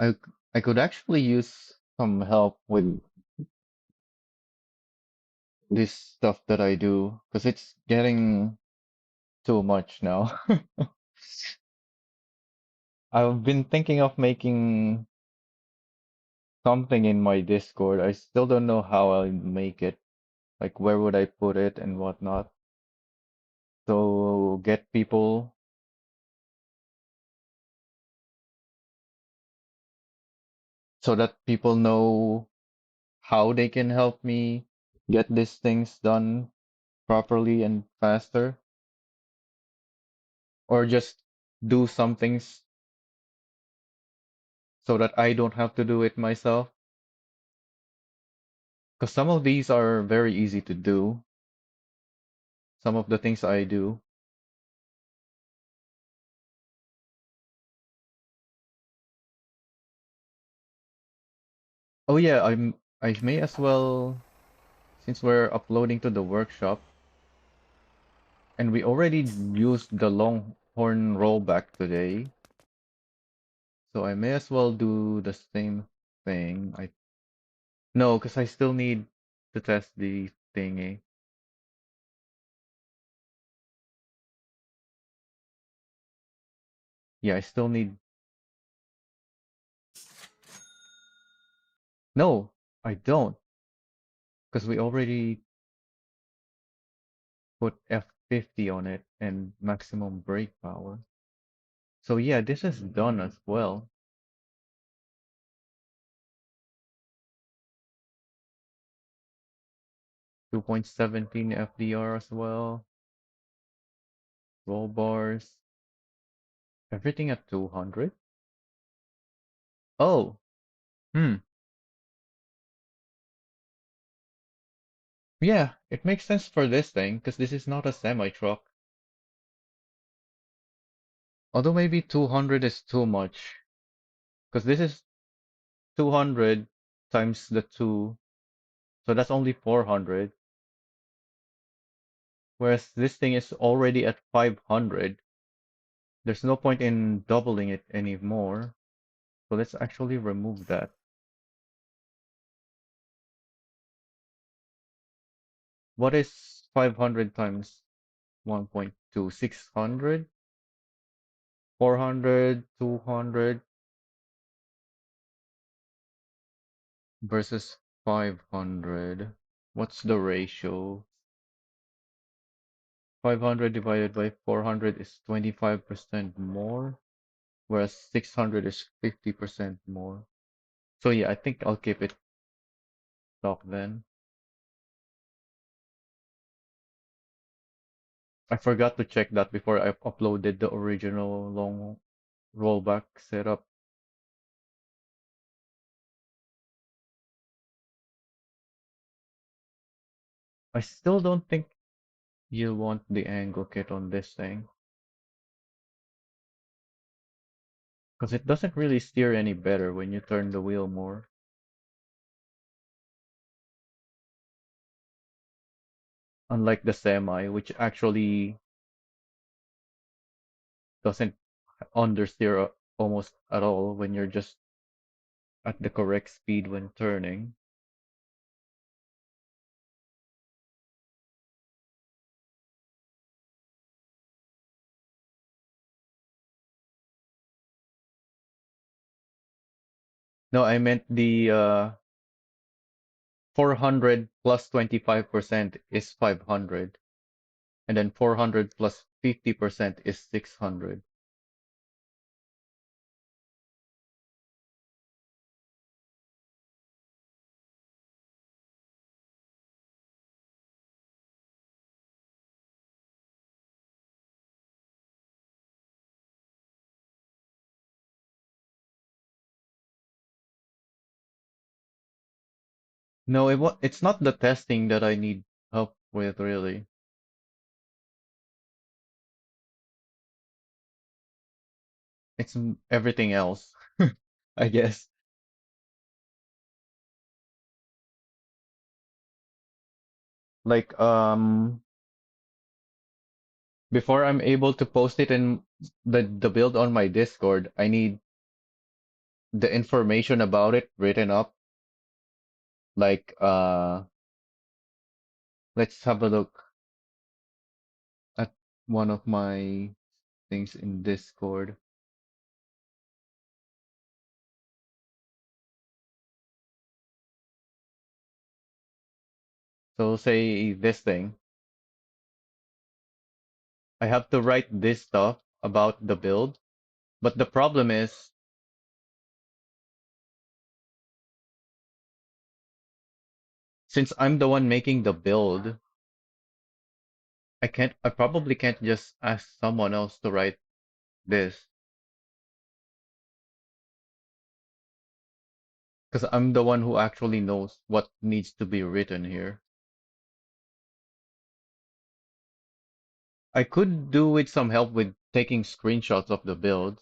I I could actually use some help with this stuff that I do because it's getting too much now. I've been thinking of making something in my Discord. I still don't know how I'll make it. Like, where would I put it and whatnot? So get people so that people know how they can help me get these things done properly and faster, or just do some things so that I don't have to do it myself. Because some of these are very easy to do. Some of the things I do. Oh yeah, I may as well, since we're uploading to the workshop and we already used the Longhorn rollback today, so I may as well do the same thing. I No, because I still need to test the thingy. Yeah, I still need. No, I don't, because we already put F50 on it and maximum brake power. So yeah, this is done as well. 2.17 FDR as well. Roll bars. Everything at 200. Oh, hmm. Yeah, it makes sense for this thing because this is not a semi truck. Although maybe 200 is too much because this is 200 times the 2, so that's only 400. Whereas this thing is already at 500. There's no point in doubling it anymore. So let's actually remove that. What is 500 times 1.2? 600? 400, 200 versus 500. What's the ratio? 500 divided by 400 is 25% more, whereas 600 is 50% more. So yeah, I think I'll keep it stock then. I forgot to check that before I uploaded the original long rollback setup. I still don't think you'll want the angle kit on this thing, because it doesn't really steer any better when you turn the wheel more. Unlike the semi, which actually doesn't understeer almost at all when you're just at the correct speed when turning. No, I meant the 400 plus 25% is 500, and then 400 plus 50% is 600. No, it's not the testing that I need help with, really. It's everything else, I guess. Like, before I'm able to post it in the build on my Discord, I need the information about it written up. Like, let's have a look at one of my things in Discord. So say this thing. I have to write this stuff about the build, but the problem is, since I'm the one making the build, I probably can't just ask someone else to write this, because I'm the one who actually knows what needs to be written here. I could do with some help with taking screenshots of the build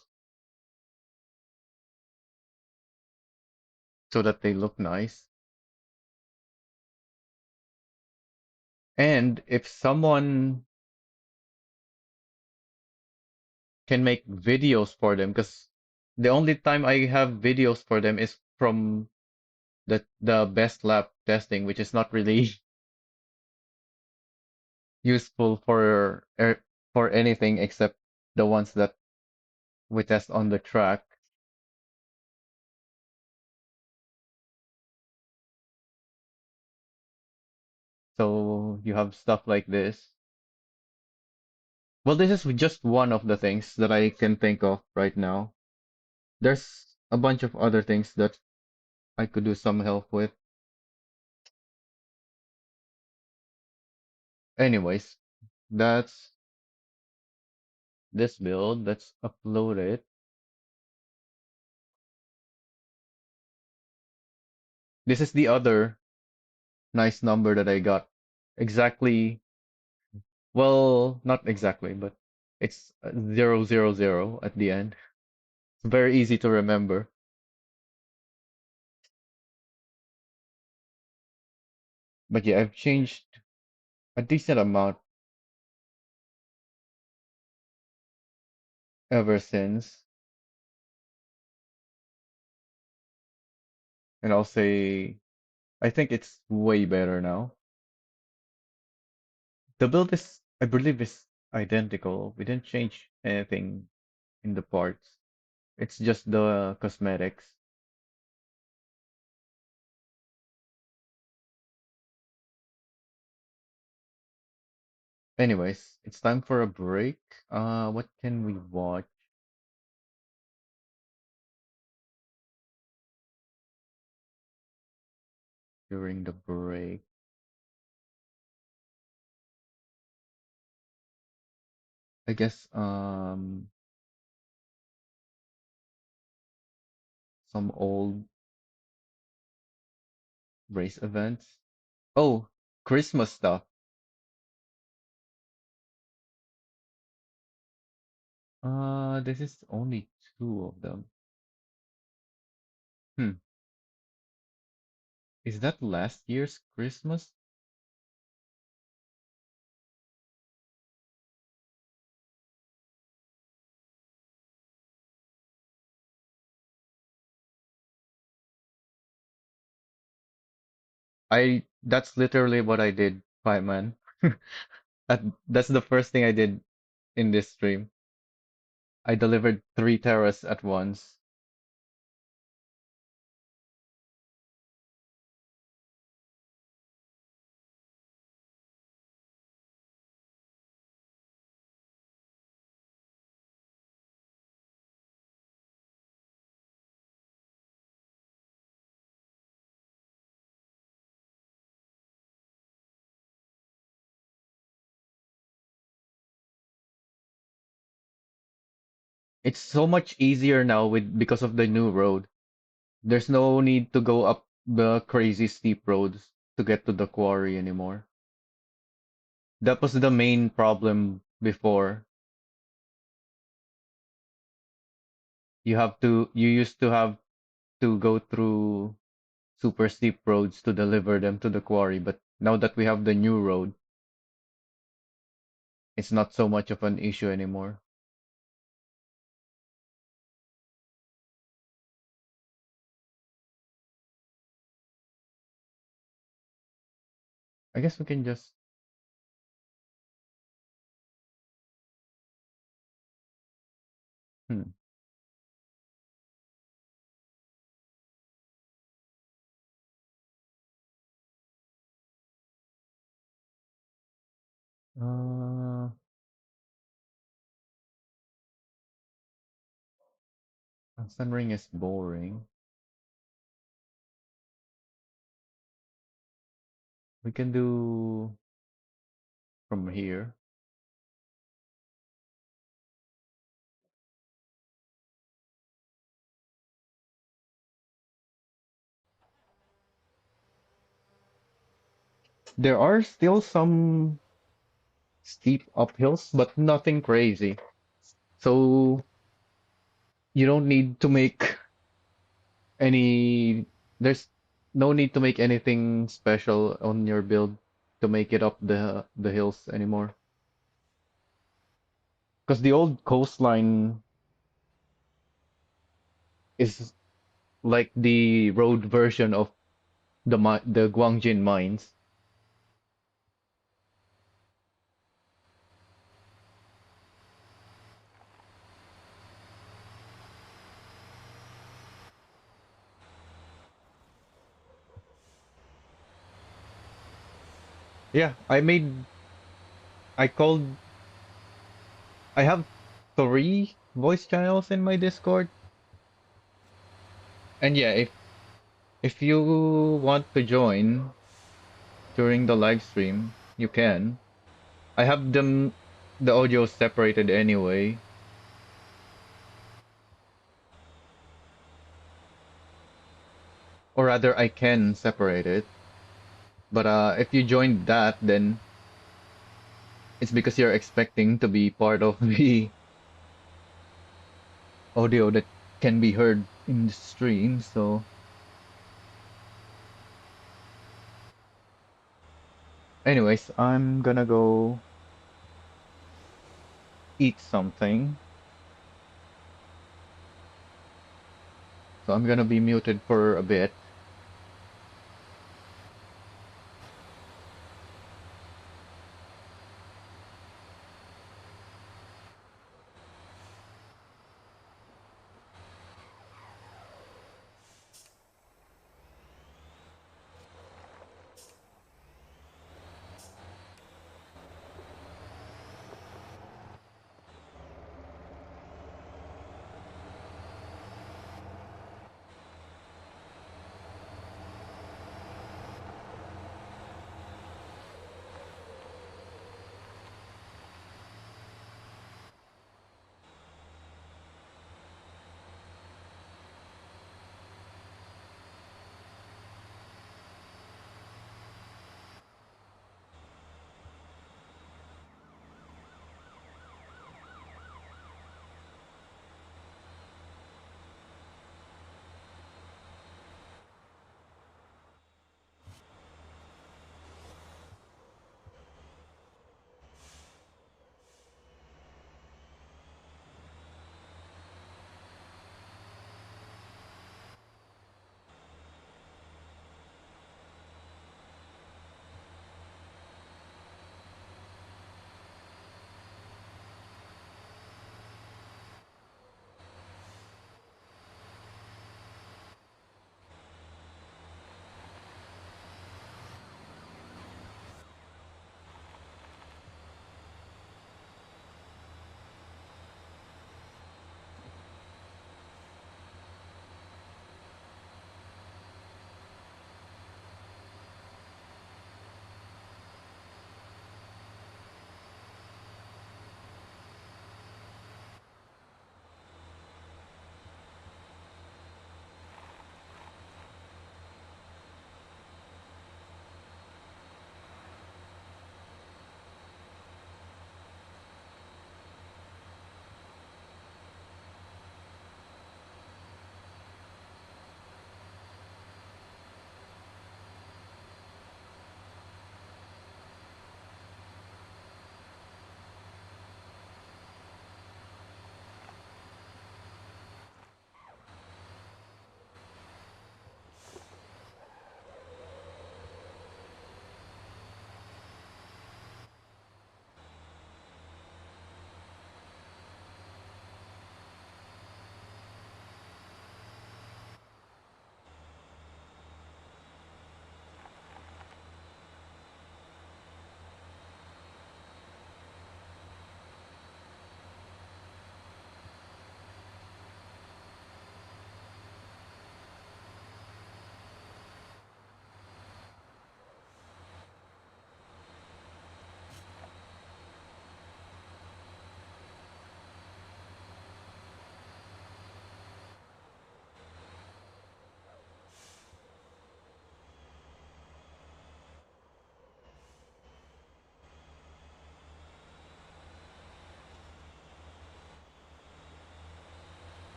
so that they look nice. And if someone can make videos for them, because the only time I have videos for them is from the best lab testing, which is not really useful for anything except the ones that we test on the track. So you have stuff like this. Well, this is just one of the things that I can think of right now. There's a bunch of other things that I could do some help with. Anyways, that's this build. Let's upload it. This is the other nice number that I got. Exactly, well, not exactly, but it's 000 at the end. It's very easy to remember. But yeah, I've changed a decent amount ever since. And I'll say, I think it's way better now. The build is, I believe, is identical. We didn't change anything in the parts. It's just the cosmetics. Anyways, it's time for a break. What can we watch during the break? I guess some old race events. Oh, Christmas stuff. This is only two of them. Hmm. Is that last year's Christmas? That's literally what I did, Fight Man. That's the first thing I did in this stream. I delivered 3 Terras at once. It's so much easier now with because of the new road. There's no need to go up the crazy steep roads to get to the quarry anymore. That was the main problem before. You used to have to go through super steep roads to deliver them to the quarry, but now that we have the new road, it's not so much of an issue anymore. I guess we can just hmm. Uh, Ansan Ring is boring. We can do from here. There are still some steep uphills, but nothing crazy. So you don't need to make any, there's no need to make anything special on your build to make it up the hills anymore. Because the old coastline is like the road version of the Guangjin mines. Yeah, I called, I have three voice channels in my Discord. And yeah, if you want to join during the live stream, you can. I have the audio separated anyway, or rather I can separate it. But if you join that, then it's because you're expecting to be part of the audio that can be heard in the stream. So anyways, I'm gonna go eat something. So I'm gonna be muted for a bit.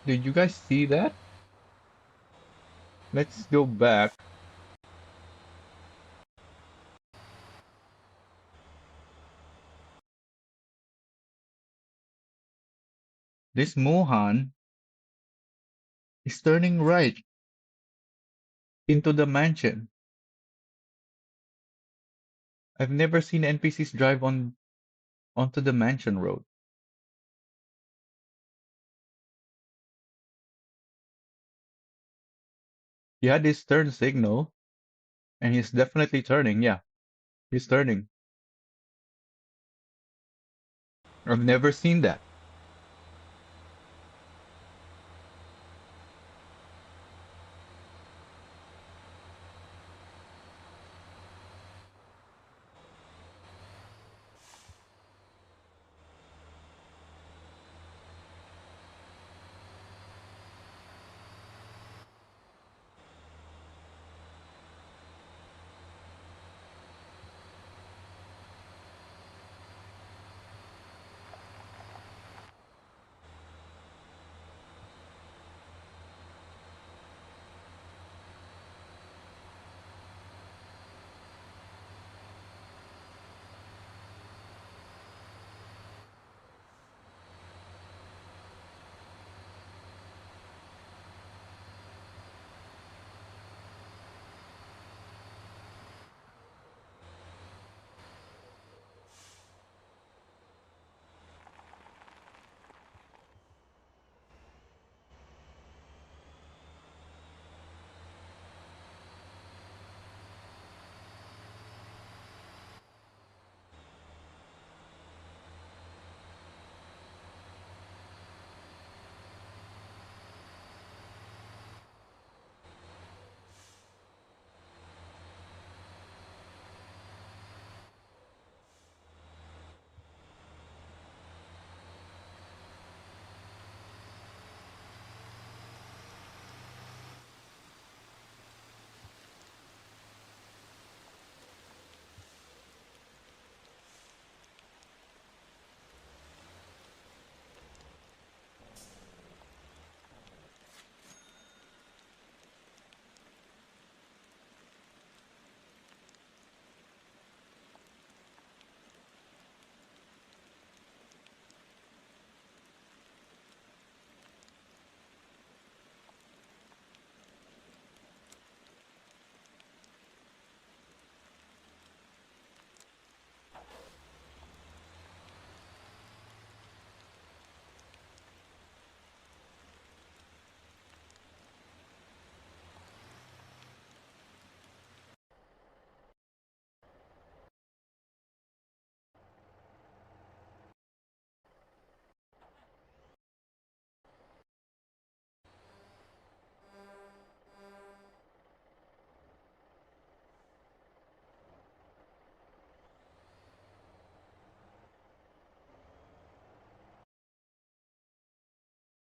Did you guys see that? Let's go back. This Mohan is turning right into the mansion. I've never seen NPCs drive onto the mansion road. He had his turn signal, and he's definitely turning. Yeah, he's turning. I've never seen that.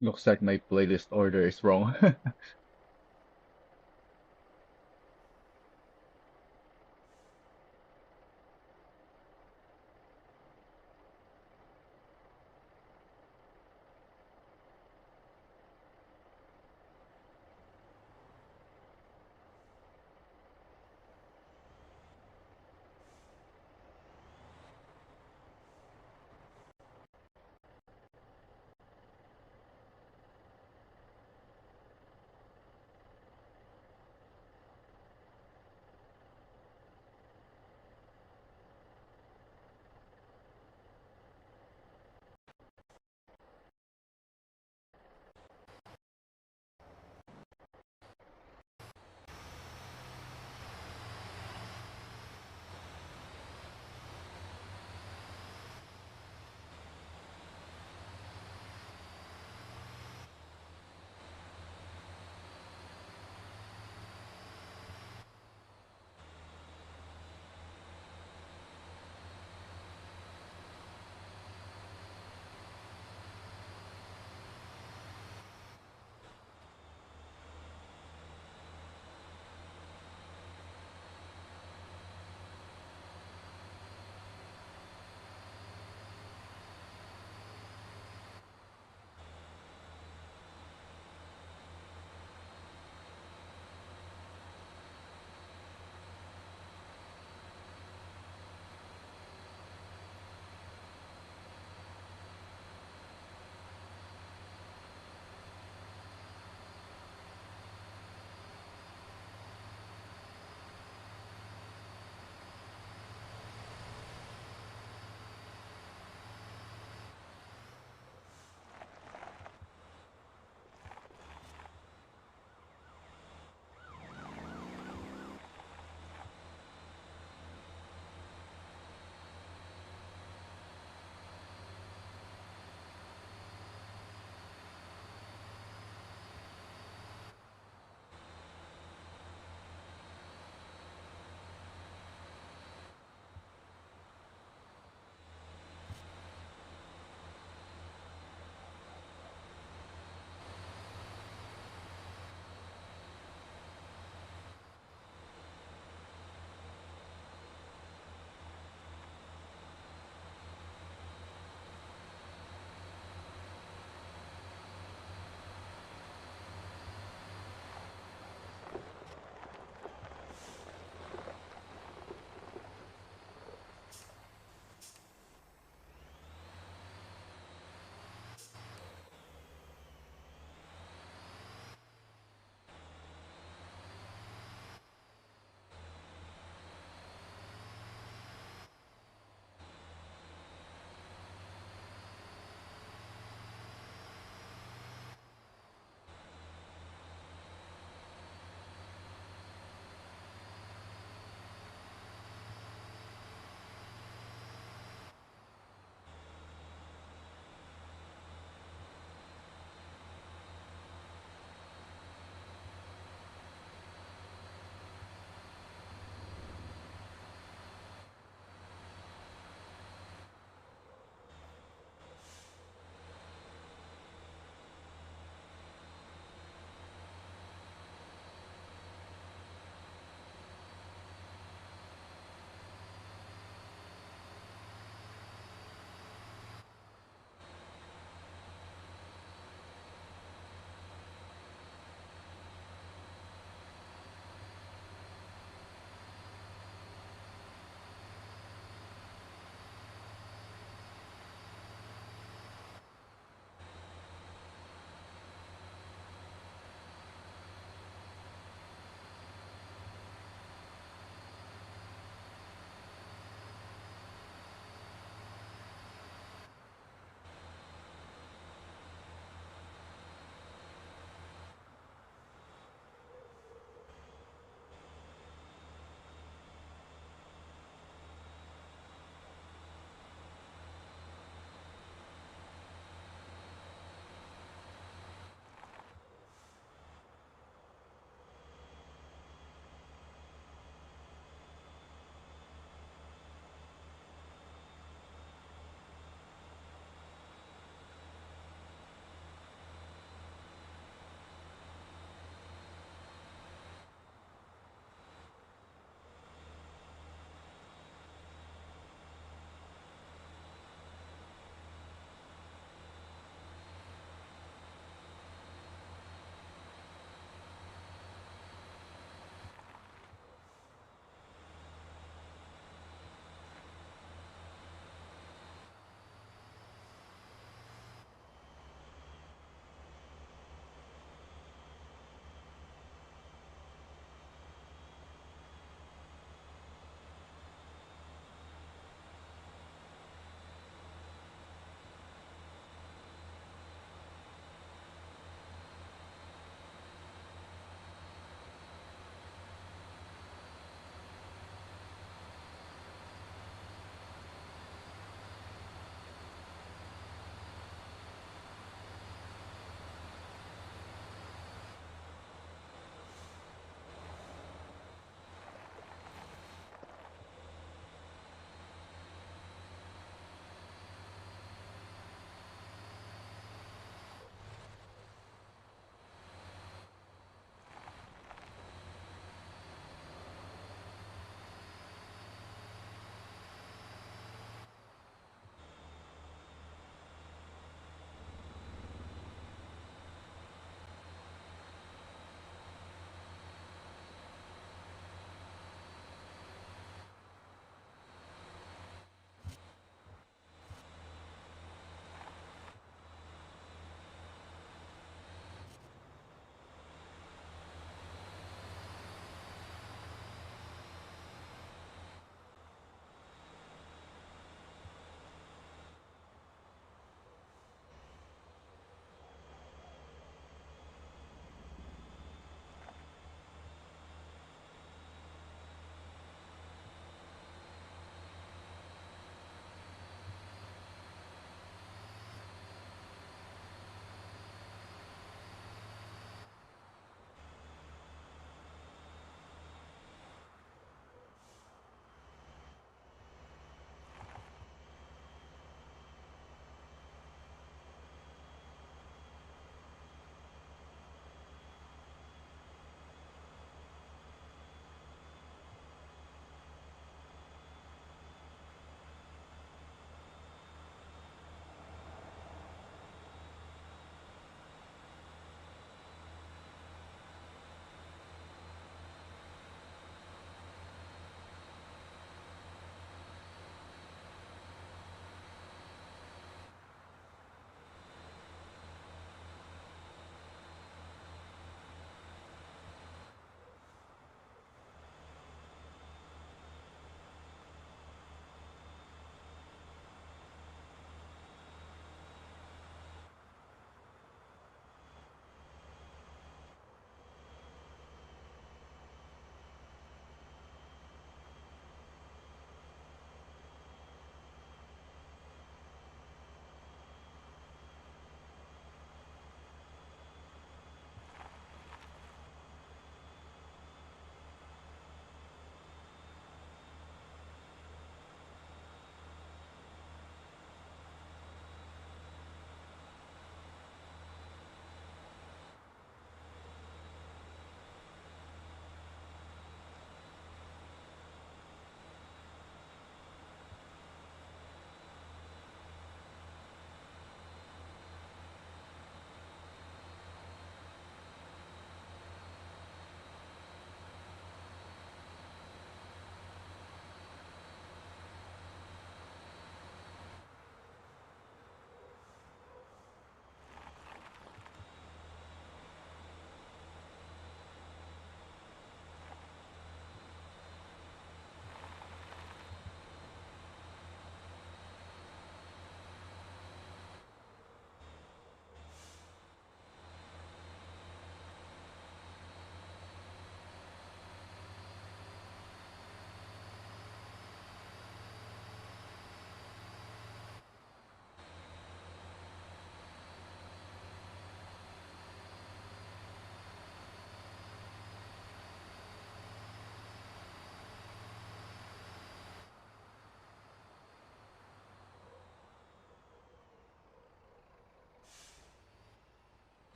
Looks like my playlist order is wrong.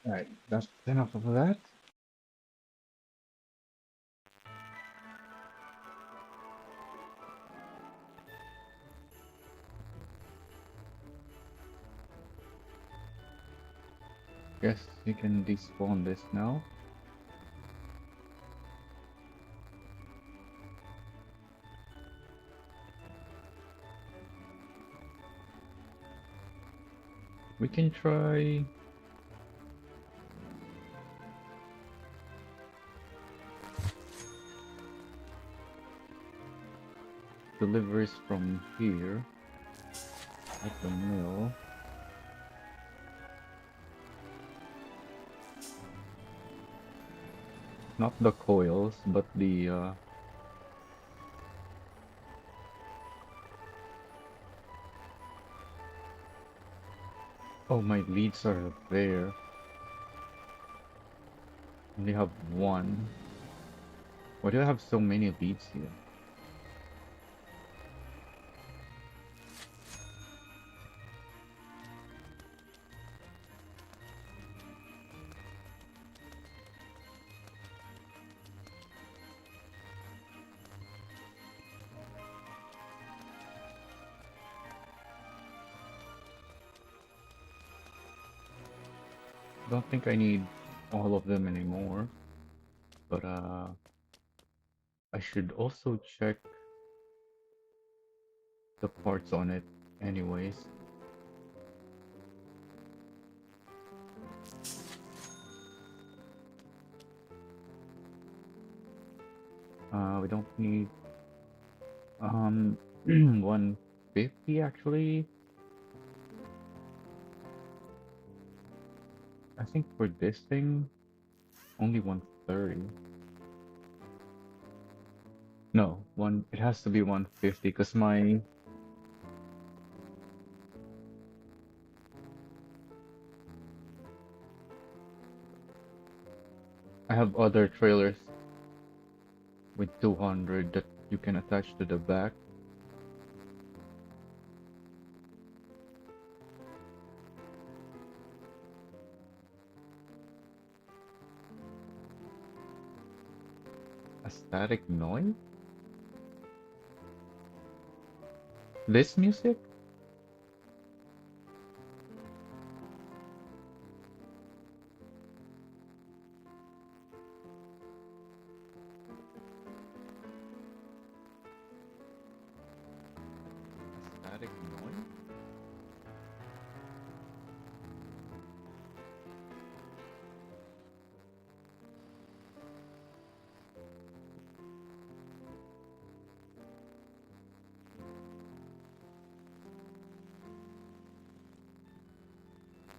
Alright, that's enough of that. Guess you can despawn this now. We can try deliveries from here at the mill. Not the coils, but the oh, my leads are there. Only have one. Why do I have so many leads here? Don't think I need all of them anymore, but I should also check the parts on it anyways. We don't need 150 actually. I think for this thing only 130. No, it has to be 150 because I have other trailers with 200 that you can attach to the back. A static noise? This music? A static noise?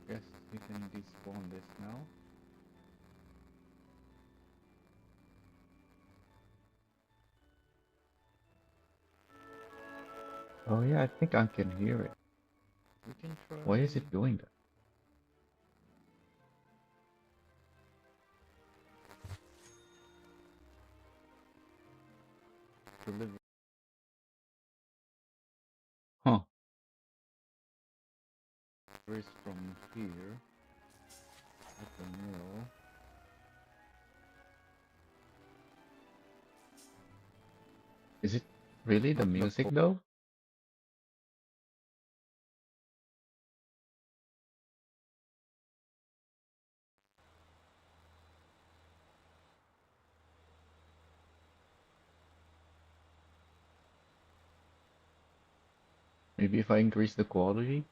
Guess you can despawn this now. Oh yeah, I think I can hear it. We can try. Why is it doing that? Deliver. Huh. Where's from here at the mill? Is it really the music though? Maybe if I increase the quality?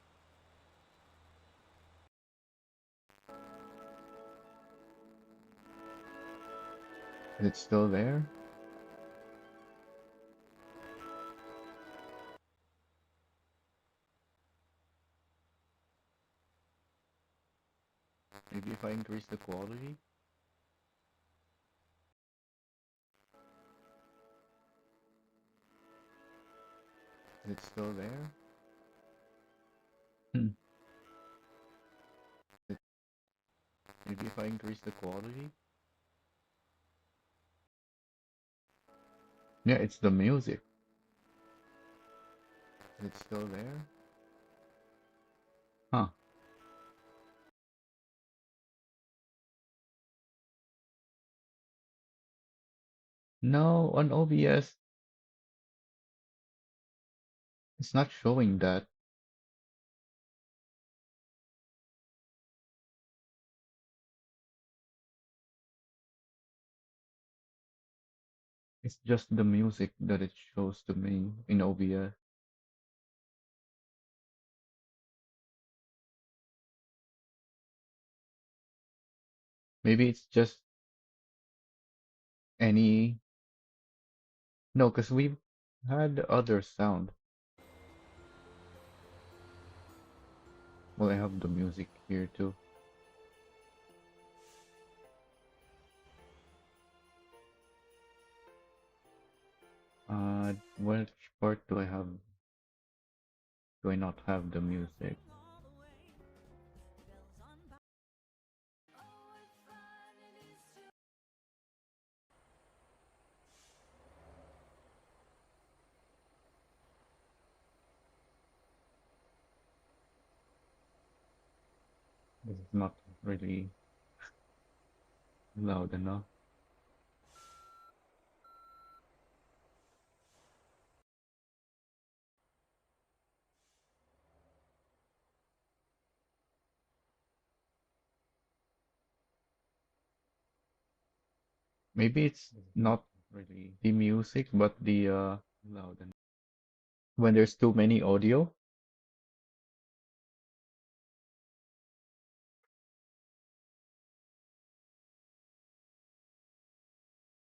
Is it still there? Maybe if I increase the quality? Is it still there? Hmm. Maybe if I increase the quality? Yeah, it's the music. Is it still there? Huh. No, on OBS, it's not showing that. It's just the music that it shows to me in OBS. Maybe it's just any. No, because we've had other sound. Well, I have the music here too. Which part do I have? Do I not have the music? This is not really loud enough. Maybe it's not really the music, but the loud enough. When there's too many audio,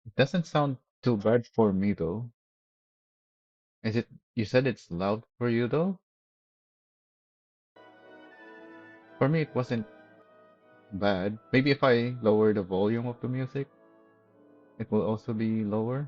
it doesn't sound too bad for me though. Is it? You said it's loud for you though? For me, it wasn't bad. Maybe if I lower the volume of the music, it will also be lower.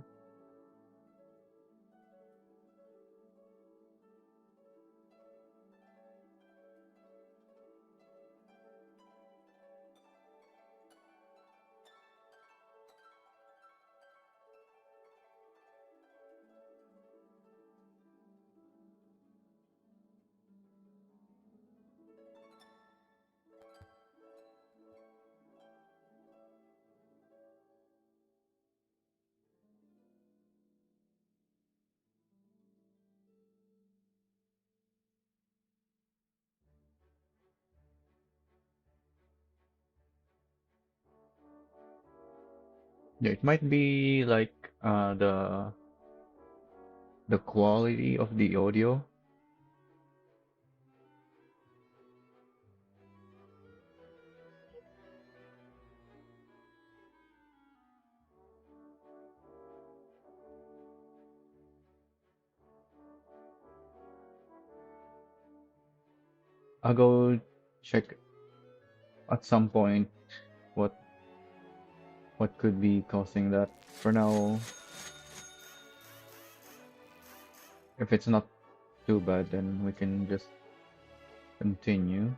Yeah, it might be like the quality of the audio. I'll go check at some point what what could be causing that. For now, if it's not too bad, then we can just continue.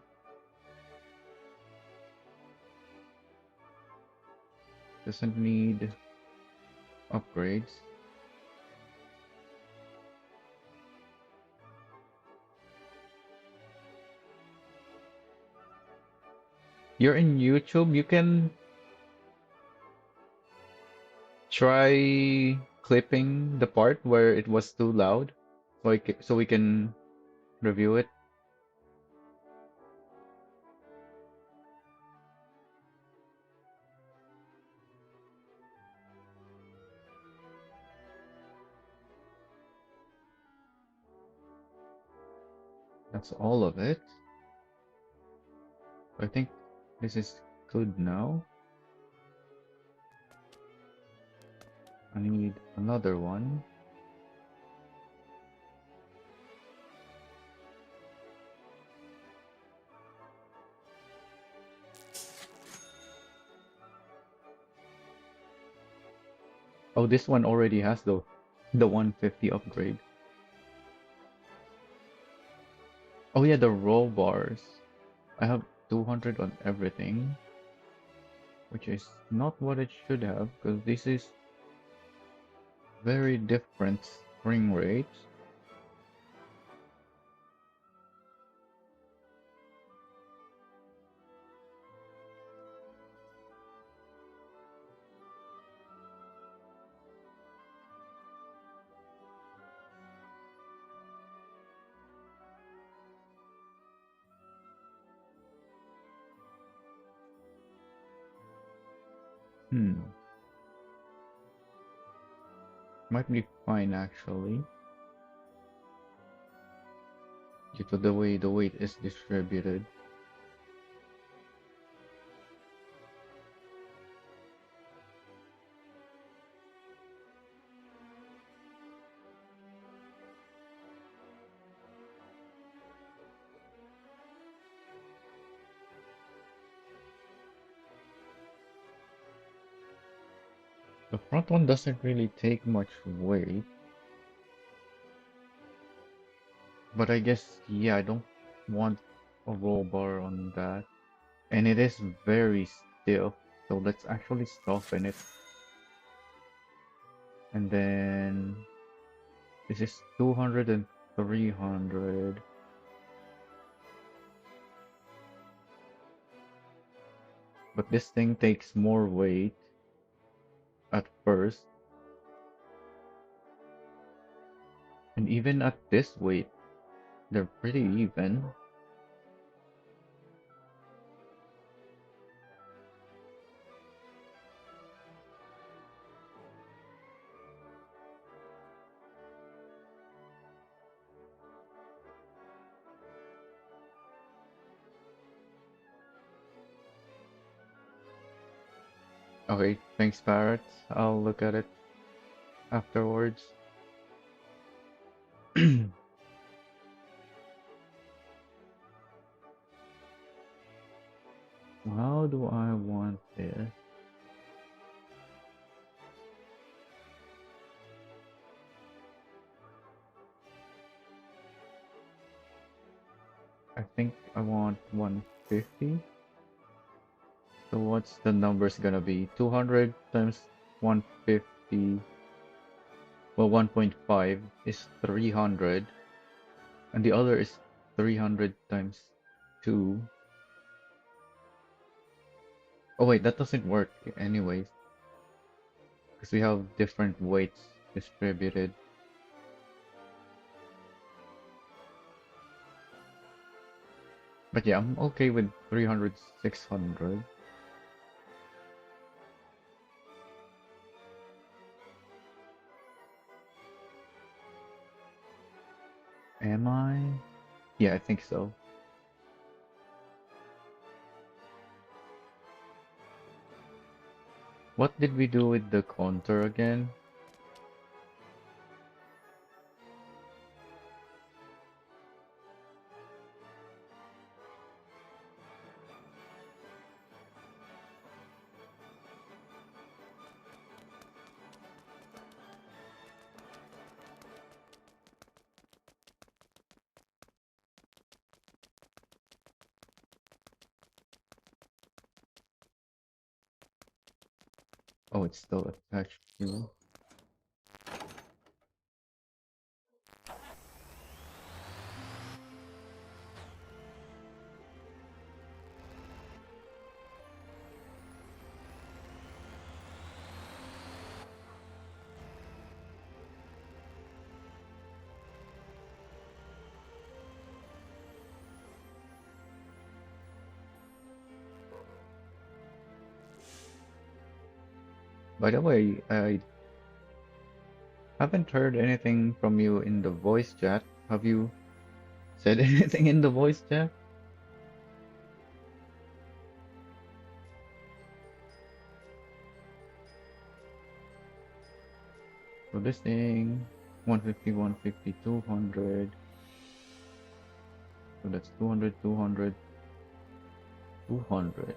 Doesn't need upgrades. You're in YouTube, you can try clipping the part where it was too loud, so we can review it. That's all of it. I think this is good now. I need another one. Oh, this one already has the 150 upgrade. Oh yeah, the roll bars. I have 200 on everything, which is not what it should have, because this is very different spring rates. Hmm. Might be fine actually, due to the way the weight is distributed. The front one doesn't really take much weight, but I guess, yeah, I don't want a roll bar on that. And it is very stiff, so let's actually soften it. And then this is 200 and 300. But this thing takes more weight at first. And even at this weight, they're pretty even. Okay, thanks, Parrot. I'll look at it afterwards. How do I want this? I think I want 150. So what's the numbers gonna be? 200 times 150. Well, 1.5 is 300. And the other is 300 times 2. Oh wait, that doesn't work anyways, because we have different weights distributed. But yeah, I'm okay with 300, 600. Am I? Yeah, I think so. What did we do with the contour again? Oh, it's still attached to. By the way, I haven't heard anything from you in the voice chat. Have you said anything in the voice chat? So this thing, 150, 150, 200. So that's 200, 200, 200.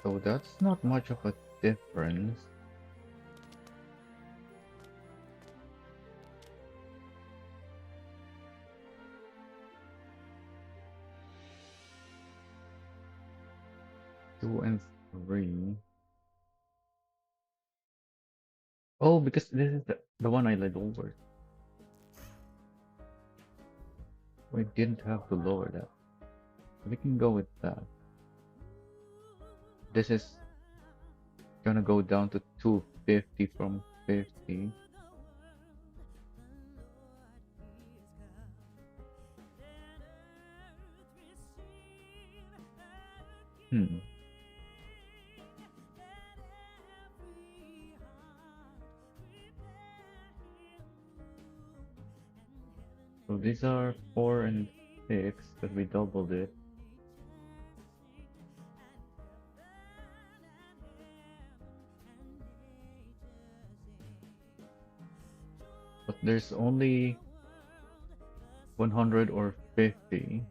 So that's not much of a difference. Two and three. Oh, because this is the one I laid over. We didn't have to lower that. We can go with that. This is gonna go down to 250 from 50. Hmm. So these are 4 and 6 because we doubled it. But there's only 100 or 50.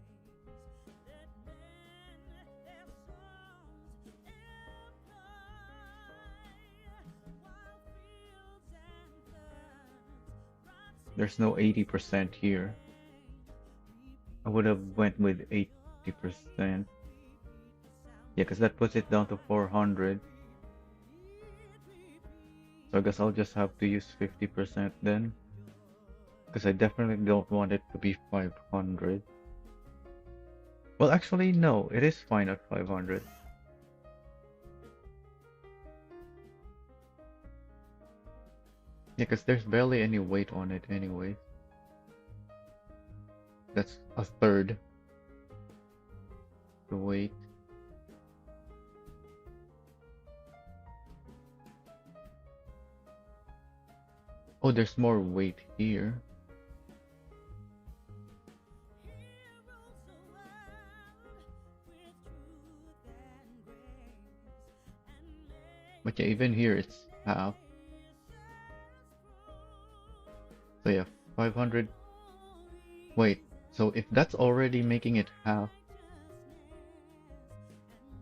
There's no 80% here. I would have went with 80%. Yeah, because that puts it down to 400. So I guess I'll just have to use 50% then. Because I definitely don't want it to be 500. Well, actually, no, it is fine at 500. Yeah, because there's barely any weight on it anyway. That's a third the weight. Oh, there's more weight here. But yeah, even here it's half. So yeah, 500. Wait, so if that's already making it half,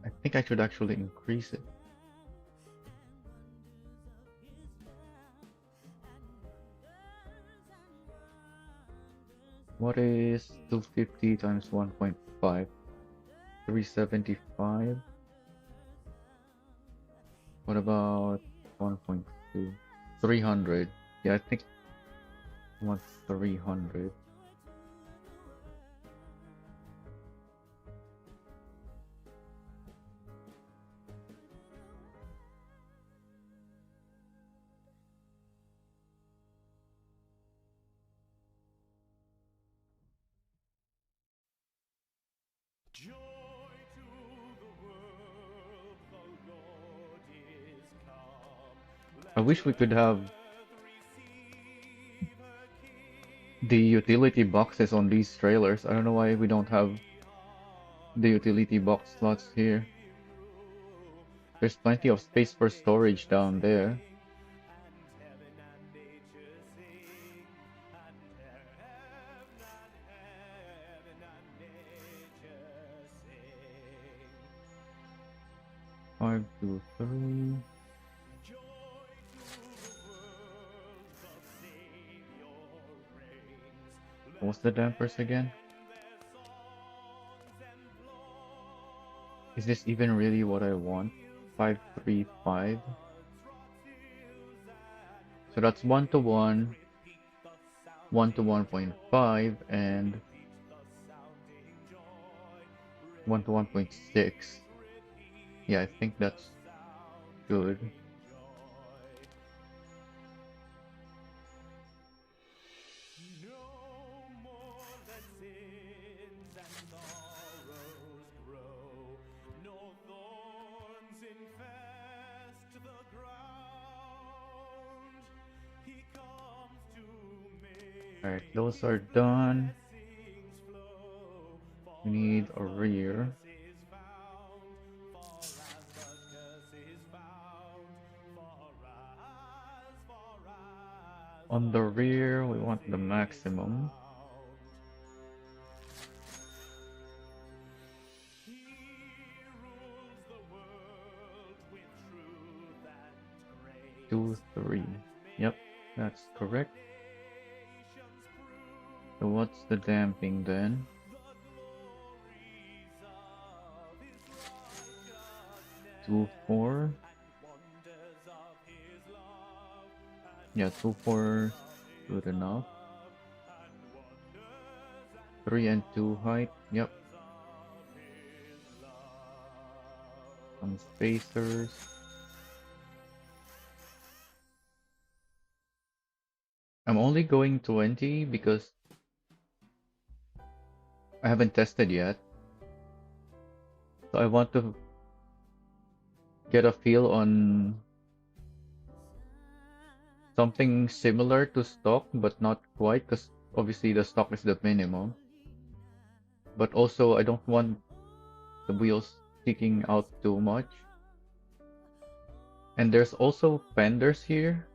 I think I should actually increase it. What is 250 times 1.5? 375? What about 1.2? 300. Yeah, I think I want 300. Joy to the world, the Lord is come. I Let wish we could have earth receive her King. the utility boxes on these trailers. I don't know why we don't have the utility box slots here. There's plenty of space for storage down there. And heaven and nature sing, and heaven and nature sing. 5, 2, 3. Joy to the world, the Savior reigns. What's the dampers again? Their songs employ. Is this even really what I want? 535. So that's 1 to 1, 1 to 1.5, and 1 to 1.6. Yeah, I think that's good. No more let sins and sorrows grow, nor thorns infest the ground. He comes to make Alright, those are done. blessings flow. We need a rear. Is found, for as the curse is found, for as On the rear, we want the maximum. He rules the world 2, 3. Yep, that's correct. So what's the damping then? Two, 4. Yeah, 2, 4 good enough. 3 and 2 height. Yep. Some spacers. I'm only going 20 because I haven't tested yet. So I want to get a feel on something similar to stock, but not quite, because obviously the stock is the minimum. But also, I don't want the wheels sticking out too much. And there's also fenders here.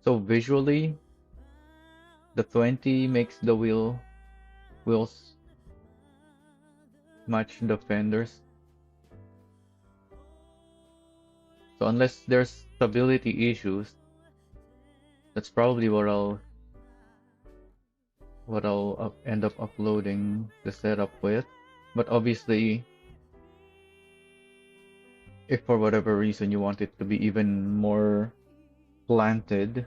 So visually, the 20 makes the wheels match the fenders. So unless there's stability issues, that's probably what I'll end up uploading the setup with. But obviously, if for whatever reason you want it to be even more planted,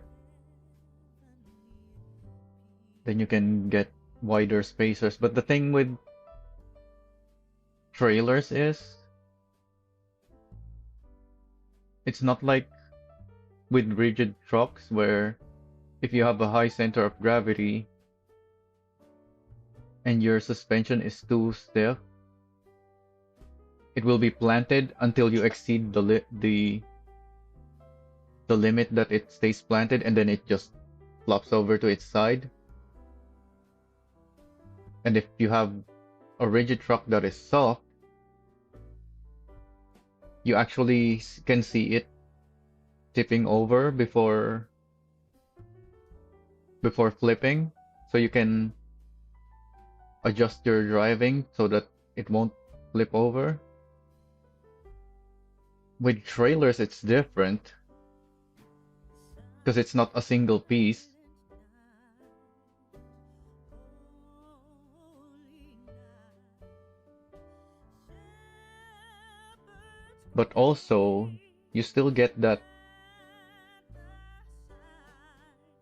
then you can get wider spacers. But the thing with trailers is, it's not like with rigid trucks where if you have a high center of gravity and your suspension is too stiff, it will be planted until you exceed the limit that it stays planted, and then it just flops over to its side. And if you have a rigid truck that is soft, you actually can see it tipping over before flipping, so you can adjust your driving so that it won't flip over. With trailers, it's different because it's not a single piece. But also, you still get that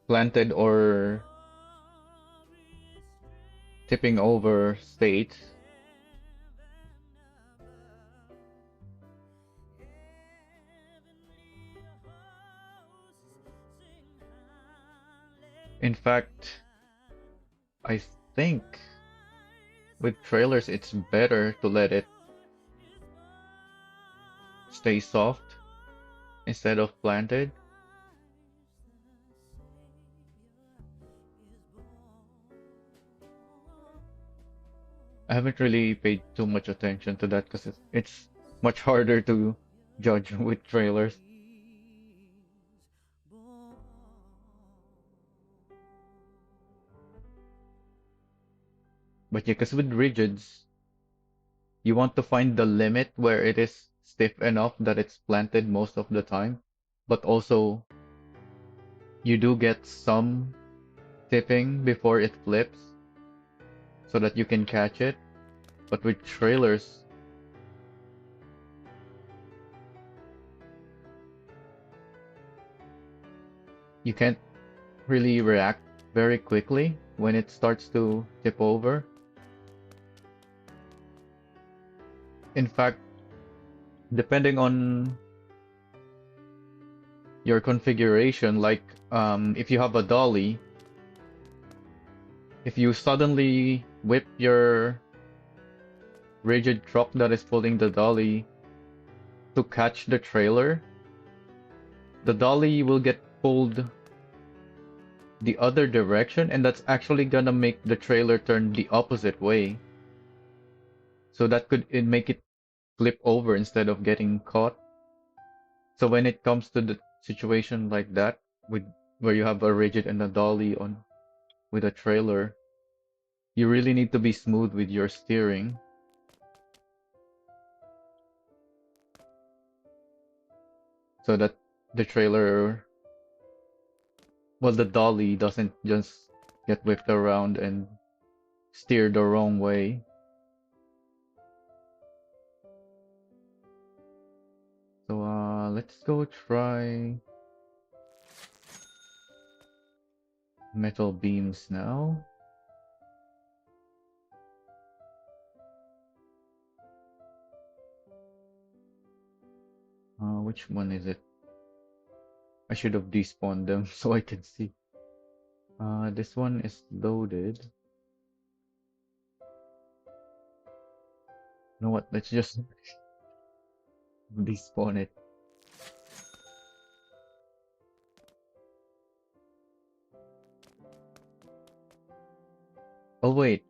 planted or tipping over state. In fact, I think with trailers it's better to let it stay soft instead of planted. I haven't really paid too much attention to that because it's much harder to judge with trailers. But yeah, because with rigids, you want to find the limit where it is stiff enough that it's planted most of the time, but also you do get some tipping before it flips so that you can catch it. But with trailers, you can't really react very quickly when it starts to tip over. In fact, depending on your configuration, like if you have a dolly, if you suddenly whip your rigid truck that is pulling the dolly to catch the dolly will get pulled the other direction, and that's actually gonna make the trailer turn the opposite way. So that could make it flip over instead of getting caught. So when it comes to the situation like that, with where you have a rigid and a dolly on with a trailer, you really need to be smooth with your steering so that the trailer well, the dolly doesn't just get whipped around and steer the wrong way. So let's go try metal beams now. Which one is it? I should have despawned them so I can see. This one is loaded. You know what? Let's just despawn it. Oh wait.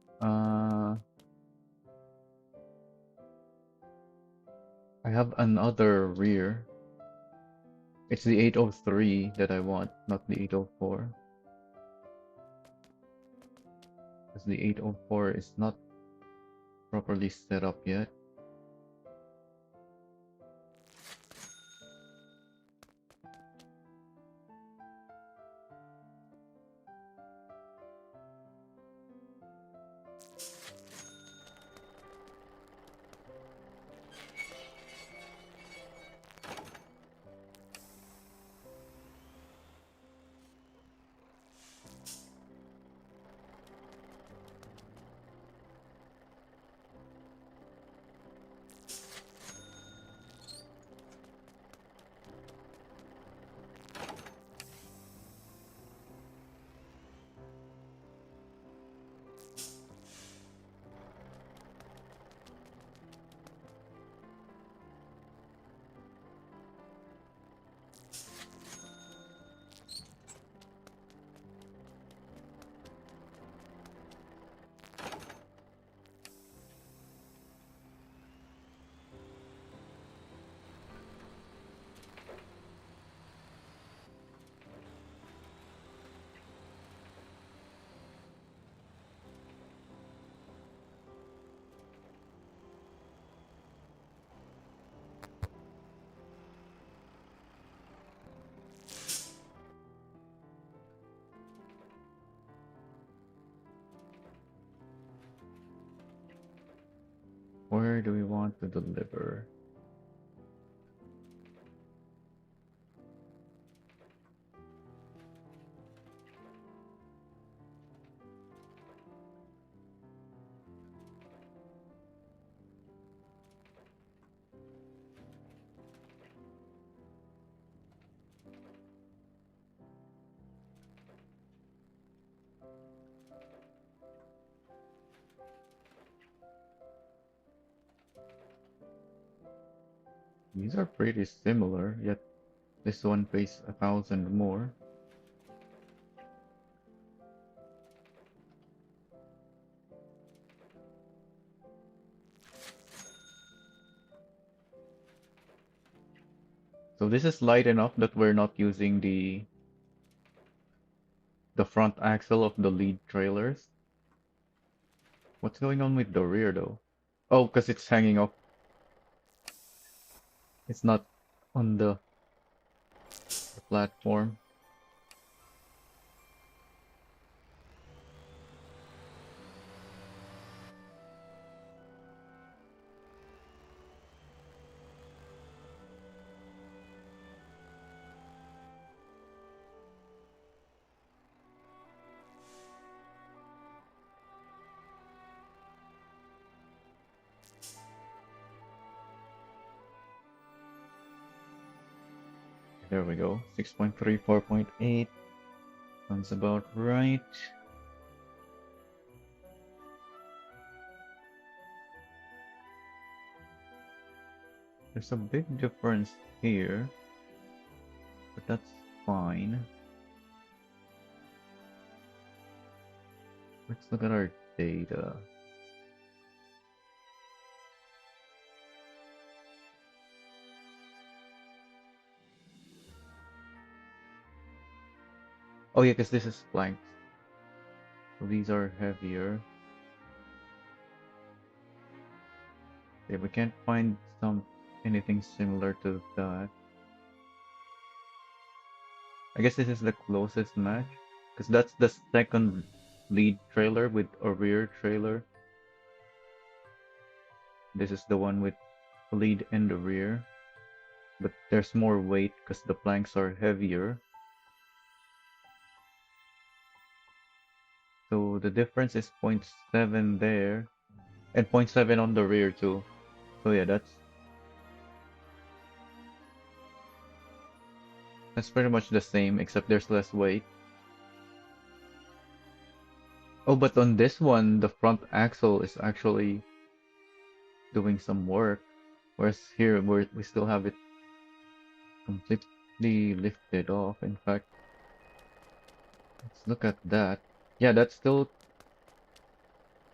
I have another rear. It's the 803 that I want, not the 804. Because the 804 is not properly set up yet. Where do we want to deliver? These are pretty similar, yet this one pays 1,000 more. So this is light enough that we're not using the front axle of the lead trailers. What's going on with the rear though? Oh, because it's hanging off. It's not on the platform. There we go. 6.3, 4.8. Sounds about right. There's a big difference here, but that's fine. Let's look at our data. Oh yeah, because this is planks. So these are heavier. Yeah, we can't find anything similar to that. I guess this is the closest match because that's the second lead trailer with a rear trailer. This is the one with lead and the rear, but there's more weight because the planks are heavier. So the difference is zero point 0.7 there and zero point 0.7 on the rear too. So yeah, that's pretty much the same except there's less weight. Oh, but on this one, the front axle is actually doing some work, whereas here we still have it completely lifted off. In fact, let's look at that. Yeah, that's still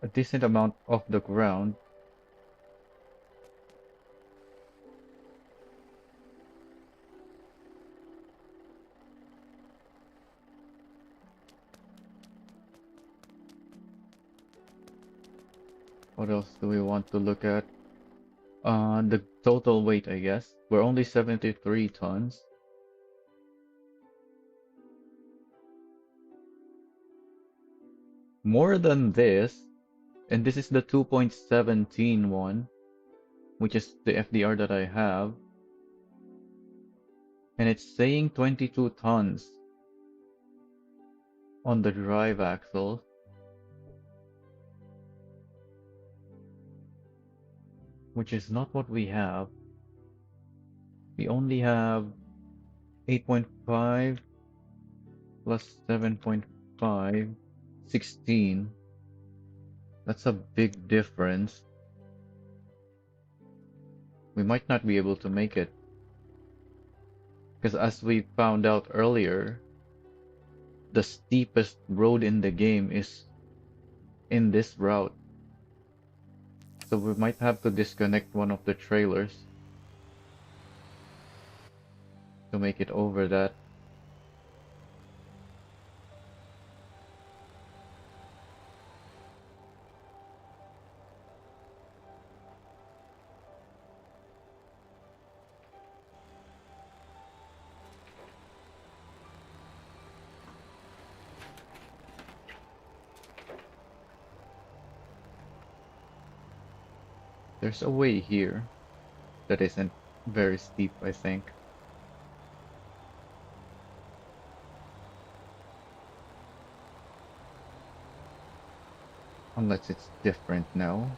a decent amount off the ground. What else do we want to look at? The total weight, I guess. We're only 73 tons. More than this, and this is the 2.17 one, which is the FDR that I have. And it's saying 22 tons on the drive axle, which is not what we have. We only have 8.5 plus 7.5, 16. That's a big difference. We might not be able to make it. Because as we found out earlier, the steepest road in the game is in this route. So we might have to disconnect one of the trailers to make it over that. There's a way here that isn't very steep, I think. Unless it's different now.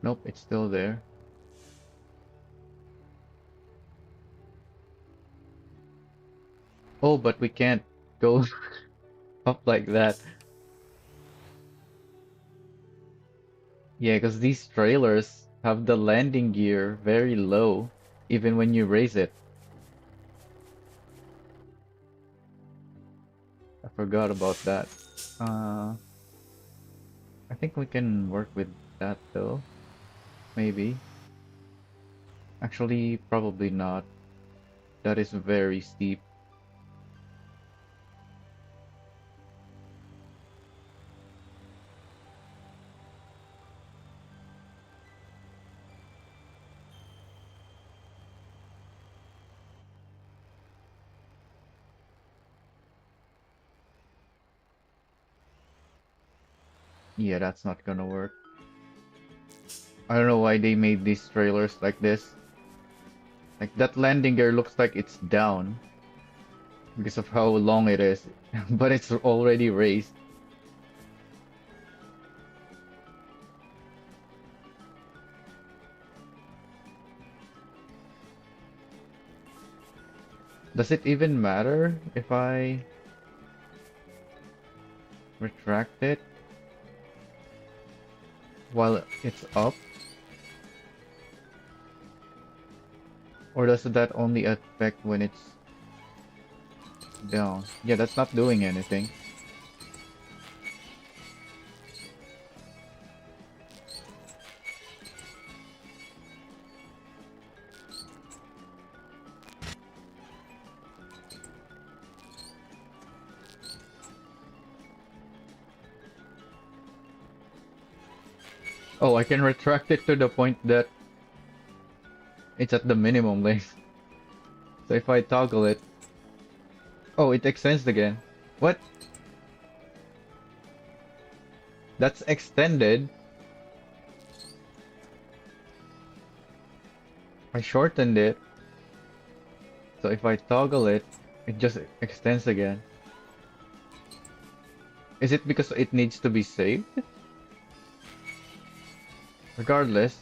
Nope, it's still there. Oh, but we can't go up like that. Yeah, because these trailers have the landing gear very low, even when you raise it. I forgot about that. Uh, I think we can work with that though. Maybe. Actually, probably not. That is very steep. Yeah, that's not gonna work. I don't know why they made these trailers like this. Like that landing gear looks like it's down because of how long it is, but it's already raised. Does it even matter if I retract it while it's up? Or does that only affect when it's down? Yeah, that's not doing anything. Oh, I can retract it to the point that it's at the minimum length. So if I toggle it, oh, it extends again. What? That's extended. I shortened it. So if I toggle it, it just extends again. Is it because it needs to be saved? Regardless,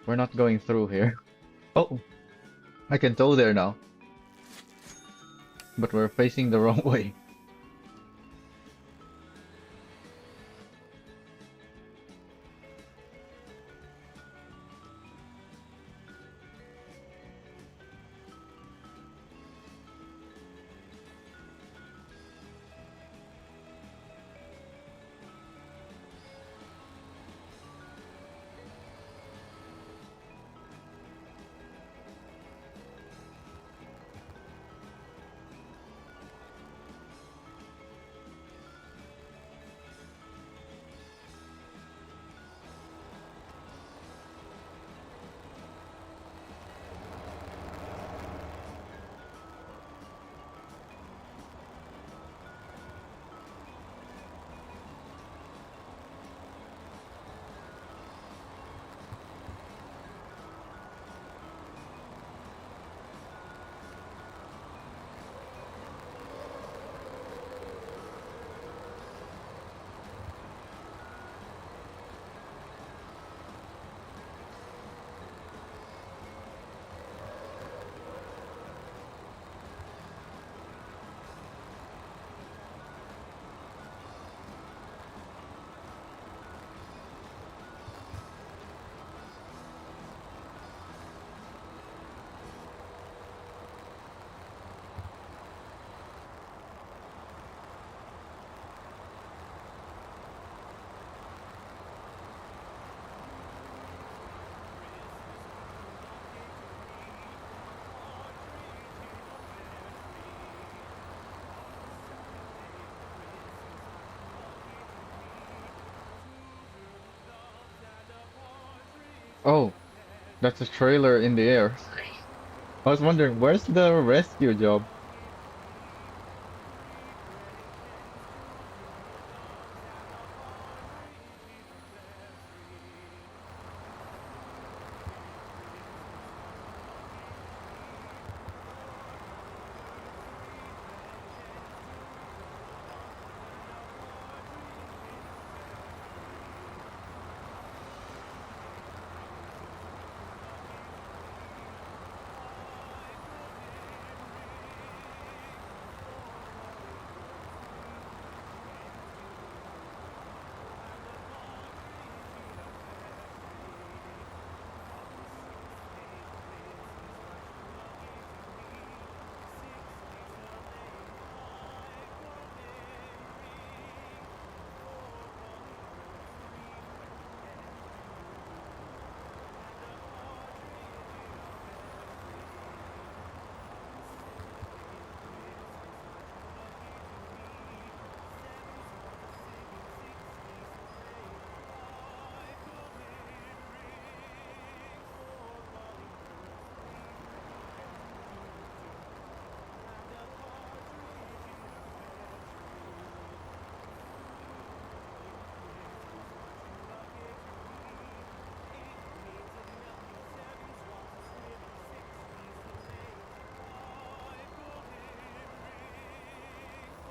we're not going through here. Oh, I can tow there now, but we're facing the wrong way. Oh, that's a trailer in the air. I was wondering, where's the rescue job?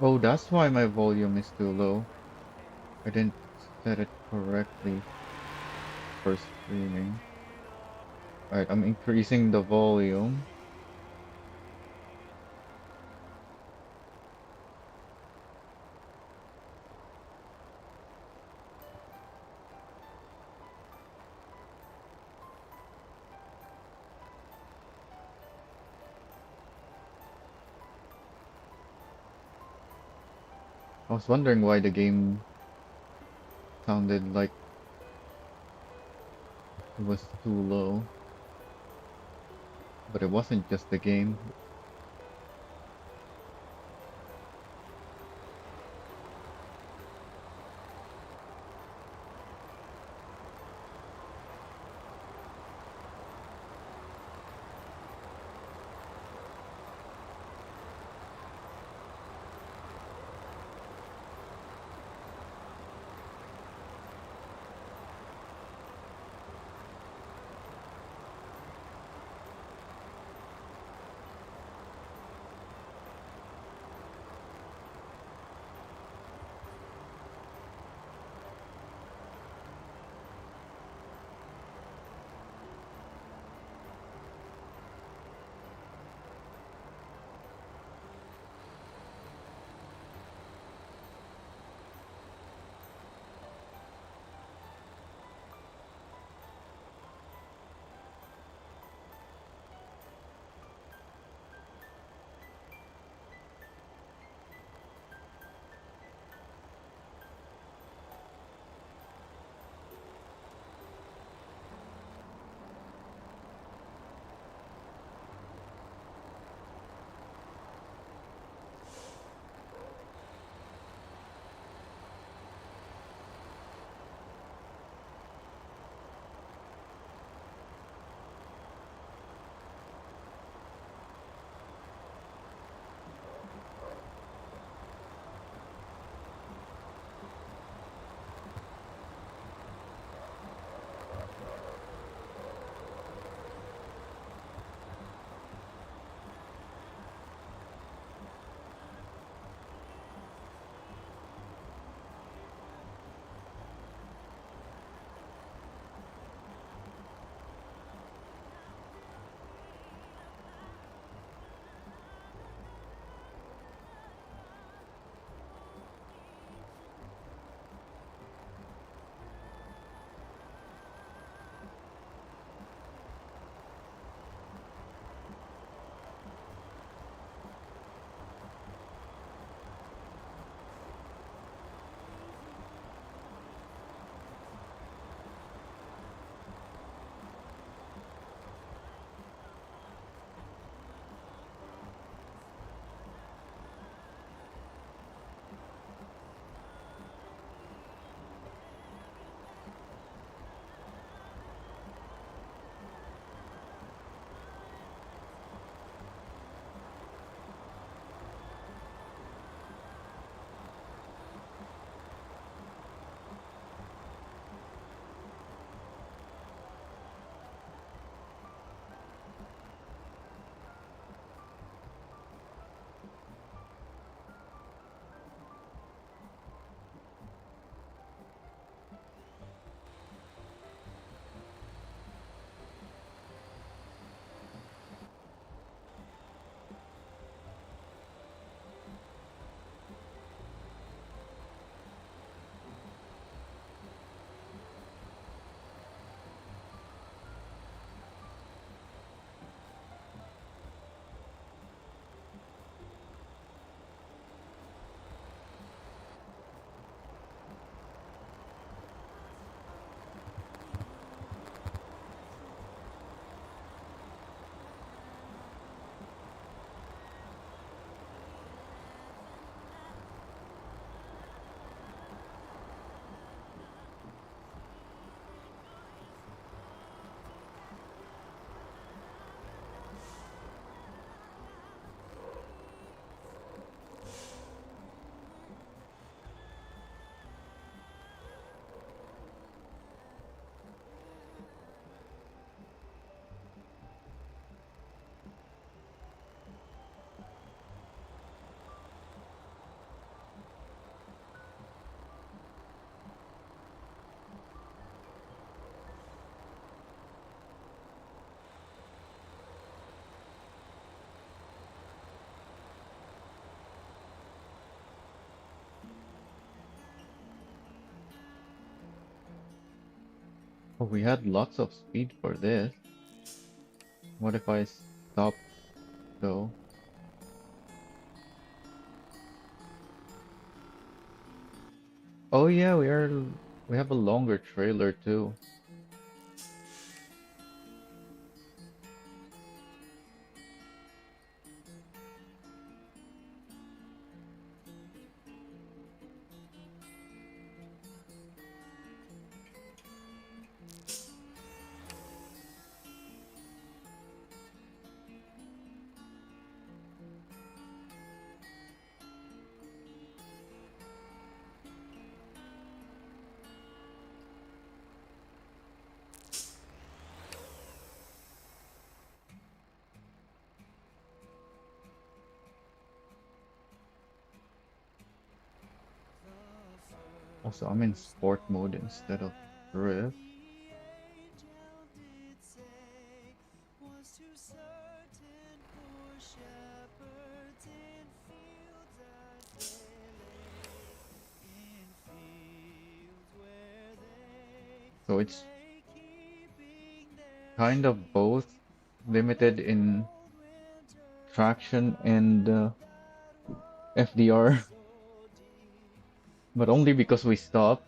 Oh, that's why my volume is too low. I didn't set it correctly for streaming. Alright, I'm increasing the volume. I was wondering why the game sounded like it was too low, but it wasn't just the game. Oh, we had lots of speed for this. What if I stop though? Oh yeah, we have a longer trailer too. Also, I'm in sport mode instead of drift. So it's kind of both limited in traction and FDR, but only because we stopped.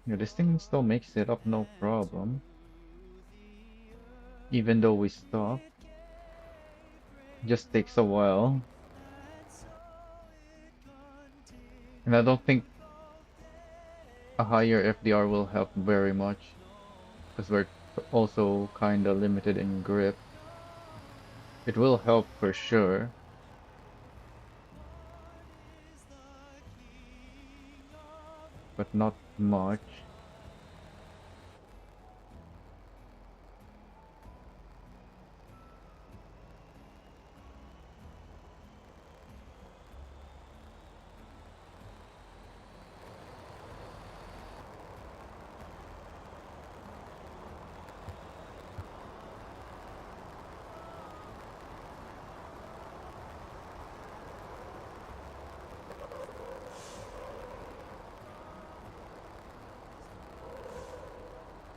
Yeah, this thing still makes it up no problem, even though we stop. Just takes a while, and I don't think a higher FDR will help very much because we're also kind of limited in grip. It will help for sure, but not much.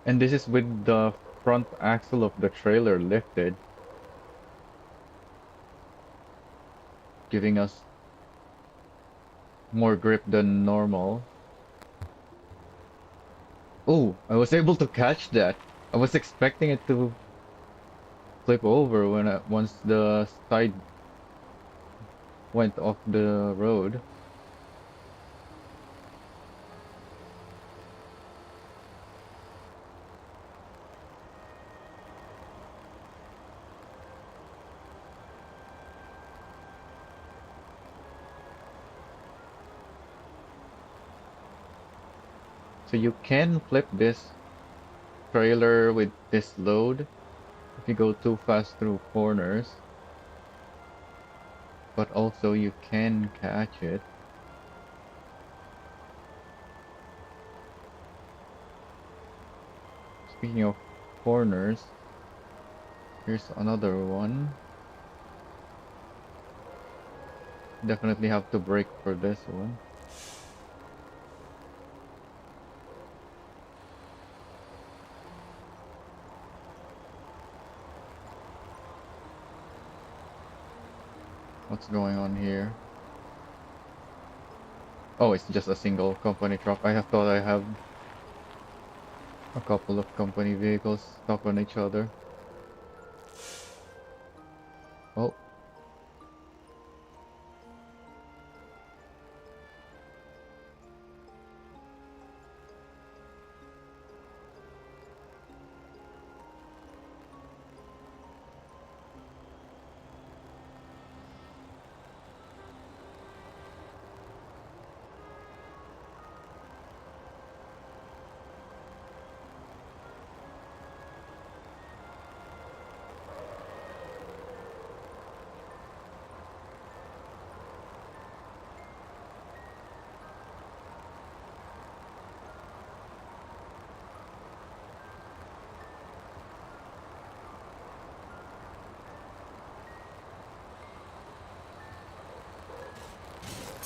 And this is with the front axle of the trailer lifted, giving us more grip than normal. Oh, I was able to catch that. I was expecting it to flip over once the side went off the road. So you can flip this trailer with this load if you go too fast through corners, but also you can catch it. Speaking of corners, here's another one. Definitely have to brake for this one. What's going on here? Oh, it's just a single company truck. I thought I have a couple of company vehicles stuck on each other. Oh,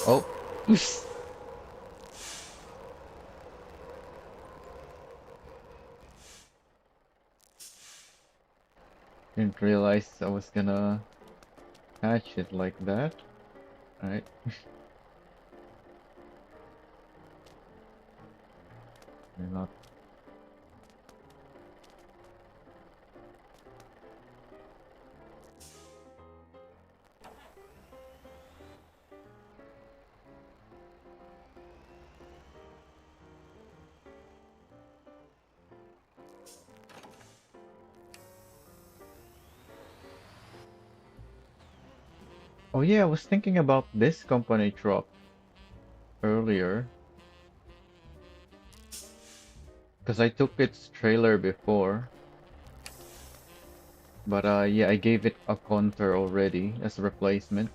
Oh, didn't realize I was gonna catch it like that. Alright. You're not. Oh yeah, I was thinking about this company truck earlier because I took its trailer before, but yeah, I gave it a contour already as a replacement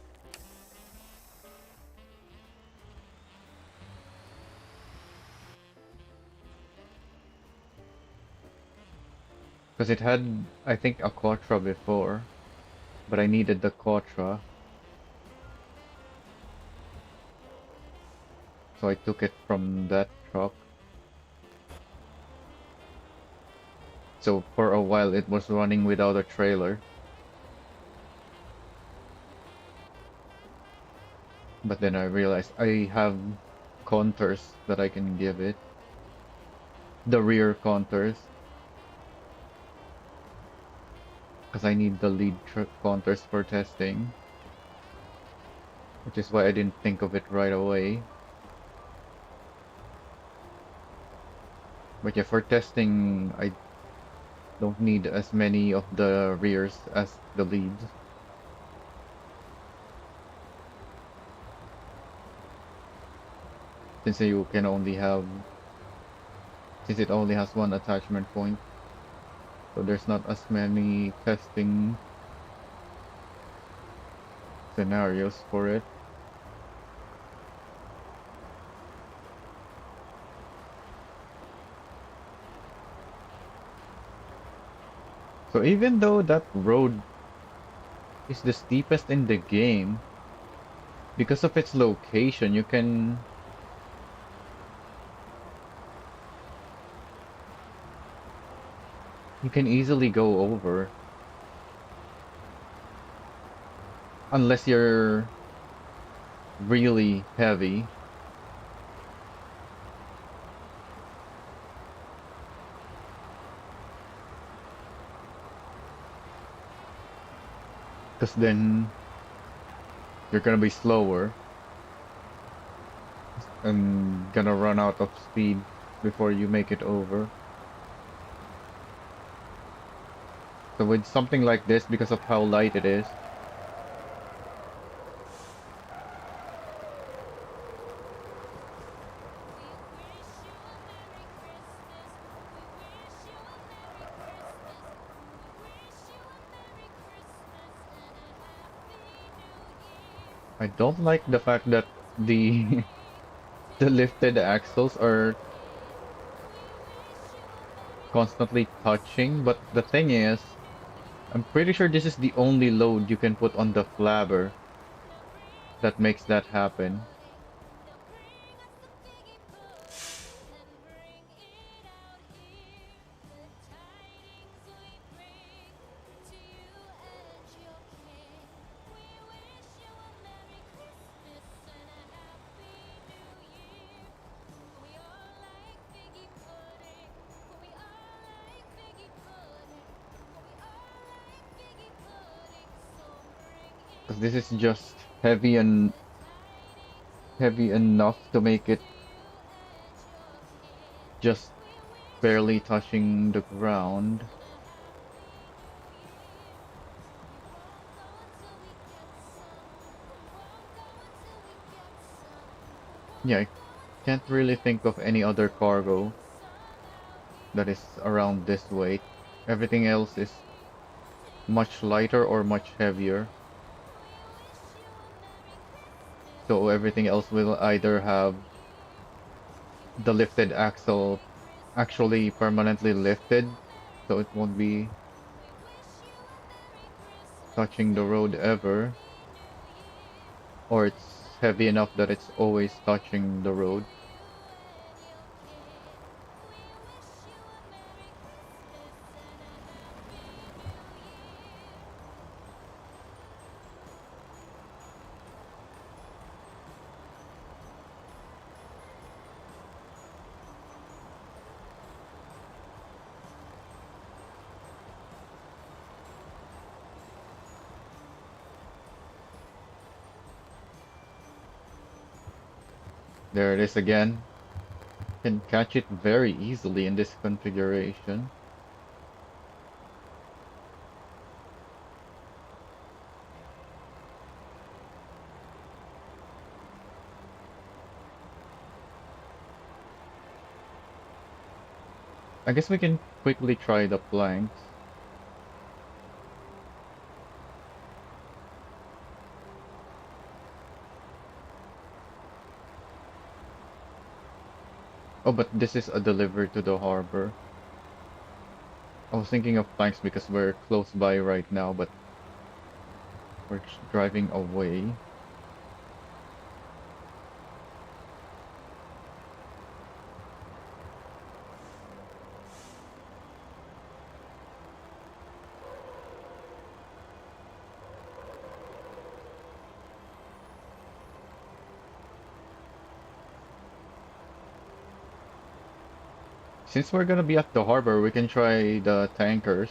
because it had, I think, a Quattro before, but I needed the Quattro, so I took it from that truck. So for a while it was running without a trailer, but then I realized I have contours that I can give it, the rear contours, because I need the lead contours for testing, which is why I didn't think of it right away. But yeah, for testing, I don't need as many of the rears as the leads, since you can only have, since it only has one attachment point, so there's not as many testing scenarios for it. So even though that road is the steepest in the game, because of its location, you can easily go over unless you're really heavy. Because then you're gonna be slower and gonna run out of speed before you make it over. So with something like this, because of how light it is, I don't like the fact that the the lifted axles are constantly touching, but the thing is, I'm pretty sure this is the only load you can put on the flabber that makes that happen. Because this is just heavy enough to make it just barely touching the ground. Yeah, I can't really think of any other cargo that is around this weight. Everything else is much lighter or much heavier. So everything else will either have the lifted axle actually permanently lifted, so it won't be touching the road ever, or it's heavy enough that it's always touching the road. There it is again. Can catch it very easily in this configuration. I guess we can quickly try the planks. Oh, but this is a delivery to the harbor. I was thinking of planks because we're close by right now, but we're driving away. Since we're gonna be at the harbor, we can try the tankers.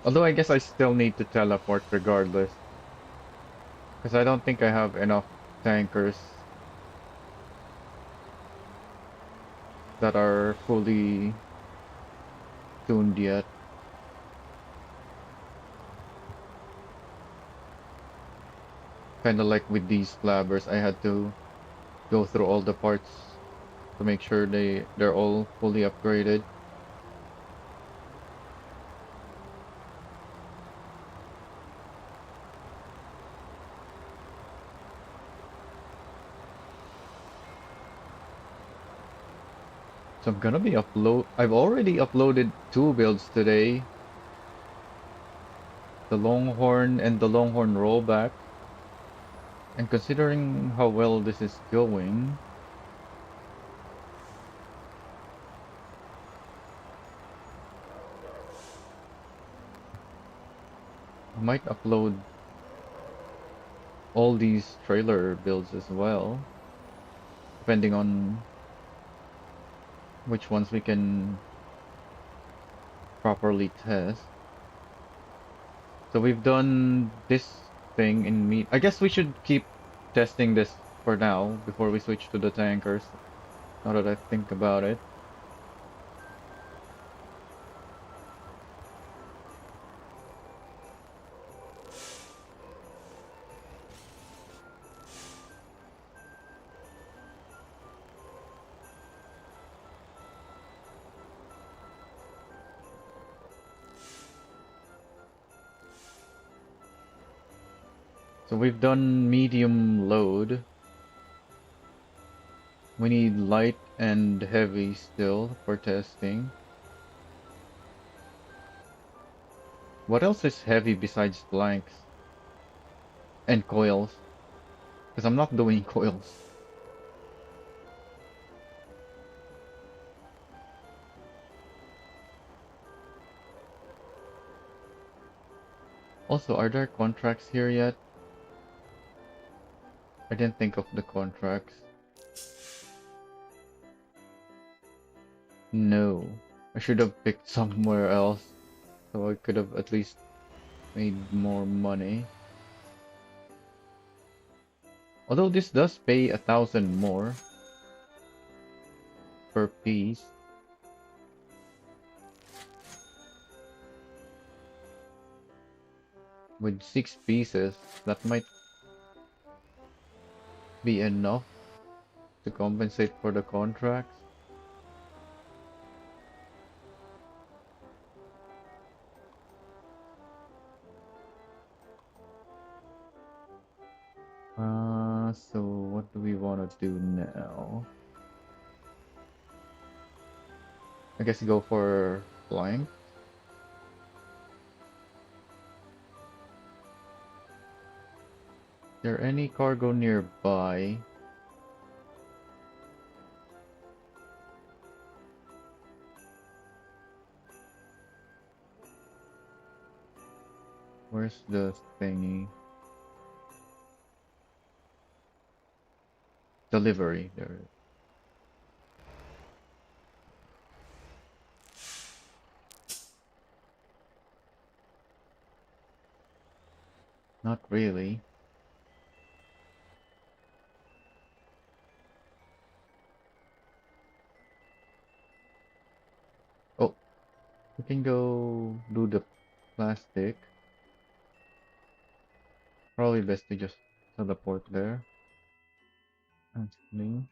Although I guess I still need to teleport regardless, because I don't think I have enough tankers that are fully tuned yet. Kind of like with these flabbers, I had to go through all the parts to make sure they're all fully upgraded. So I'm gonna be I've already uploaded two builds today. The Longhorn and the Longhorn rollback. And considering how well this is going, I might upload all these trailer builds as well, depending on which ones we can properly test. So we've done this thing in meat. I guess we should keep testing this for now before we switch to the tankers, now that I think about it. So we've done medium load. We need light and heavy still for testing. What else is heavy besides blanks and coils? Because I'm not doing coils. Also, are there contracts here yet? I didn't think of the contracts. No. I should have picked somewhere else, so I could have at least made more money. Although this does pay 1,000 more per piece. With 6 pieces, that might be enough to compensate for the contracts. So what do we want to do now? I guess go for flying. There any cargo nearby? Where's the thingy? Delivery. There. Not really. Oh, we can go do the plastic. Probably best to just teleport there. Actually.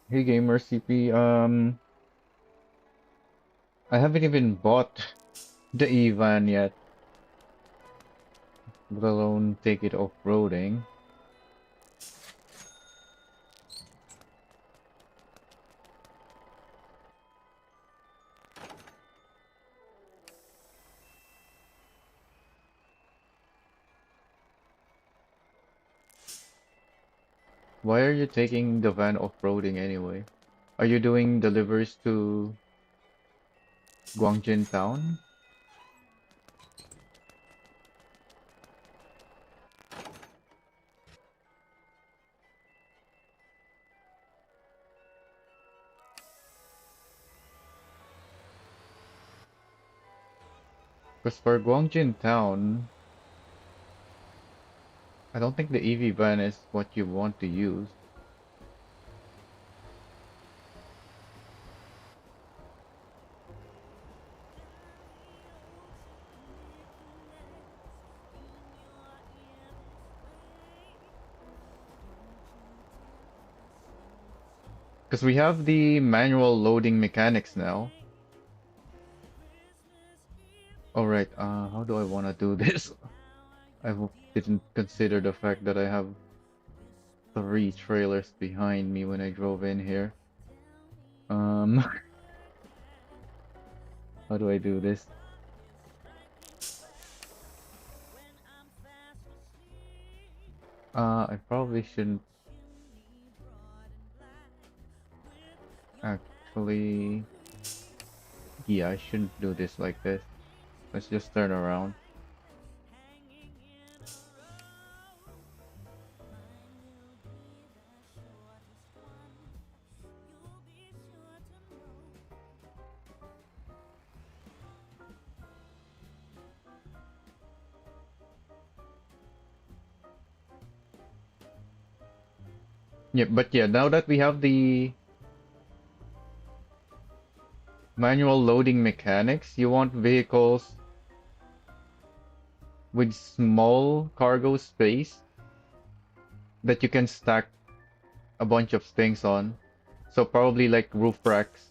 Hey gamer CP, I haven't even bought the Evan yet, let alone take it off-roading. Why are you taking the van off-roading anyway? Are you doing deliveries to Guangjin town? Because for Guangjin town, I don't think the EV van is what you want to use. Because we have the manual loading mechanics now. Alright, how do I want to do this? Didn't consider the fact that I have 3 trailers behind me when I drove in here. Um, how do I do this? I probably shouldn't actually. Yeah, I shouldn't do this like this. Let's just turn around. Yeah, but yeah, now that we have the manual loading mechanics, you want vehicles with small cargo space that you can stack a bunch of things on. So probably like roof racks.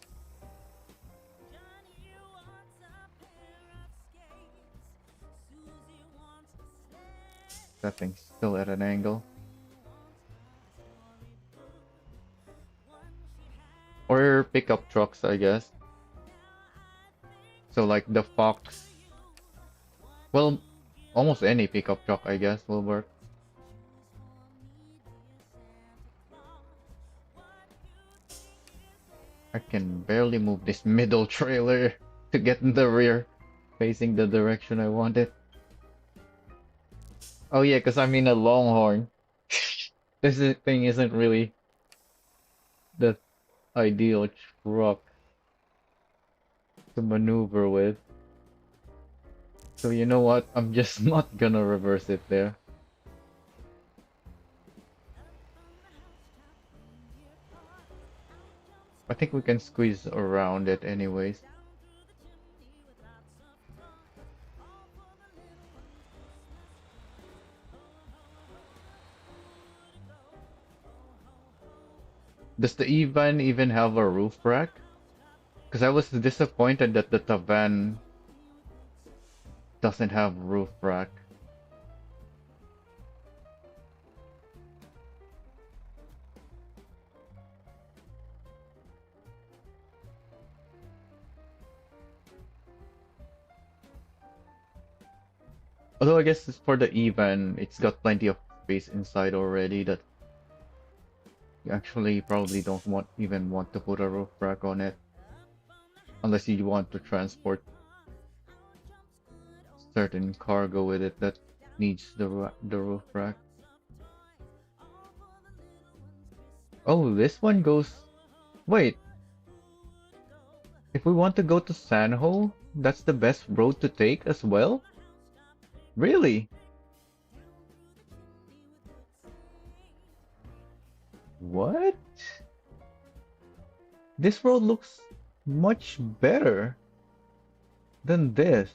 That thing's still at an angle. Or pickup trucks, I guess. So like the Fox. Well, almost any pickup truck, I guess, will work. I can barely move this middle trailer to get in the rear, facing the direction I want it. Oh yeah, because I'm in a Longhorn. Thing isn't really the ideal truck to maneuver with. So you know what? I'm just not gonna reverse it there. I think we can squeeze around it anyways. Does the Evan even have a roof rack? Because I was disappointed that the Tavan doesn't have roof rack. Although I guess it's for the Evan, it's got plenty of space inside already that you actually probably don't even want to put a roof rack on it unless you want to transport certain cargo with it that needs the roof rack. Oh, this one goes. Wait, if we want to go to Sanho, that's the best road to take as well? Really? What? This road looks much better than this.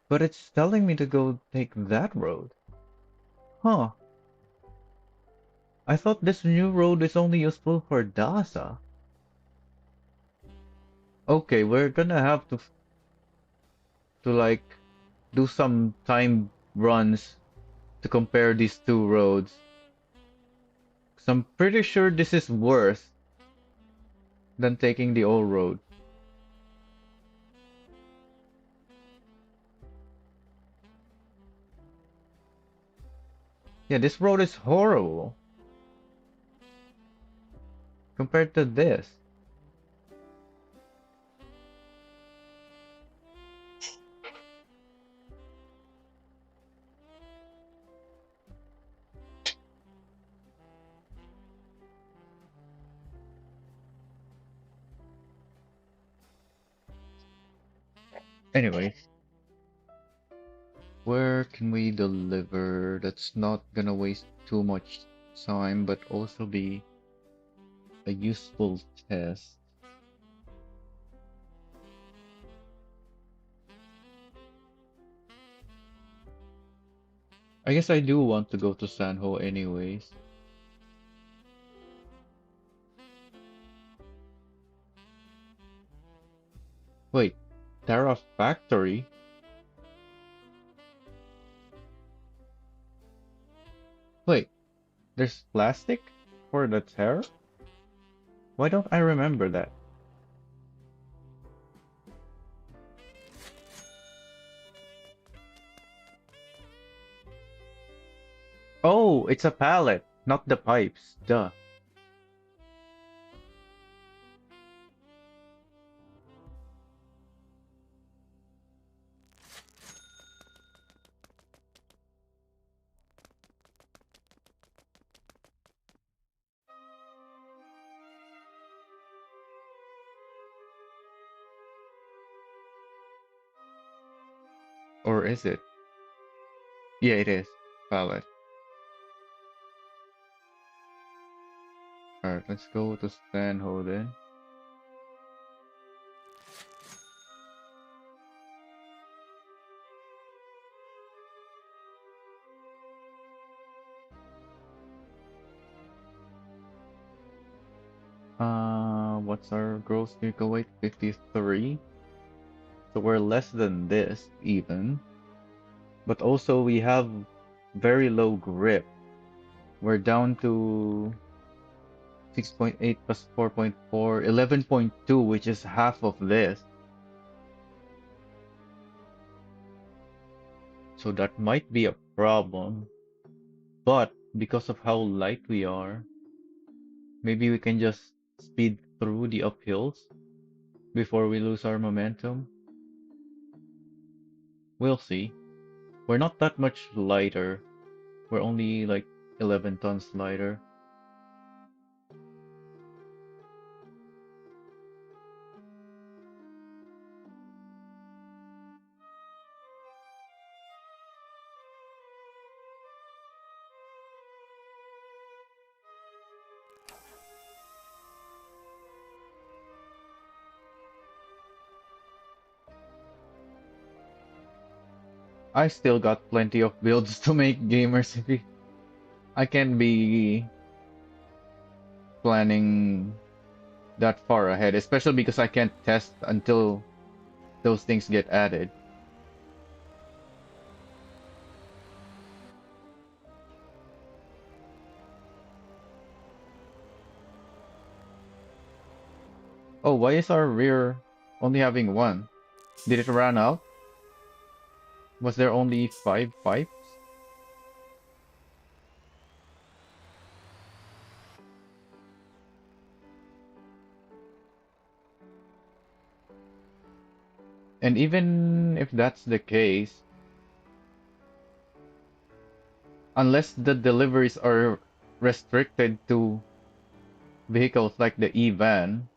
But it's telling me to go take that road. Huh. I thought this new road is only useful for Dasa. Okay, we're gonna have to like do some time runs to compare these two roads. 'Cause I'm pretty sure this is worse than taking the old road. Yeah, this road is horrible compared to this. Anyways, where can we deliver that's not gonna waste too much time but also be a useful test? I guess I do want to go to Sanho anyways. Wait, Terra Factory? Wait, there's plastic for the Terra? Why don't I remember that? Oh, it's a pallet, not the pipes. Duh. Or is it? Yeah, it is. Pallet. Alright, let's go to Sanho then. What's our gross vehicle weight? 53. So we're less than this even. But also we have very low grip. We're down to 6.8 plus 4.4, 11.2, which is half of this. So that might be a problem. But because of how light we are, maybe we can just speed through the uphills before we lose our momentum. We'll see. We're not that much lighter. We're only like 11 tons lighter. I still got plenty of builds to make gamers. I can't be planning that far ahead, especially because I can't test until those things get added. Oh, why is our rear only having one? Did it run out? Was there only 5 pipes? And even if that's the case, unless the deliveries are restricted to vehicles like the E-van,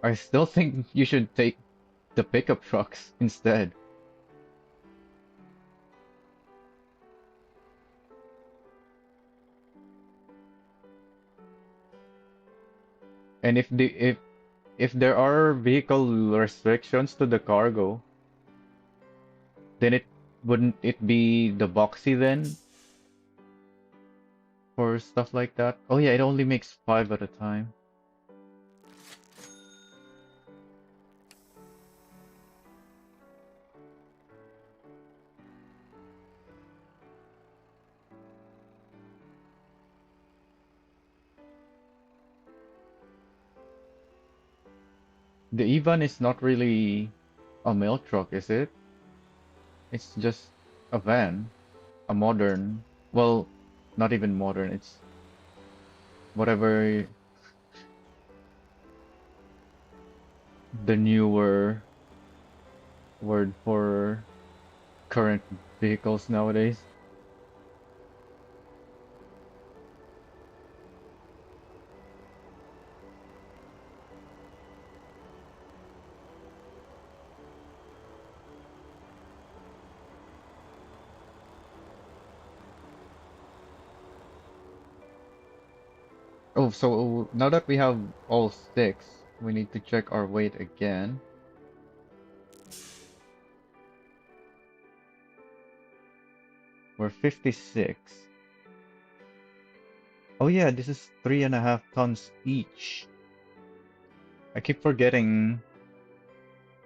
I still think you should take the pickup trucks instead. And if there are vehicle restrictions to the cargo, then it wouldn't it be the boxy then for stuff like that? Oh yeah, it only makes 5 at a time. The Evan is not really a milk truck, is it? It's just a van, a modern, well, not even modern, it's whatever the newer word for current vehicles nowadays. Oh, so now that we have all 6, we need to check our weight again. We're 56. Oh yeah, this is 3.5 tons each. I keep forgetting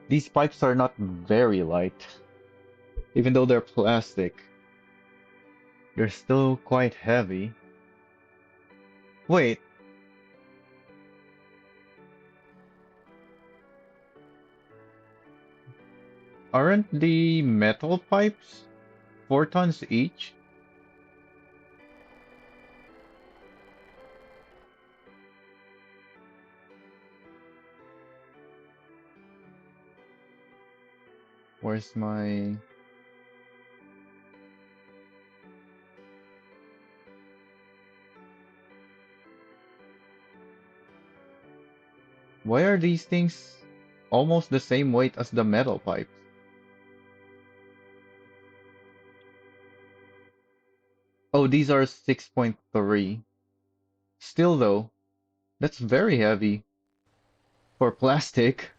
these pipes are not very light. Even though they're plastic, they're still quite heavy. Wait, aren't the metal pipes 4 tons each? Where's my... Why are these things almost the same weight as the metal pipes? Oh, these are 6.3. Still though, that's very heavy for plastic.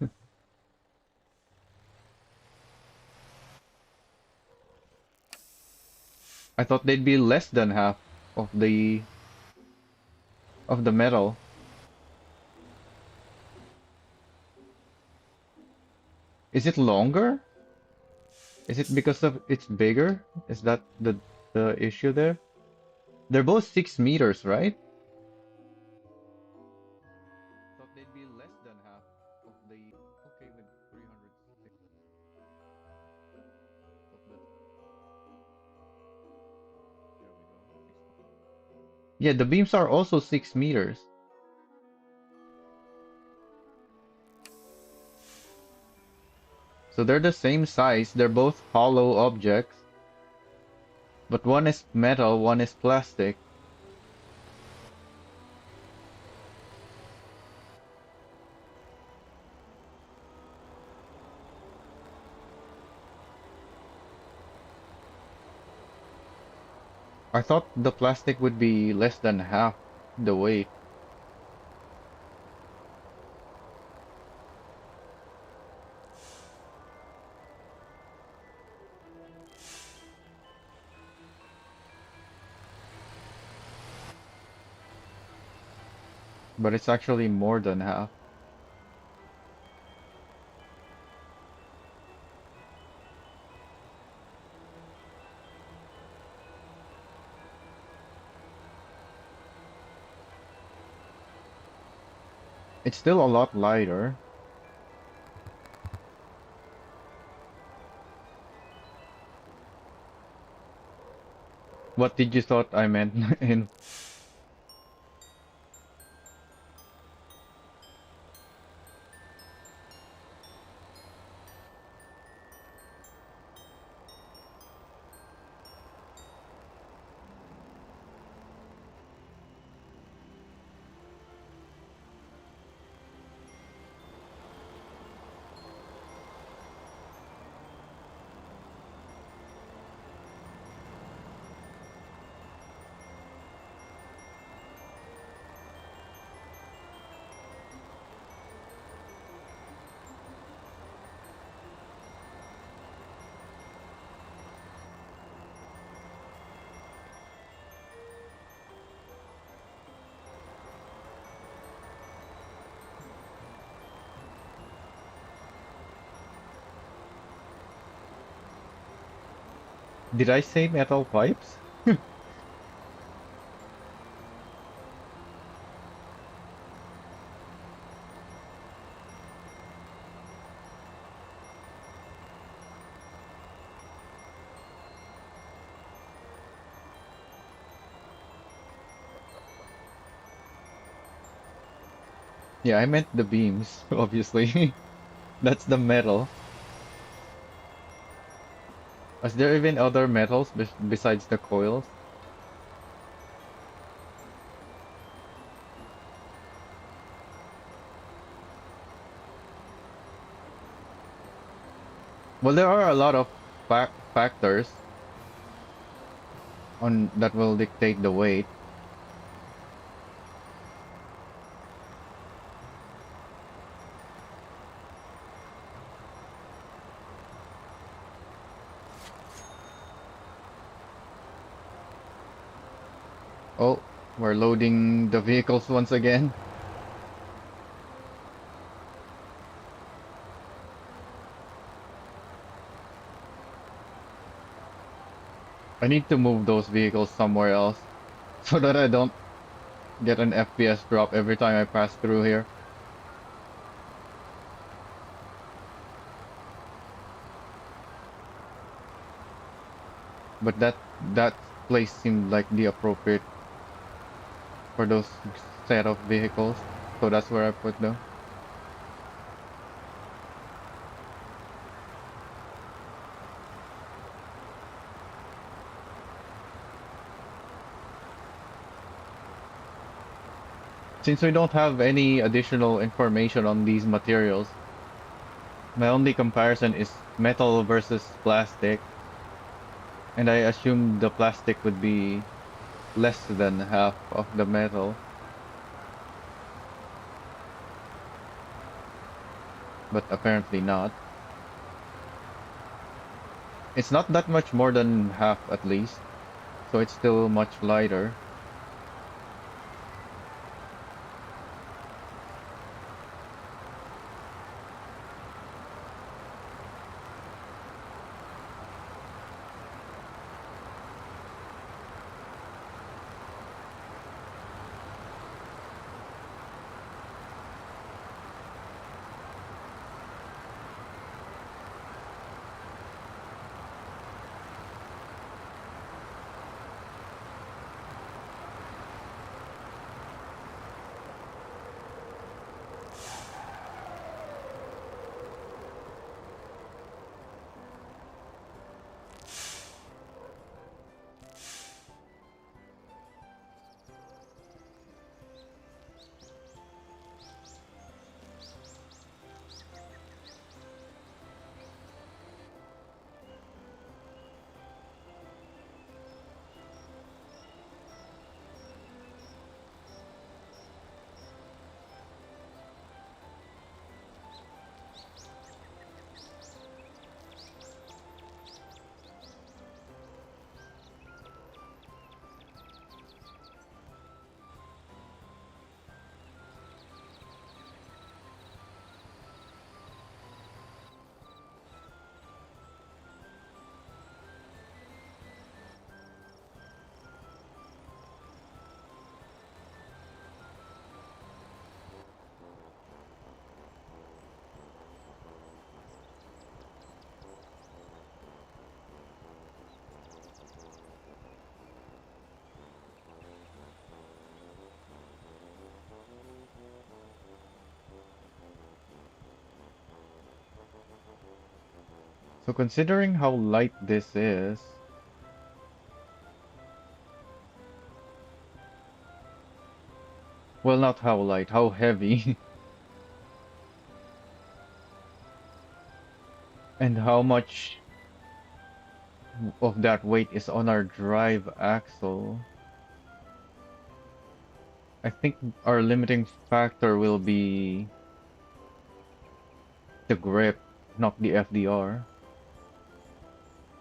I thought they'd be less than half of the metal. Is it longer? Is it because of it's bigger? Is that the issue there? They're both 6 meters, right? Thought they'd be less than half of the okay with 306 of the there we go. Yeah, the beams are also 6 meters. So they're the same size, they're both hollow objects, but one is metal, one is plastic. I thought the plastic would be less than half the weight. but it's actually more than half. It's still a lot lighter. What did you thought I meant in? Did I say metal pipes? Yeah, I meant the beams, obviously. That's the metal. Is there even other metals besides the coils? Well, there are a lot of factors on that will dictate the weight. Oh, we're loading the vehicles once again. I need to move those vehicles somewhere else so that I don't get an FPS drop every time I pass through here. But that place seemed like the appropriate for those set of vehicles. So that's where I put them. Since we don't have any additional information on these materials, my only comparison is metal versus plastic, and I assumed the plastic would be less than half of the metal, but apparently not. It's not that much more than half at least, so it's still much lighter. So considering how light this is, well, not how light, how heavy, and how much of that weight is on our drive axle, I think our limiting factor will be the grip, not the FDR.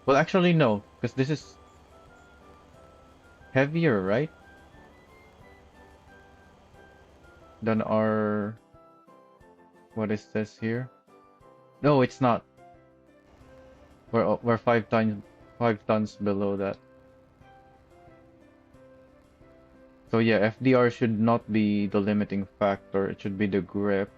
Well, actually, no, because this is heavier, right? Than our, what is this here? No, it's not. We're 5 tons below that. So yeah, FDR should not be the limiting factor. It should be the grip.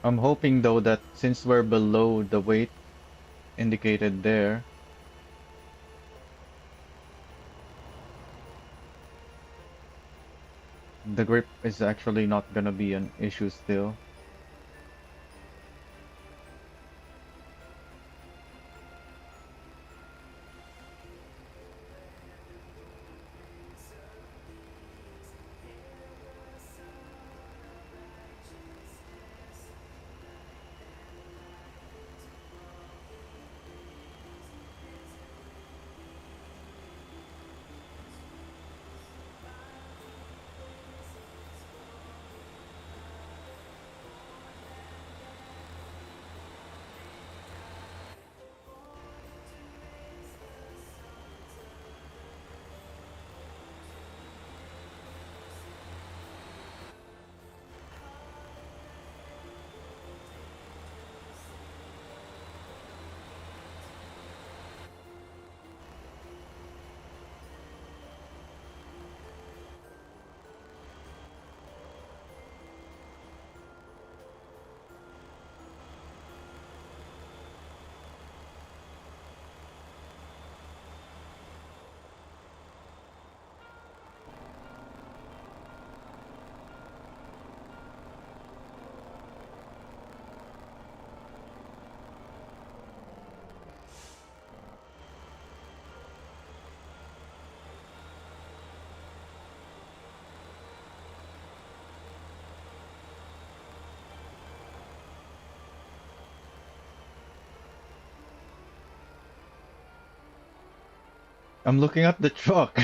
I'm hoping though that since we're below the weight indicated there, the grip is actually not gonna be an issue still. I'm looking at the truck.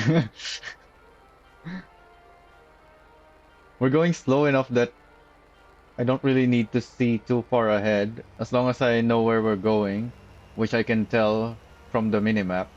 We're going slow enough that I don't really need to see too far ahead, as long as I know where we're going, which I can tell from the minimap.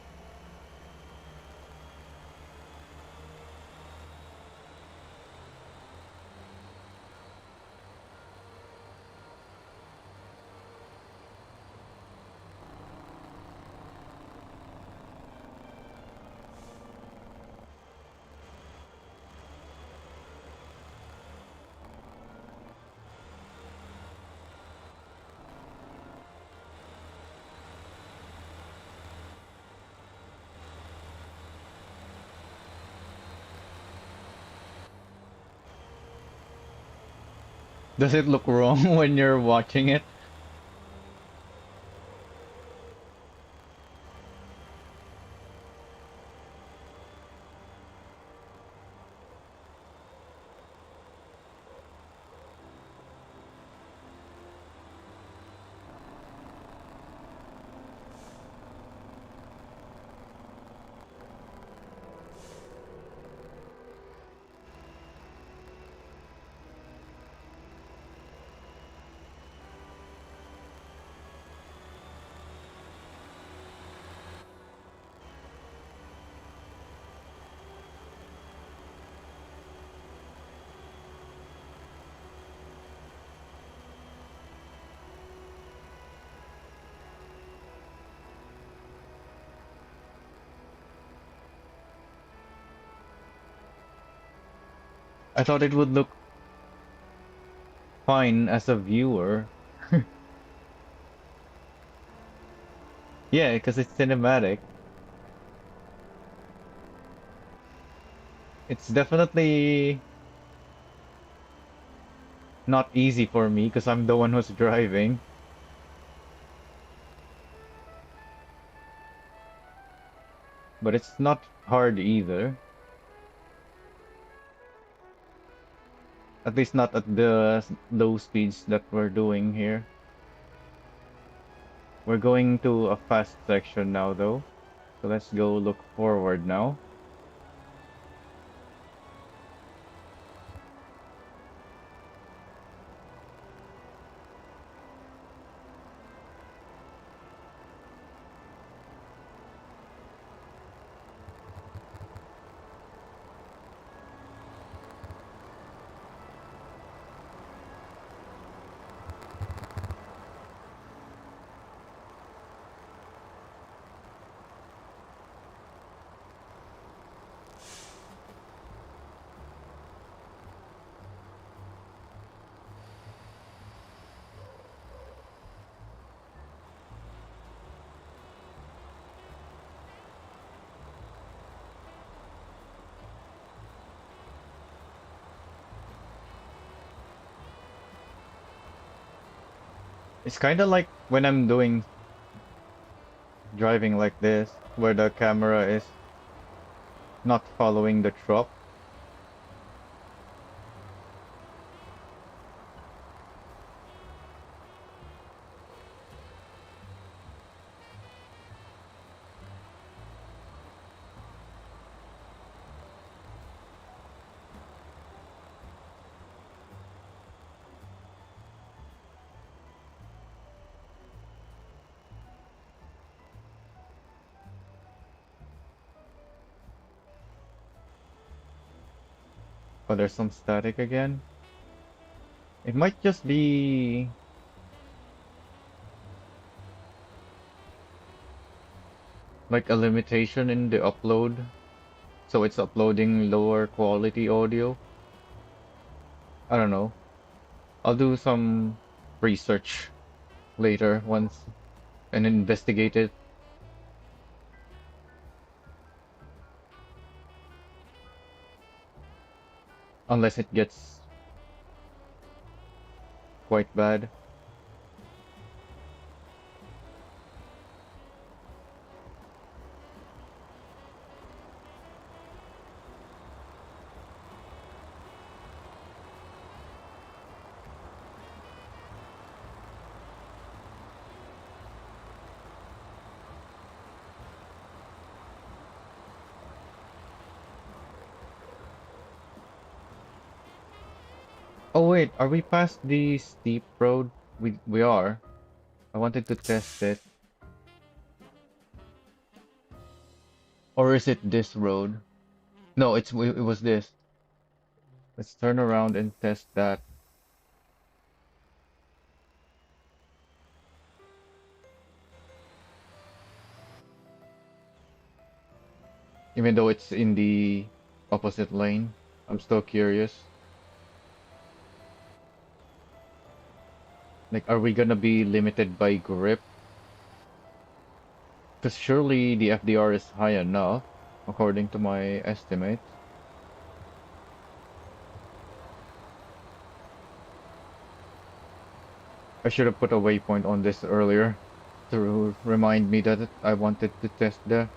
Does it look wrong when you're watching it? I thought it would look fine as a viewer. Yeah, because it's cinematic. It's definitely not easy for me because I'm the one who's driving, but it's not hard either. At least not at the low speeds that we're doing here. We're going to a fast section now though. So let's go look forward now. It's kind of like when I'm doing driving like this, where the camera is not following the truck. Oh, there's some static again. It might just be like a limitation in the upload. So it's uploading lower quality audio. I don't know. I'll do some research later once and investigate it. Unless it gets quite bad. Oh wait, are we past the steep road? We are. I wanted to test it. Or is it this road? No, it was this. Let's turn around and test that. Even though it's in the opposite lane. I'm still curious. Like, are we gonna be limited by grip? Because surely the FDR is high enough, according to my estimates. I should have put a waypoint on this earlier to remind me that I wanted to test the.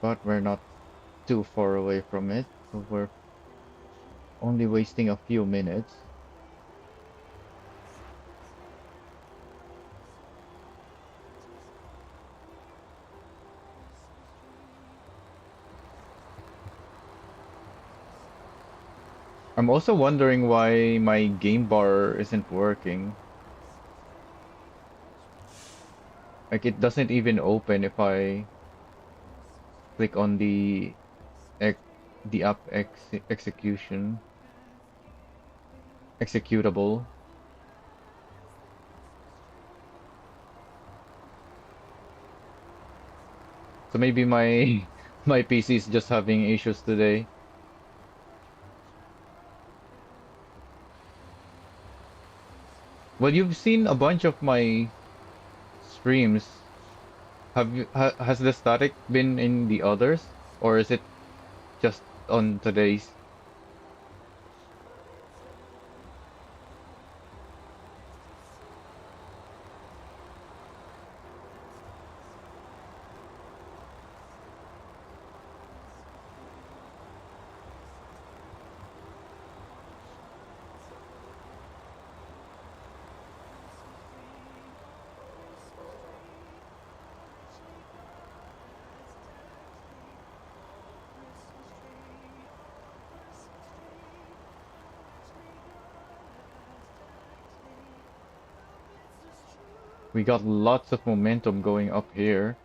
But we're not too far away from it, so we're only wasting a few minutes. I'm also wondering why my game bar isn't working. Like it doesn't even open if I click on ex the app executable. So maybe my my PC is just having issues today. Well, you've seen a bunch of my streams. Has the static been in the others, or is it just on today's? We got lots of momentum going up here,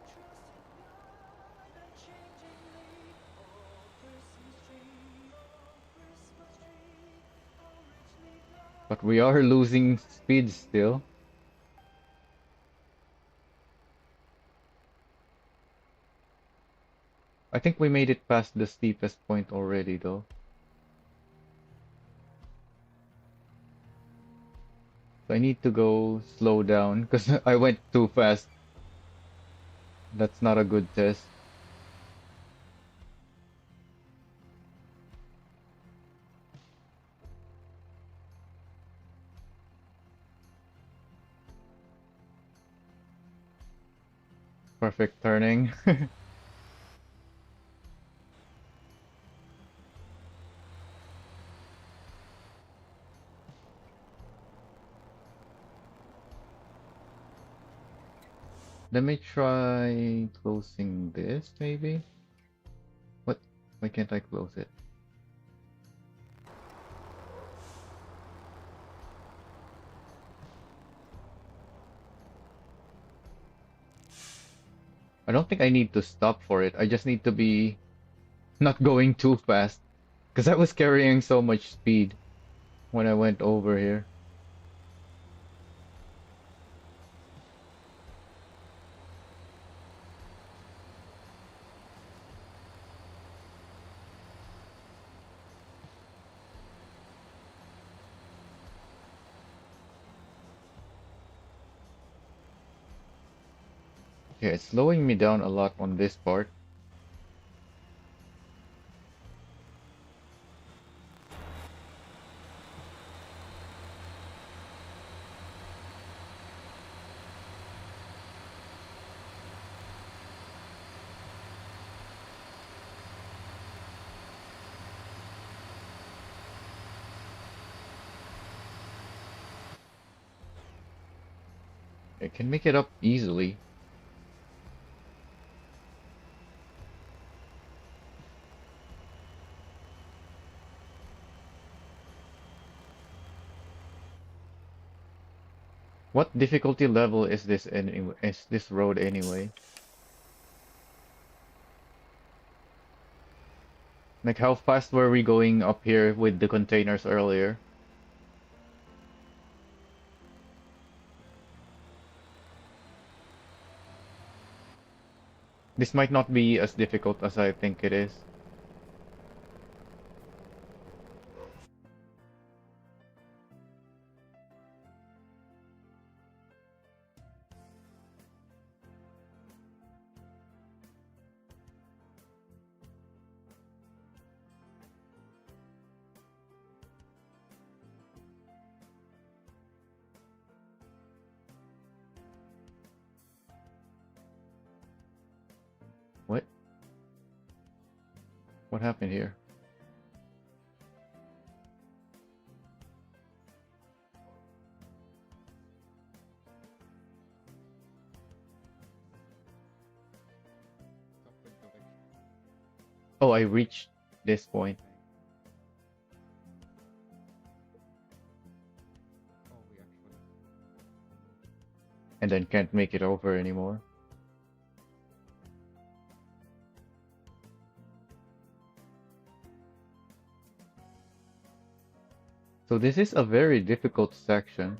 but we are losing speed still. I think we made it past the steepest point already, though. So I need to go slow down because I went too fast. That's not a good test. Perfect turning. Let me try closing this, maybe? What? Why can't I close it? I don't think I need to stop for it. I just need to be not going too fast. Because I was carrying so much speed when I went over here. Yeah, it's slowing me down a lot on this part. I can make it up easily. What difficulty level is this is this road anyway? Like how fast were we going up here with the containers earlier? This might not be as difficult as I think it is. What? What happened here? Oh, I reached this point. And then can't make it over anymore. So this is a very difficult section.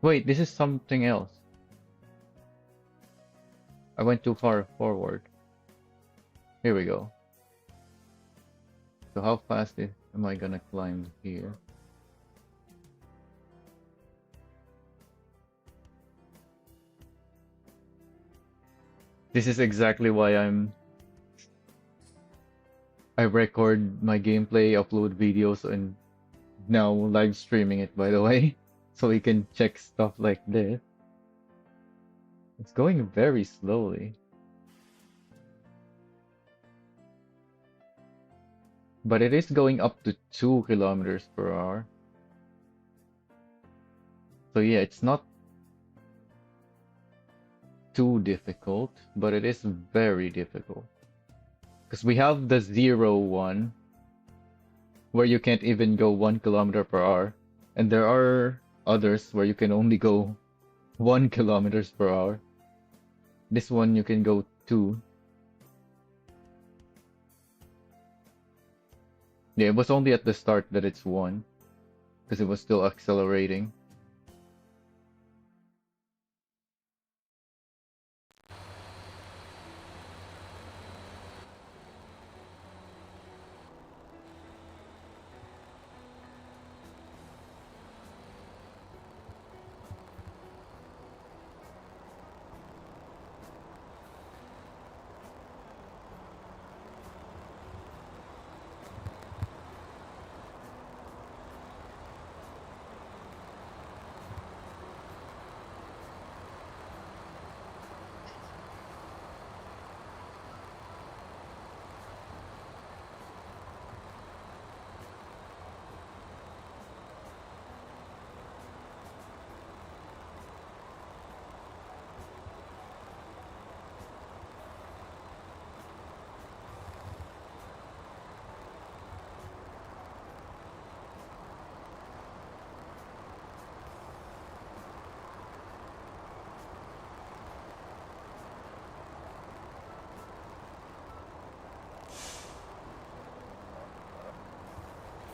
Wait, this is something else. I went too far forward. Here we go. So how fast am I gonna climb here? This is exactly why I record my gameplay, upload videos, and now live streaming it, by the way, so we can check stuff like this. It's going very slowly, but it is going up to 2 kilometers per hour. So yeah, it's not too difficult, but it is very difficult. Because we have the 0 one, where you can't even go 1 kilometer per hour, and there are others where you can only go 1 kilometers per hour. This one you can go 2. Yeah, it was only at the start that it's 1, because it was still accelerating.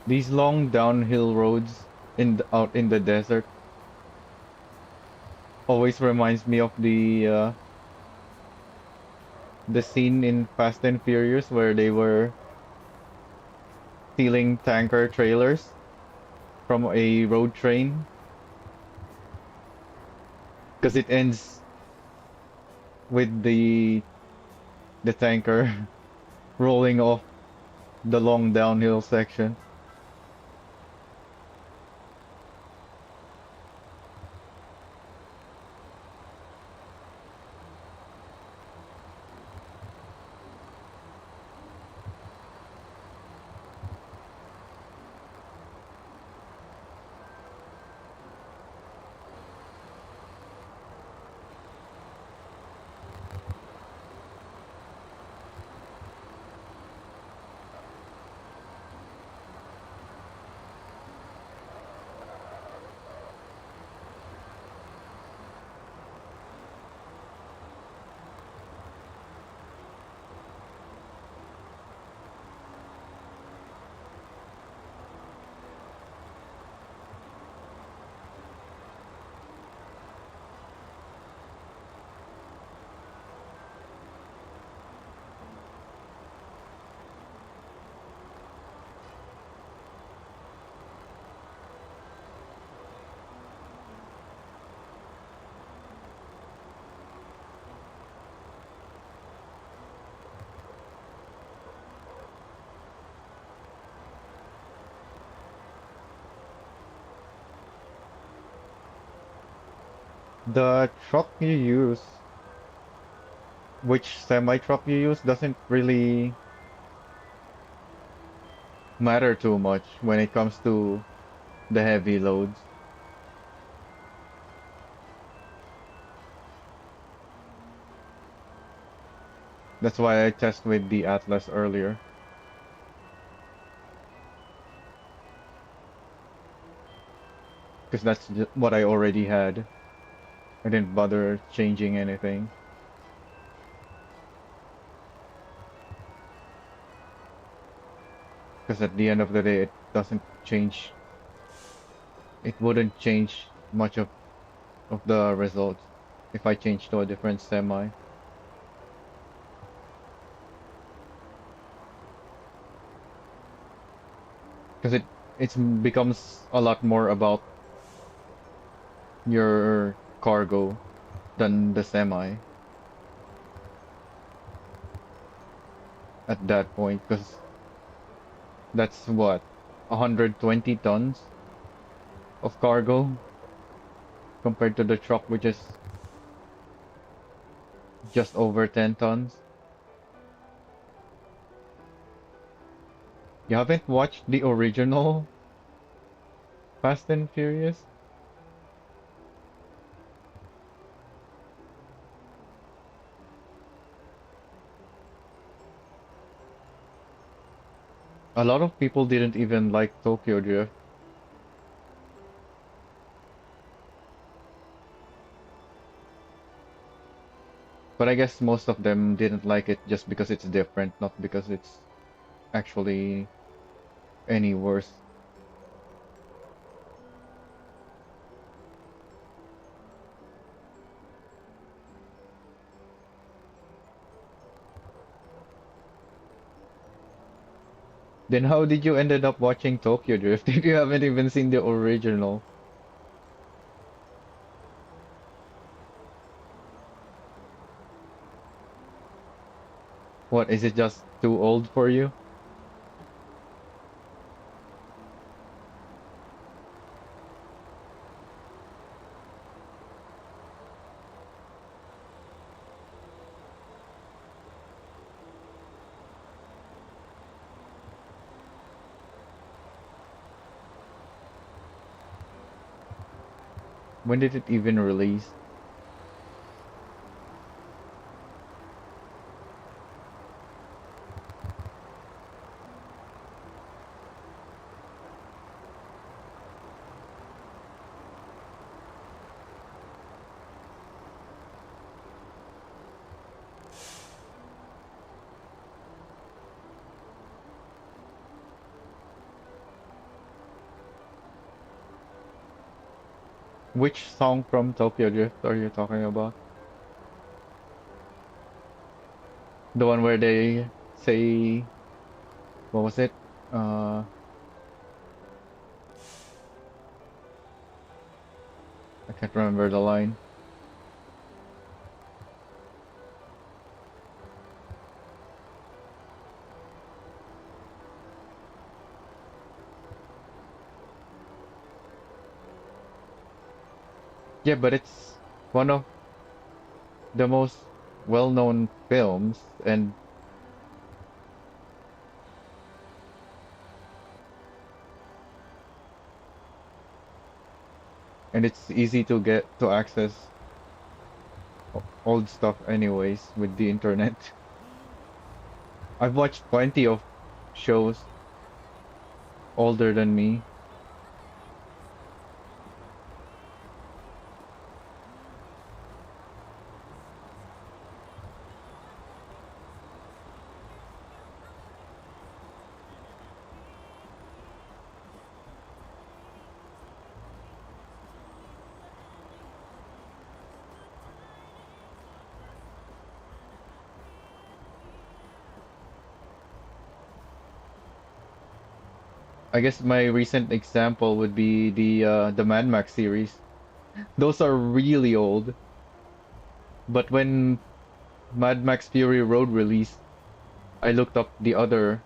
These long downhill roads out in the desert always reminds me of the scene in Fast and Furious where they were stealing tanker trailers from a road train, because it ends with the tanker rolling off the long downhill section. The truck you use, which semi truck you use, doesn't really matter too much when it comes to the heavy loads. That's why I test with the Atlas earlier, because that's what I already had. I didn't bother changing anything, because at the end of the day, it doesn't change. It wouldn't change much of of the results if I change to a different semi. Because it becomes a lot more about your cargo than the semi at that point, because that's what 120 tons of cargo compared to the truck, which is just over 10 tons. You haven't watched the original Fast and Furious? A lot of people didn't even like Tokyo Drift, but I guess most of them didn't like it just because it's different, not because it's actually any worse. Then how did you ended up watching Tokyo Drift if you haven't even seen the original? What, is it just too old for you? When did it even release? Which song from Tokyo Drift are you talking about? The one where they say, what was it? Uh, I can't remember the line. Yeah, but it's one of the most well-known films, and it's easy to get to access old stuff anyways with the internet. I've watched plenty of shows older than me. I guess my recent example would be the Mad Max series. Those are really old, but when Mad Max Fury Road released, I looked up the other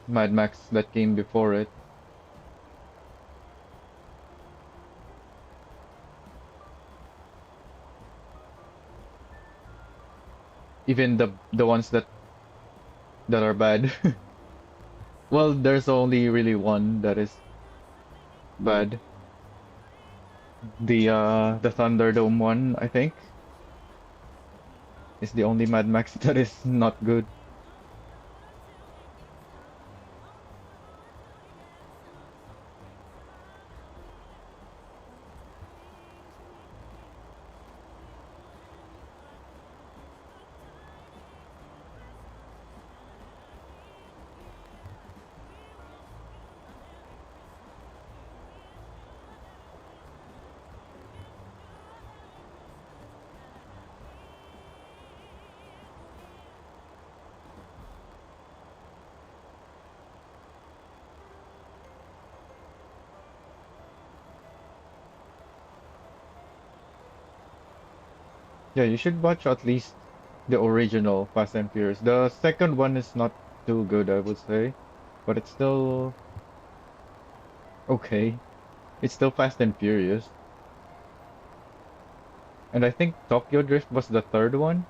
Mad Max that came before it. Even the ones that are bad. Well, there's only really one that is bad. The Thunderdome one, I think, is the only Mad Max that is not good. Yeah, you should watch at least the original Fast and Furious. The second one is not too good, I would say, but it's still okay. It's still Fast and Furious. And I think Tokyo Drift was the third one.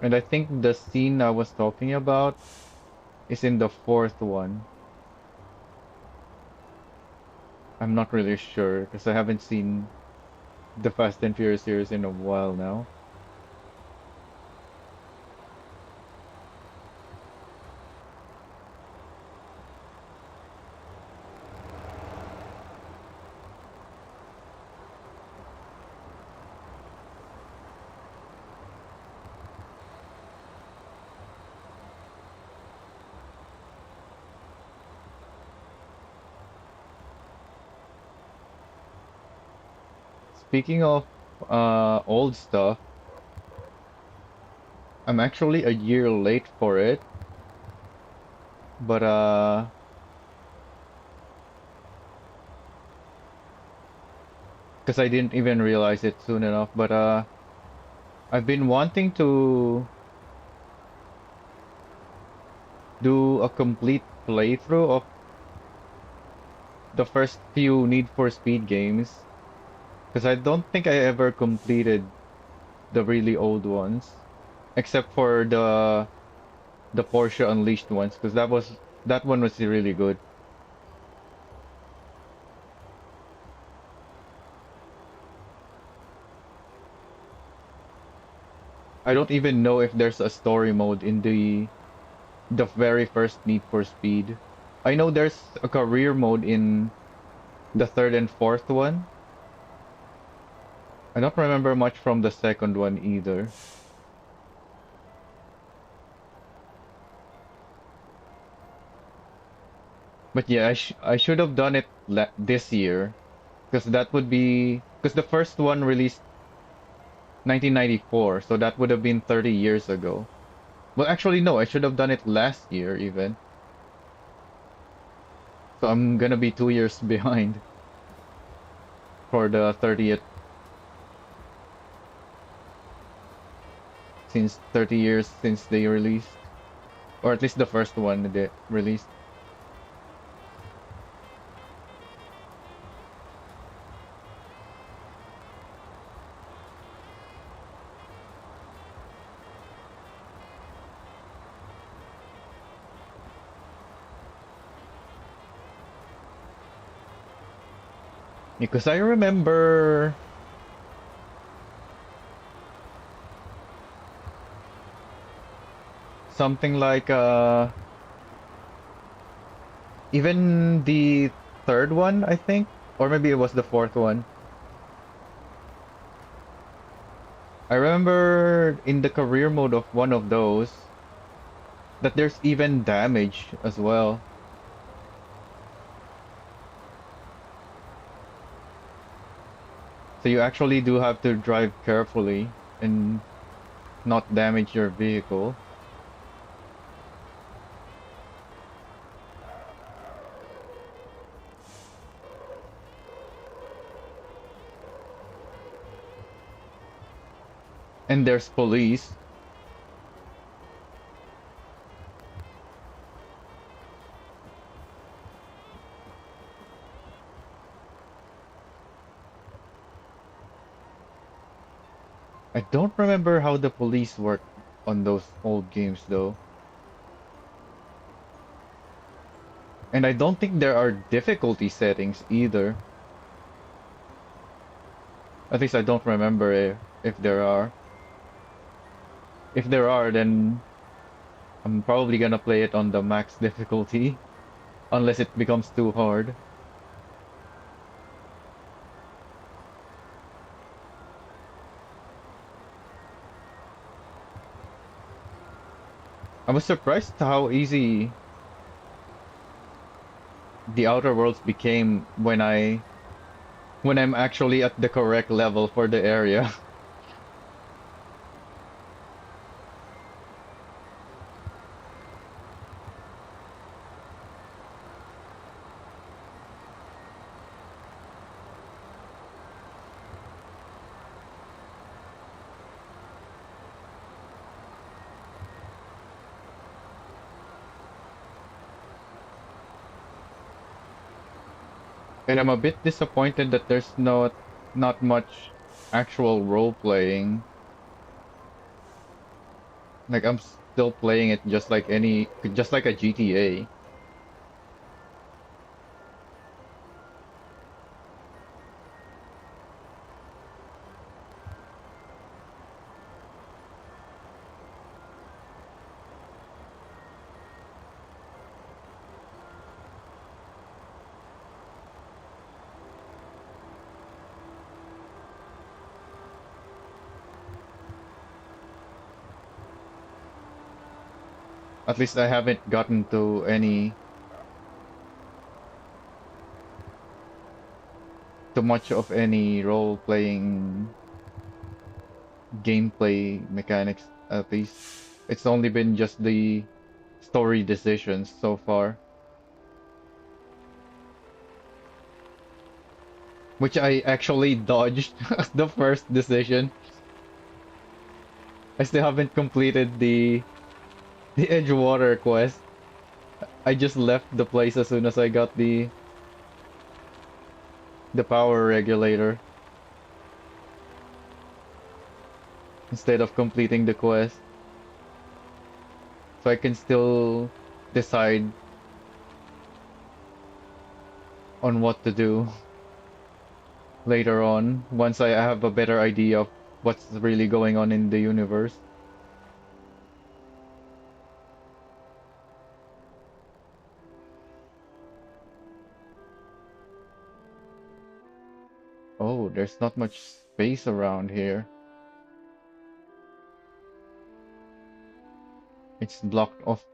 And I think the scene I was talking about is in the fourth one. I'm not really sure because I haven't seen the Fast and Furious series in a while now. Speaking of old stuff, I'm actually a year late for it, but because I didn't even realize it soon enough, but I've been wanting to do a complete playthrough of the first few Need for Speed games because I don't think I ever completed the really old ones except for the Porsche Unleashed ones because that one was really good. I don't even know if there's a story mode in the very first Need for Speed. I know there's a career mode in the third and fourth one. I don't remember much from the second one either. But yeah, I should have done it this year because that would be because the first one released 1994, so that would have been 30 years ago. Well, actually no, I should have done it last year even. So I'm gonna be 2 years behind for the 30th since 30 years since they released, or at least the first one they released. Because I remember something like even the third one, I think, or maybe it was the fourth one. I remember in the career mode of one of those that there's even damage as well. So you actually do have to drive carefully and not damage your vehicle. And there's police. I don't remember how the police work on those old games though. And I don't think there are difficulty settings either. At least I don't remember if there are. If there are, then I'm probably gonna play it on the max difficulty, unless it becomes too hard. I was surprised how easy the Outer Worlds became when I'm actually at the correct level for the area. And I'm a bit disappointed that there's not much actual role playing. Like I'm still playing it just like a GTA. At least I haven't gotten to any too much of any role playing gameplay mechanics at least. It's only been just the story decisions so far, which I actually dodged the first decision. I still haven't completed the Edgewater quest. I just left the place as soon as I got the power regulator instead of completing the quest. So I can still decide on what to do later on once I have a better idea of what's really going on in the universe. Oh, there's not much space around here. It's blocked off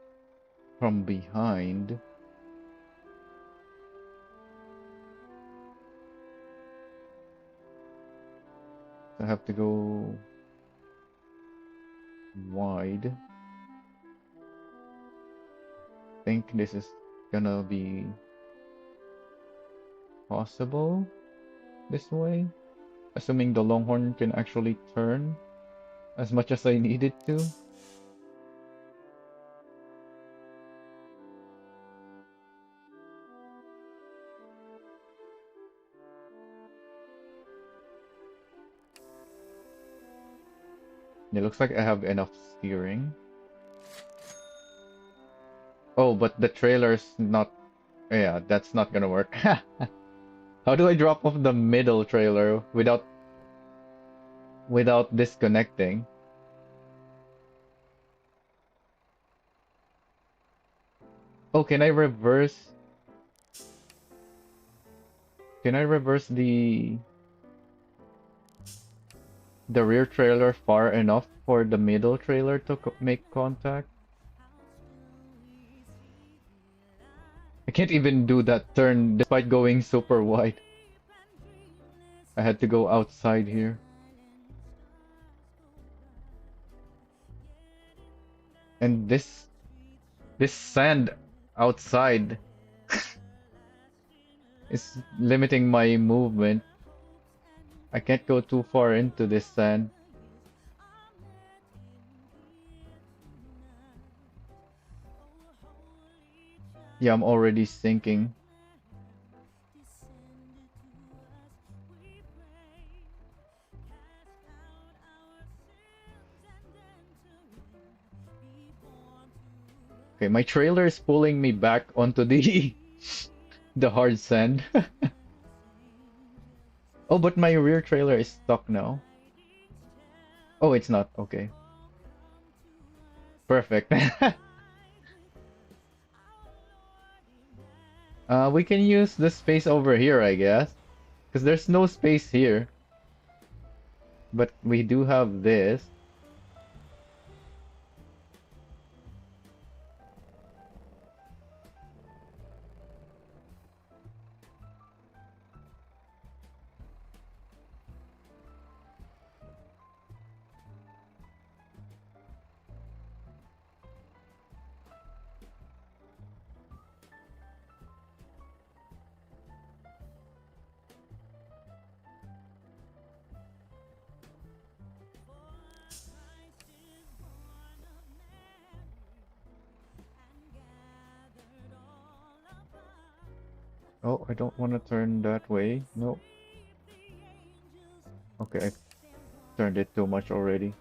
from behind. I have to go wide. Think this is gonna be possible this way, assuming the Longhorn can actually turn as much as I need it to. It looks like I have enough steering. Oh, but the trailer's not. Yeah, that's not gonna work. How do I drop off the middle trailer without disconnecting? Oh, can I reverse? Can I reverse the rear trailer far enough for the middle trailer to make contact? I can't even do that turn despite going super wide. I had to go outside here. And this sand outside is limiting my movement. I can't go too far into this sand. Yeah, I'm already sinking. Okay, my trailer is pulling me back onto the the hard sand. Oh, but my rear trailer is stuck now. Oh, it's not. Okay. Perfect. We can use the space over here, I guess. Because there's no space here. But we do have this. Oh, I don't want to turn that way. No. Okay, I turned it too much already.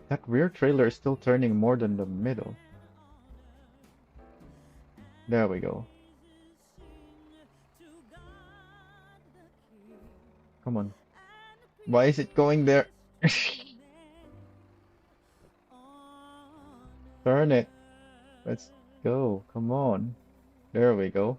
That rear trailer is still turning more than the middle. There we go. Come on. Why is it going there? Turn it. Let's go. Come on. There we go.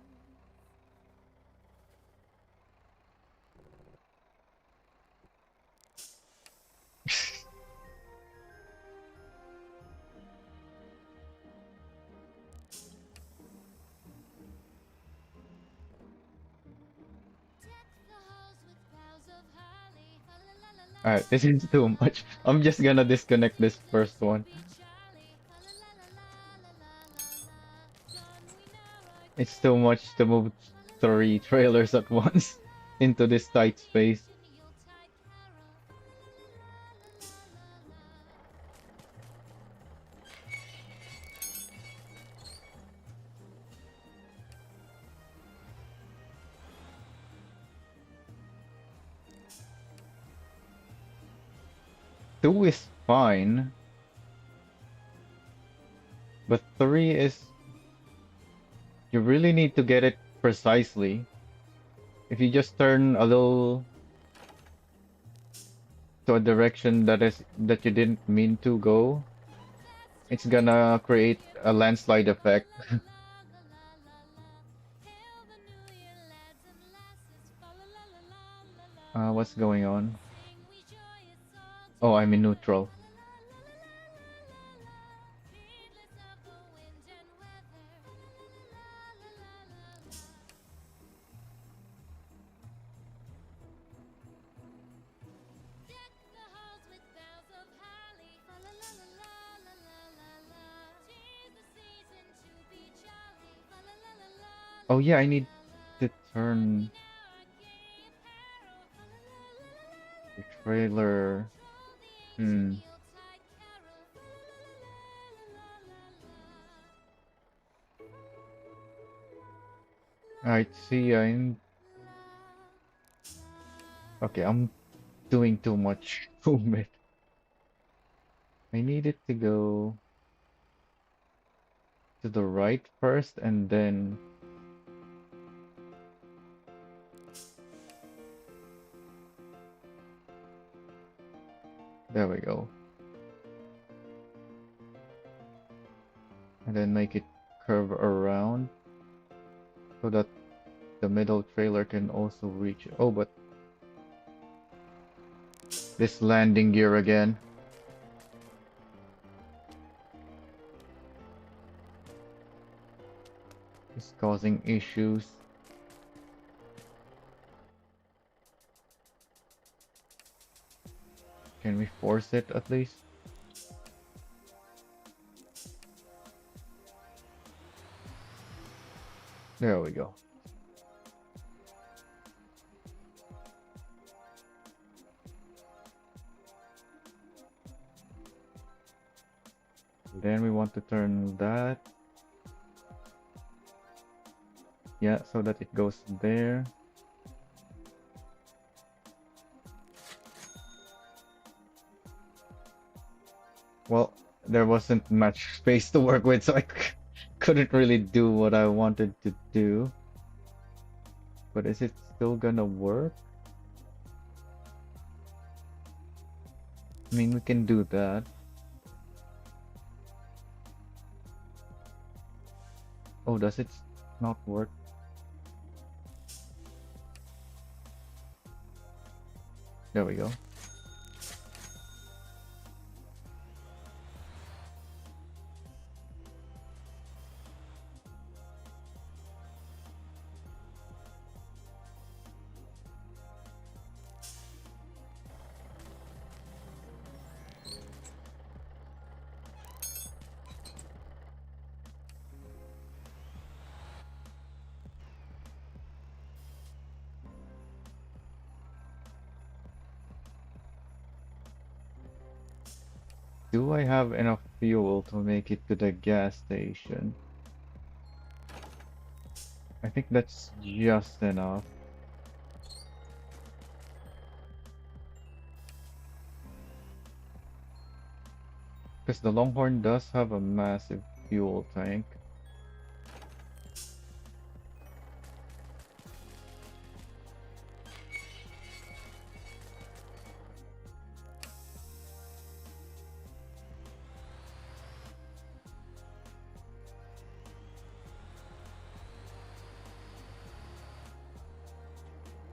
Alright, this is too much. I'm just gonna disconnect this first one. It's too much to move 3 trailers at once into this tight space. Two is fine, but three is... You really need to get it precisely. If you just turn a little to a direction that you didn't mean to go, it's gonna create a landslide effect. What's going on? Oh, I'm in neutral. Oh yeah, I need to turn the trailer. Hmm. Alright, see, okay, I'm doing too much movement. I need it to go to the right first and then... There we go. And then make it curve around so that the middle trailer can also reach. Oh, but this landing gear again is causing issues. Can we force it at least? There we go. Then we want to turn that. Yeah, so that it goes there. Well, there wasn't much space to work with, so I couldn't really do what I wanted to do. But is it still gonna work? I mean, we can do that. Oh, does it not work? There we go. do I have enough fuel to make it to the gas station? I think that's just enough. Because the Longhorn does have a massive fuel tank.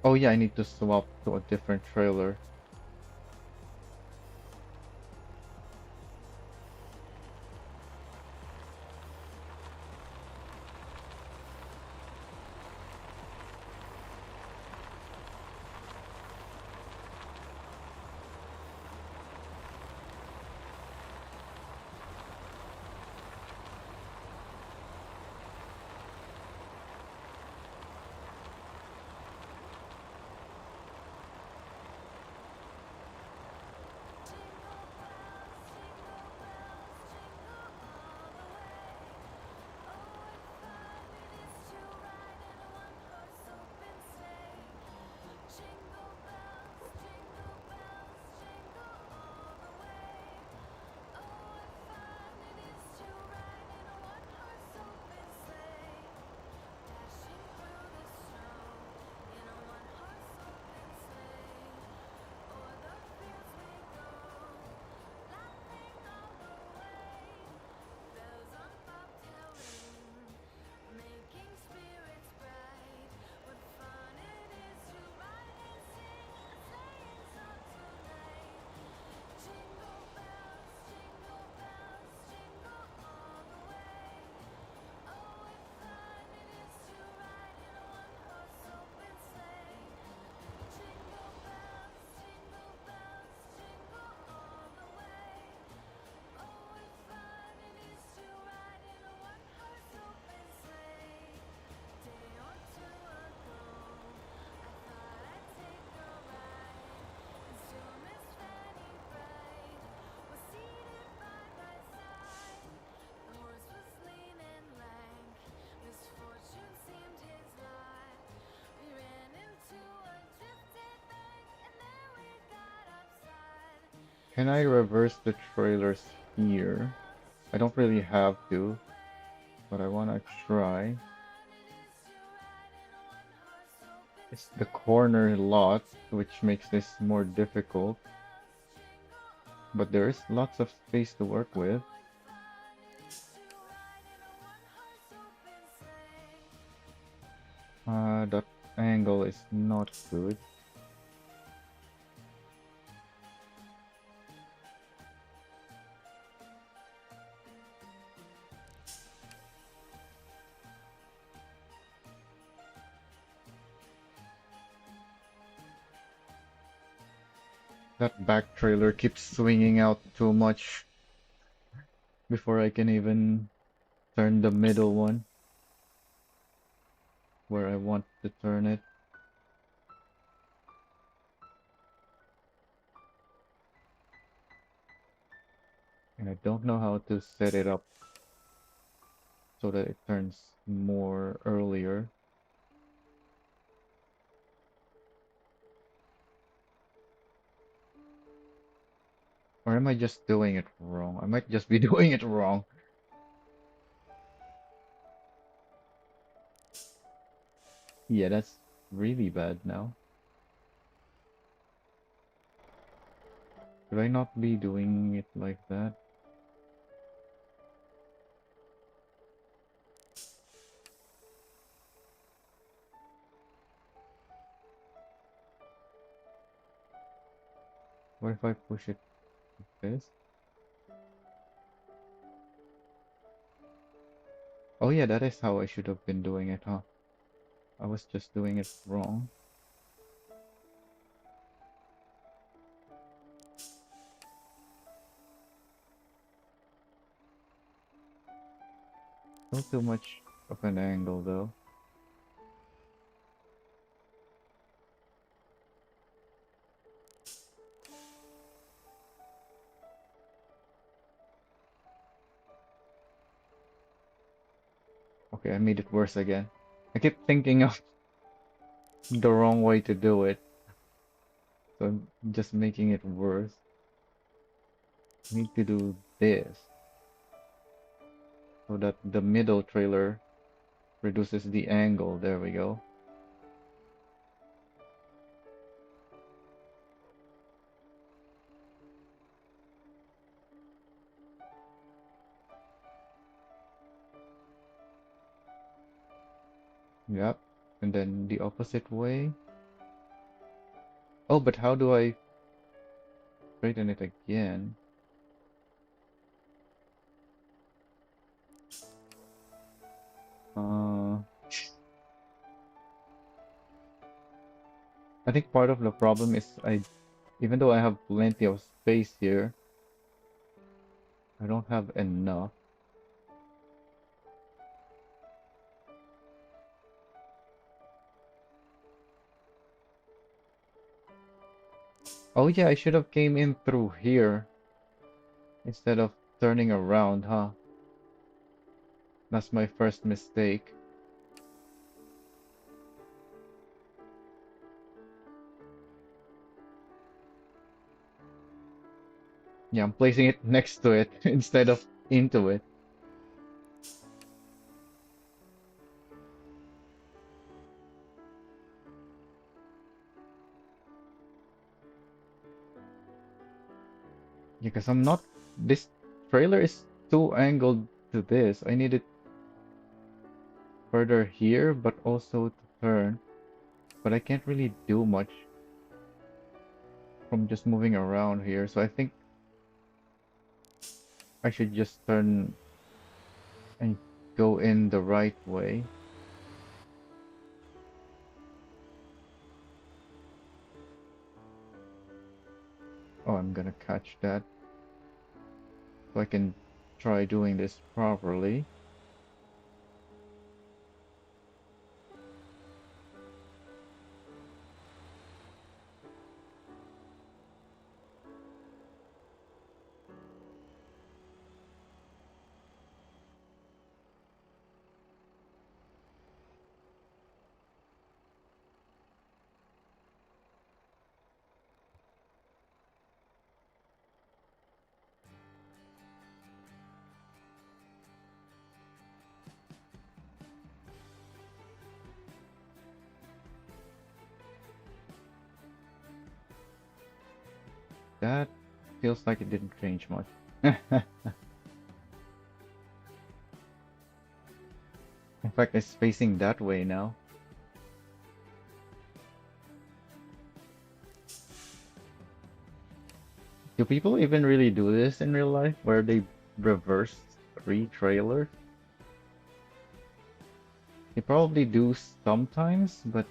Oh yeah, I need to swap to a different trailer. Can I reverse the trailers here? I don't really have to, but I wanna try. It's the corner lot, which makes this more difficult, but there is lots of space to work with. That angle is not good. That back trailer keeps swinging out too much before I can even turn the middle one where I want to turn it. And I don't know how to set it up so that it turns more earlier. Or am I just doing it wrong? I might just be doing it wrong. Yeah, that's really bad now. Should I not be doing it like that? What if I push it like this? Oh yeah, that is how I should have been doing it, huh? I was just doing it wrong. Still too much of an angle though. Okay, I made it worse again. I keep thinking of the wrong way to do it, so I'm just making it worse. I need to do this so that the middle trailer reduces the angle. There we go. Yep. And then the opposite way. Oh, but how do I straighten it again? Uh, I think part of the problem is even though I have plenty of space here, I don't have enough. Oh yeah, I should have came in through here instead of turning around, huh? That's my first mistake. Yeah, I'm placing it next to it instead of into it. Yeah, because I'm not. This trailer is too angled to this. I need it further here, but also to turn. But I can't really do much from just moving around here. So I think I should just turn and go in the right way. Oh, I'm gonna catch that so I can try doing this properly. That feels like it didn't change much. In fact, it's facing that way now. Do people even really do this in real life where they reverse three trailers? They probably do sometimes, but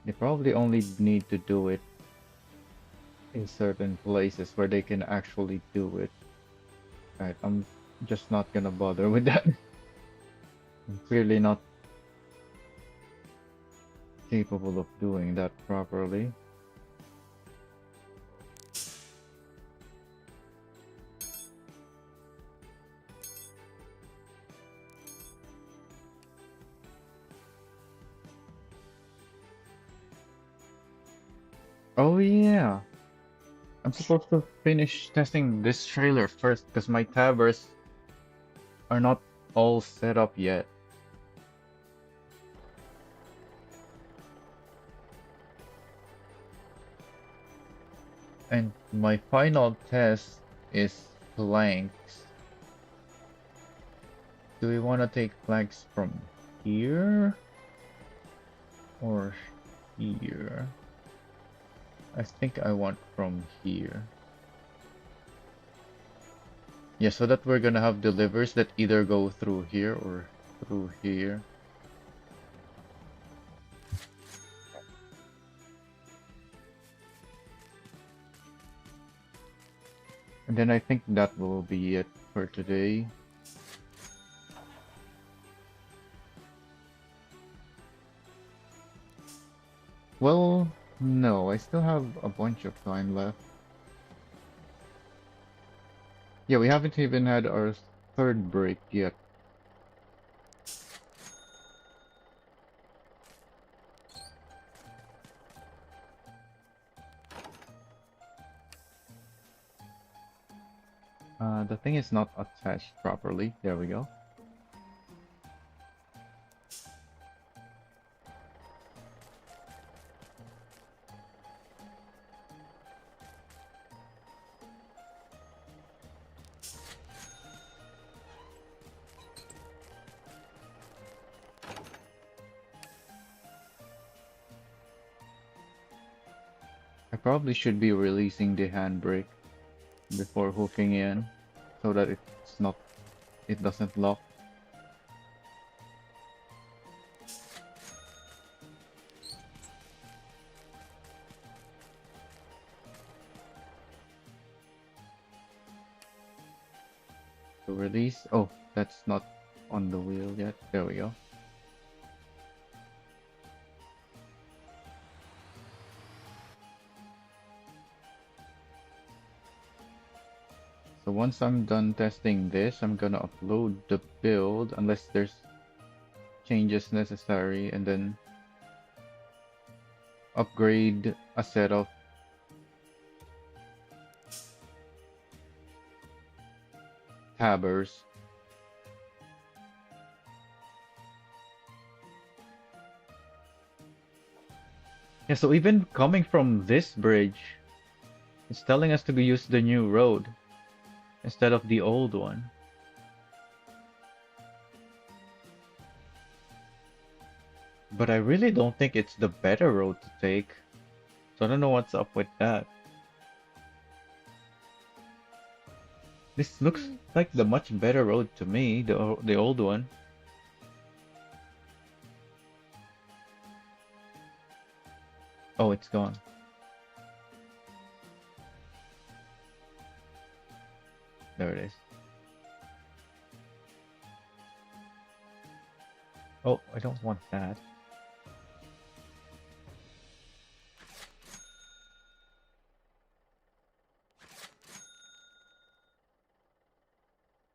they probably only need to do it in certain places where they can actually do it. Right, I'm just not gonna bother with that. I'm clearly not capable of doing that properly. Oh yeah, I'm supposed to finish testing this trailer first because my towers are not all set up yet. And my final test is planks. Do we want to take planks from here or here? I think I want from here. Yeah, so that we're gonna have the levers that either go through here or through here. And then I think that will be it for today. Well, no, I still have a bunch of time left. Yeah, we haven't even had our third break yet. The thing is not attached properly. There we go. I probably should be releasing the handbrake before hooking in so that it doesn't lock. To release. Oh, that's not on the wheel yet. There we go. So once I'm done testing this, I'm gonna upload the build unless there's changes necessary and then upgrade a set of tabbers. Yeah, so even coming from this bridge, it's telling us to use the new road instead of the old one. But I really don't think it's the better road to take. So I don't know what's up with that. This looks like the much better road to me, the old one. Oh, it's gone. There it is. Oh, I don't want that.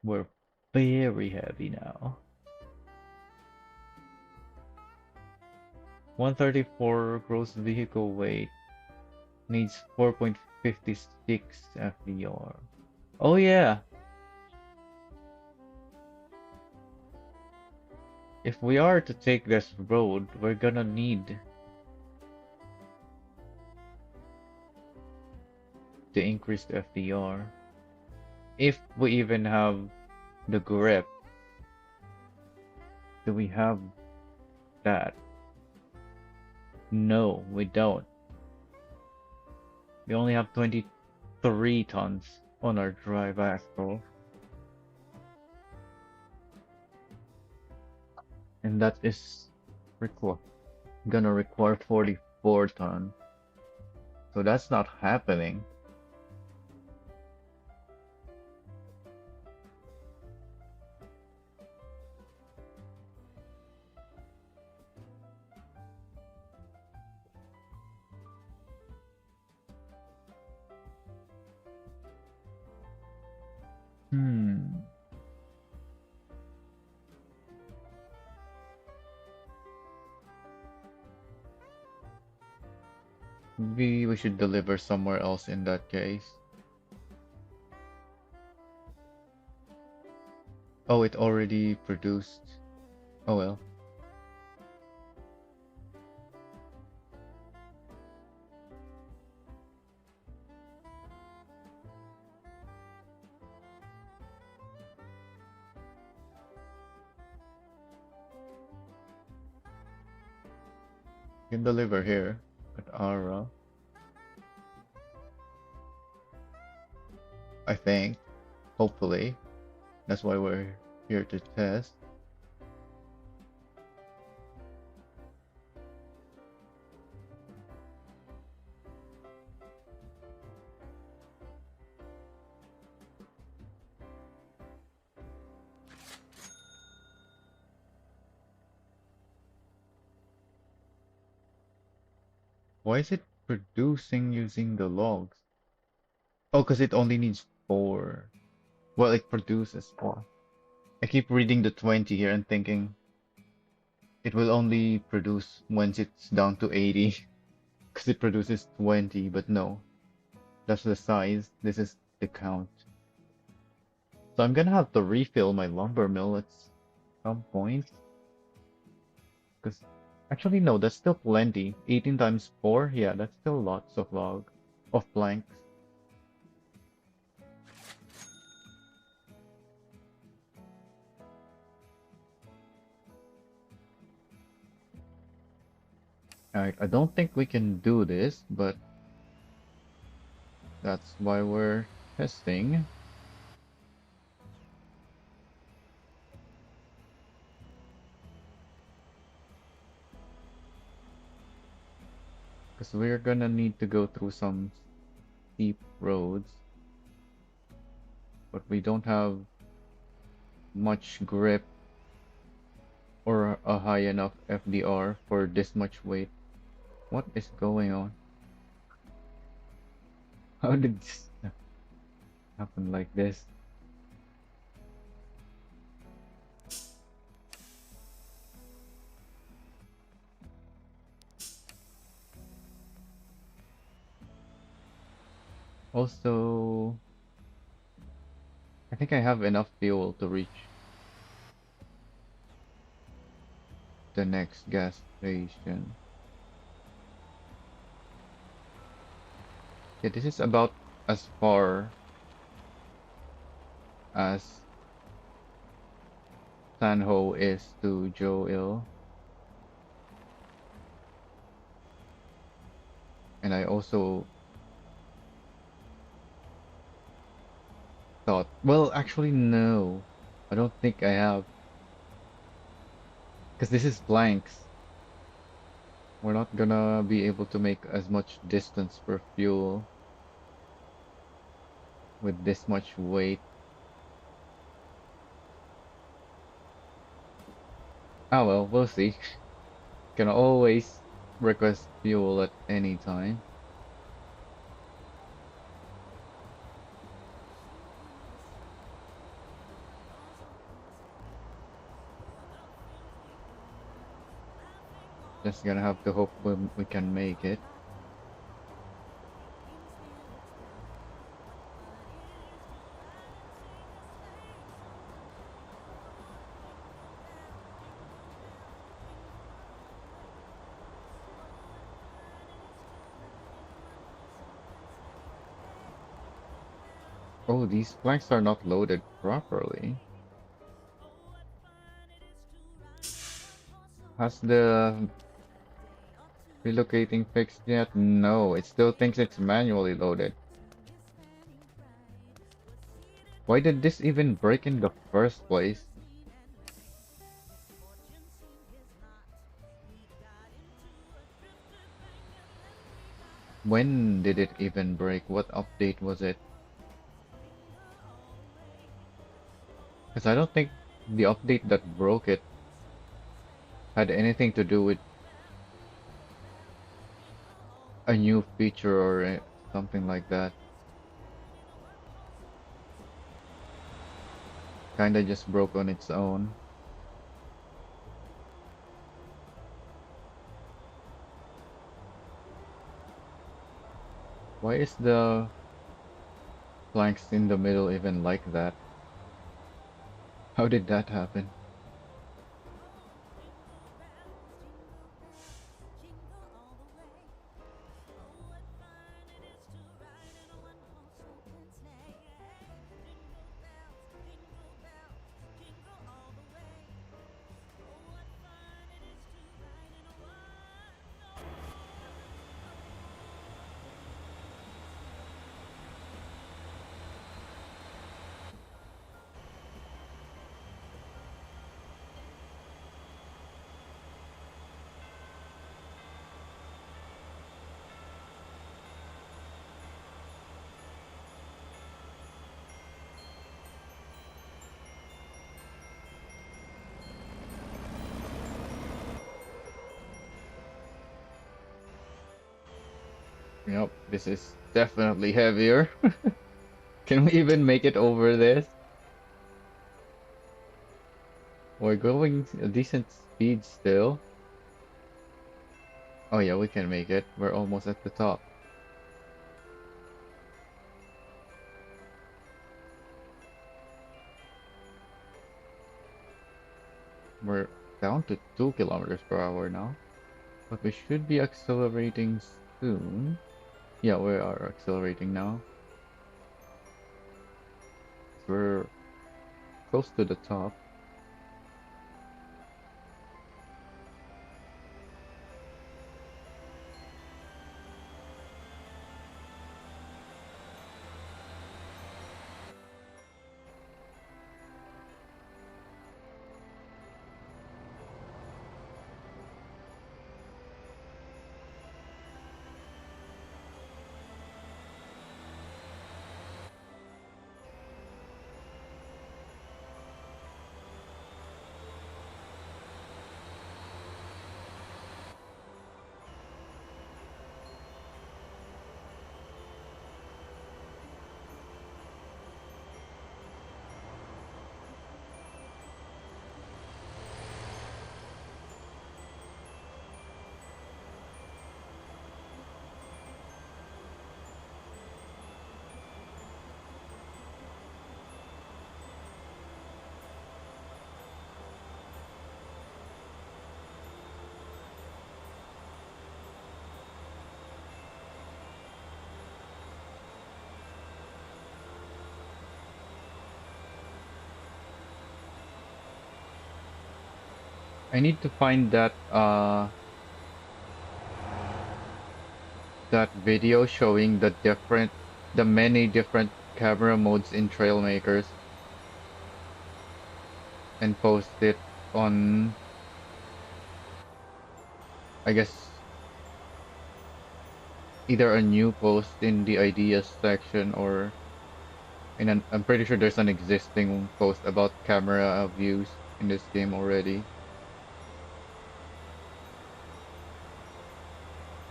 We're very heavy now. 134 gross vehicle weight needs 4.56 FDR. Oh yeah, if we are to take this road, we're gonna need the increased FDR. If we even have the grip, do we have that? No, we don't. We only have 23 tons on our drive axle. And that is gonna require 44 tons. So that's not happening. Hmm. Maybe we should deliver somewhere else in that case. Oh, it already produced. Oh well. You can deliver here at Ara, I think. Hopefully. That's why we're here to test. Why is it producing using the logs? Oh, because it only needs 4. Well, it produces more. I keep reading the 20 here and thinking it will only produce once it's down to 80 because it produces 20, but no, that's the size. This is the count. So I'm gonna have to refill my lumber mill at some point because actually no, that's still plenty. 18 times 4, yeah, that's still lots of planks. I don't think we can do this, but that's why we're testing. Because we're gonna need to go through some steep roads, but we don't have much grip or a high enough FDR for this much weight. What is going on? How did this happen like this? Also, I think I have enough fuel to reach the next gas station. Yeah, this is about as far as Sanho is to Joel. And I also thought, well, actually, no. I don't think I have. Because this is blanks. We're not gonna be able to make as much distance for fuel with this much weight. Ah, well, we'll see. Can always request fuel at any time. Just gonna have to hope we can make it. Oh, these planks are not loaded properly. Has the relocating fixed yet? No, it still thinks it's manually loaded. Why did this even break in the first place? When did it even break? What update was it? Because I don't think the update that broke it had anything to do with a new feature or something like that. Kinda just broke on its own. Why is the planks in the middle even like that? How did that happen? Yep, this is definitely heavier. Can we even make it over this? We're going a decent speed still. Oh yeah, we can make it. We're almost at the top. We're down to 2 kilometers per hour now. But we should be accelerating soon. Yeah, we are accelerating now. We're close to the top. I need to find that video showing the many different camera modes in Trailmakers and post it on, I guess, either a new post in the ideas section or I'm pretty sure there's an existing post about camera views in this game already.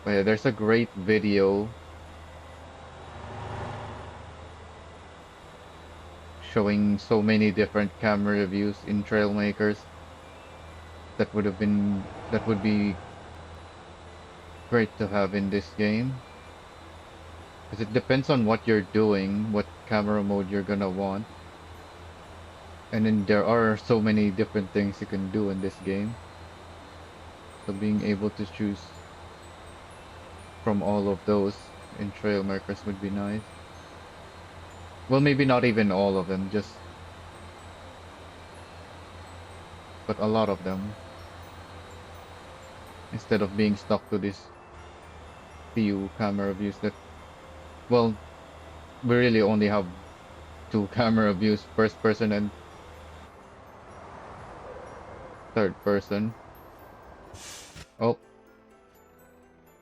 But yeah, there's a great video showing so many different camera views in Trailmakers that would be great to have in this game. Because it depends on what you're doing, what camera mode you're gonna want. And then there are so many different things you can do in this game. So being able to choose from all of those in Trailmakers would be nice. Well, maybe not even all of them, just but a lot of them. Instead of being stuck to these few camera views that, well, we really only have two camera views, first person and third person. Oh,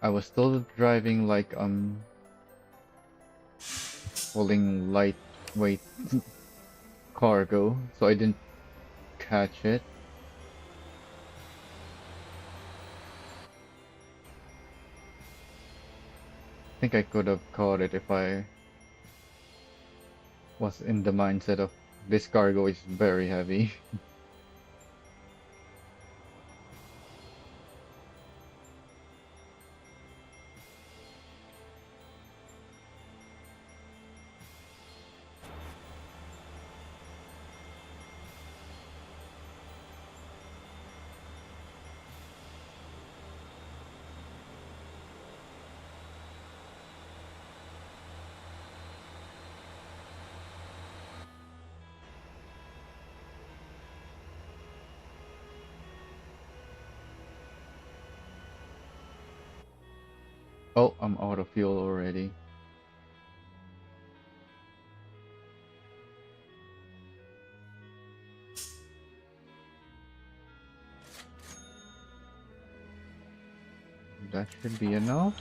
I was still driving like pulling lightweight cargo, so I didn't catch it. I think I could have caught it if I was in the mindset of this cargo is very heavy. Oh, I'm out of fuel already. That should be enough.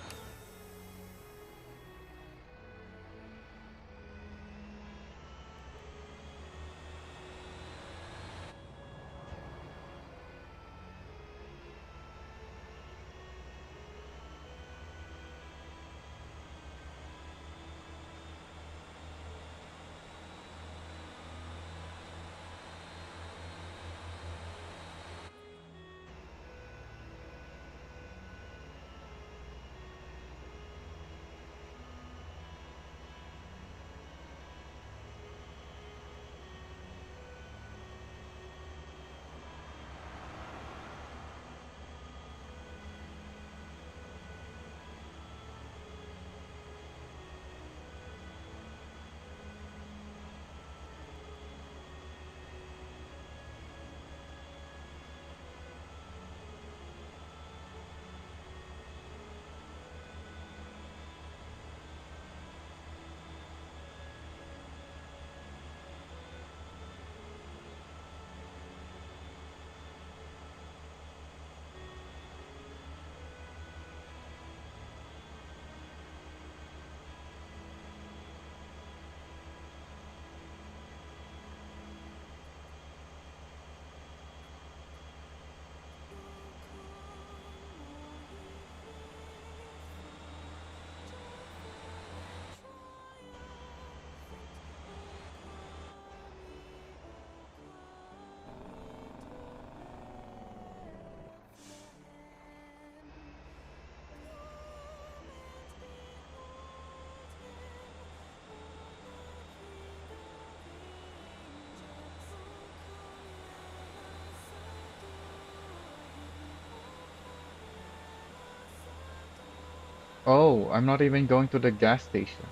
Oh, I'm not even going to the gas station.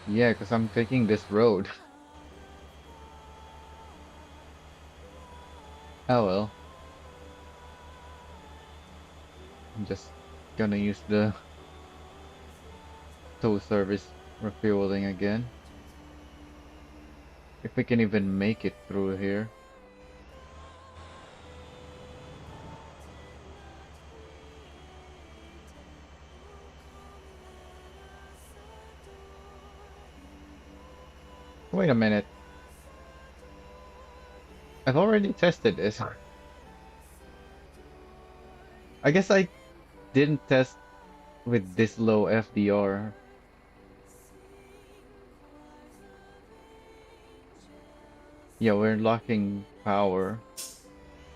Yeah, because I'm taking this road. Oh well, I'm just gonna use the tow service refueling again. If we can even make it through here. Wait a minute. I've already tested this. I guess I didn't test with this low FDR. Yeah, we're locking power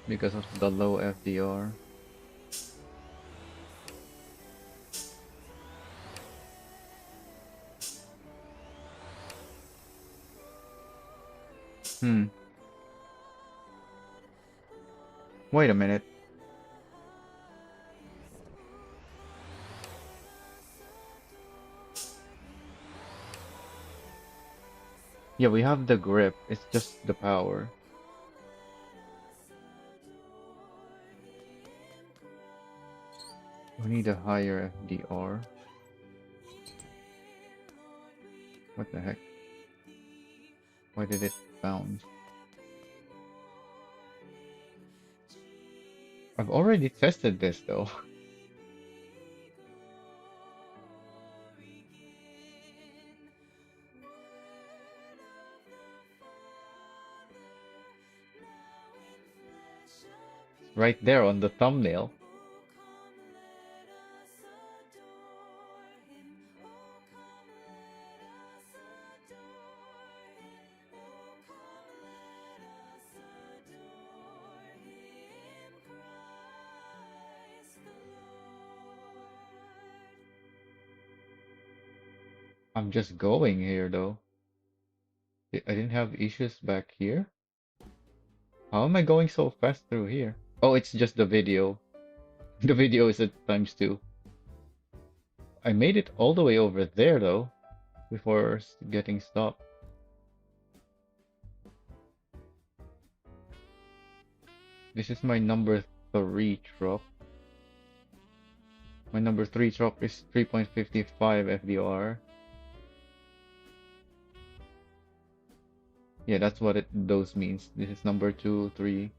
because of the low FDR. Hmm. Wait a minute. Yeah, we have the grip. It's just the power. We need a higher FDR. What the heck? Why did it bounce? I've already tested this though. Right there on the thumbnail. I'm just going here though. I didn't have issues back here. How am I going so fast through here? Oh, it's just the video. The video is at ×2. I made it all the way over there though, before getting stopped. This is my number 3 truck. My number 3 truck is 3.55 FDR. Yeah, that's what those means. This is number 2, 3,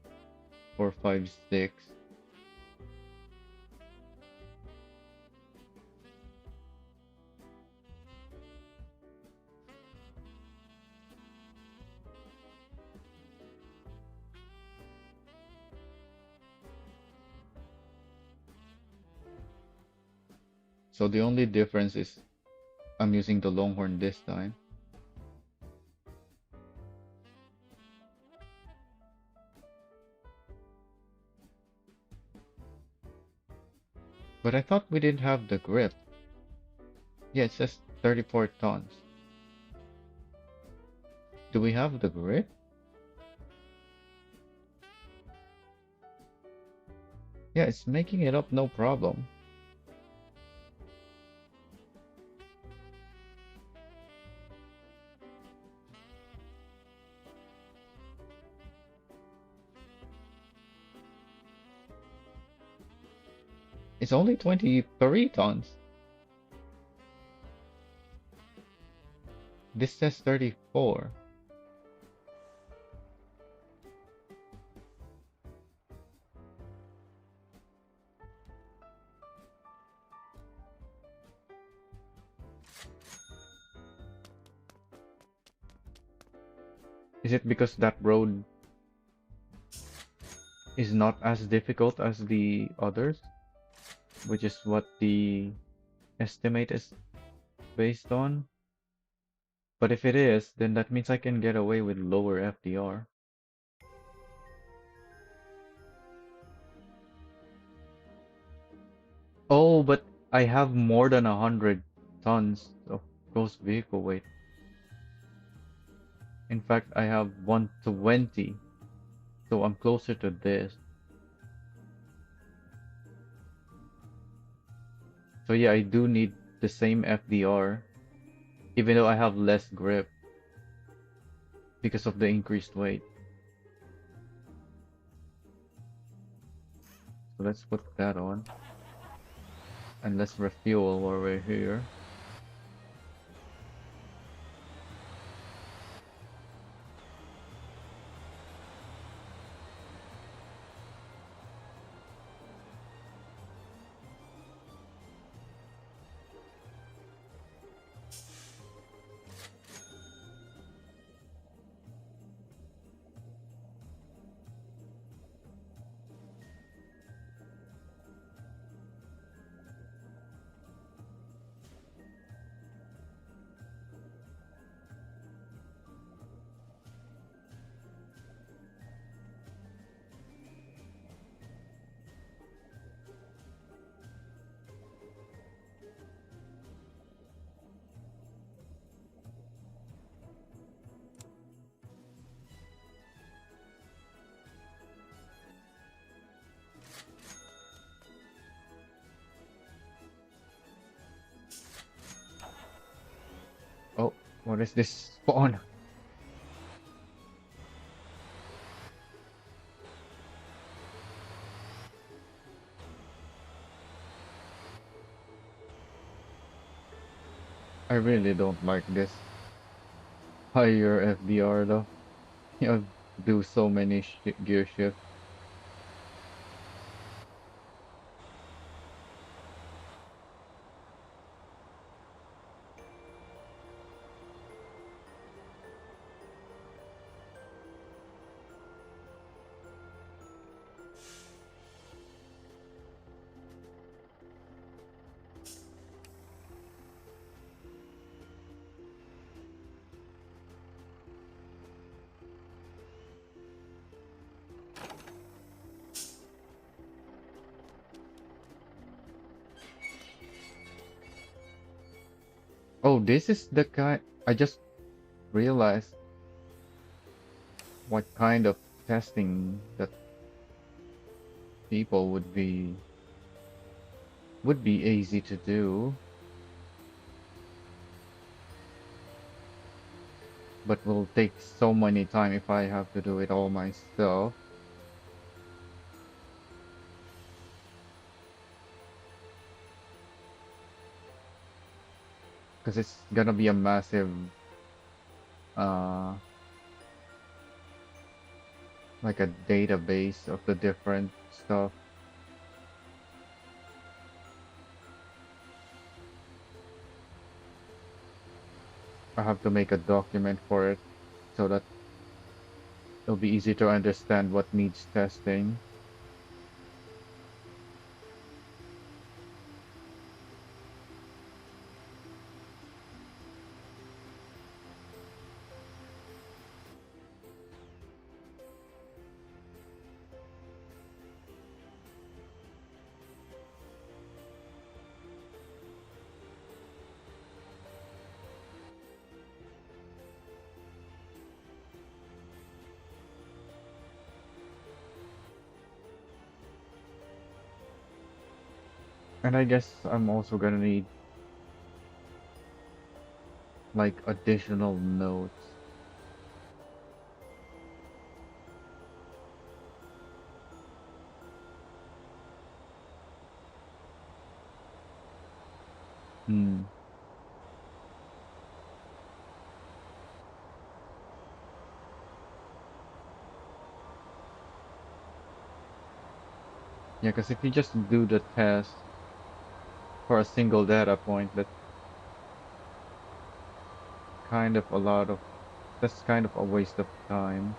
4, 5, 6. So the only difference is I'm using the Longhorn this time. But I thought we didn't have the grip. Yeah, it says 34 tons. Do we have the grip? Yeah, it's making it up no problem. It's only 23 tons. This says 34. Is it because that road is not as difficult as the others? Which is what the estimate is based on? But if it is, then that means I can get away with lower FDR. Oh, but I have more than 100 tons of gross vehicle weight. In fact, I have 120. So I'm closer to this. So yeah, I do need the same FDR, even though I have less grip because of the increased weight. So let's put that on. And let's refuel while we're here. Oh, what is this spawn? I really don't like this higher FDR though. You know, do so many gear shifts. Oh, this is the kind. I just realized what kind of testing that people would be easy to do, but will take so many time if I have to do it all myself. Because it's gonna be a massive, uh, like a database of the different stuff. I have to make a document for it so that it'll be easy to understand what needs testing. And I guess I'm also gonna need like additional notes. Hmm. Yeah, because if you just do the test for a single data point, kind of a lot of that's kind of a waste of time.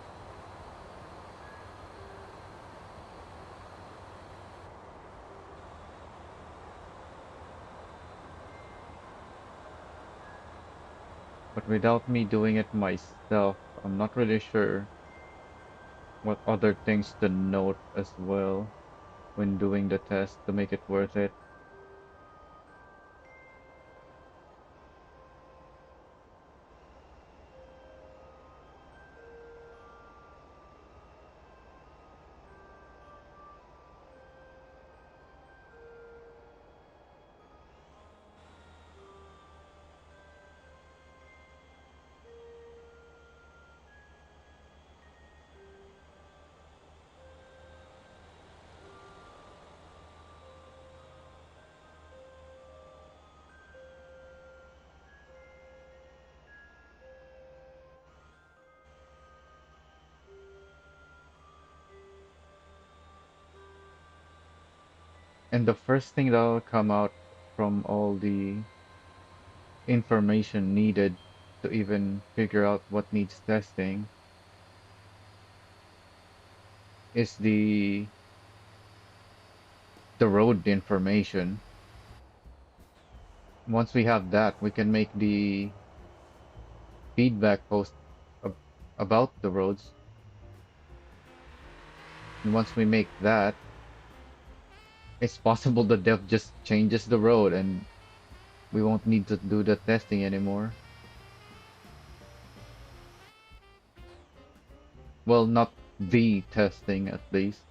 But without me doing it myself, I'm not really sure what other things to note as well when doing the test to make it worth it. And the first thing that'll come out from all the information needed to even figure out what needs testing is the road information. Once we have that, we can make the feedback post ab about the roads. And once we make that, it's possible the dev just changes the road and we won't need to do the testing anymore. Well, not the testing at least.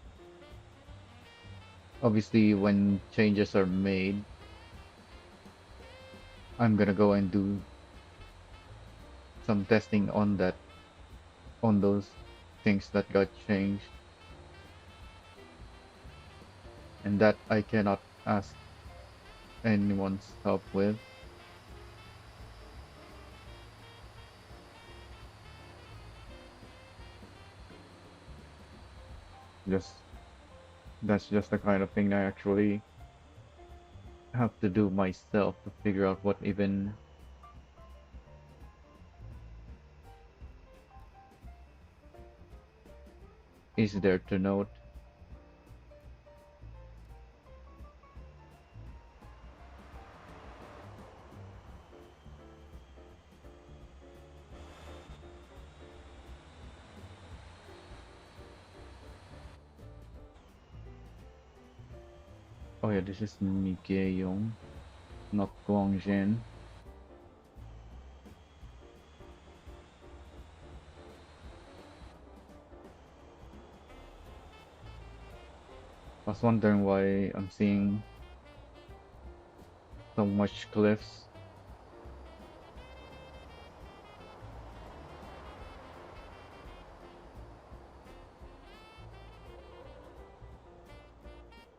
Obviously, when changes are made, I'm gonna go and do some testing on that, on those things that got changed. And that I cannot ask anyone's help with. Just that's just the kind of thing I actually have to do myself to figure out what even is there to note. Oh yeah, this is Migeyong, not Guangzhen. I was wondering why I'm seeing so much cliffs.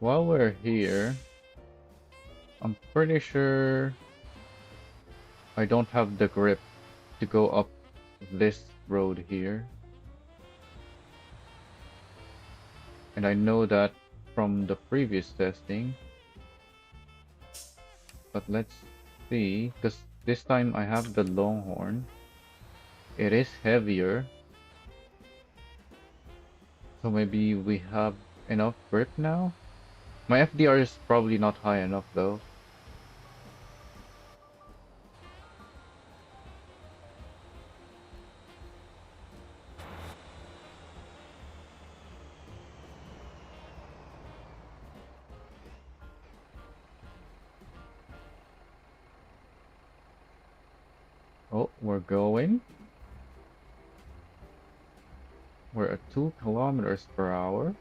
While we're here, I'm pretty sure I don't have the grip to go up this road here. And I know that from the previous testing. But let's see, because this time I have the Longhorn. It is heavier. So maybe we have enough grip now? My FDR is probably not high enough though. Oh, we're going. We're at 2 kilometers per hour.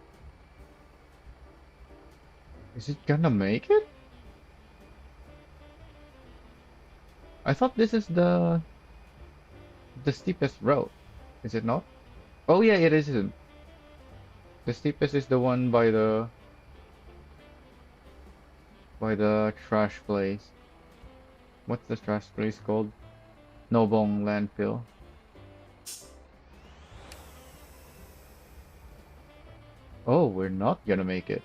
Is it gonna make it? I thought this is the steepest road. Is it not? Oh yeah, it isn't. The steepest is the one by the trash place. What's the trash place called? Nobong landfill. Oh, we're not gonna make it.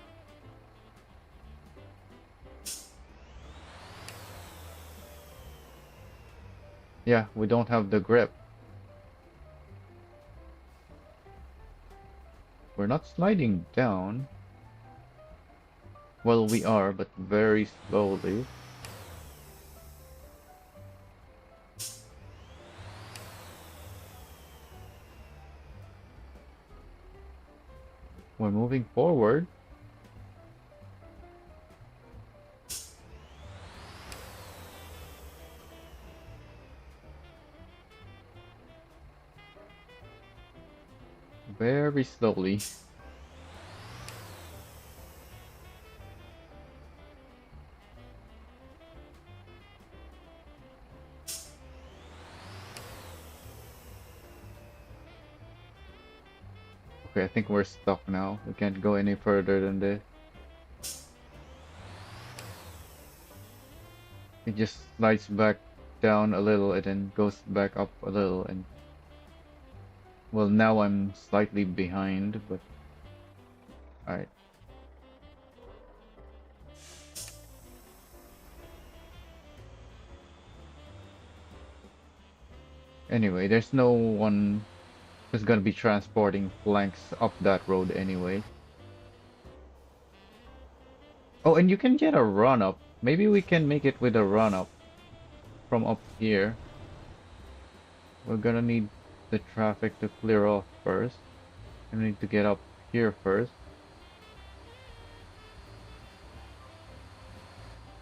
Yeah, we don't have the grip. We're not sliding down. Well, we are, but very slowly. We're moving forward. Very slowly. Okay, I think we're stuck now. We can't go any further than this. It just slides back down a little and then goes back up a little and well, now I'm slightly behind, but alright. Anyway, there's no one who's gonna be transporting flanks up that road anyway. Oh, and you can get a run up. Maybe we can make it with a run up from up here. We're gonna need the traffic to clear off first. We need to get up here first.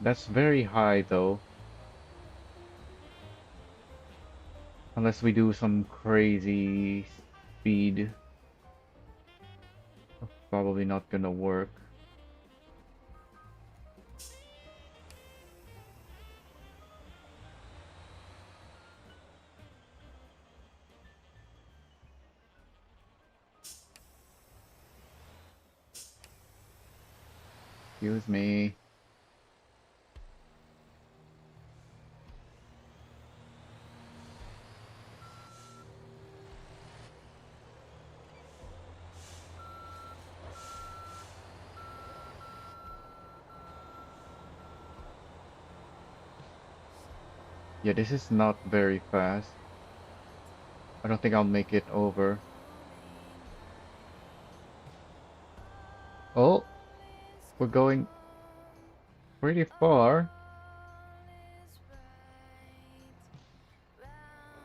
That's very high though. Unless we do some crazy speed. Probably not gonna work. Excuse me. Yeah, this is not very fast. I don't think I'll make it over. Oh, we're going pretty far.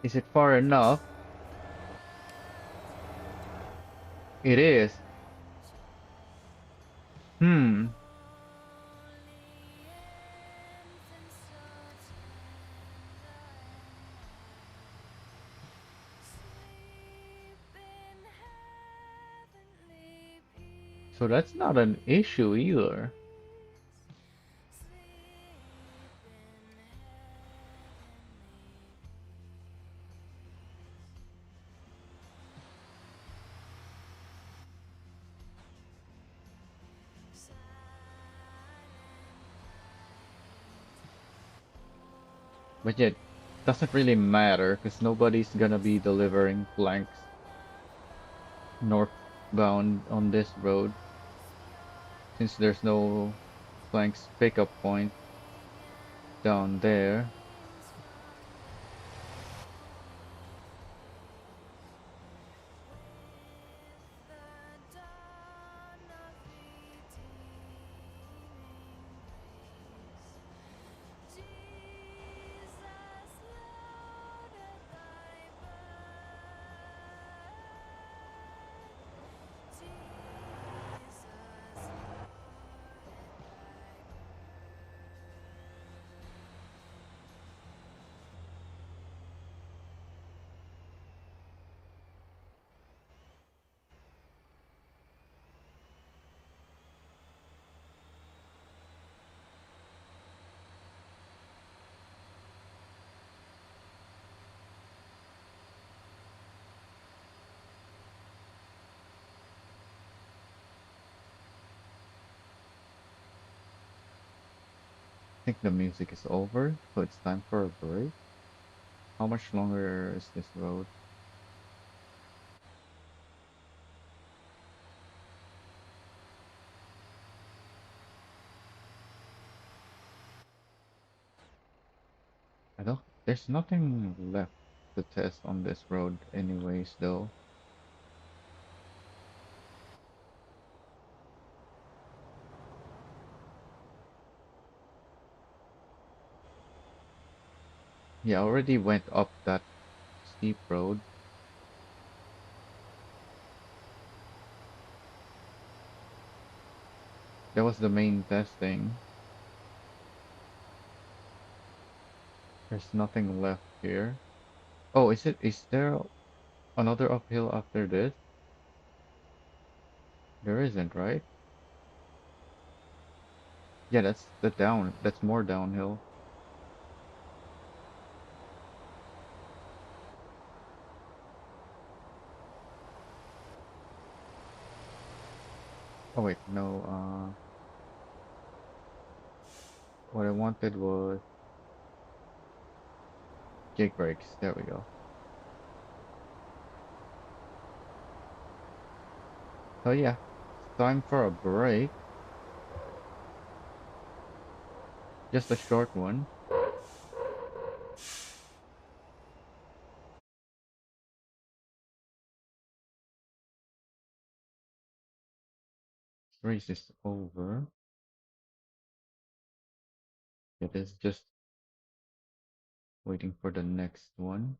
Is it far enough? It is. Hmm. So that's not an issue either. But yet, doesn't really matter because nobody's gonna be delivering flanks northbound on this road since there's no flanks pickup point down there. I think the music is over, so it's time for a break. How much longer is this road? I don't. There's nothing left to test on this road, anyways, though. Yeah, I already went up that steep road. That was the main testing. There's nothing left here. Oh, is it? Is there another uphill after this? There isn't, right? Yeah, that's the down. That's more downhill. Oh wait, no. What I wanted was jake brakes. There we go. So yeah, it's time for a break. Just a short one. race is over. It is just waiting for the next one.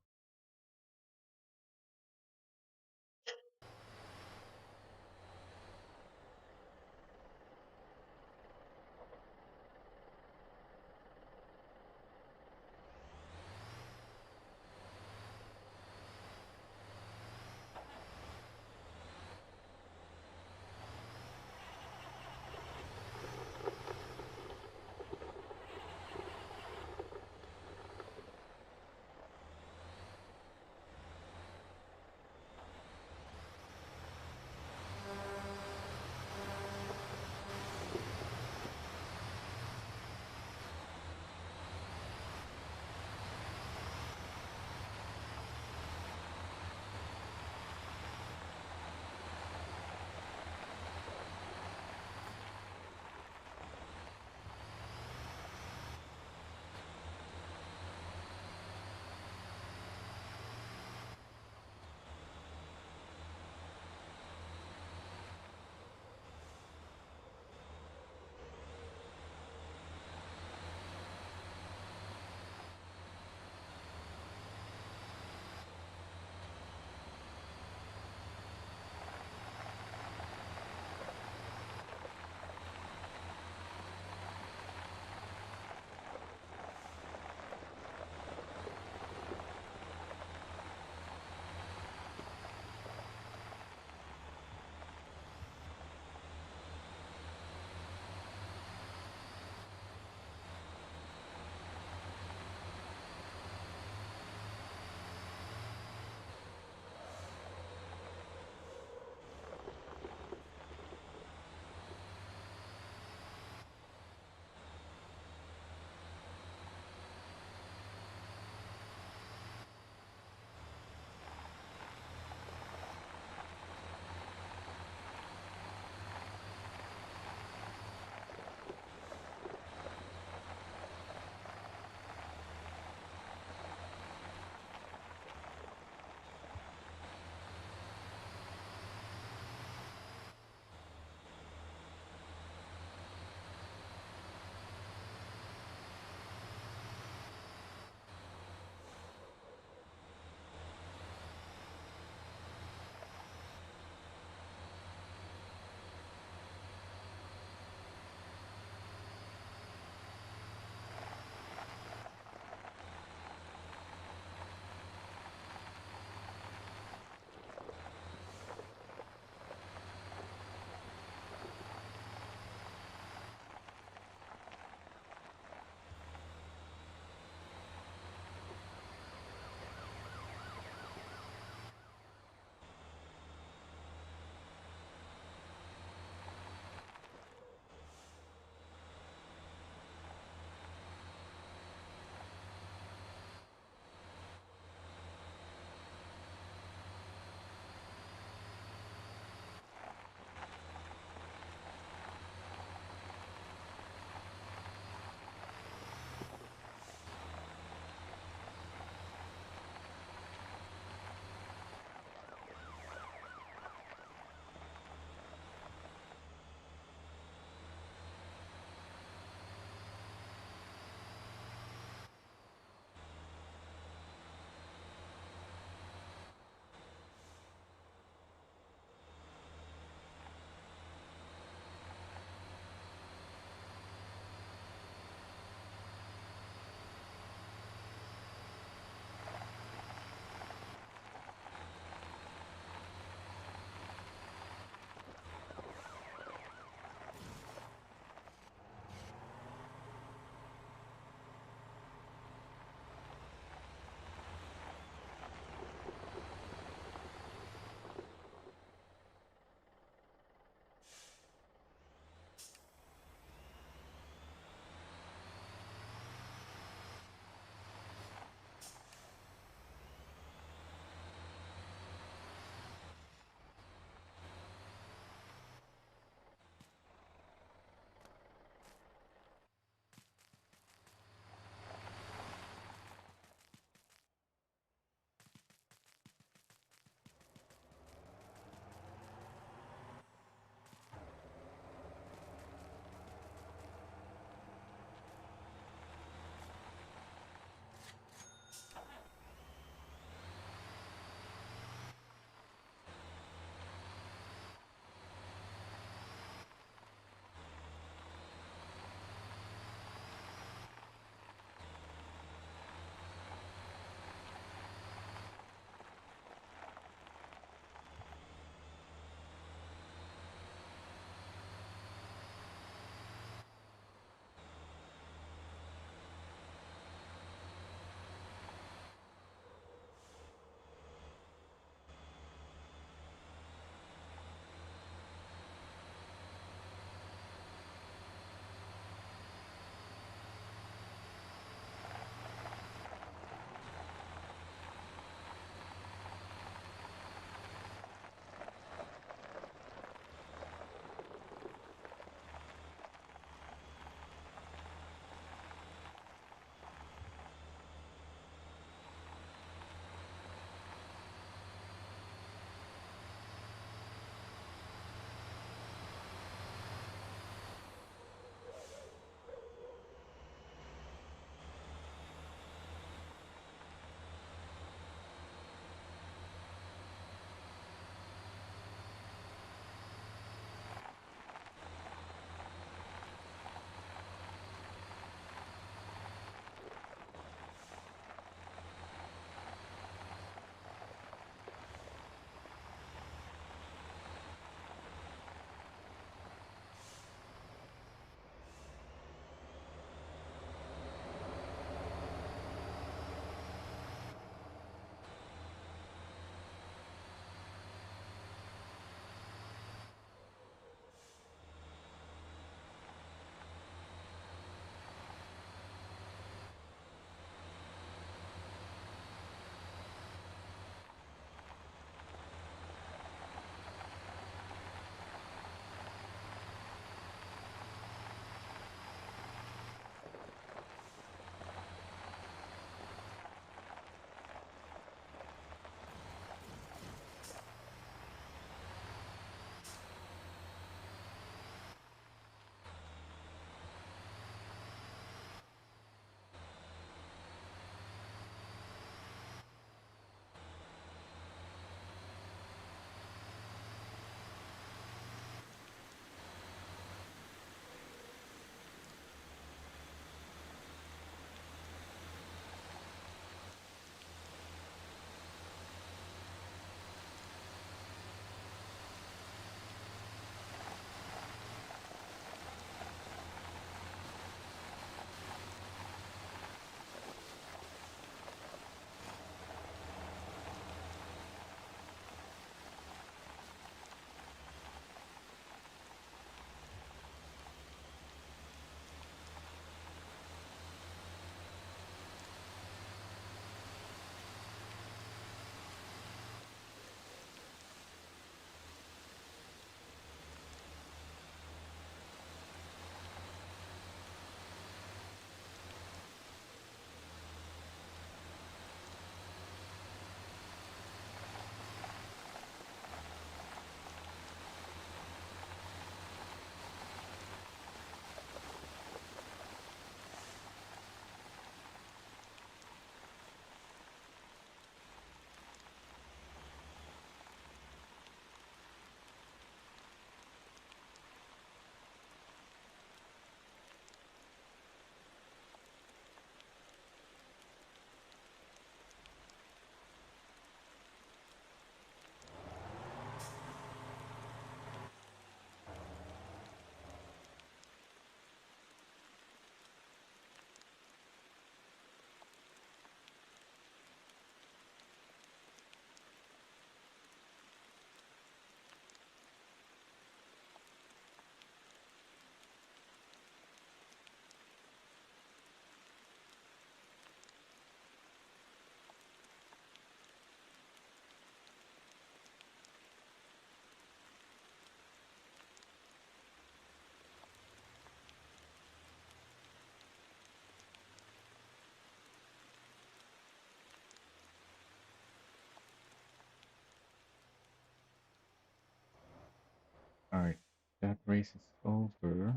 Alright, that race is over.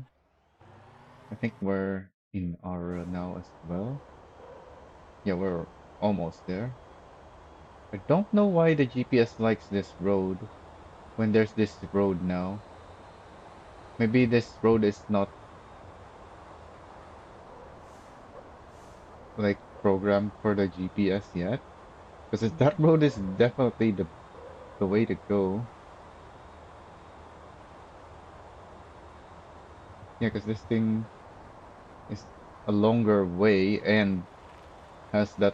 I think we're in Aura now as well. Yeah, we're almost there. I don't know why the GPS likes this road when there's this road now. Maybe this road is not like programmed for the GPS yet. Because that road is definitely the way to go. Yeah, because this thing is a longer way and has that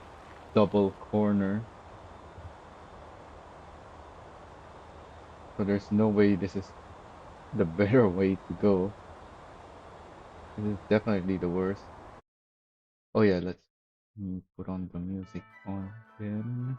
double corner. So there's no way this is the better way to go. This is definitely the worst. Oh yeah, let's put on the music on again.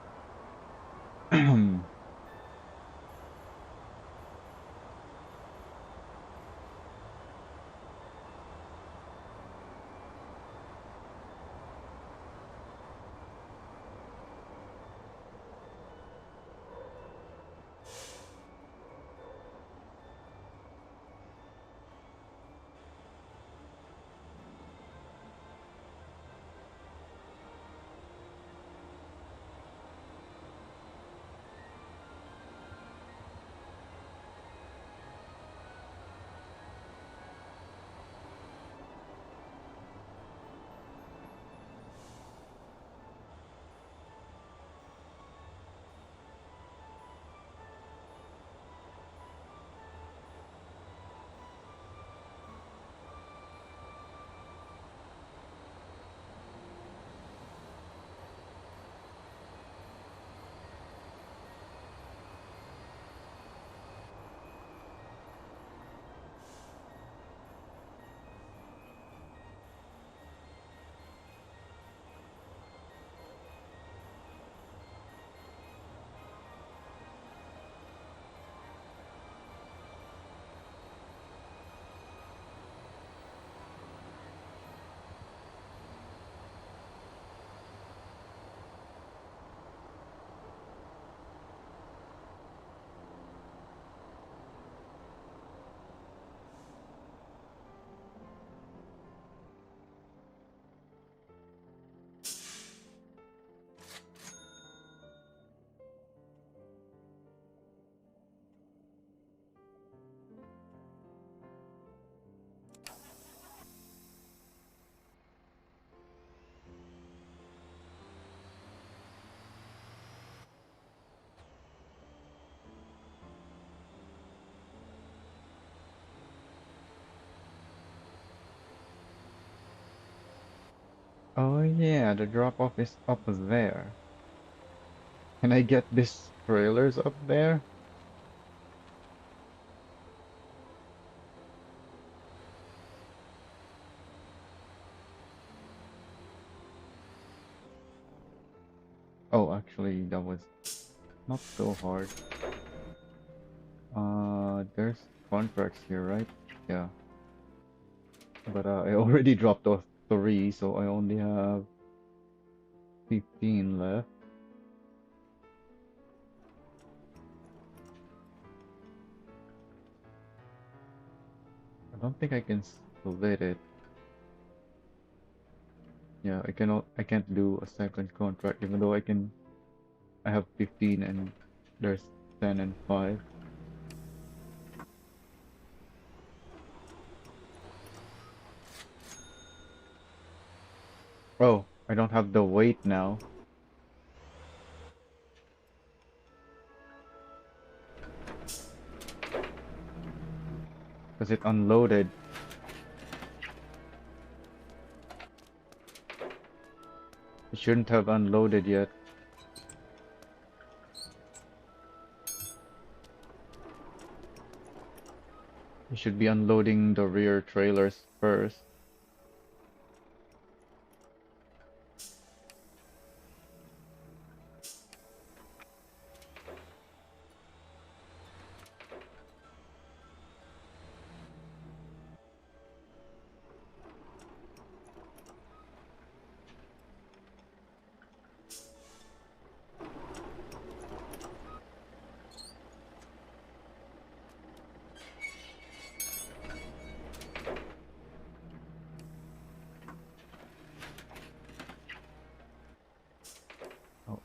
Oh yeah, the drop off is up there. Can I get this trailers up there? Oh, actually, that was not so hard. There's contracts here, right? Yeah, but I already dropped off 3, so I only have 15 left. I don't think I can split it. Yeah, I can't do a second contract even though I have 15 and there's 10 and 5. Oh, I don't have the weight now because it unloaded. It shouldn't have unloaded yet. You should be unloading the rear trailers first.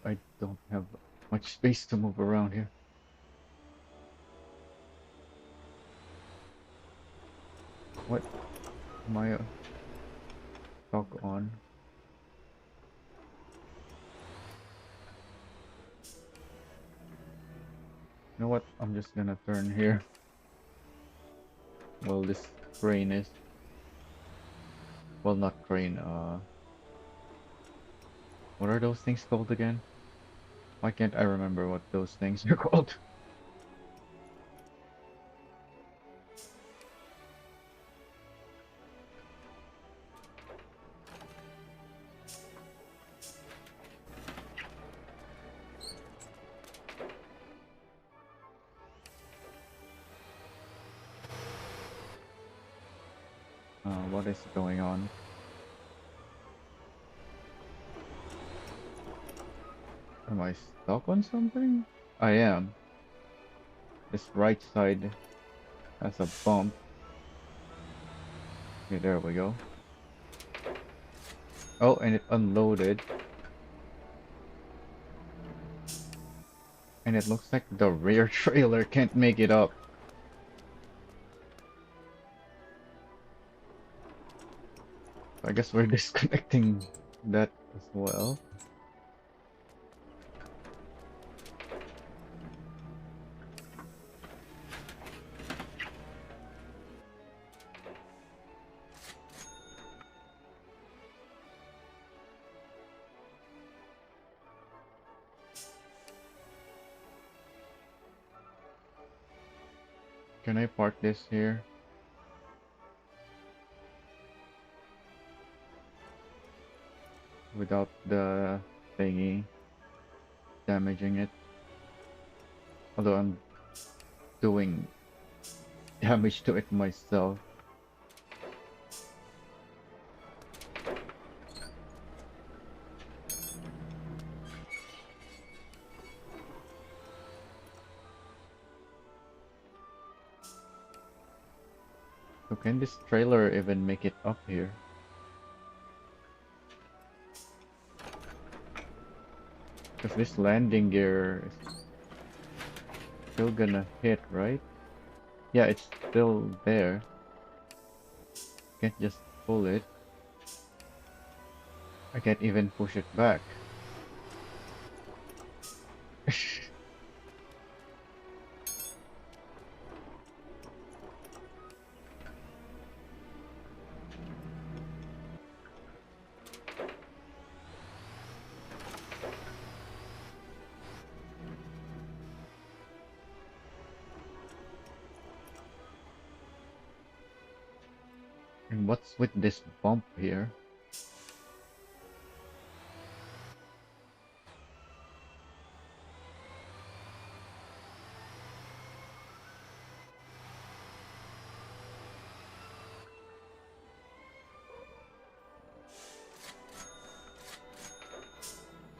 I don't have much space to move around here. What am I stuck on? You know what? I'm just gonna turn here. Well, this crane is. Well, not crane. What are those things called again? Why can't I remember what those things are called? What is going on? Am I stuck on something? I am. This right side has a bump. Okay, there we go. Oh, and it unloaded. And it looks like the rear trailer can't make it up. I guess we're disconnecting that as well. Can I park this here? Without the thingy damaging it? Although I'm doing damage to it myself. So can this trailer even make it up here? Because this landing gear is still gonna hit, right? Yeah, it's still there. Can't just pull it. I can't even push it back. And what's with this bump here?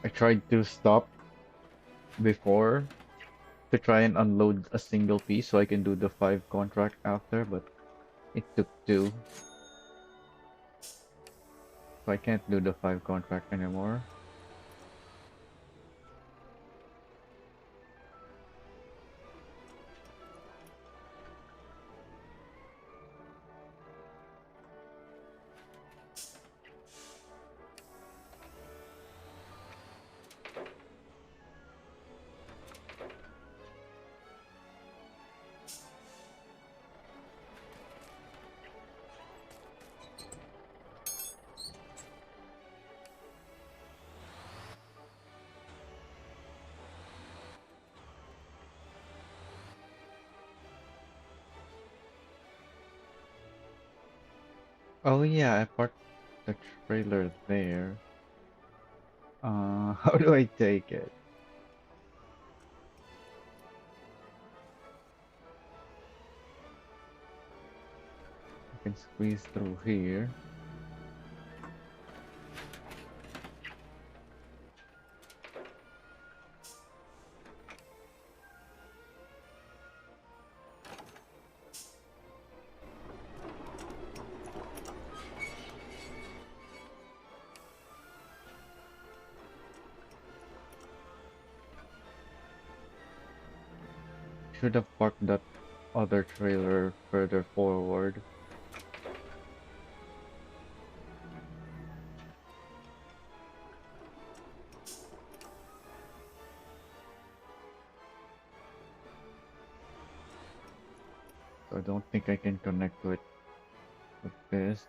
I tried to stop before to try and unload a single piece so I can do the 5 contract after, but it took 2. So I can't do the 5 contract anymore. Oh yeah, I parked the trailer there. How do I take it? I can squeeze through here. should have parked that other trailer further forward. So I don't think I can connect to it with this.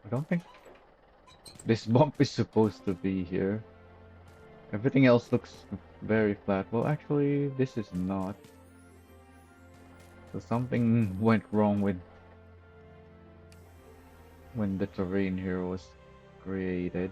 I don't think this bump is supposed to be here. Everything else looks very flat. Well, actually, this is not. So something went wrong with when the terrain here was created.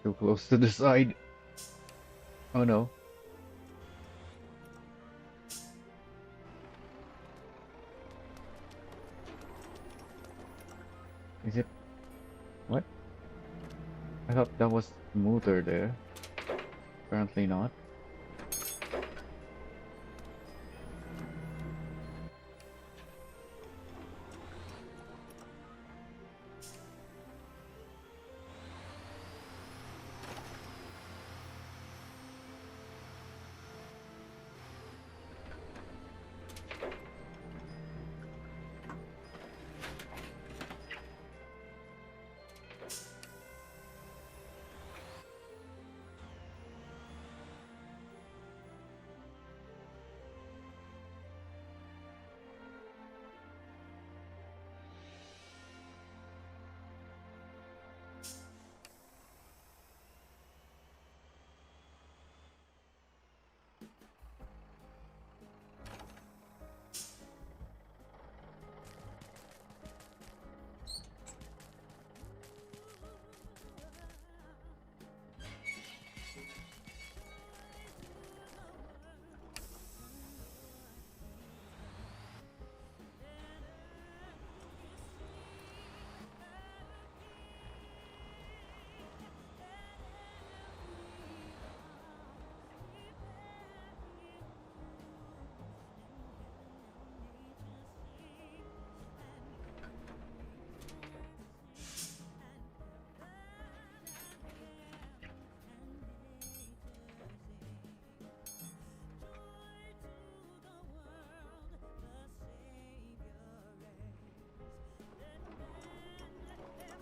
Too close to the side. Oh no. Is it? What? I thought that was smoother there. Apparently not.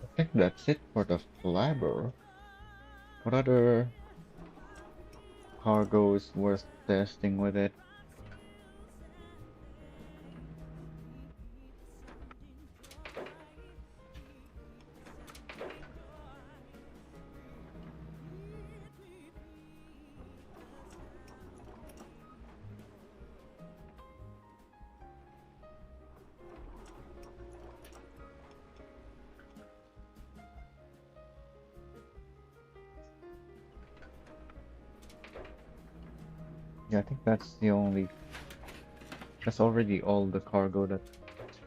I think that's it for the flabber. What other cargoes worth testing with it? Yeah, I think that's already all the cargo that's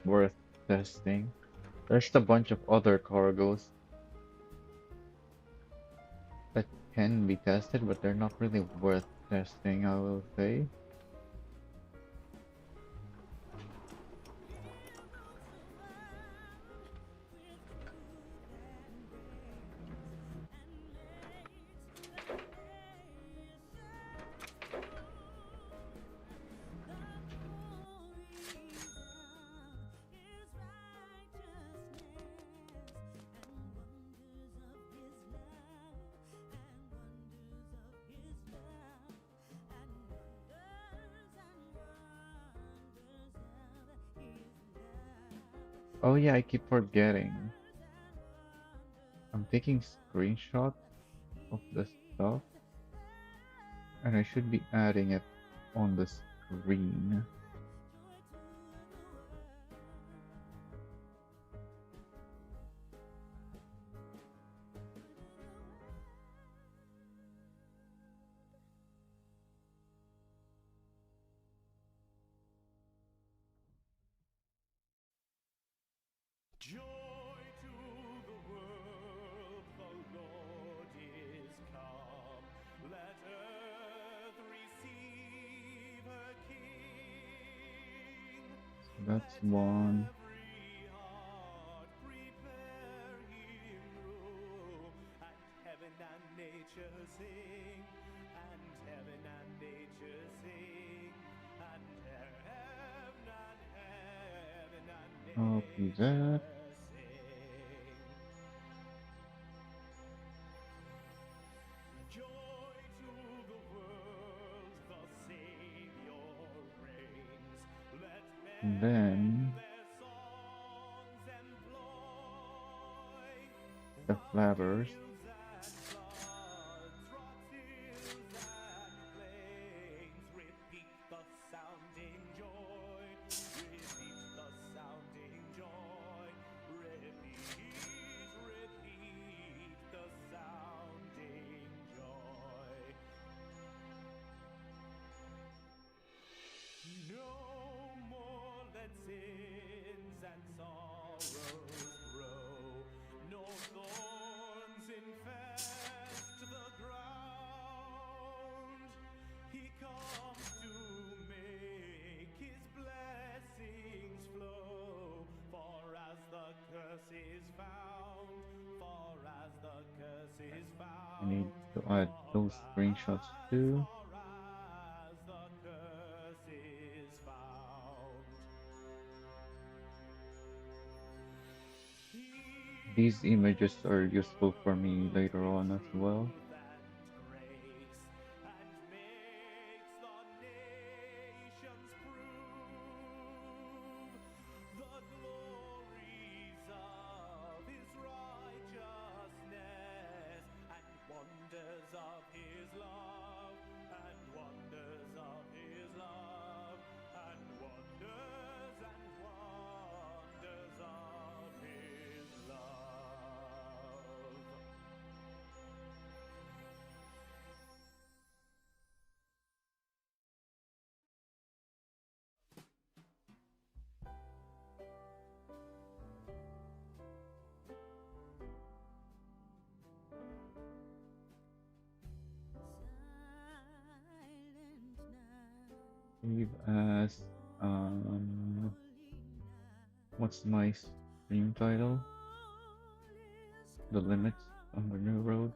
worth testing. There's a bunch of other cargoes that can be tested, but they're not really worth testing, I will say. Oh yeah, I keep forgetting. I'm taking screenshots of the stuff, and I should be adding it on the screen. Joy to the world, the Lord is come. Let earth receive her King. That's Let one. every heart prepare him room. And heaven and nature sing. And heaven and nature sing. And heaven and I'll do nature that. sing. Joy to the world, the Savior reigns. Let And men then their songs employ. the While flappers. fields and floods, rocks, hills and plains repeat the sounding joy. Repeat the sounding joy. Repeat the sounding joy. No more let sins and sorrows grow. No thorns infest the ground. He comes to make his blessings flow. For as the curse is found, for as the curse is I need found, to add those screenshots too. for as the curse is found. These images are useful for me later on as well. Grace and makes the nations prove the glories of his righteousness and wonders of his love and wonders of his love and wonders of his love. Silent night, Save as um what's my stream title? The limits on the new road.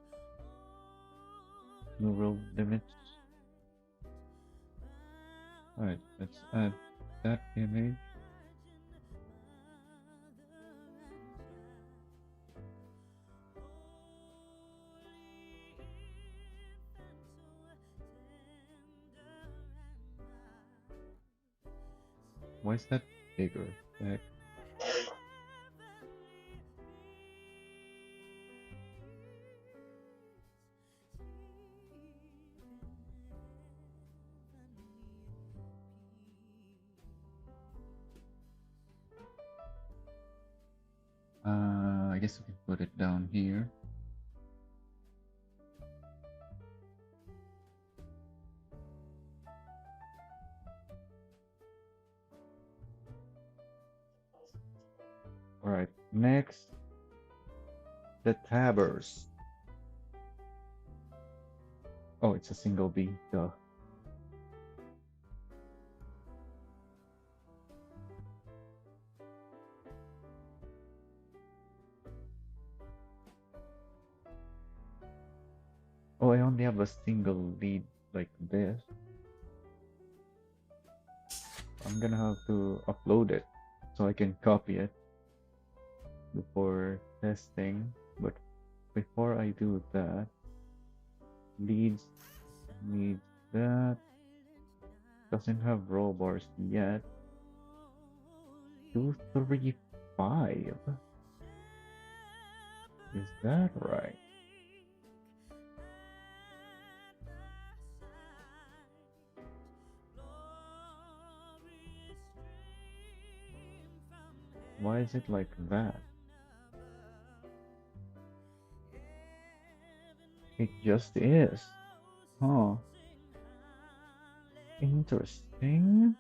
New road limits. Alright, let's add that image. Why is that bigger? Heck. I guess we can put it down here. Alright, next, the tabbers. Oh, it's a single B, duh. Oh, I only have a single lead like this. I'm gonna have to upload it so I can copy it before testing. But before I do that, leads needs that. Doesn't have roll bars yet. 2, 3, 5. Is that right? Why is it like that? It just is. Huh. Interesting.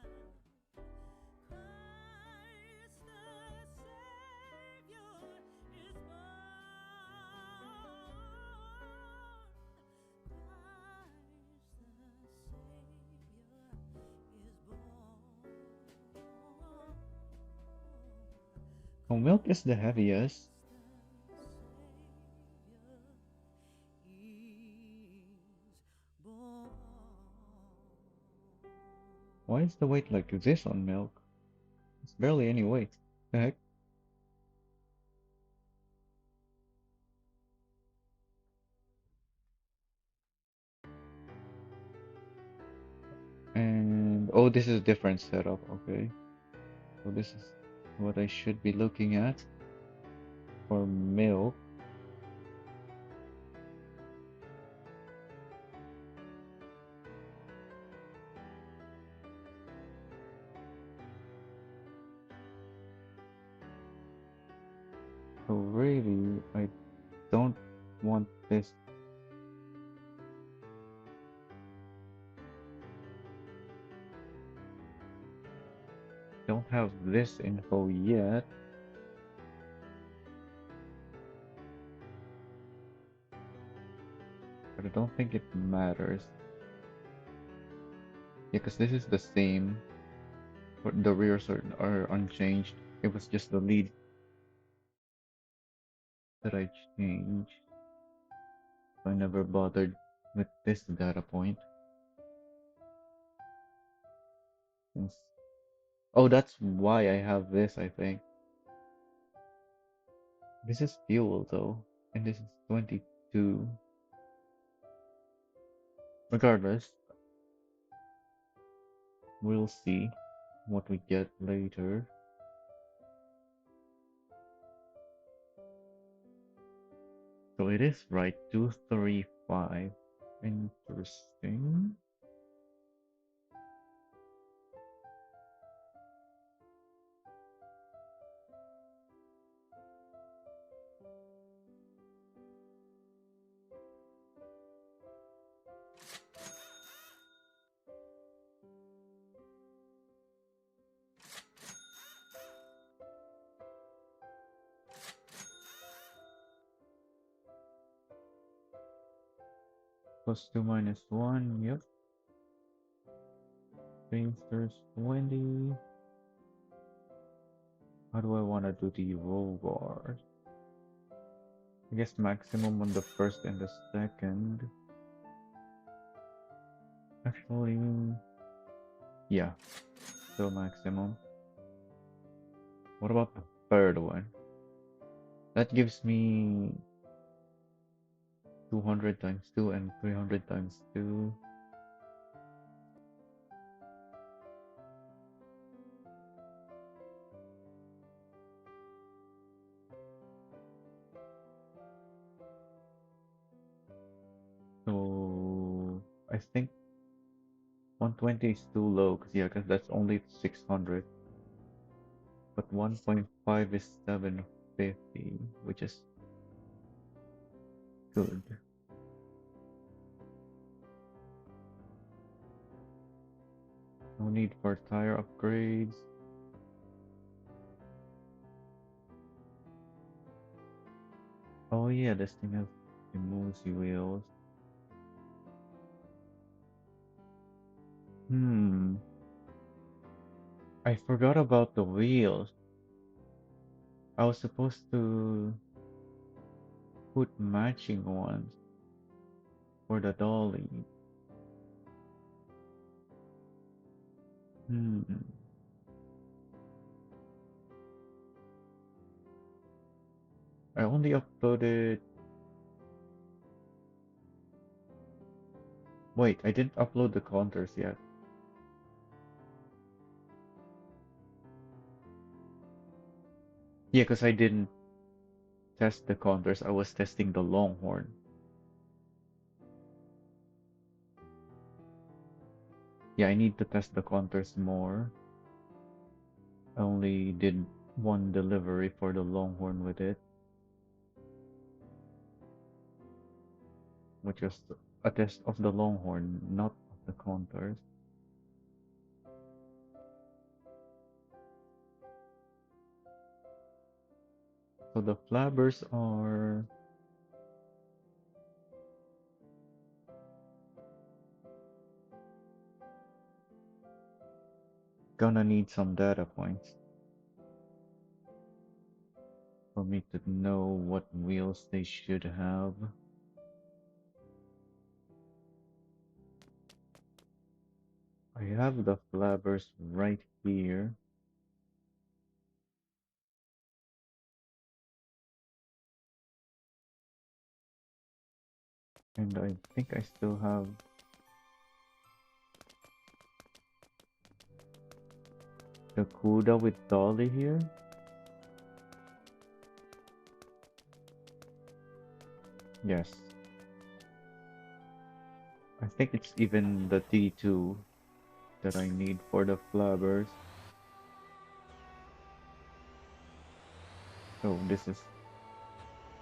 Oh, milk is the heaviest. Why is the weight like this on milk? It's barely any weight. The heck? And oh, this is different setup. Okay. So this is what I should be looking at for milk. So really, I don't want this. Don't have this info yet, but I don't think it matters. Yeah, because this is the same. But the rears are unchanged. It was just the lead that I changed. So I never bothered with this data point. Since oh, that's why I have this, I think. This is fuel though, and this is 22. Regardless, we'll see what we get later. So it is right, 235. Interesting. +2 -1, yep. There's 20. How do I want to do the roll bars? I guess maximum on the first and the second. Actually, yeah, still maximum. What about the third one? That gives me 200 times 2 and 300 times 2. So I think 120 is too low because yeah, because that's only 600. But 1.5 is 750, which is good. No need for tire upgrades. Oh yeah, this thing has Emoji wheels. Hmm. I forgot about the wheels. I was supposed to put matching ones for the dolly. Hmm. I only uploaded. Wait, I didn't upload the contours yet. Yeah, because I didn't test the contours. I was testing the longhorn. Yeah, I need to test the contours more. I only did one delivery for the longhorn with it, which was a test of the longhorn, not of the contours. So the flabbers are gonna need some data points for me to know what wheels they should have. I have the flabbers right here, and I think I still have the Kuda with Dolly here. Yes, I think it's even the D2 that I need for the flabbers. So this is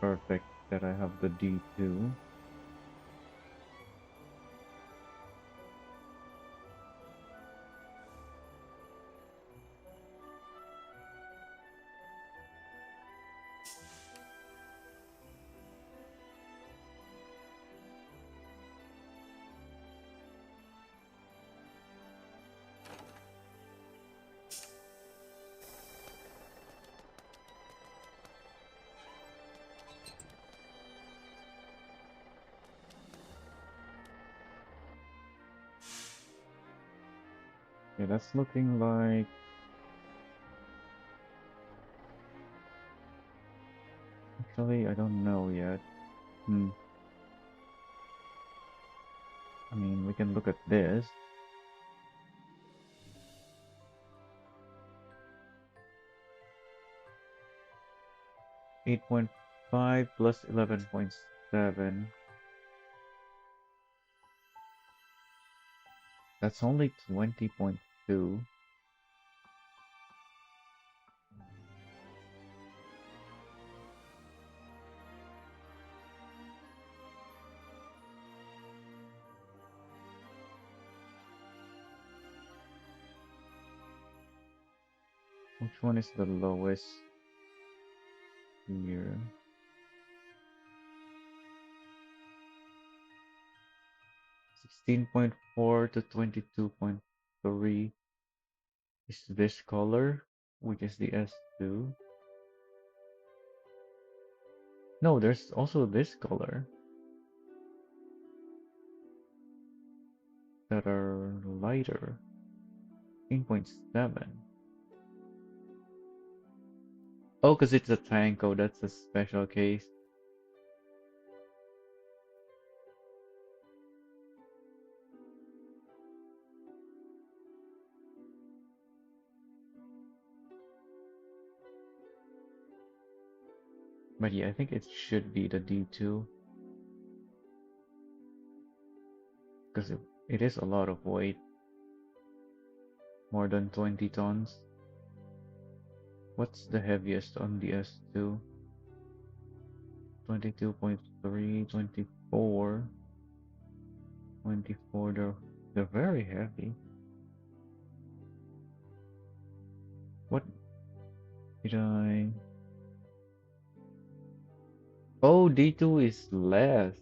perfect that I have the D2. Yeah, that's looking like... Actually, I don't know yet. Hmm. I mean, we can look at this. 8.5 plus 11.7. That's only 20.2. Which one is the lowest here? 16.4 to 22.3 is this color, which is the S2. No, there's also this color that are lighter. 16.7. Oh, because it's a Tanko, that's a special case. But yeah, I think it should be the D2 because it is a lot of weight, more than 20 tons. What's the heaviest on the S2? 22.3, 24, 24. They're very heavy. What did I... Oh, D2 is less.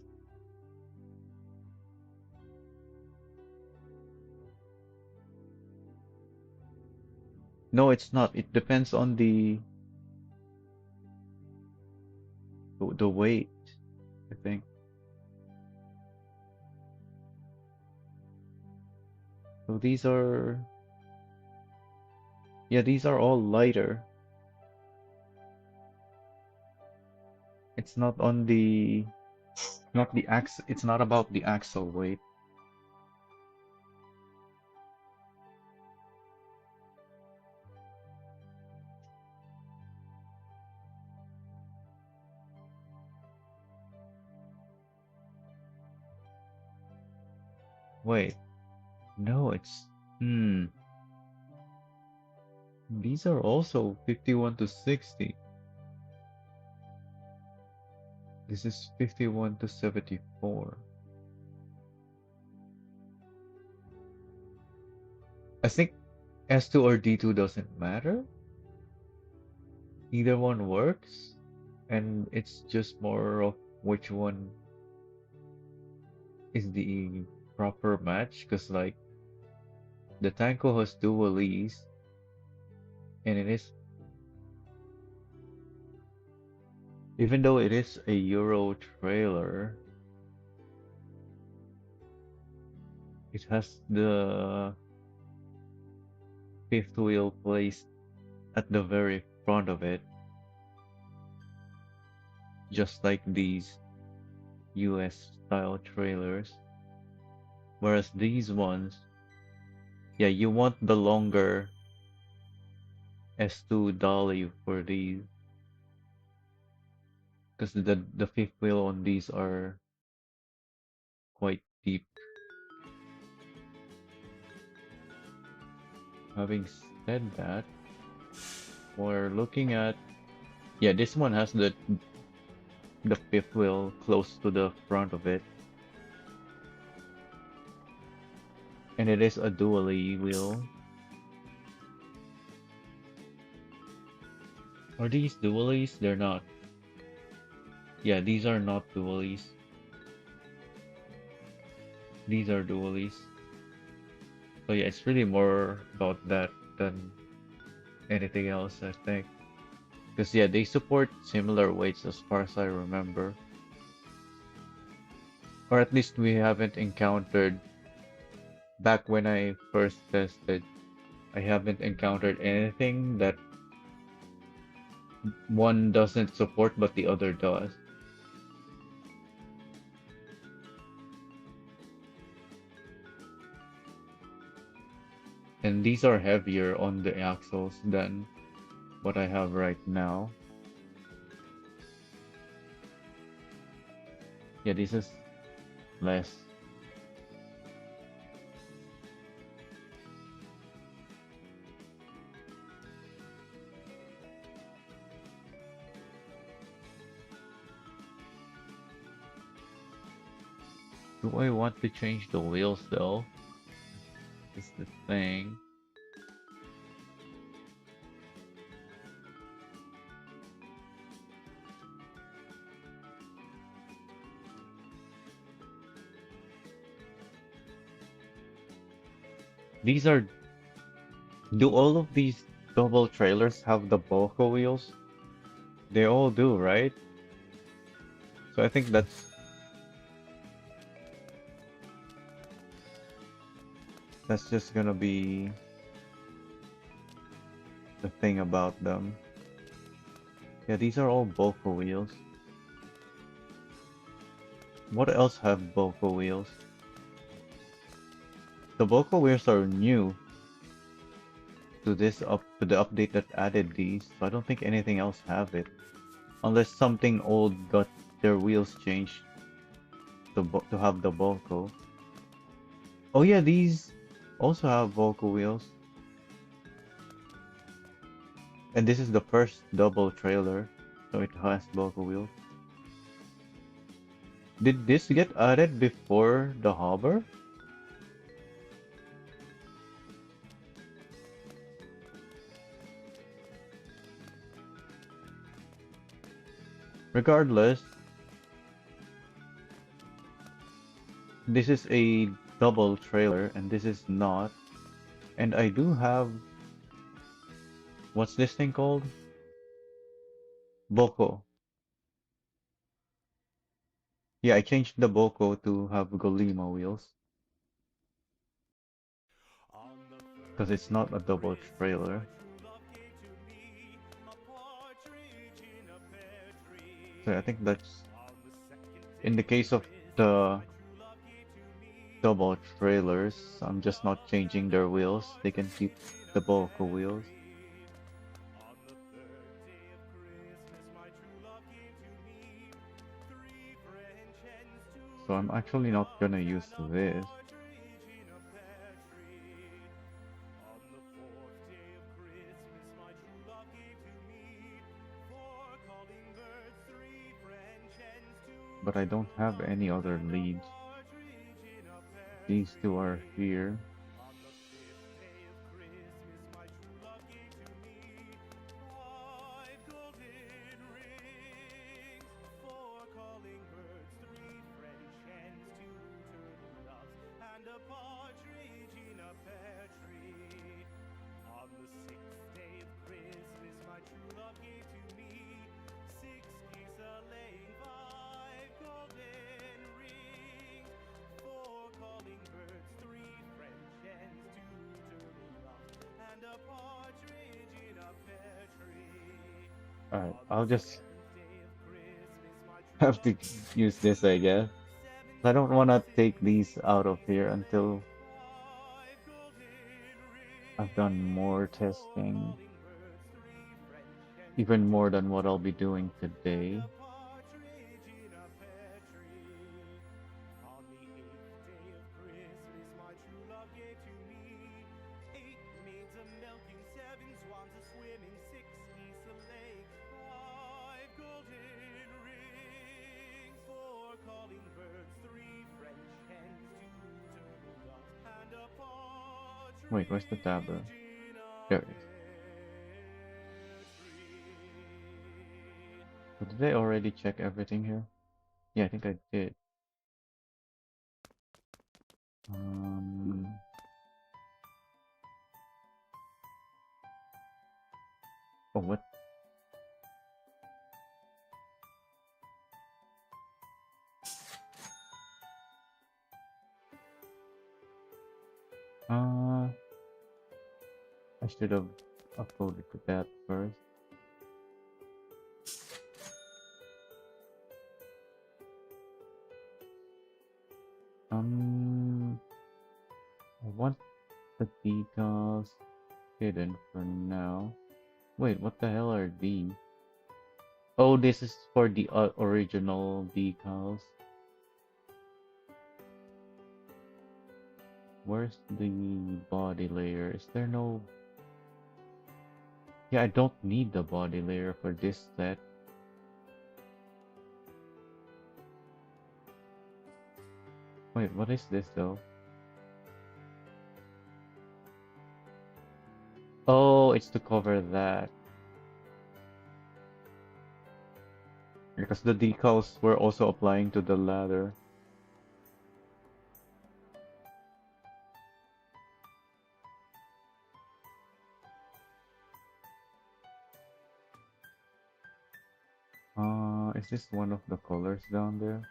No, it's not. It depends on the weight, I think. So these are... Yeah, these are all lighter. It's not on the... Not the axle. It's not about the axle weight. Wait, no, it's these are also 51 to 60. This is 51 to 74. I think S2 or D2 doesn't matter. Either one works, and it's just more of which one is the proper match. Because, like, the Tanko has dualies, and it is, even though it is a Euro trailer, it has the fifth wheel placed at the very front of it, just like these US style trailers. Whereas these ones, yeah, you want the longer S2 dolly for these, because the fifth wheel on these are quite deep. Having said that, we're looking at, yeah, this one has the fifth wheel close to the front of it, and it is a dually wheel. Are these dualies? They're not. Yeah, these are not dualies. These are dualies. So yeah, it's really more about that than anything else, I think. Because yeah, they support similar weights as far as I remember. Or at least we haven't encountered, back when I first tested, I haven't encountered anything that one doesn't support but the other does. And these are heavier on the axles than what I have right now. Yeah, this is less. Do I want to change the wheels though? Is the thing. These are. Do all of these double trailers have the Bolco wheels? They all do, right? So I think that's just gonna be the thing about them. Yeah, these are all Bolco wheels. What else have Bolco wheels? The Bolco wheels are new to the update that added these, so I don't think anything else have it. Unless something old got their wheels changed to have the Volco. Oh yeah, these also have Volco wheels. And this is the first double trailer, so it has Volco wheels. Did this get added before the hover? Regardless, this is a double trailer and this is not. And I do have, what's this thing called? Boko. Yeah, I changed the Boko to have Golima wheels On the because it's not a 13th of double Christmas, trailer. my true love gave to me a partridge in a pear So I tree. think that's On the second in the day of case of Christmas, the my true love gave to me double a trailers, I'm bird just not of a changing their wheels. They can keep partridge in the a Boko pear wheels. tree. On the third day of Christmas, my true love gave to me three French hens, two So I'm actually not doves, gonna use and a this. partridge but I don't have any other leads. These two are here. On the fifth day of Christmas, my true love gave to me 5 golden rings, 4 calling birds, 3 French hens, 2 turtle doves, and a partridge in a pear tree. On the 6th day of Christmas, my true love gave to me 6 geese a laying, 5 golden rings, 4 calling birds, 3 French hens, 2 turtle doves, and a partridge in a pear tree. Alright, On the I'll just 7th day of Christmas, my true have love to gave to use this, I me guess. I seven don't want to geese take these out of here a laying, until 5 golden I've done more rings, four testing, calling birds, 3 French hens, even more than what I'll be 2 turtle doing doves, and today. a partridge in a pear tree. On the 8th day of Christmas, my true love gave to me 8 maids a milking, 7 swans a swimming, 6 geese a laying, 5 golden rings, 4 calling birds, 3 French hens, 2 turtle doves, and a Wait, where's the tablet? partridge in a There it is. pear tree. So did I already check everything here? Yeah, I think I did. Um, oh, what? Uh, I should have uploaded to that first. I want the decals hidden for now. Wait, what the hell are these? Oh, this is for the original decals. Where's the body layer? Is there no... Yeah, I don't need the body layer for this set. Wait, what is this though? Oh, it's to cover that. Because the decals were also applying to the ladder. Is this one of the colors down there?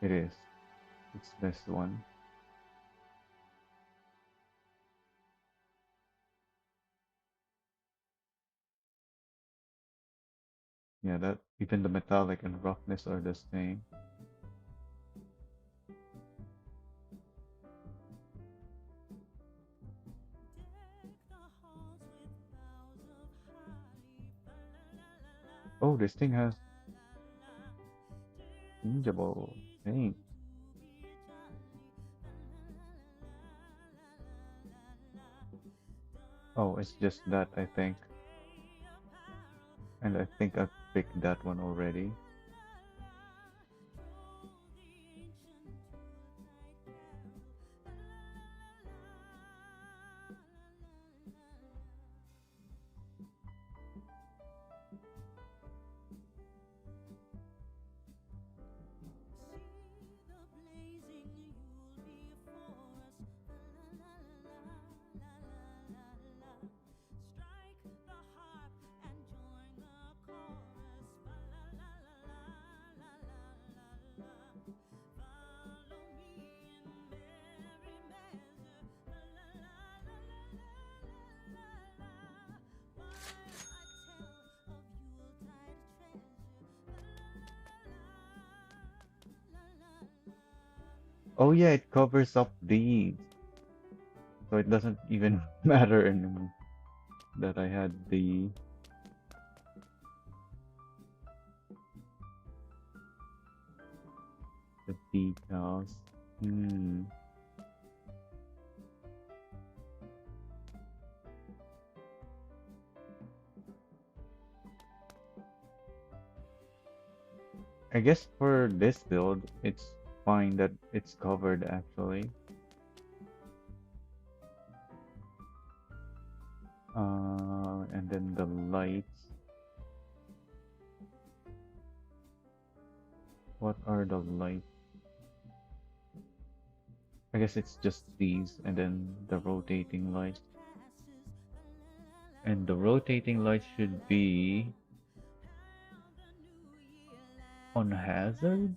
It is. It's this one. Yeah, that even the metallic and roughness are the same. Oh, this thing has changeable paint. Oh, it's just that, I think. And I think I've picked that one already. Oh yeah, it covers up these. So it doesn't even matter anymore that I had the... decals. Hmm. I guess for this build, it's fine that it's covered actually. And then the lights. What are the lights? I guess it's just these, and then the rotating lights. And the rotating lights should be on hazard?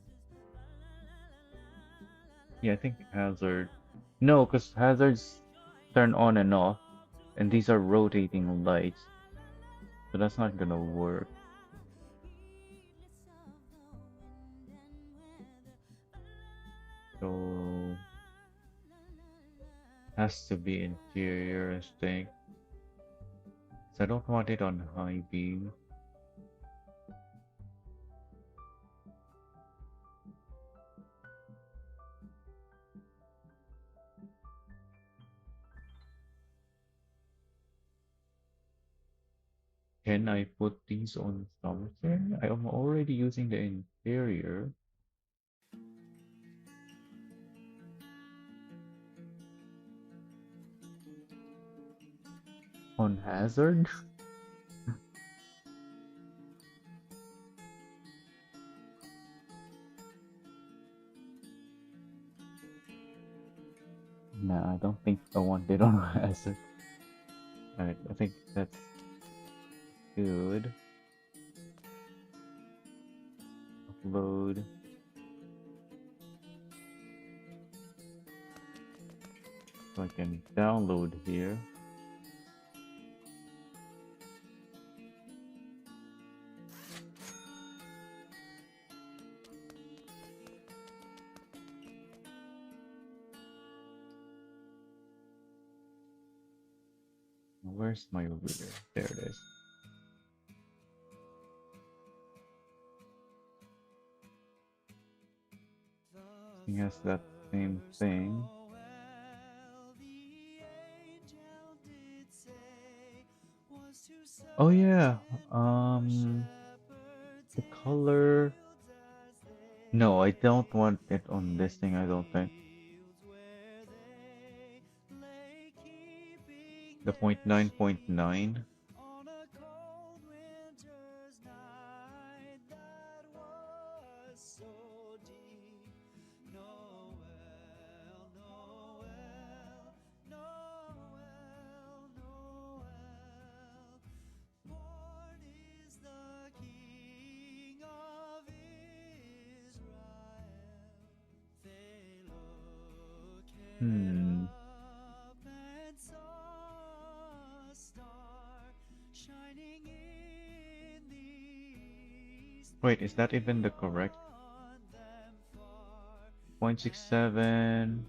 Yeah, I think hazard. No, because hazards turn on and off, and these are rotating lights, so that's not gonna work. So has to be interior, I think. So I don't want it on high beam. Can I put these on something? I am already using the interior on hazard. Nah, I don't think I want it on hazard. Alright, I think that's good. Upload. So I can download here. Where's my reader? There it is. It has that same thing. Oh yeah. The color. No, I don't want it on this thing, I don't think. The 0.9.9. On a cold winter's night that was so deep. Noel, Noel, Noel, Noel. Born is the King of Israel. They looked Hmm. up and saw a star shining in the east. Wait, is that even the correct? On them far 0.67.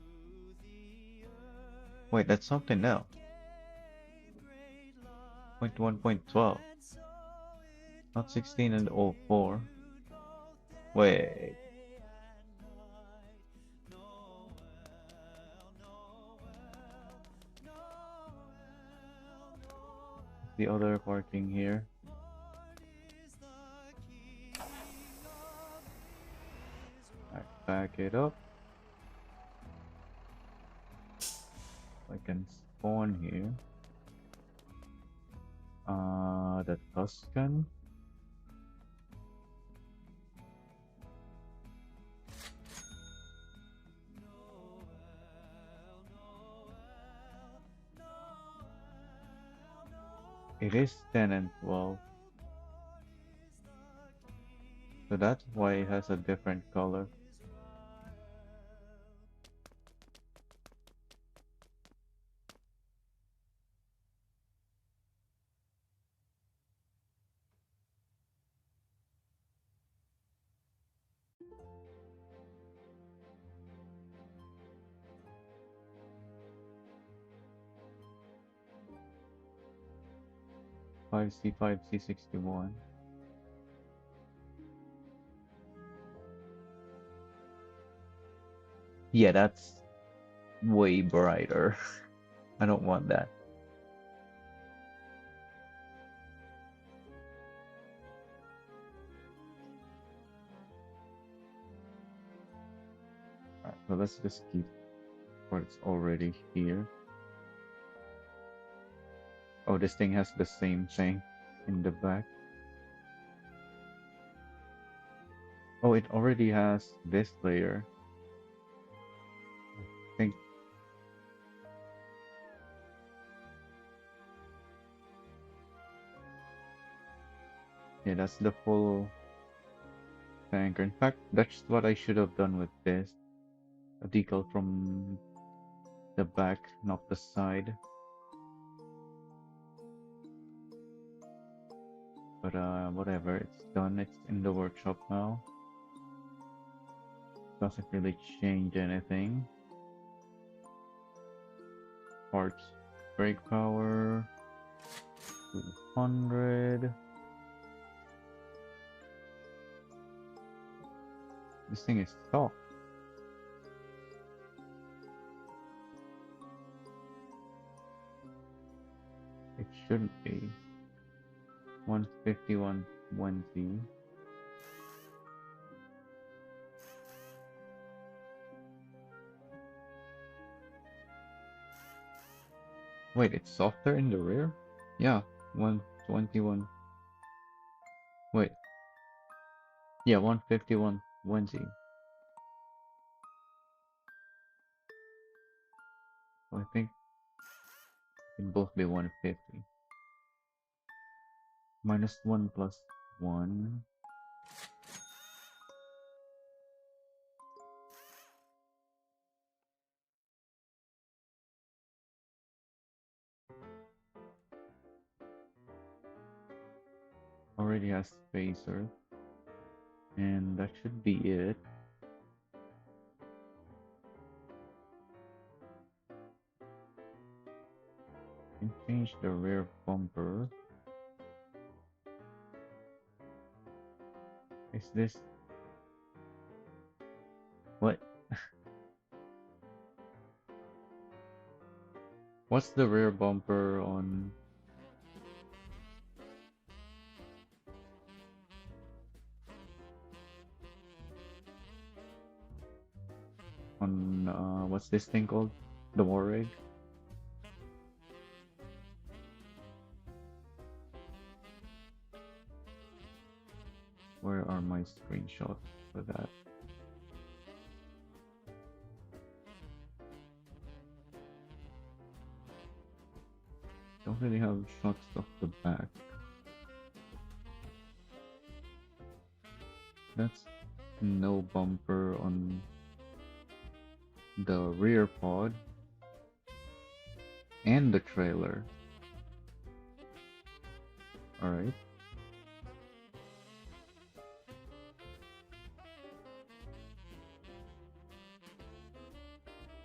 Wait, that's something else. gave great light, 0.1.12. and so it Not 16 and oh 04. continued both Wait. day and night. Noel, Noel, Noel, Noel. The other parting here. Born is the King of Alright, Israel. back it up. I can spawn here. The Tuscan. It is 10 and 12. So that's why it has a different color. C5C61. Yeah, that's way brighter. I don't want that. Alright, so let's just keep what's already here. Oh, this thing has the same thing in the back. Oh, it already has this layer. I think. Yeah, that's the full tank. In fact, that's what I should have done with this. A decal from the back, not the side. But whatever, it's done. It's in the workshop now. Doesn't really change anything. Parts, brake power, 200. This thing is soft. It shouldn't be. 150, 120. Wait, it's softer in the rear? Yeah, 121. Wait, yeah, 150, 120. So I think it can both be 150. Minus 1 plus 1. Already has spacer. And that should be it. Can change the rear bumper. Is this what? What's the rear bumper on what's this thing called? The war rig? Where are my screenshots for that? Don't really have shots of the back. That's no bumper on the rear pod and the trailer. Alright.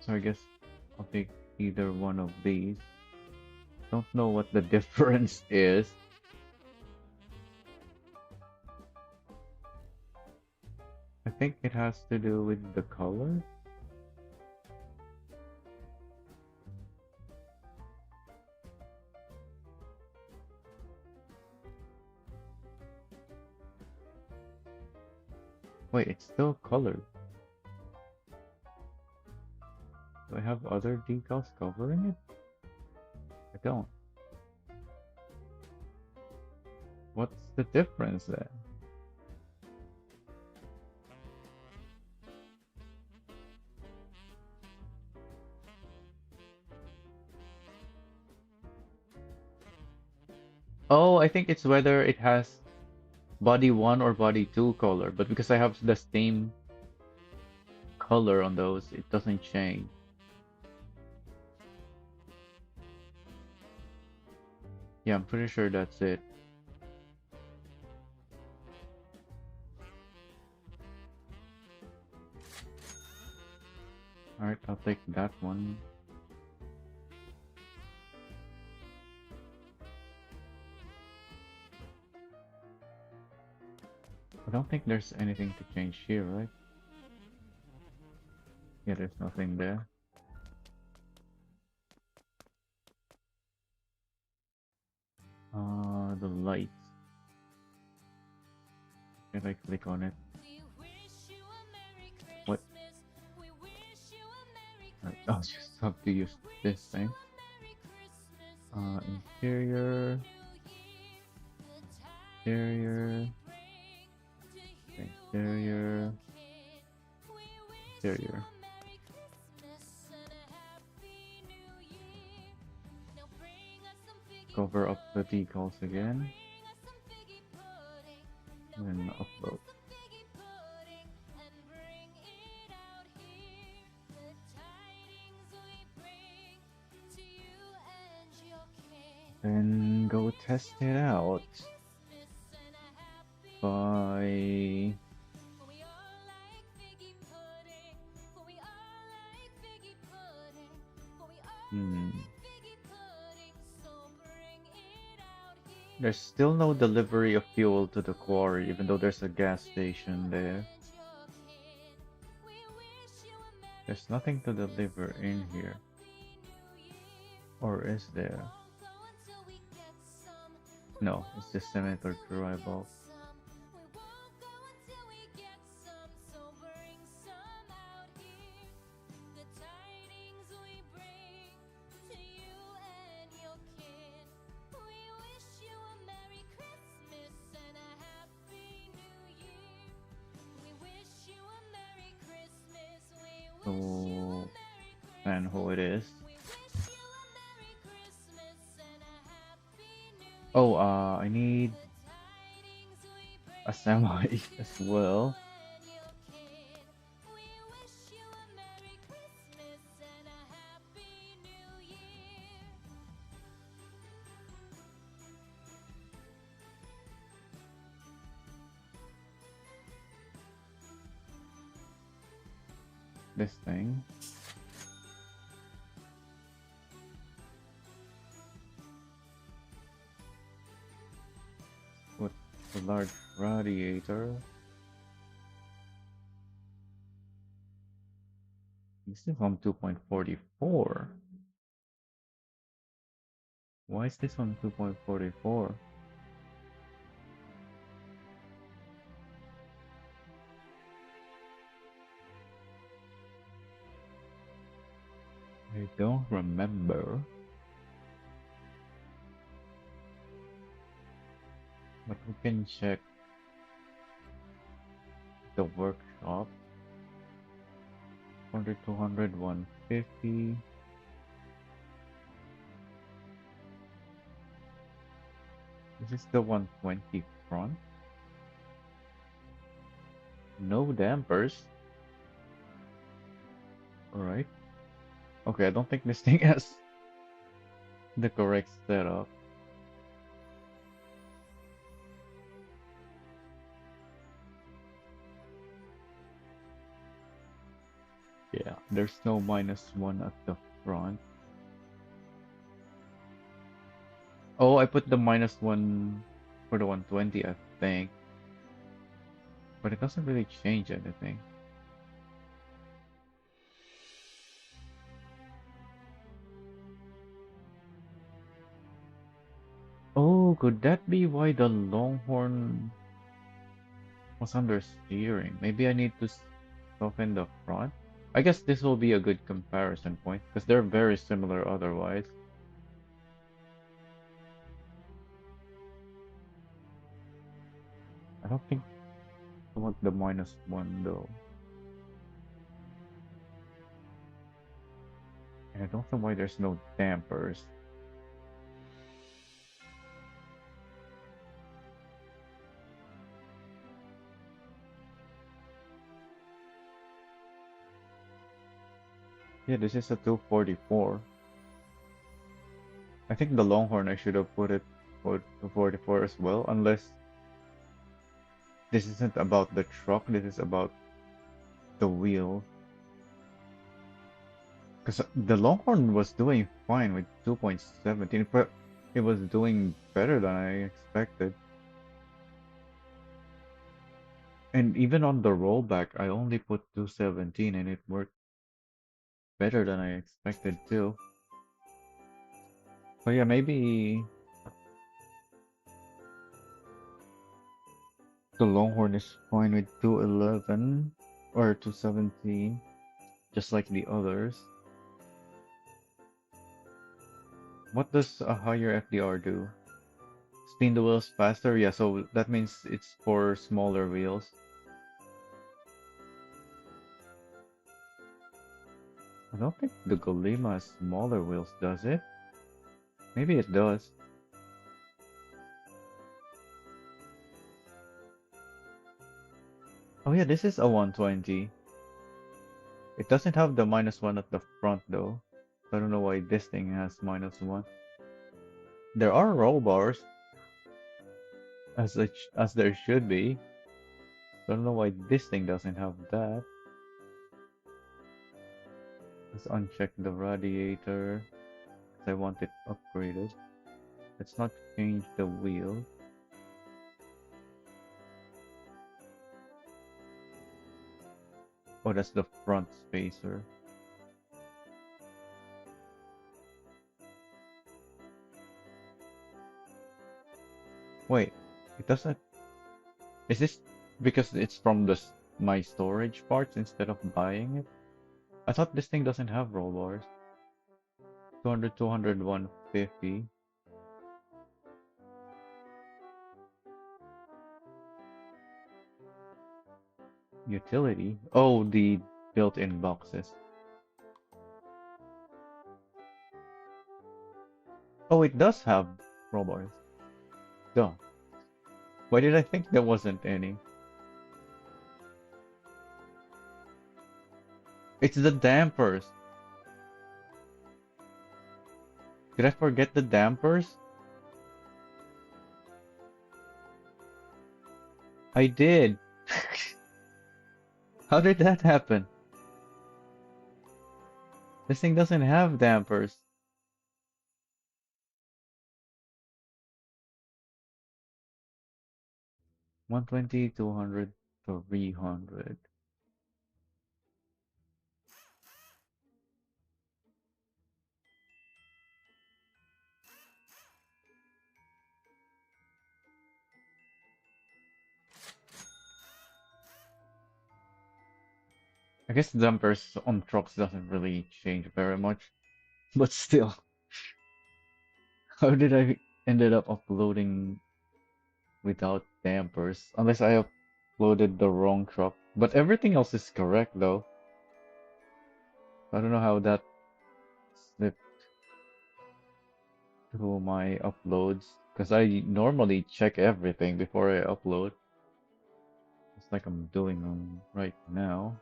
So I guess I'll take either one of these. Don't know what the difference is. I think it has to do with the color. Wait, it's still colored. Do I have other decals covering it? I don't. What's the difference then? Oh, I think it's whether it has body 1 or body 2 color, but because I have the same color on those, it doesn't change. Yeah, I'm pretty sure that's it. Alright, I'll take that one. I don't think there's anything to change here, right? Yeah, there's nothing there. The lights. Can I click on it? We wish you a Merry What? Christmas. We wish you a Merry I'll just Christmas. have to We use this wish you thing. a Merry Christmas and a Happy Interior, New Year. The tidings interior, we bring to you and interior, your kin. We wish you interior. a Merry Christmas and a Happy New Year. Now bring us some figgy Cover up the pudding. decals Now again, bring us some figgy pudding. Now and bring us upload. some figgy pudding and bring it out here. The tidings we bring to you and your kin. Then We go wish test you it a Merry out Christmas and a Happy New by Year. For we all like figgy pudding. For we all like figgy pudding. For we all hmm. like figgy pudding. So bring it out There's here. still no The delivery of fuel tidings to the we quarry, even though bring there's a gas to you station there. and your kin. We wish you a Merry There's nothing to Christmas deliver and a in here. Happy New Year. Or is We there? won't go until we get some. We No, it's won't just go cement or until we dry get bulk. some. We won't go until we get some. So bring some out here. The tidings we bring to you and your kin. We wish you a Merry Christmas and a Happy New Year. We wish you a Merry Christmas. We wish you a So, Merry Sanho Christmas. it is. We wish you a Merry Christmas and a Happy New Oh, Year. I need The tidings we a bring semi to as you well. and your kin. We wish you a Merry Christmas and a Happy New Year. This thing. With the large radiator. This is on 2.44. Why is this on 2.44? I don't remember. But we can check the workshop. 100, 200, 150. This is the 120 front. No dampers. Alright. Okay, I don't think this thing has the correct setup. Yeah, there's no -1 at the front. Oh, I put the -1 for the 120, I think. But it doesn't really change anything. Oh, could that be why the Longhorn was under steering? Maybe I need to soften the front? I guess this will be a good comparison point, because they're very similar otherwise. I don't think I want the -1 though. And I don't know why there's no dampers. Yeah, this is a 244. I think the Longhorn I should have put it for 244 as well, unless this isn't about the truck, this is about the wheel. Because the Longhorn was doing fine with 2.17, but it was doing better than I expected. And even on the rollback, I only put 217 and it worked better than I expected too. So yeah, maybe the Longhorn is fine with 211 or 217, just like the others. What does a higher FDR do? Spin the wheels faster? Yeah, so that means it's for smaller wheels. I don't think the Golema has smaller wheels, does it? Maybe it does. Oh yeah, this is a 120. It doesn't have the -1 at the front though. I don't know why this thing has -1. There are roll bars, as there should be. I don't know why this thing doesn't have that. Let's uncheck the radiator, 'cause I want it upgraded. Let's not change the wheel. Oh, that's the front spacer. Wait, it doesn't. Is this because it's from my storage parts instead of buying it? I thought this thing doesn't have roll bars. 200, 200, 150. Utility? Oh, the built-in boxes. Oh, it does have roll bars. Duh. Why did I think there wasn't any? It's the dampers. Did I forget the dampers? I did. How did that happen? This thing doesn't have dampers. One twenty, 200, 300. I guess dampers on trucks doesn't really change very much. But still, how did I ended up uploading without dampers? Unless I uploaded the wrong truck. But everything else is correct though. I don't know how that slipped through my uploads. Because I normally check everything before I upload. It's like I'm doing right now.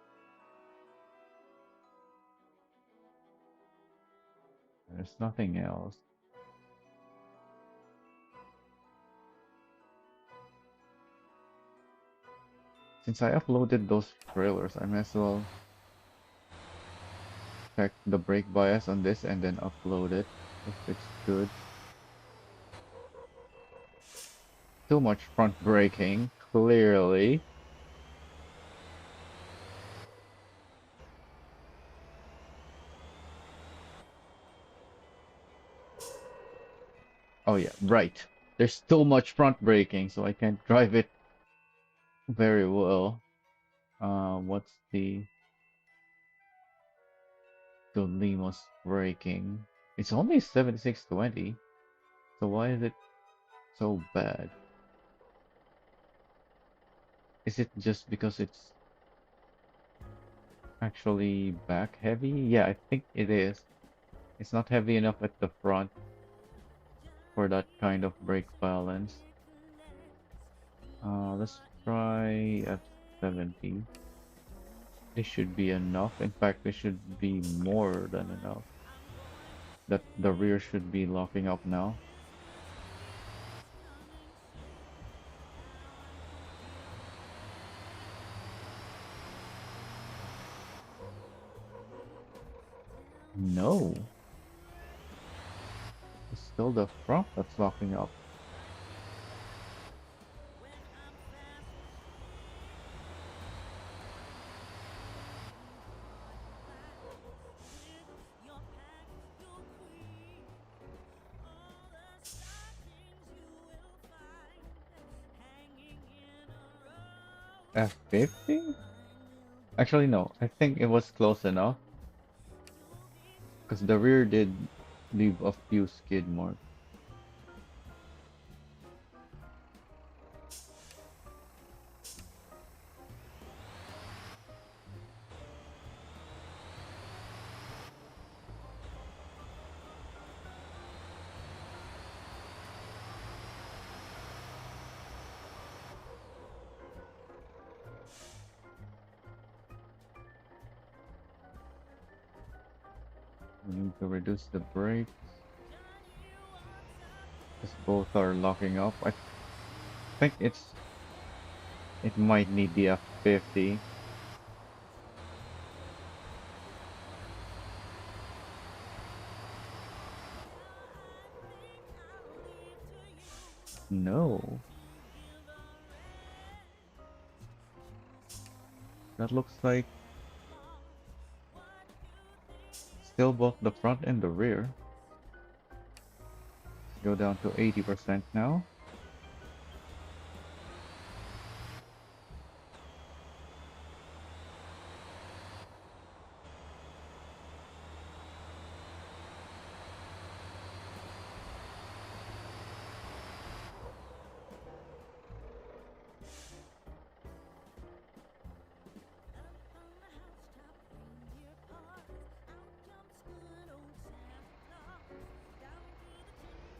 There's nothing else. Since I uploaded those trailers, I might as well check the brake bias on this and then upload it if it's good. Too much front braking, clearly. Oh yeah, right. There's too much front braking, so I can't drive it very well. What's the Limos braking? It's only 7620, so why is it so bad? Is it just because it's actually back heavy? Yeah, I think it is. It's not heavy enough at the front for that kind of brake balance. Let's try at 70. This should be enough. In fact, this should be more than enough. That the rear should be locking up now. No, it's still the front that's locking up. F50? Actually, no. I think it was close enough because the rear did leave a few skid marks. We need to reduce the brakes because both are locking up. I think it might need the F50. No, that looks like still both the front and the rear. Go down to 80% now.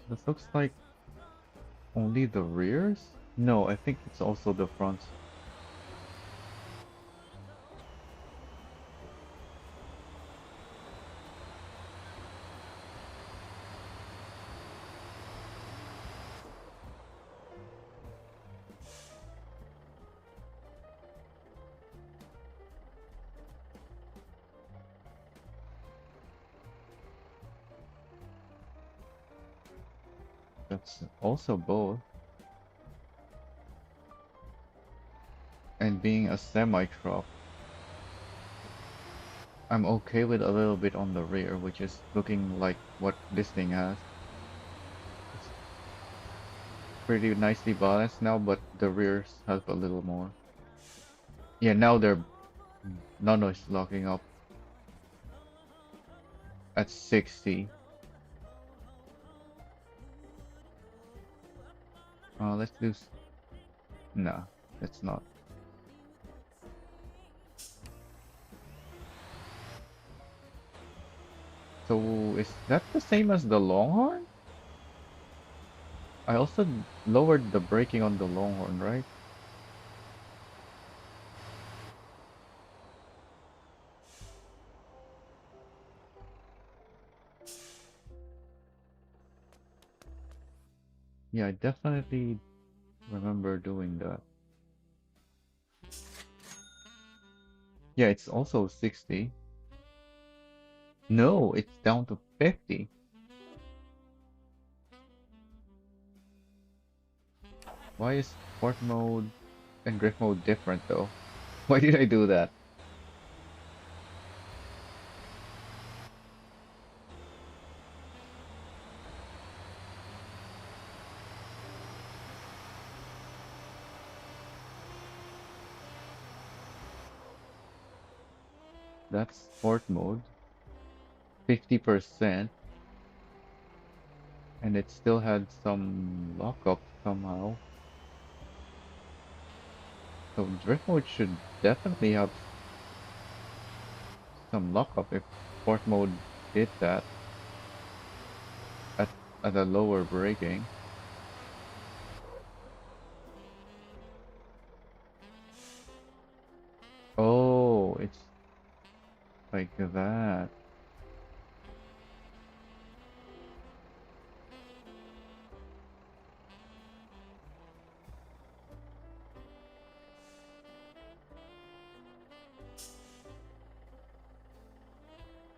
This looks like only the rears? No, I think it's also the fronts. That's also both. And being a semi-truck, I'm okay with a little bit on the rear, which is looking like what this thing has. It's pretty nicely balanced now, but the rears have a little more. Yeah, now they're Nano is locking up at 60. Let's do. Nah, it's not. So is that the same as the Longhorn? I also lowered the braking on the Longhorn, right? Yeah, I definitely remember doing that. Yeah, it's also 60. No, it's down to 50. Why is sport mode and drift mode different though? Why did I do that? That's sport mode, 50%, and it still had some lockup somehow. So drift mode should definitely have some lockup if sport mode did that at, at a lower braking. Oh, it's like that.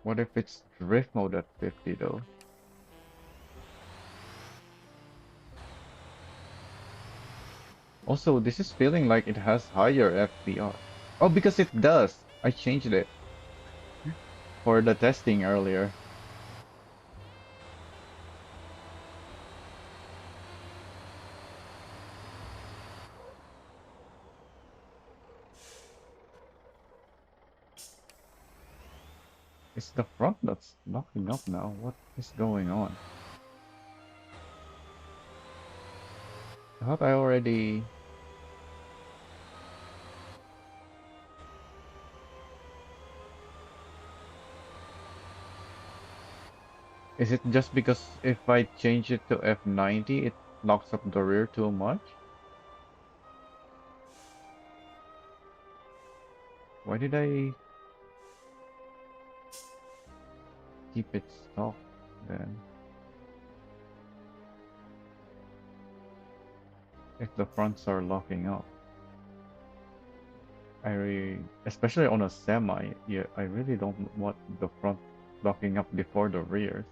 What if it's drift mode at 50 though? Also, this is feeling like it has higher FPR. Oh, because it does. I changed it for the testing earlier. It's the front that's locking up now. What is going on? I thought I already... Is it just because if I change it to F90, it locks up the rear too much? Why did I keep it stock then? If the fronts are locking up. Especially on a semi, yeah, I really don't want the front locking up before the rears.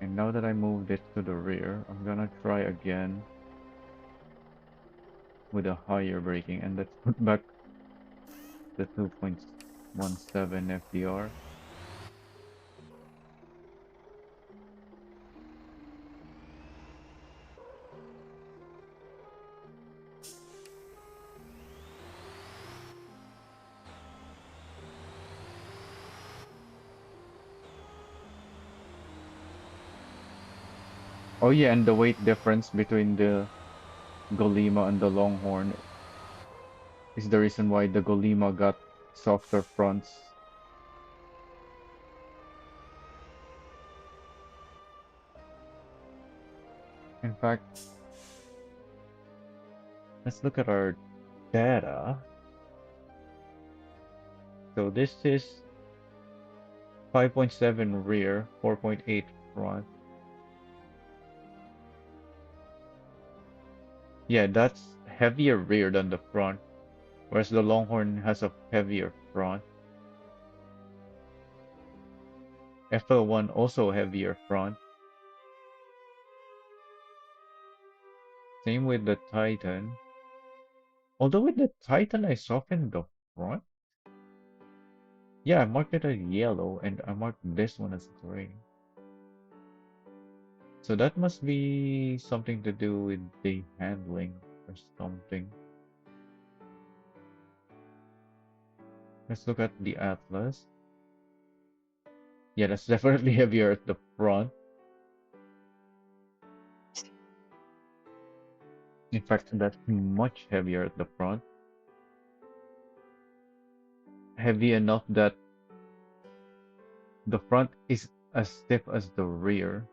And now that I moved it to the rear, I'm gonna try again with a higher braking, and let's put back the 2.17 FDR. Oh yeah, and the weight difference between the Golima and the Longhorn is the reason why the Golima got softer fronts. In fact, let's look at our data. So this is 5.7 rear, 4.8 front. Yeah, that's heavier rear than the front, whereas the Longhorn has a heavier front. FL1 also heavier front. Same with the Titan. Although with the Titan I softened the front. Yeah, I marked it as yellow and I marked this one as gray. So that must be something to do with the handling or something. Let's look at the Atlas. Yeah, that's definitely heavier at the front. In fact, that's much heavier at the front. Heavy enough that the front is as stiff as the rear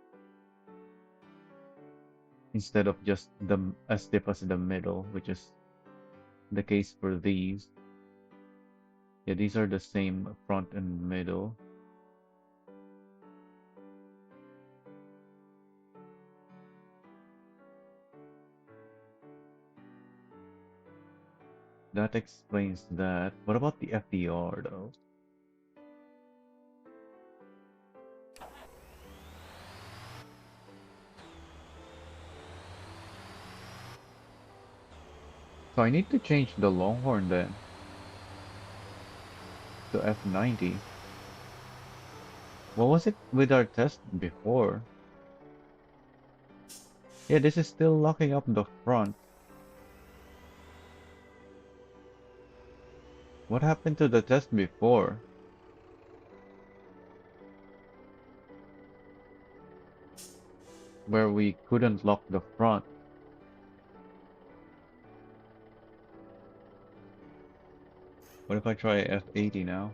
instead of just as stiff as the middle, which is the case for these. Yeah, these are the same front and middle. That explains that. What about the FDR though? So I need to change the Longhorn then to F90. What was it with our test before? Yeah, this is still locking up the front. What happened to the test before? Where we couldn't lock the front. What if I try F80 now?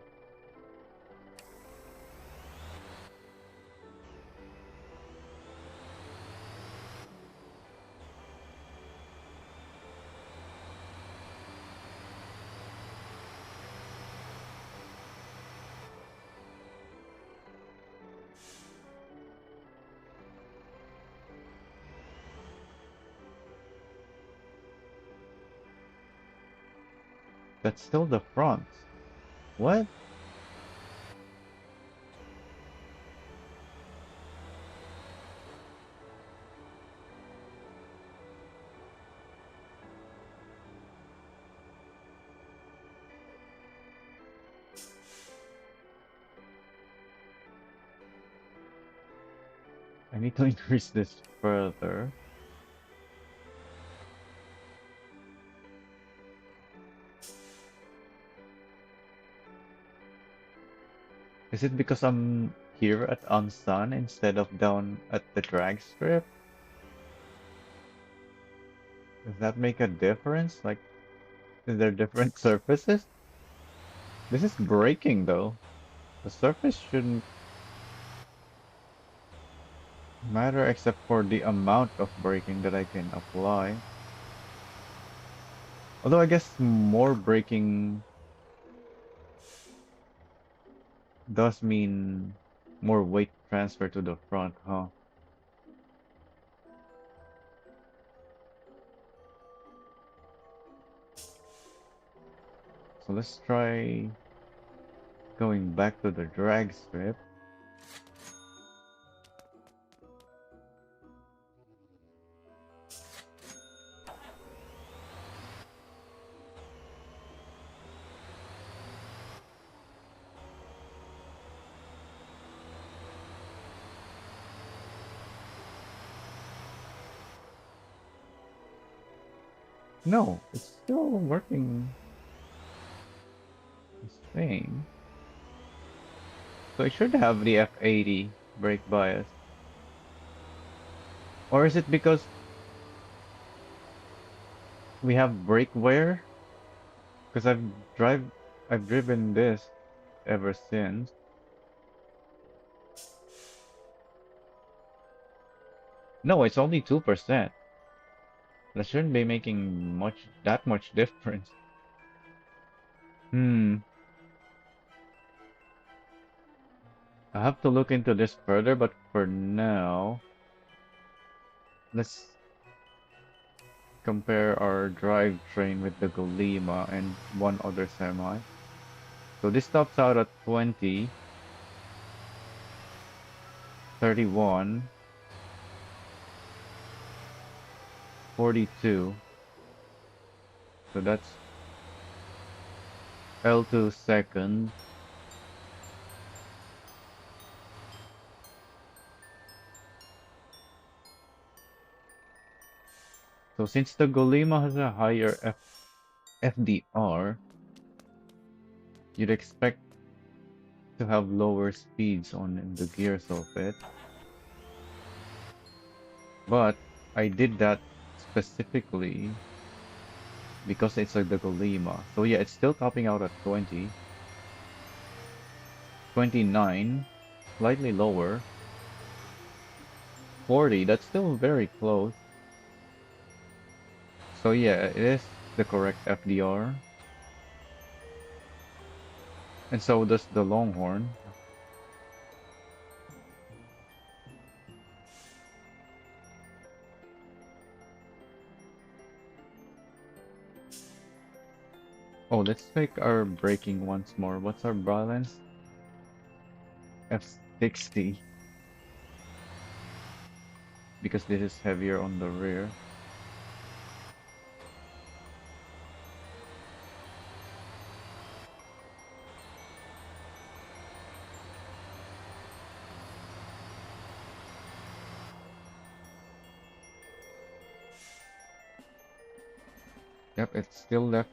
That's still the front. What? I need to increase this further. Is it because I'm here at Ansan instead of down at the drag strip? Does that make a difference? Like, is there different surfaces? This is braking though. The surface shouldn't matter except for the amount of braking that I can apply. Although I guess more braking does mean more weight transfer to the front, huh? So let's try going back to the drag strip. No, it's still working the same. So I should have the F80 brake bias. Or is it because we have brake wear? Because I've driven this ever since. No, it's only 2%. That shouldn't be making that much difference. Hmm, I have to look into this further, but for now, let's compare our drivetrain with the Golema and one other semi. So this tops out at 20, 31, 42. So that's L2 second. So since the Golema has a higher FDR, you'd expect to have lower speeds on the gears of it. But I did that specifically because it's like the Golema. So yeah, it's still topping out at 20, 29, slightly lower, 40, that's still very close. So yeah, it is the correct FDR. And so does the Longhorn. Oh, let's check our braking once more. What's our balance? F60. Because this is heavier on the rear. Yep, it still left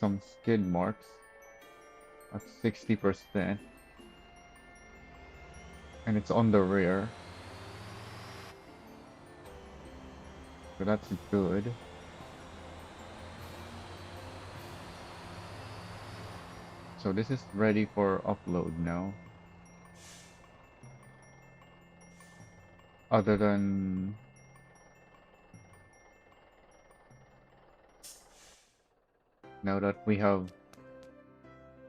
some skid marks at 60%. And it's on the rear. So that's good. So this is ready for upload now. Other than now that we have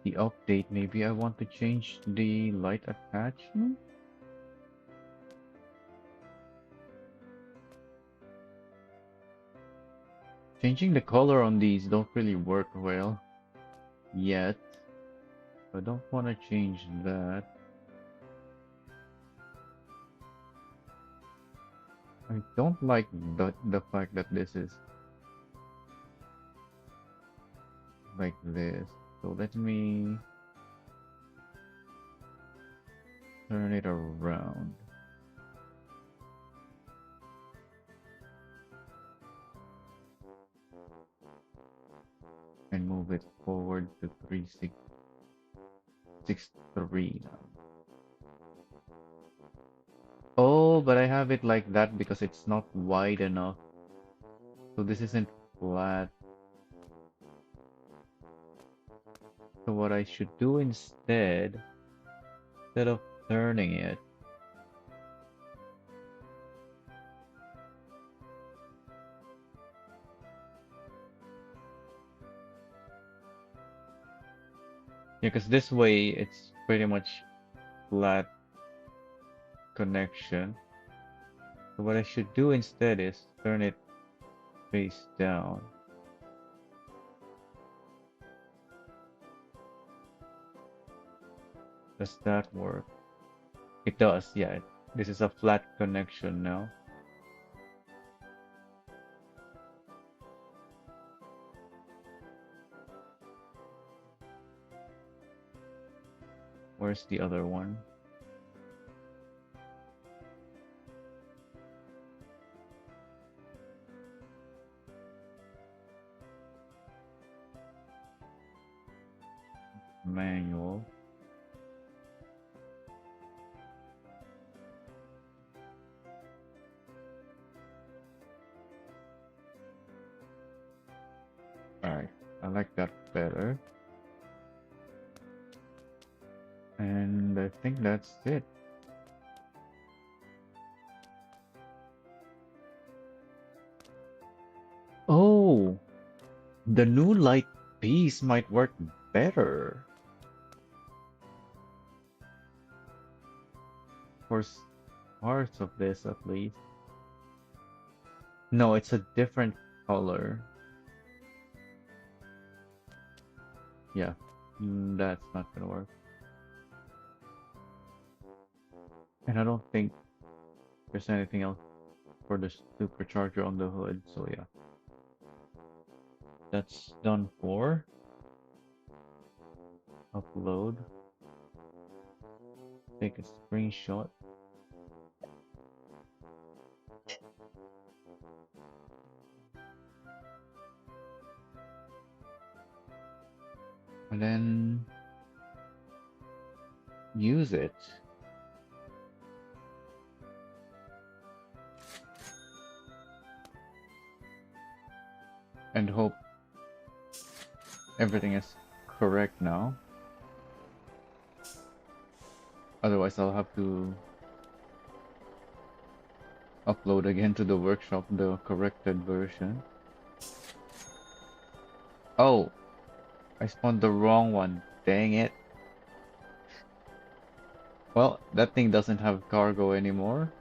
the update, maybe I want to change the light attachment. Changing the color on these don't really work well yet. I don't want to change that. I don't like the fact that this is like this. So let me turn it around. And move it forward to 3663 now. Oh, but I have it like that because it's not wide enough. So this isn't flat. So what I should do instead of turning it, yeah, because this way it's pretty much flat connection. So what I should do instead is turn it face down. Does that work? It does, yeah. This is a flat connection now. Where's the other one? Manual. Alright, I like that better. And I think that's it. Oh, the new light piece might work better. For parts of this at least. No, it's a different color. Yeah, that's not gonna work. And I don't think there's anything else for the supercharger on the hood, so yeah. That's done for. Upload. Take a screenshot. And then use it. And hope everything is correct now. Otherwise, I'll have to upload again to the workshop the corrected version. Oh, I spawned the wrong one. Dang it. Well, that thing doesn't have cargo anymore.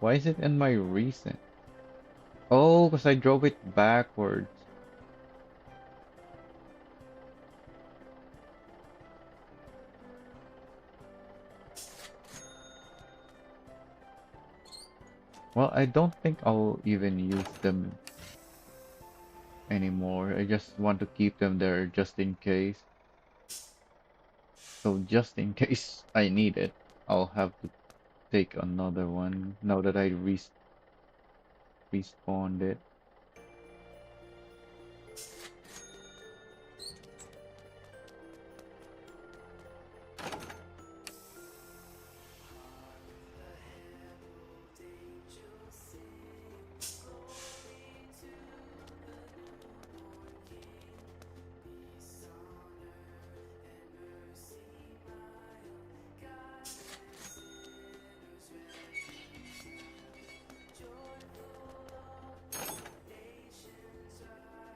Why is it in my recent? Oh, because I drove it backwards. Well, I don't think I'll even use them anymore. I just want to keep them there just in case. So just in case I need it, I'll have to take another one now that I respawned it.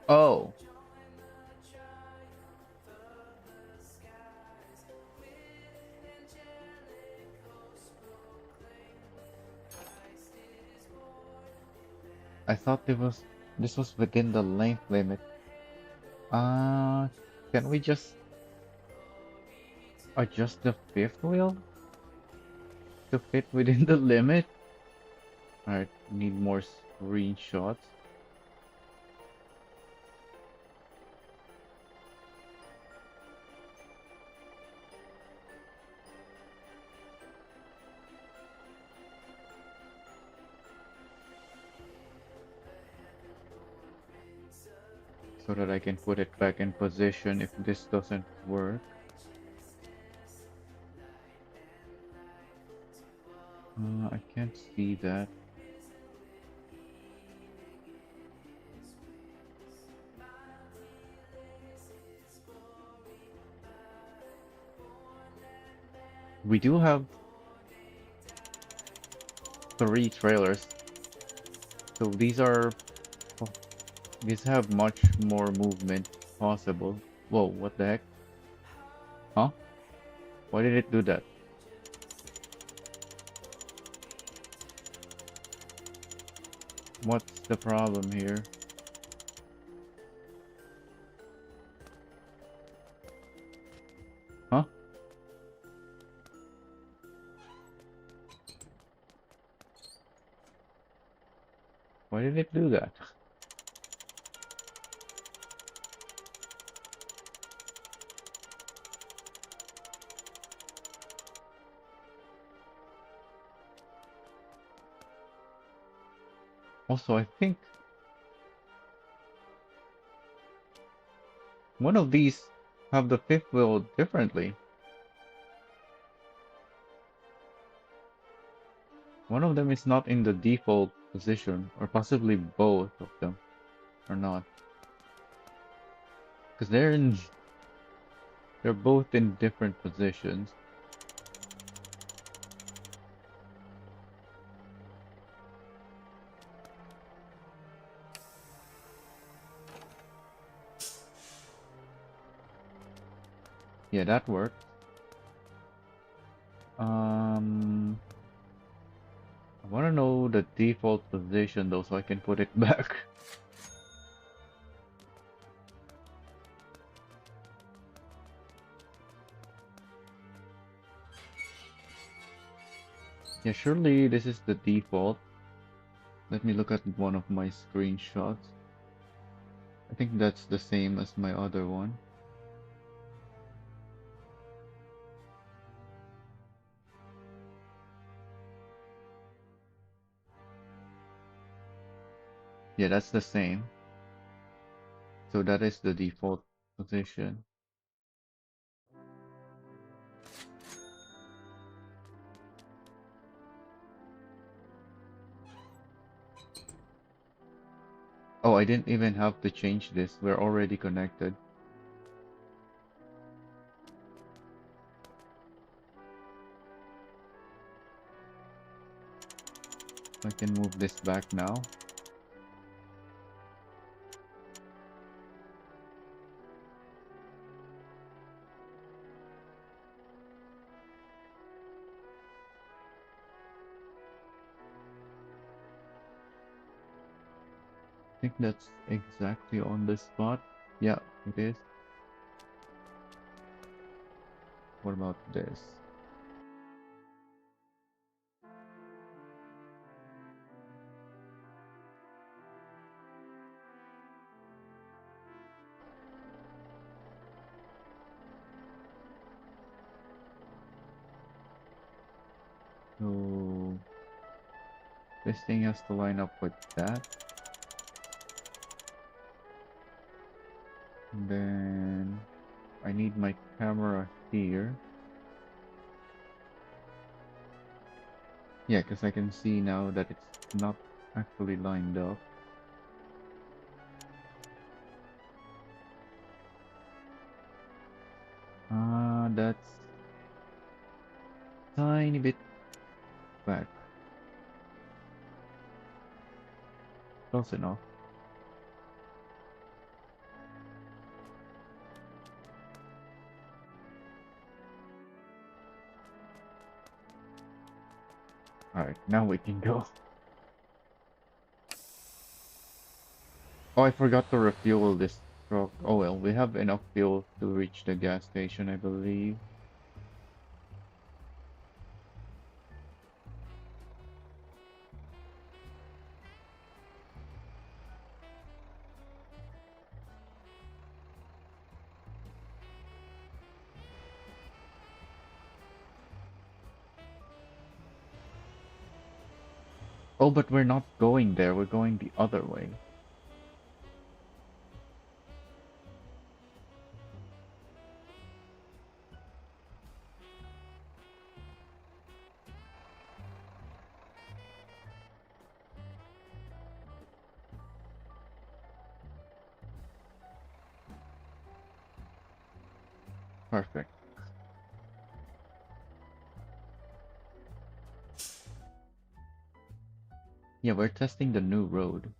Oh, I thought this was within the length limit. Uh, can we just adjust the fifth wheel to fit within the limit? Alright, need more screenshots. So that I can put it back in position if this doesn't work. I can't see that. We do have 3 trailers, so oh, these have much more movement possible. Whoa, what the heck? Huh? Why did it do that? What's the problem here? Huh? Why did it do that? Also, I think one of these have the fifth wheel differently. One of them is not in the default position, or possibly both of them are not. Because they're both in different positions. Yeah, that works. I want to know the default position though, so I can put it back. Yeah, surely this is the default. Let me look at one of my screenshots. I think that's the same as my other one. Yeah, that's the same. So that is the default position. Oh, I didn't even have to change this. We're already connected. I can move this back now. I think that's exactly on the spot. Yeah, it is. What about this? So this thing has to line up with that. And then I need my camera here. Yeah, because I can see now that it's not actually lined up. That's tiny bit back. Close enough. Alright, now we can go. Oh, I forgot to refuel this truck. Oh well, we have enough fuel to reach the gas station, I believe. Oh, but we're not going there. We're going the other way. Perfect. Yeah, we're testing the new road.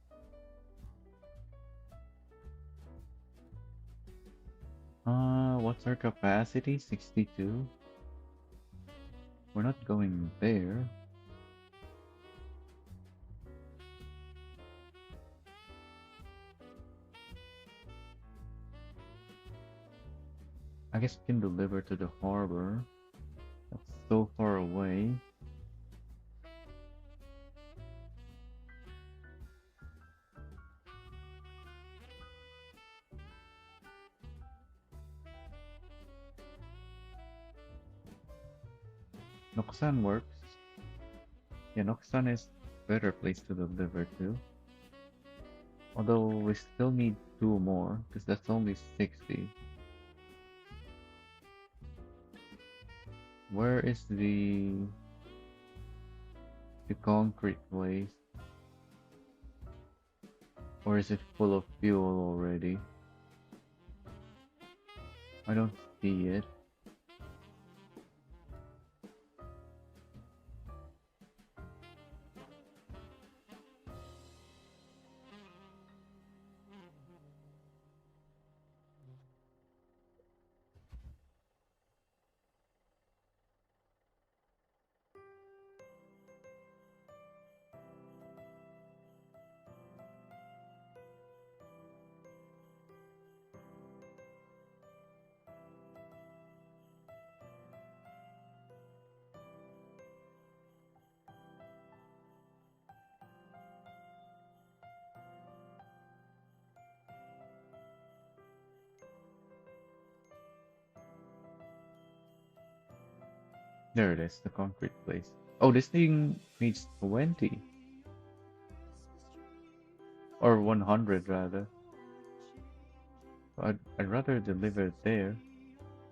What's our capacity? 62? We're not going there. I guess we can deliver to the harbor. That's so far away. Noksan works. Yeah, Noksan is better place to deliver to. Although we still need two more, because that's only 60. Where is the concrete place? Or is it full of fuel already? I don't see it. There it is, the concrete place. Oh, this thing needs 20. Or 100 rather. I'd rather deliver it there.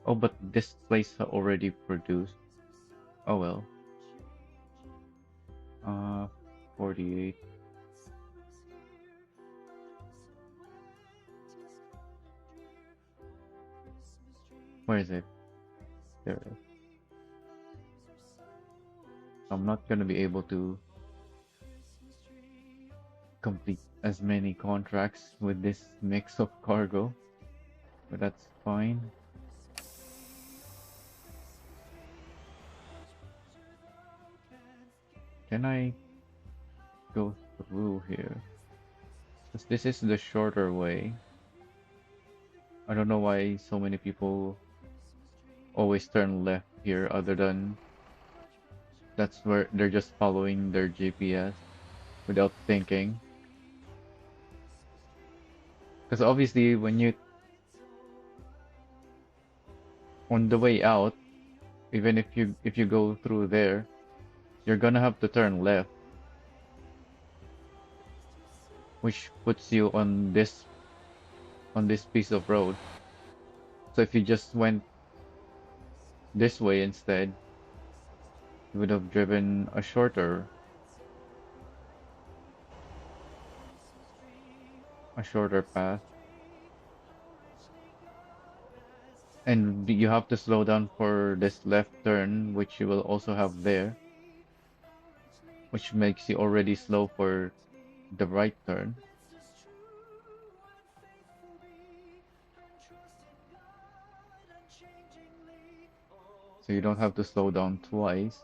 Oh, but this place already produced. Oh well. Uh, 48. Where is it? There it is. I'm not gonna be able to complete as many contracts with this mix of cargo, but that's fine. Can I go through here? Because this is the shorter way. I don't know why so many people always turn left here, other than that's where they're just following their GPS without thinking. Because obviously, when you on the way out, even if you go through there, you're gonna have to turn left, which puts you on this piece of road. So if you just went this way instead, you would have driven a shorter path. And you have to slow down for this left turn, which you will also have there, which makes you already slow for the right turn. So you don't have to slow down twice.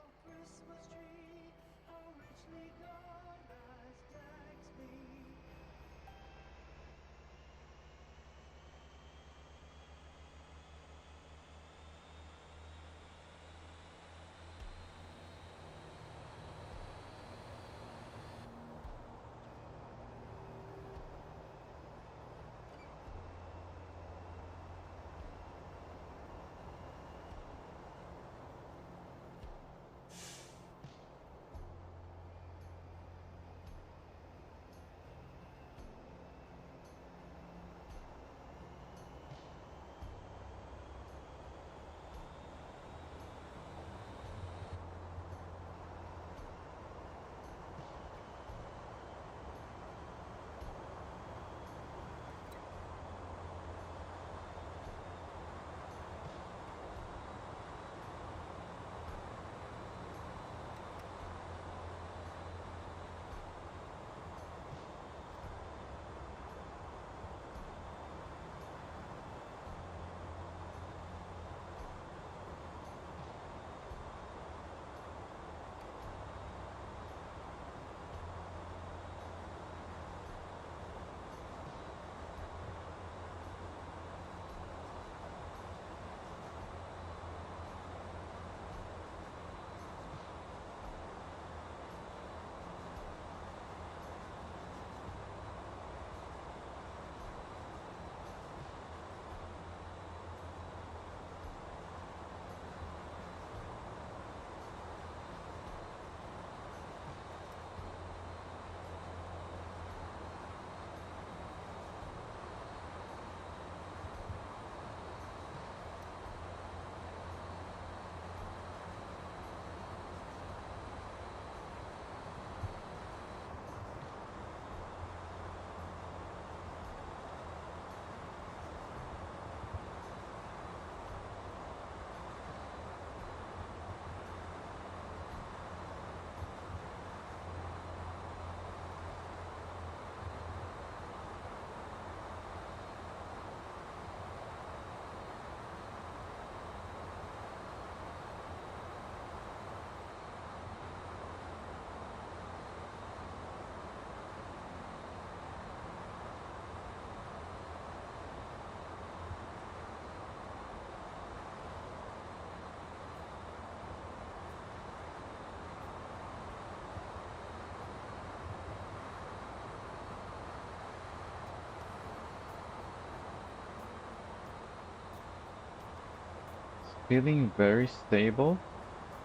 feeling very stable,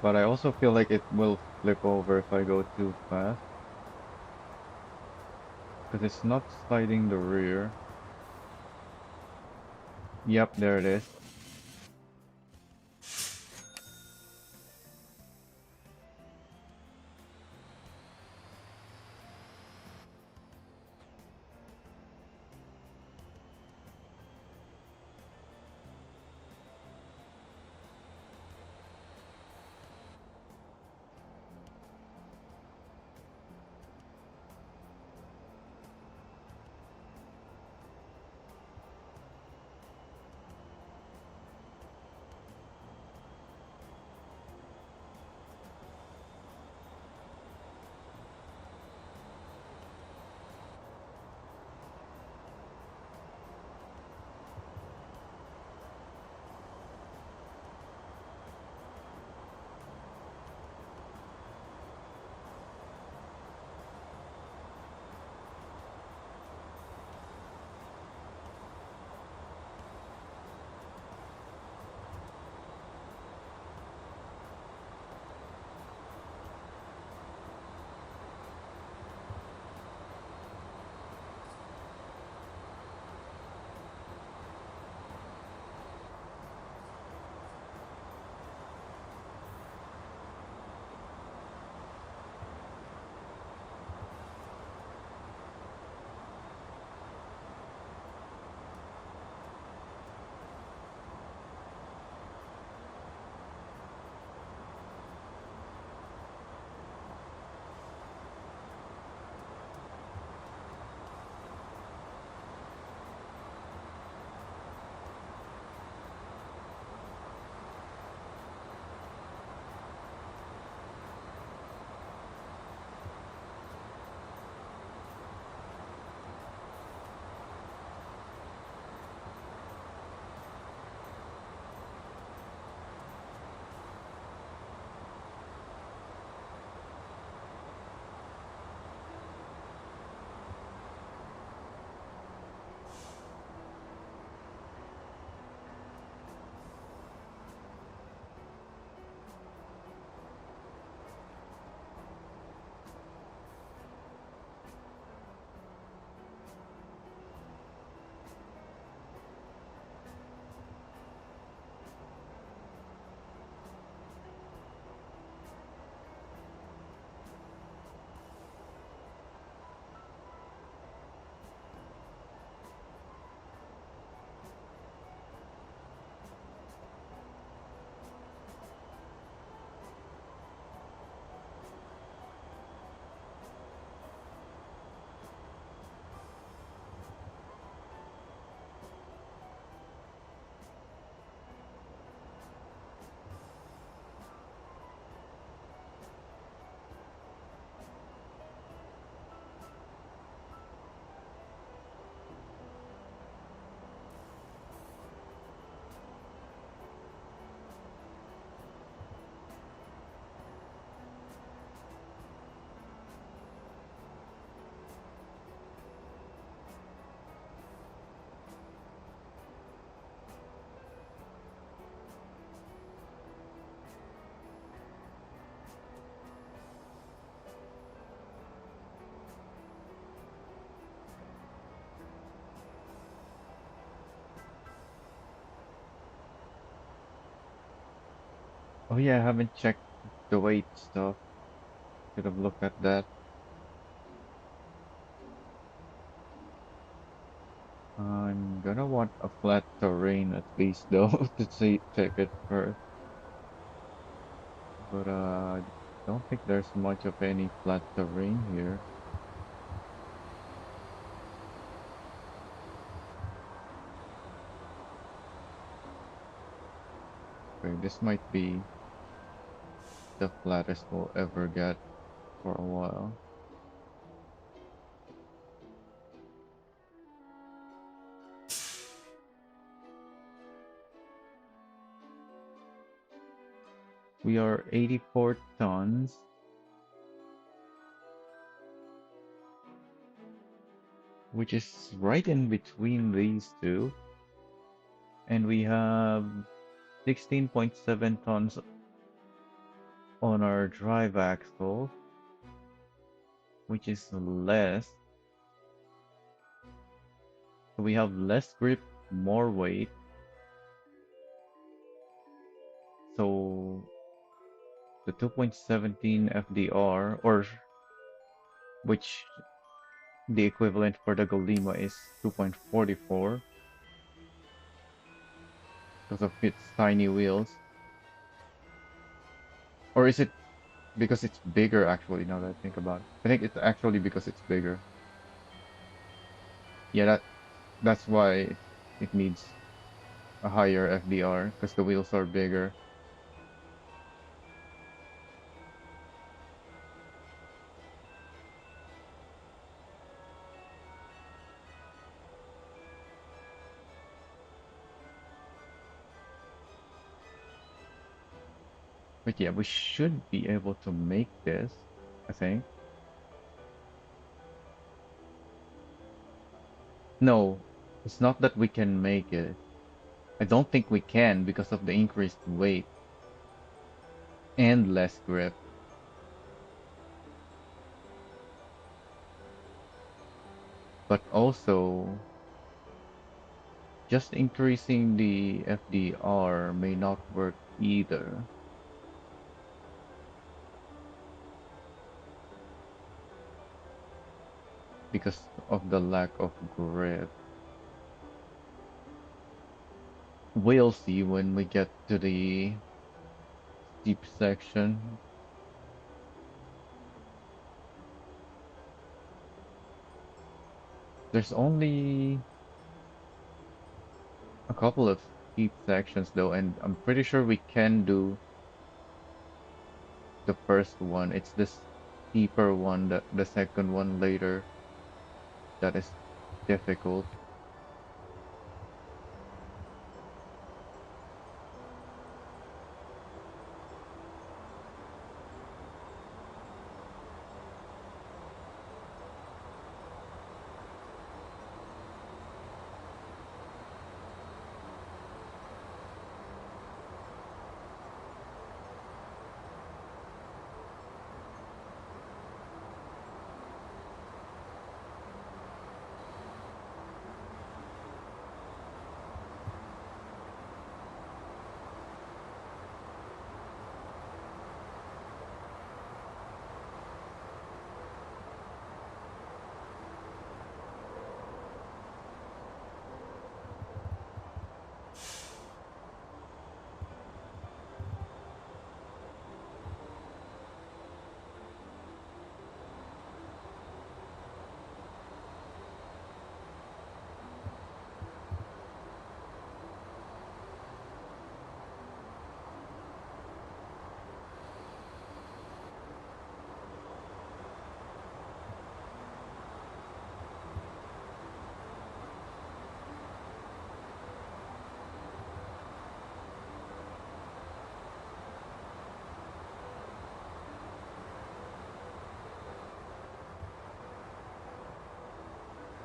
but I also feel like it will flip over if I go too fast, because it's not sliding the rear. Yep, there it is. Oh yeah, I haven't checked the weight stuff. Should have looked at that. I'm gonna want a flat terrain at least though to see check it first. But don't think there's much of any flat terrain here. Okay, this might be the flattest we'll ever get for a while. We are 84 tons, which is right in between these two. And we have 16.7 tons on our drive axle, which is less. So we have less grip, more weight. So the 2.17 FDR, or which the equivalent for the Golima is 2.44 because of its tiny wheels. Or is it because it's bigger actually now that I think about it? I think it's actually because it's bigger. Yeah, that's why it needs a higher FDR because the wheels are bigger. But yeah, we should be able to make this, I think. No, it's not that we can make it. I don't think we can because of the increased weight and less grip. But also, just increasing the FDR may not work either because of the lack of grip. We'll see when we get to the steep section. There's only a couple of steep sections though, and I'm pretty sure we can do the first one. It's the steeper one, the second one later that is difficult.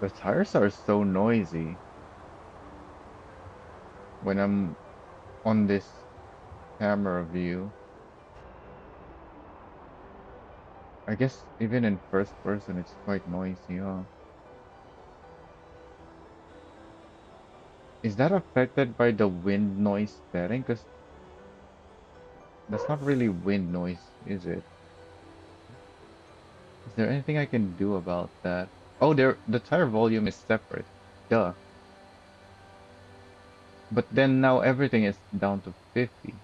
The tires are so noisy when I'm on this camera view. I guess even in first person it's quite noisy, huh? Is that affected by the wind noise setting? Because that's not really wind noise, is it? Is there anything I can do about that? Oh, the tire volume is separate. Duh. But then now everything is down to 50.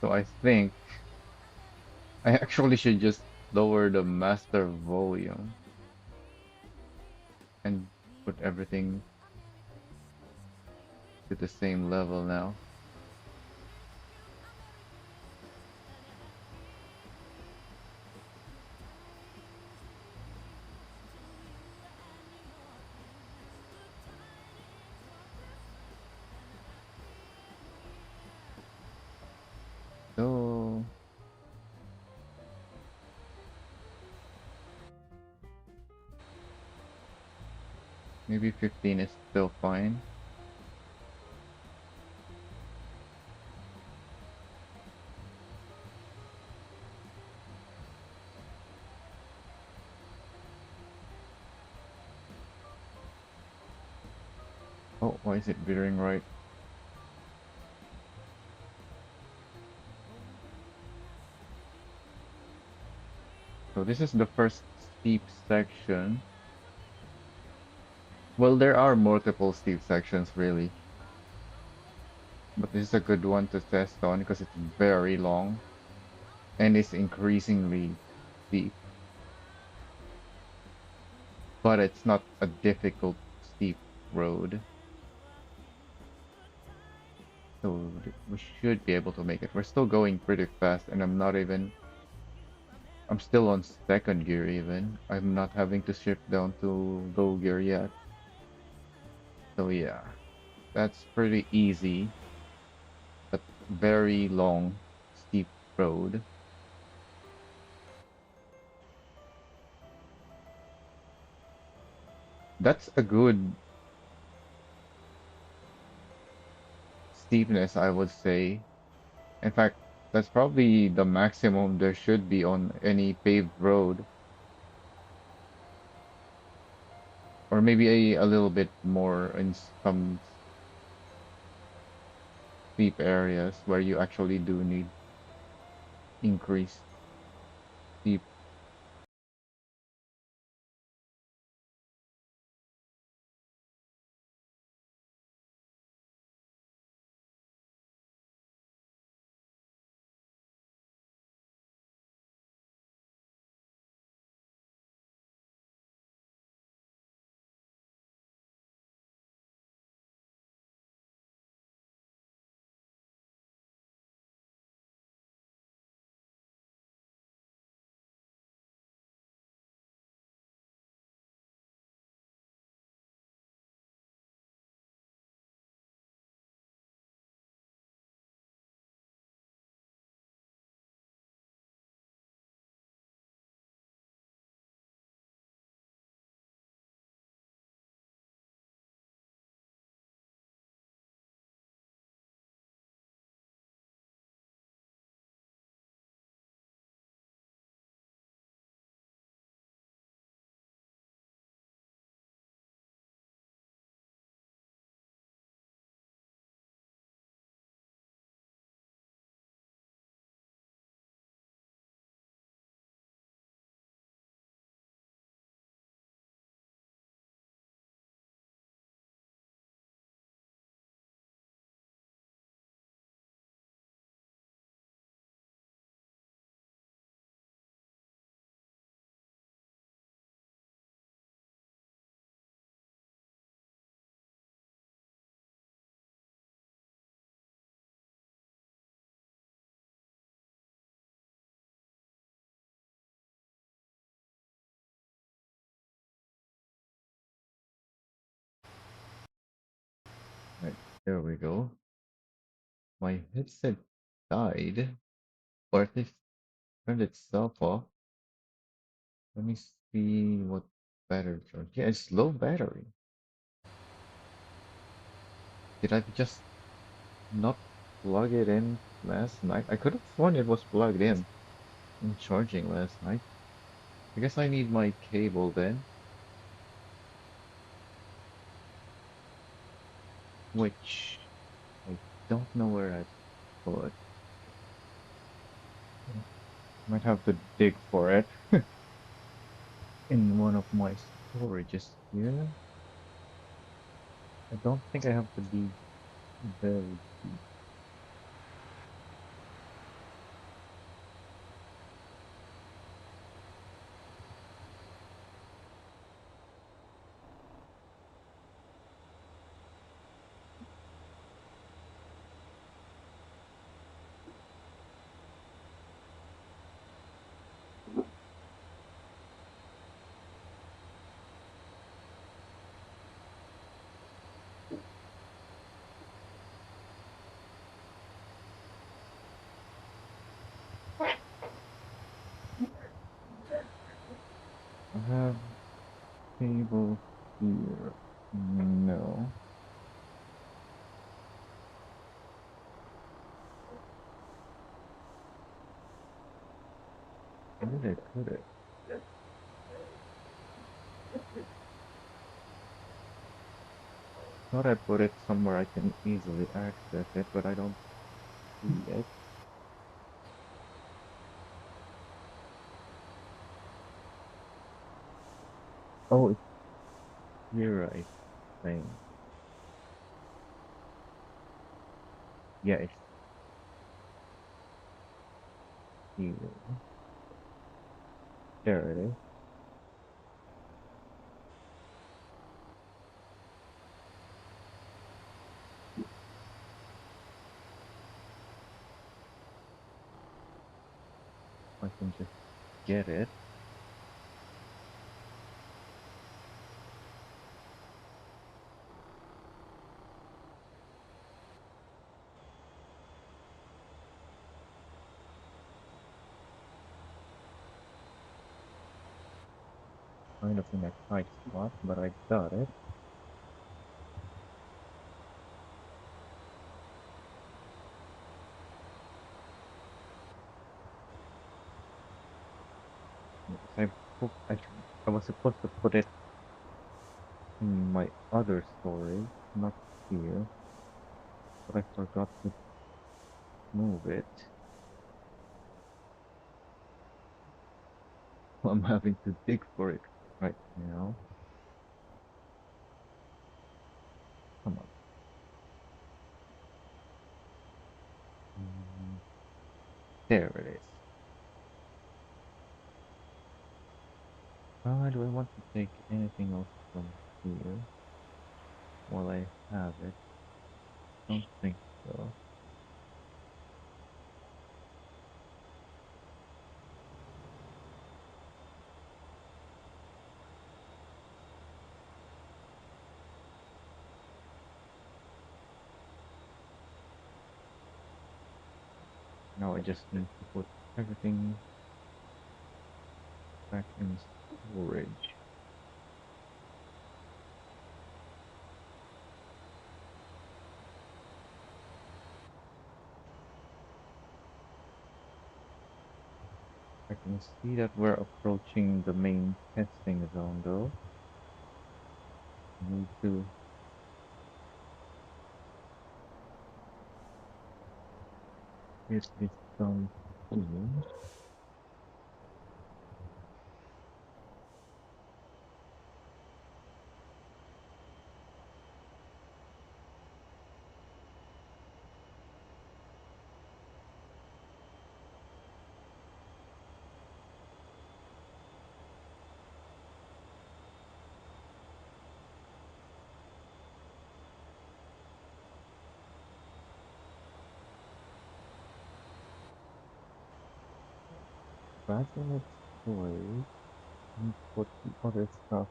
So I think I actually should just lower the master volume and put everything to the same level now. So Maybe 15 is still fine. Oh, why is it veering right? So this is the first steep section. Well, there are multiple steep sections really, but this is a good one to test on because it's very long and it's increasingly steep, but it's not a difficult steep road. So we should be able to make it. We're still going pretty fast and I'm still on second gear even. I'm not having to shift down to low gear yet. So yeah, that's pretty easy, but very long, steep road. That's a good steepness, I would say. In fact, that's probably the maximum there should be on any paved road, or maybe a little bit more in some steep areas where you actually do need increased steep. Right, there we go. My headset died, or at least turned itself off. Let me see what battery charge. Yeah, it's low battery. Did I just not plug it in last night? I could have sworn it was plugged in and charging last night. I guess I need my cable then, which I don't know where I put. Might have to dig for it in one of my storages here. I don't think I have to be very deep. I have cable here. No. Where did I put it? Thought I put it somewhere I can easily access it, but I don't see it. Oh, it's here, I think. Yeah, it's here. There it is. I can just get it. Kind of in a tight spot, but I got it. Because I was supposed to put it in my other storage, not here, but I forgot to move it. So I'm having to dig for it right now. Come on. Mm, There it is. Do I want to take anything else from here while I have it? Don't think so. Now I just need to put everything back in storage. I can see that we're approaching the main testing zone though. Need to get this done soon. Back in its place and put the other stuff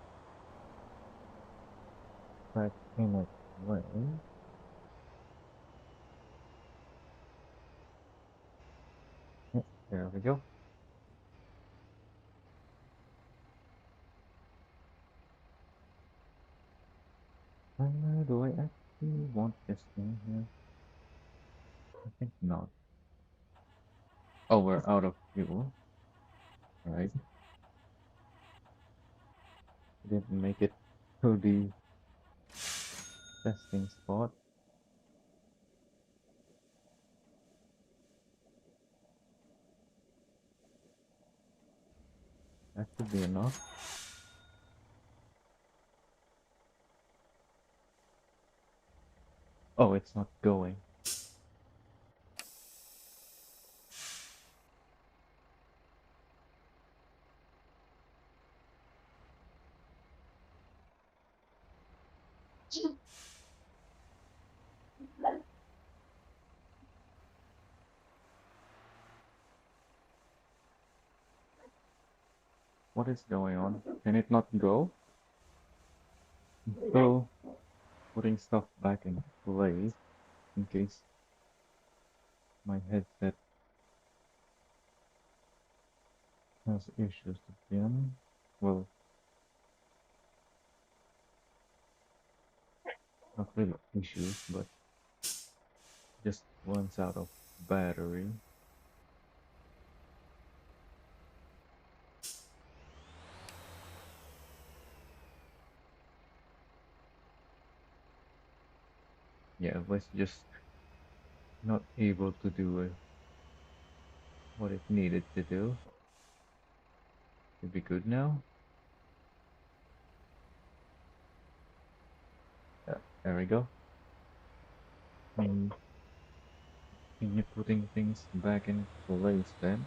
back in its way. Yeah, there we go. Do I actually want this in here? I think not. Oh, we're out of fuel. Right. Didn't make it to the testing spot. That should be enough. Oh, it's not going. What is going on? Can it not go? So, putting stuff back in place in case my headset has issues again. Well, Not really issues, but just runs out of battery. Yeah, it was just not able to do what it needed to do. Should be good now. There we go. Mm, Continue putting things back in place then.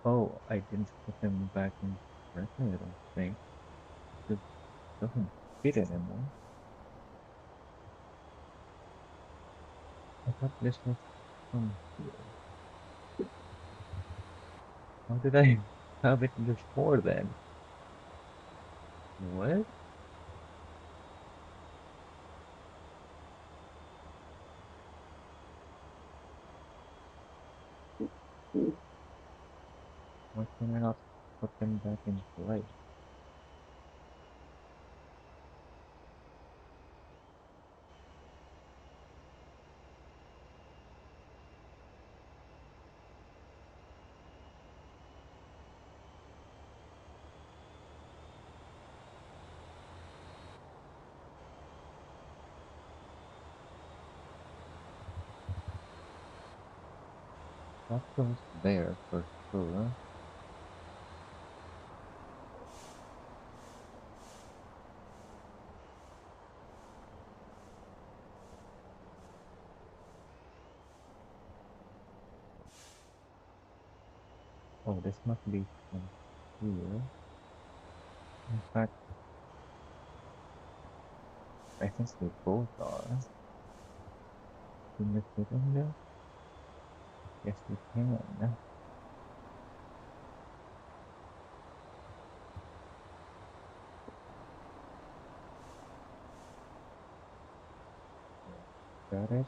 Oh, I didn't put them back in correctly, I don't think. It doesn't fit anymore. I thought this was from here. How did I have it before then? What? Why can I not put them back in place? That goes there for sure. Oh, this must be from here. In fact, I think they both are. Can you fit in there? Yes, we can. Got it?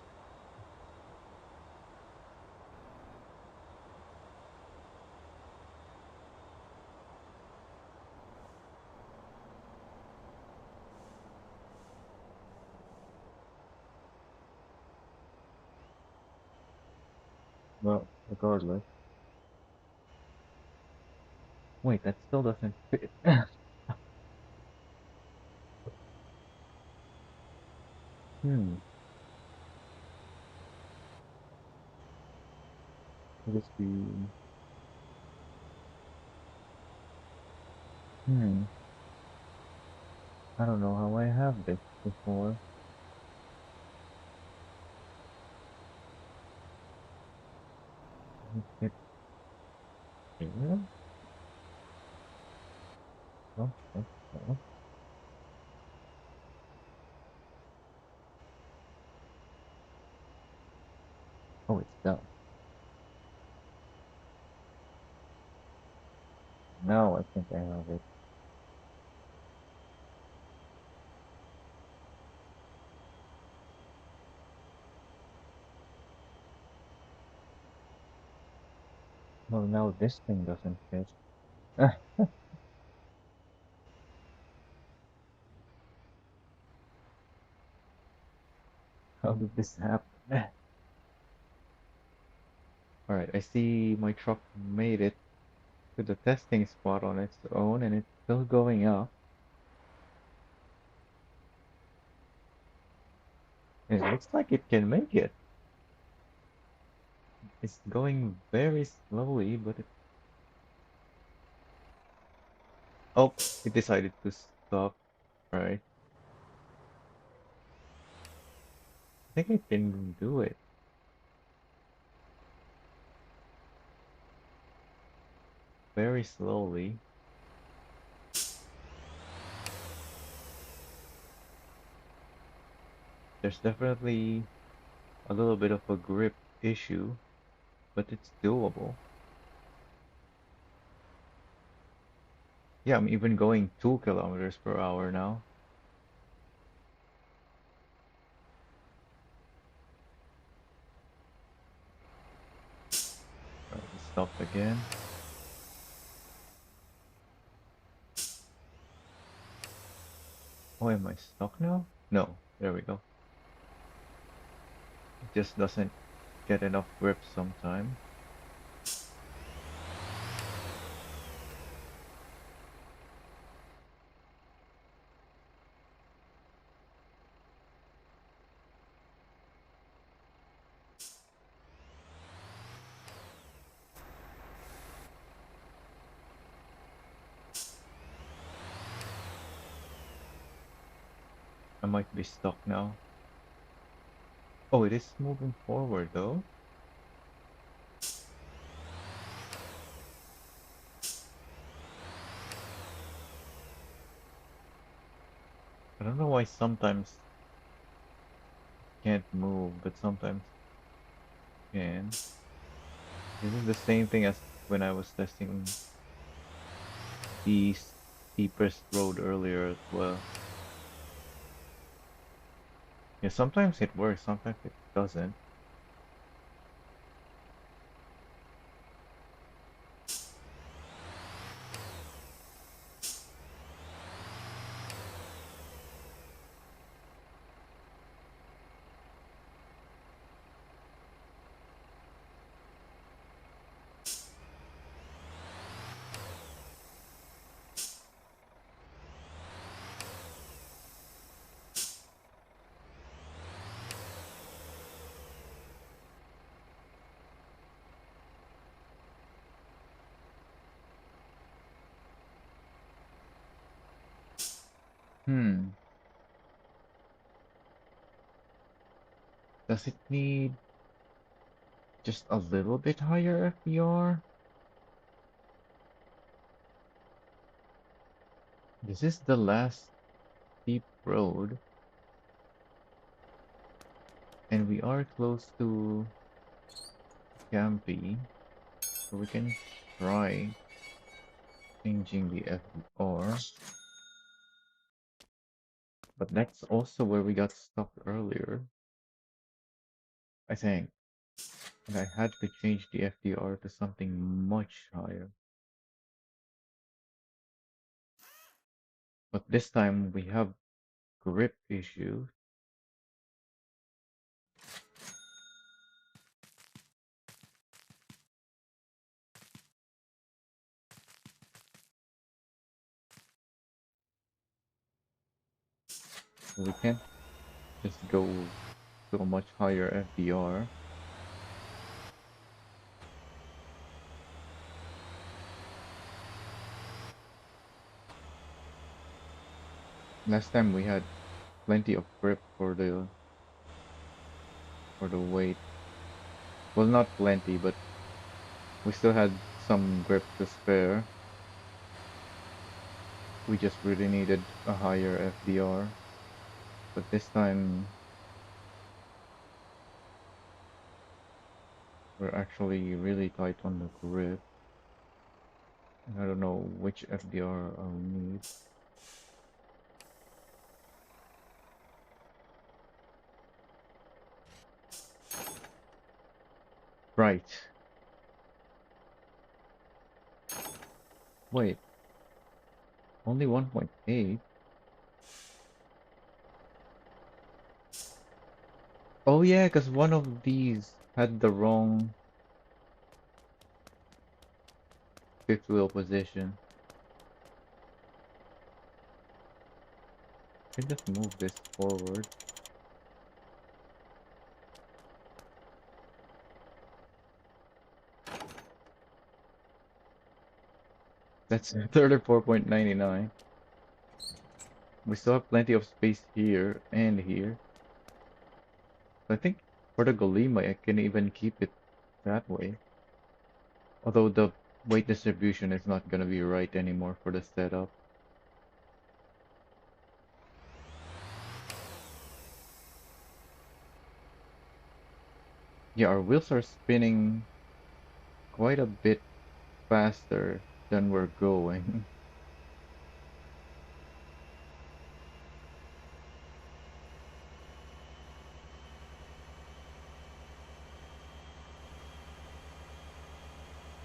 Well, regardless. Wait, that still doesn't fit. Hmm. Could this be? Hmm. I don't know how I have this before. Is it here? Oh, okay. Oh, it's done. Now I think I have it. Well, now this thing doesn't fit. How did this happen? Alright, I see my truck made it to the testing spot on its own and it's still going up. It looks like it can make it. It's going very slowly, but it... Oh, it decided to stop. Right. I think I can do it. Very slowly. There's definitely a little bit of a grip issue, but it's doable. Yeah, I'm even going 2 kilometers per hour now. Alright, it stopped again. Oh, am I stuck now? No, there we go. It just doesn't get enough grip sometimes. I might be stuck now. Oh, it is moving forward though. I don't know why sometimes can't move, but sometimes can. This is the same thing as when I was testing the steepest road earlier as well. Yeah, sometimes it works, sometimes it doesn't. Hmm. Does it need just a little bit higher FDR? This is the last steep road, and we are close to Campi, so we can try changing the FDR. But that's also where we got stuck earlier, I think. And I had to change the FDR to something much higher. But this time we have grip issues. So we can't just go to a much higher FDR. Last time we had plenty of grip for the weight. Well, not plenty, but we still had some grip to spare. We just really needed a higher FDR. But this time we're actually really tight on the grip. And I don't know which FDR I'll need. Right. Wait, only 1.8? Oh yeah, because one of these had the wrong fifth wheel position. I can just move this forward. That's 34.99. We still have plenty of space here and here. I think for the Golima, I can even keep it that way. Although the weight distribution is not gonna be right anymore for the setup. Yeah, our wheels are spinning quite a bit faster than we're going.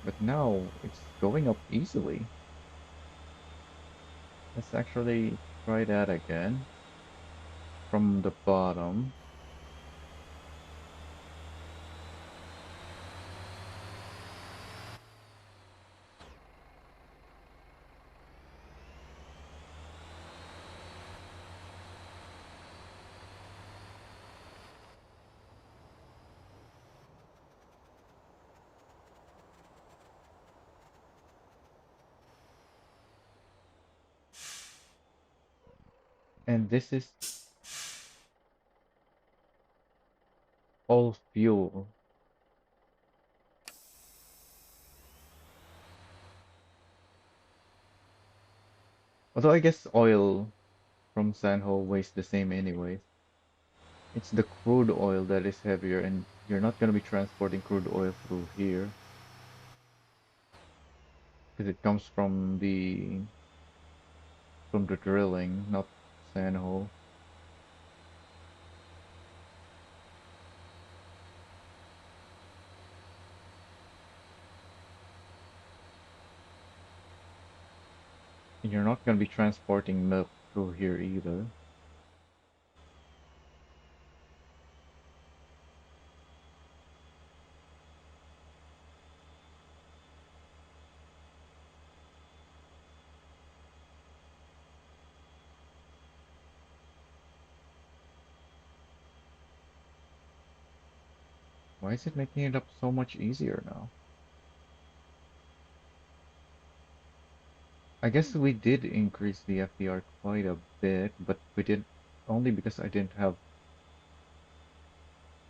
But now it's going up easily. Let's actually try that again from the bottom. And this is all fuel. Although I guess oil from Sanho weighs the same anyways. It's the crude oil that is heavier, and you're not going to be transporting crude oil through here because it comes from the drilling, not Sanho. And you're not going to be transporting milk through here either. Why is it making it up so much easier now? I guess we did increase the FDR quite a bit, but we did only because I didn't have.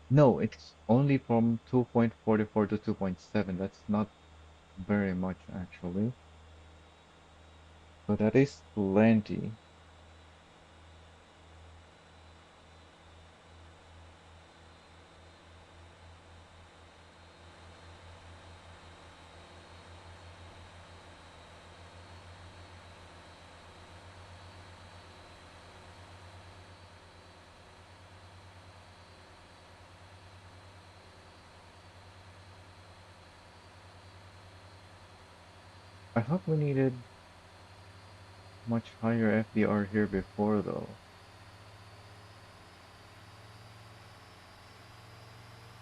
No, it's only from 2.44 to 2.7. That's not very much actually. But that is plenty. I thought we needed much higher FDR here before though.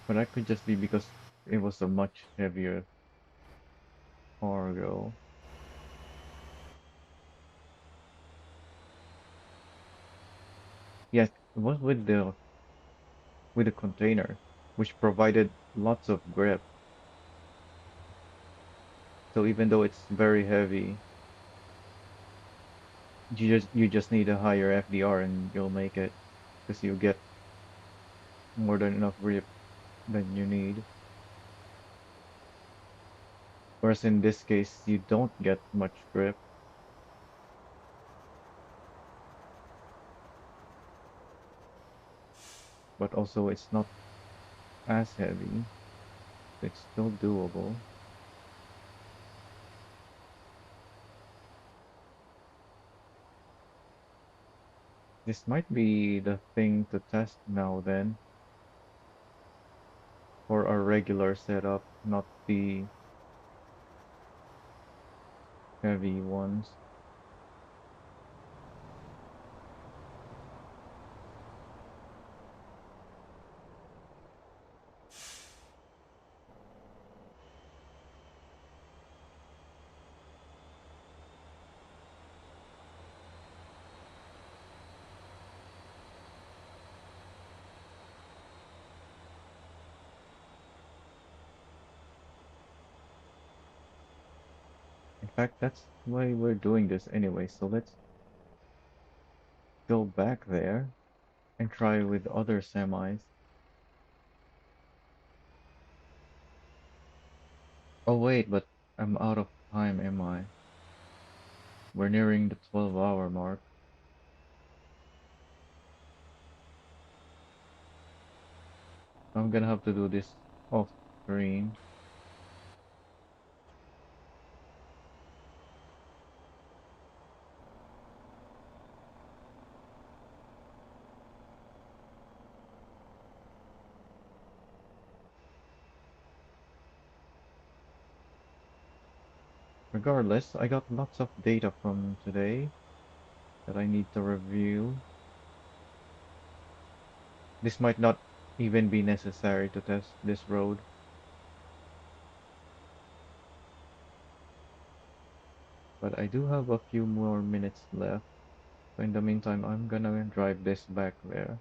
But that could just be because it was a much heavier cargo. Yes, it was with the container, which provided lots of grip. So even though it's very heavy, you just need a higher FDR and you'll make it because you get more than enough grip than you need. Whereas in this case, you don't get much grip, but also it's not as heavy. It's still doable. This might be the thing to test now then for our regular setup, not the heavy ones. In fact, that's why we're doing this anyway. So let's go back there and try with other semis. Oh wait, but I'm out of time, am I? We're nearing the 12-hour mark. I'm gonna have to do this off screen. Regardless, I got lots of data from today that I need to review. This might not even be necessary to test this road, but I do have a few more minutes left. So in the meantime, I'm gonna drive this back there.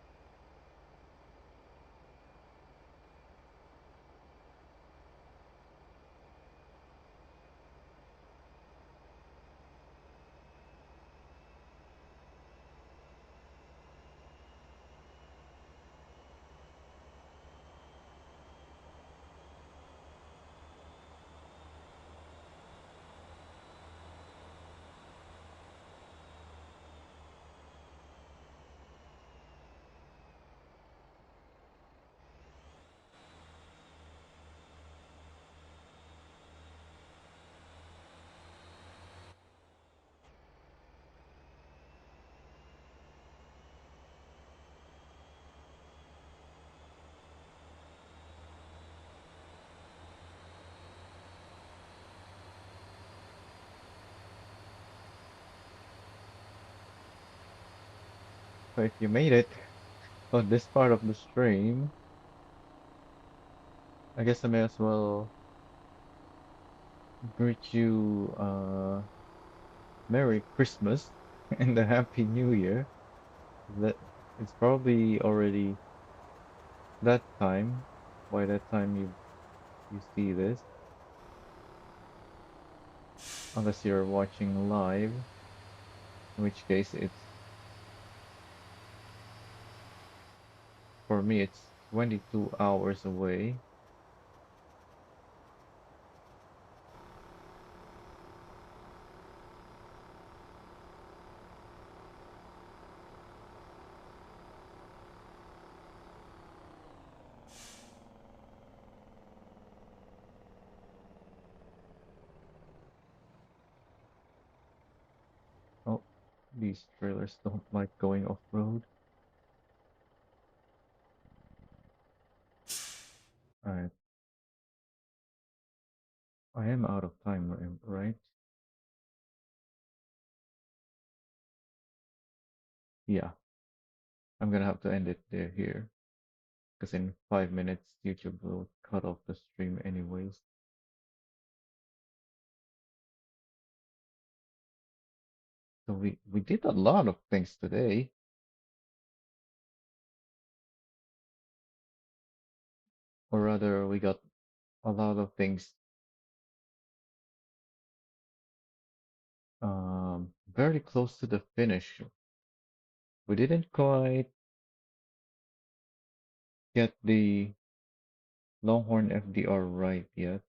So if you made it on this part of the stream, I guess I may as well greet you Merry Christmas and a Happy New Year. That it's probably already that time by that time you see this, unless you're watching live, in which case it's for me it's 22 hours away. Oh, these trailers don't like going off-road. Alright, I am out of time, right? Yeah, I'm gonna have to end it there here, because in 5 minutes YouTube will cut off the stream anyways. So we did a lot of things today, or rather we got a lot of things very close to the finish. We didn't quite get the Longhorn FDR right yet.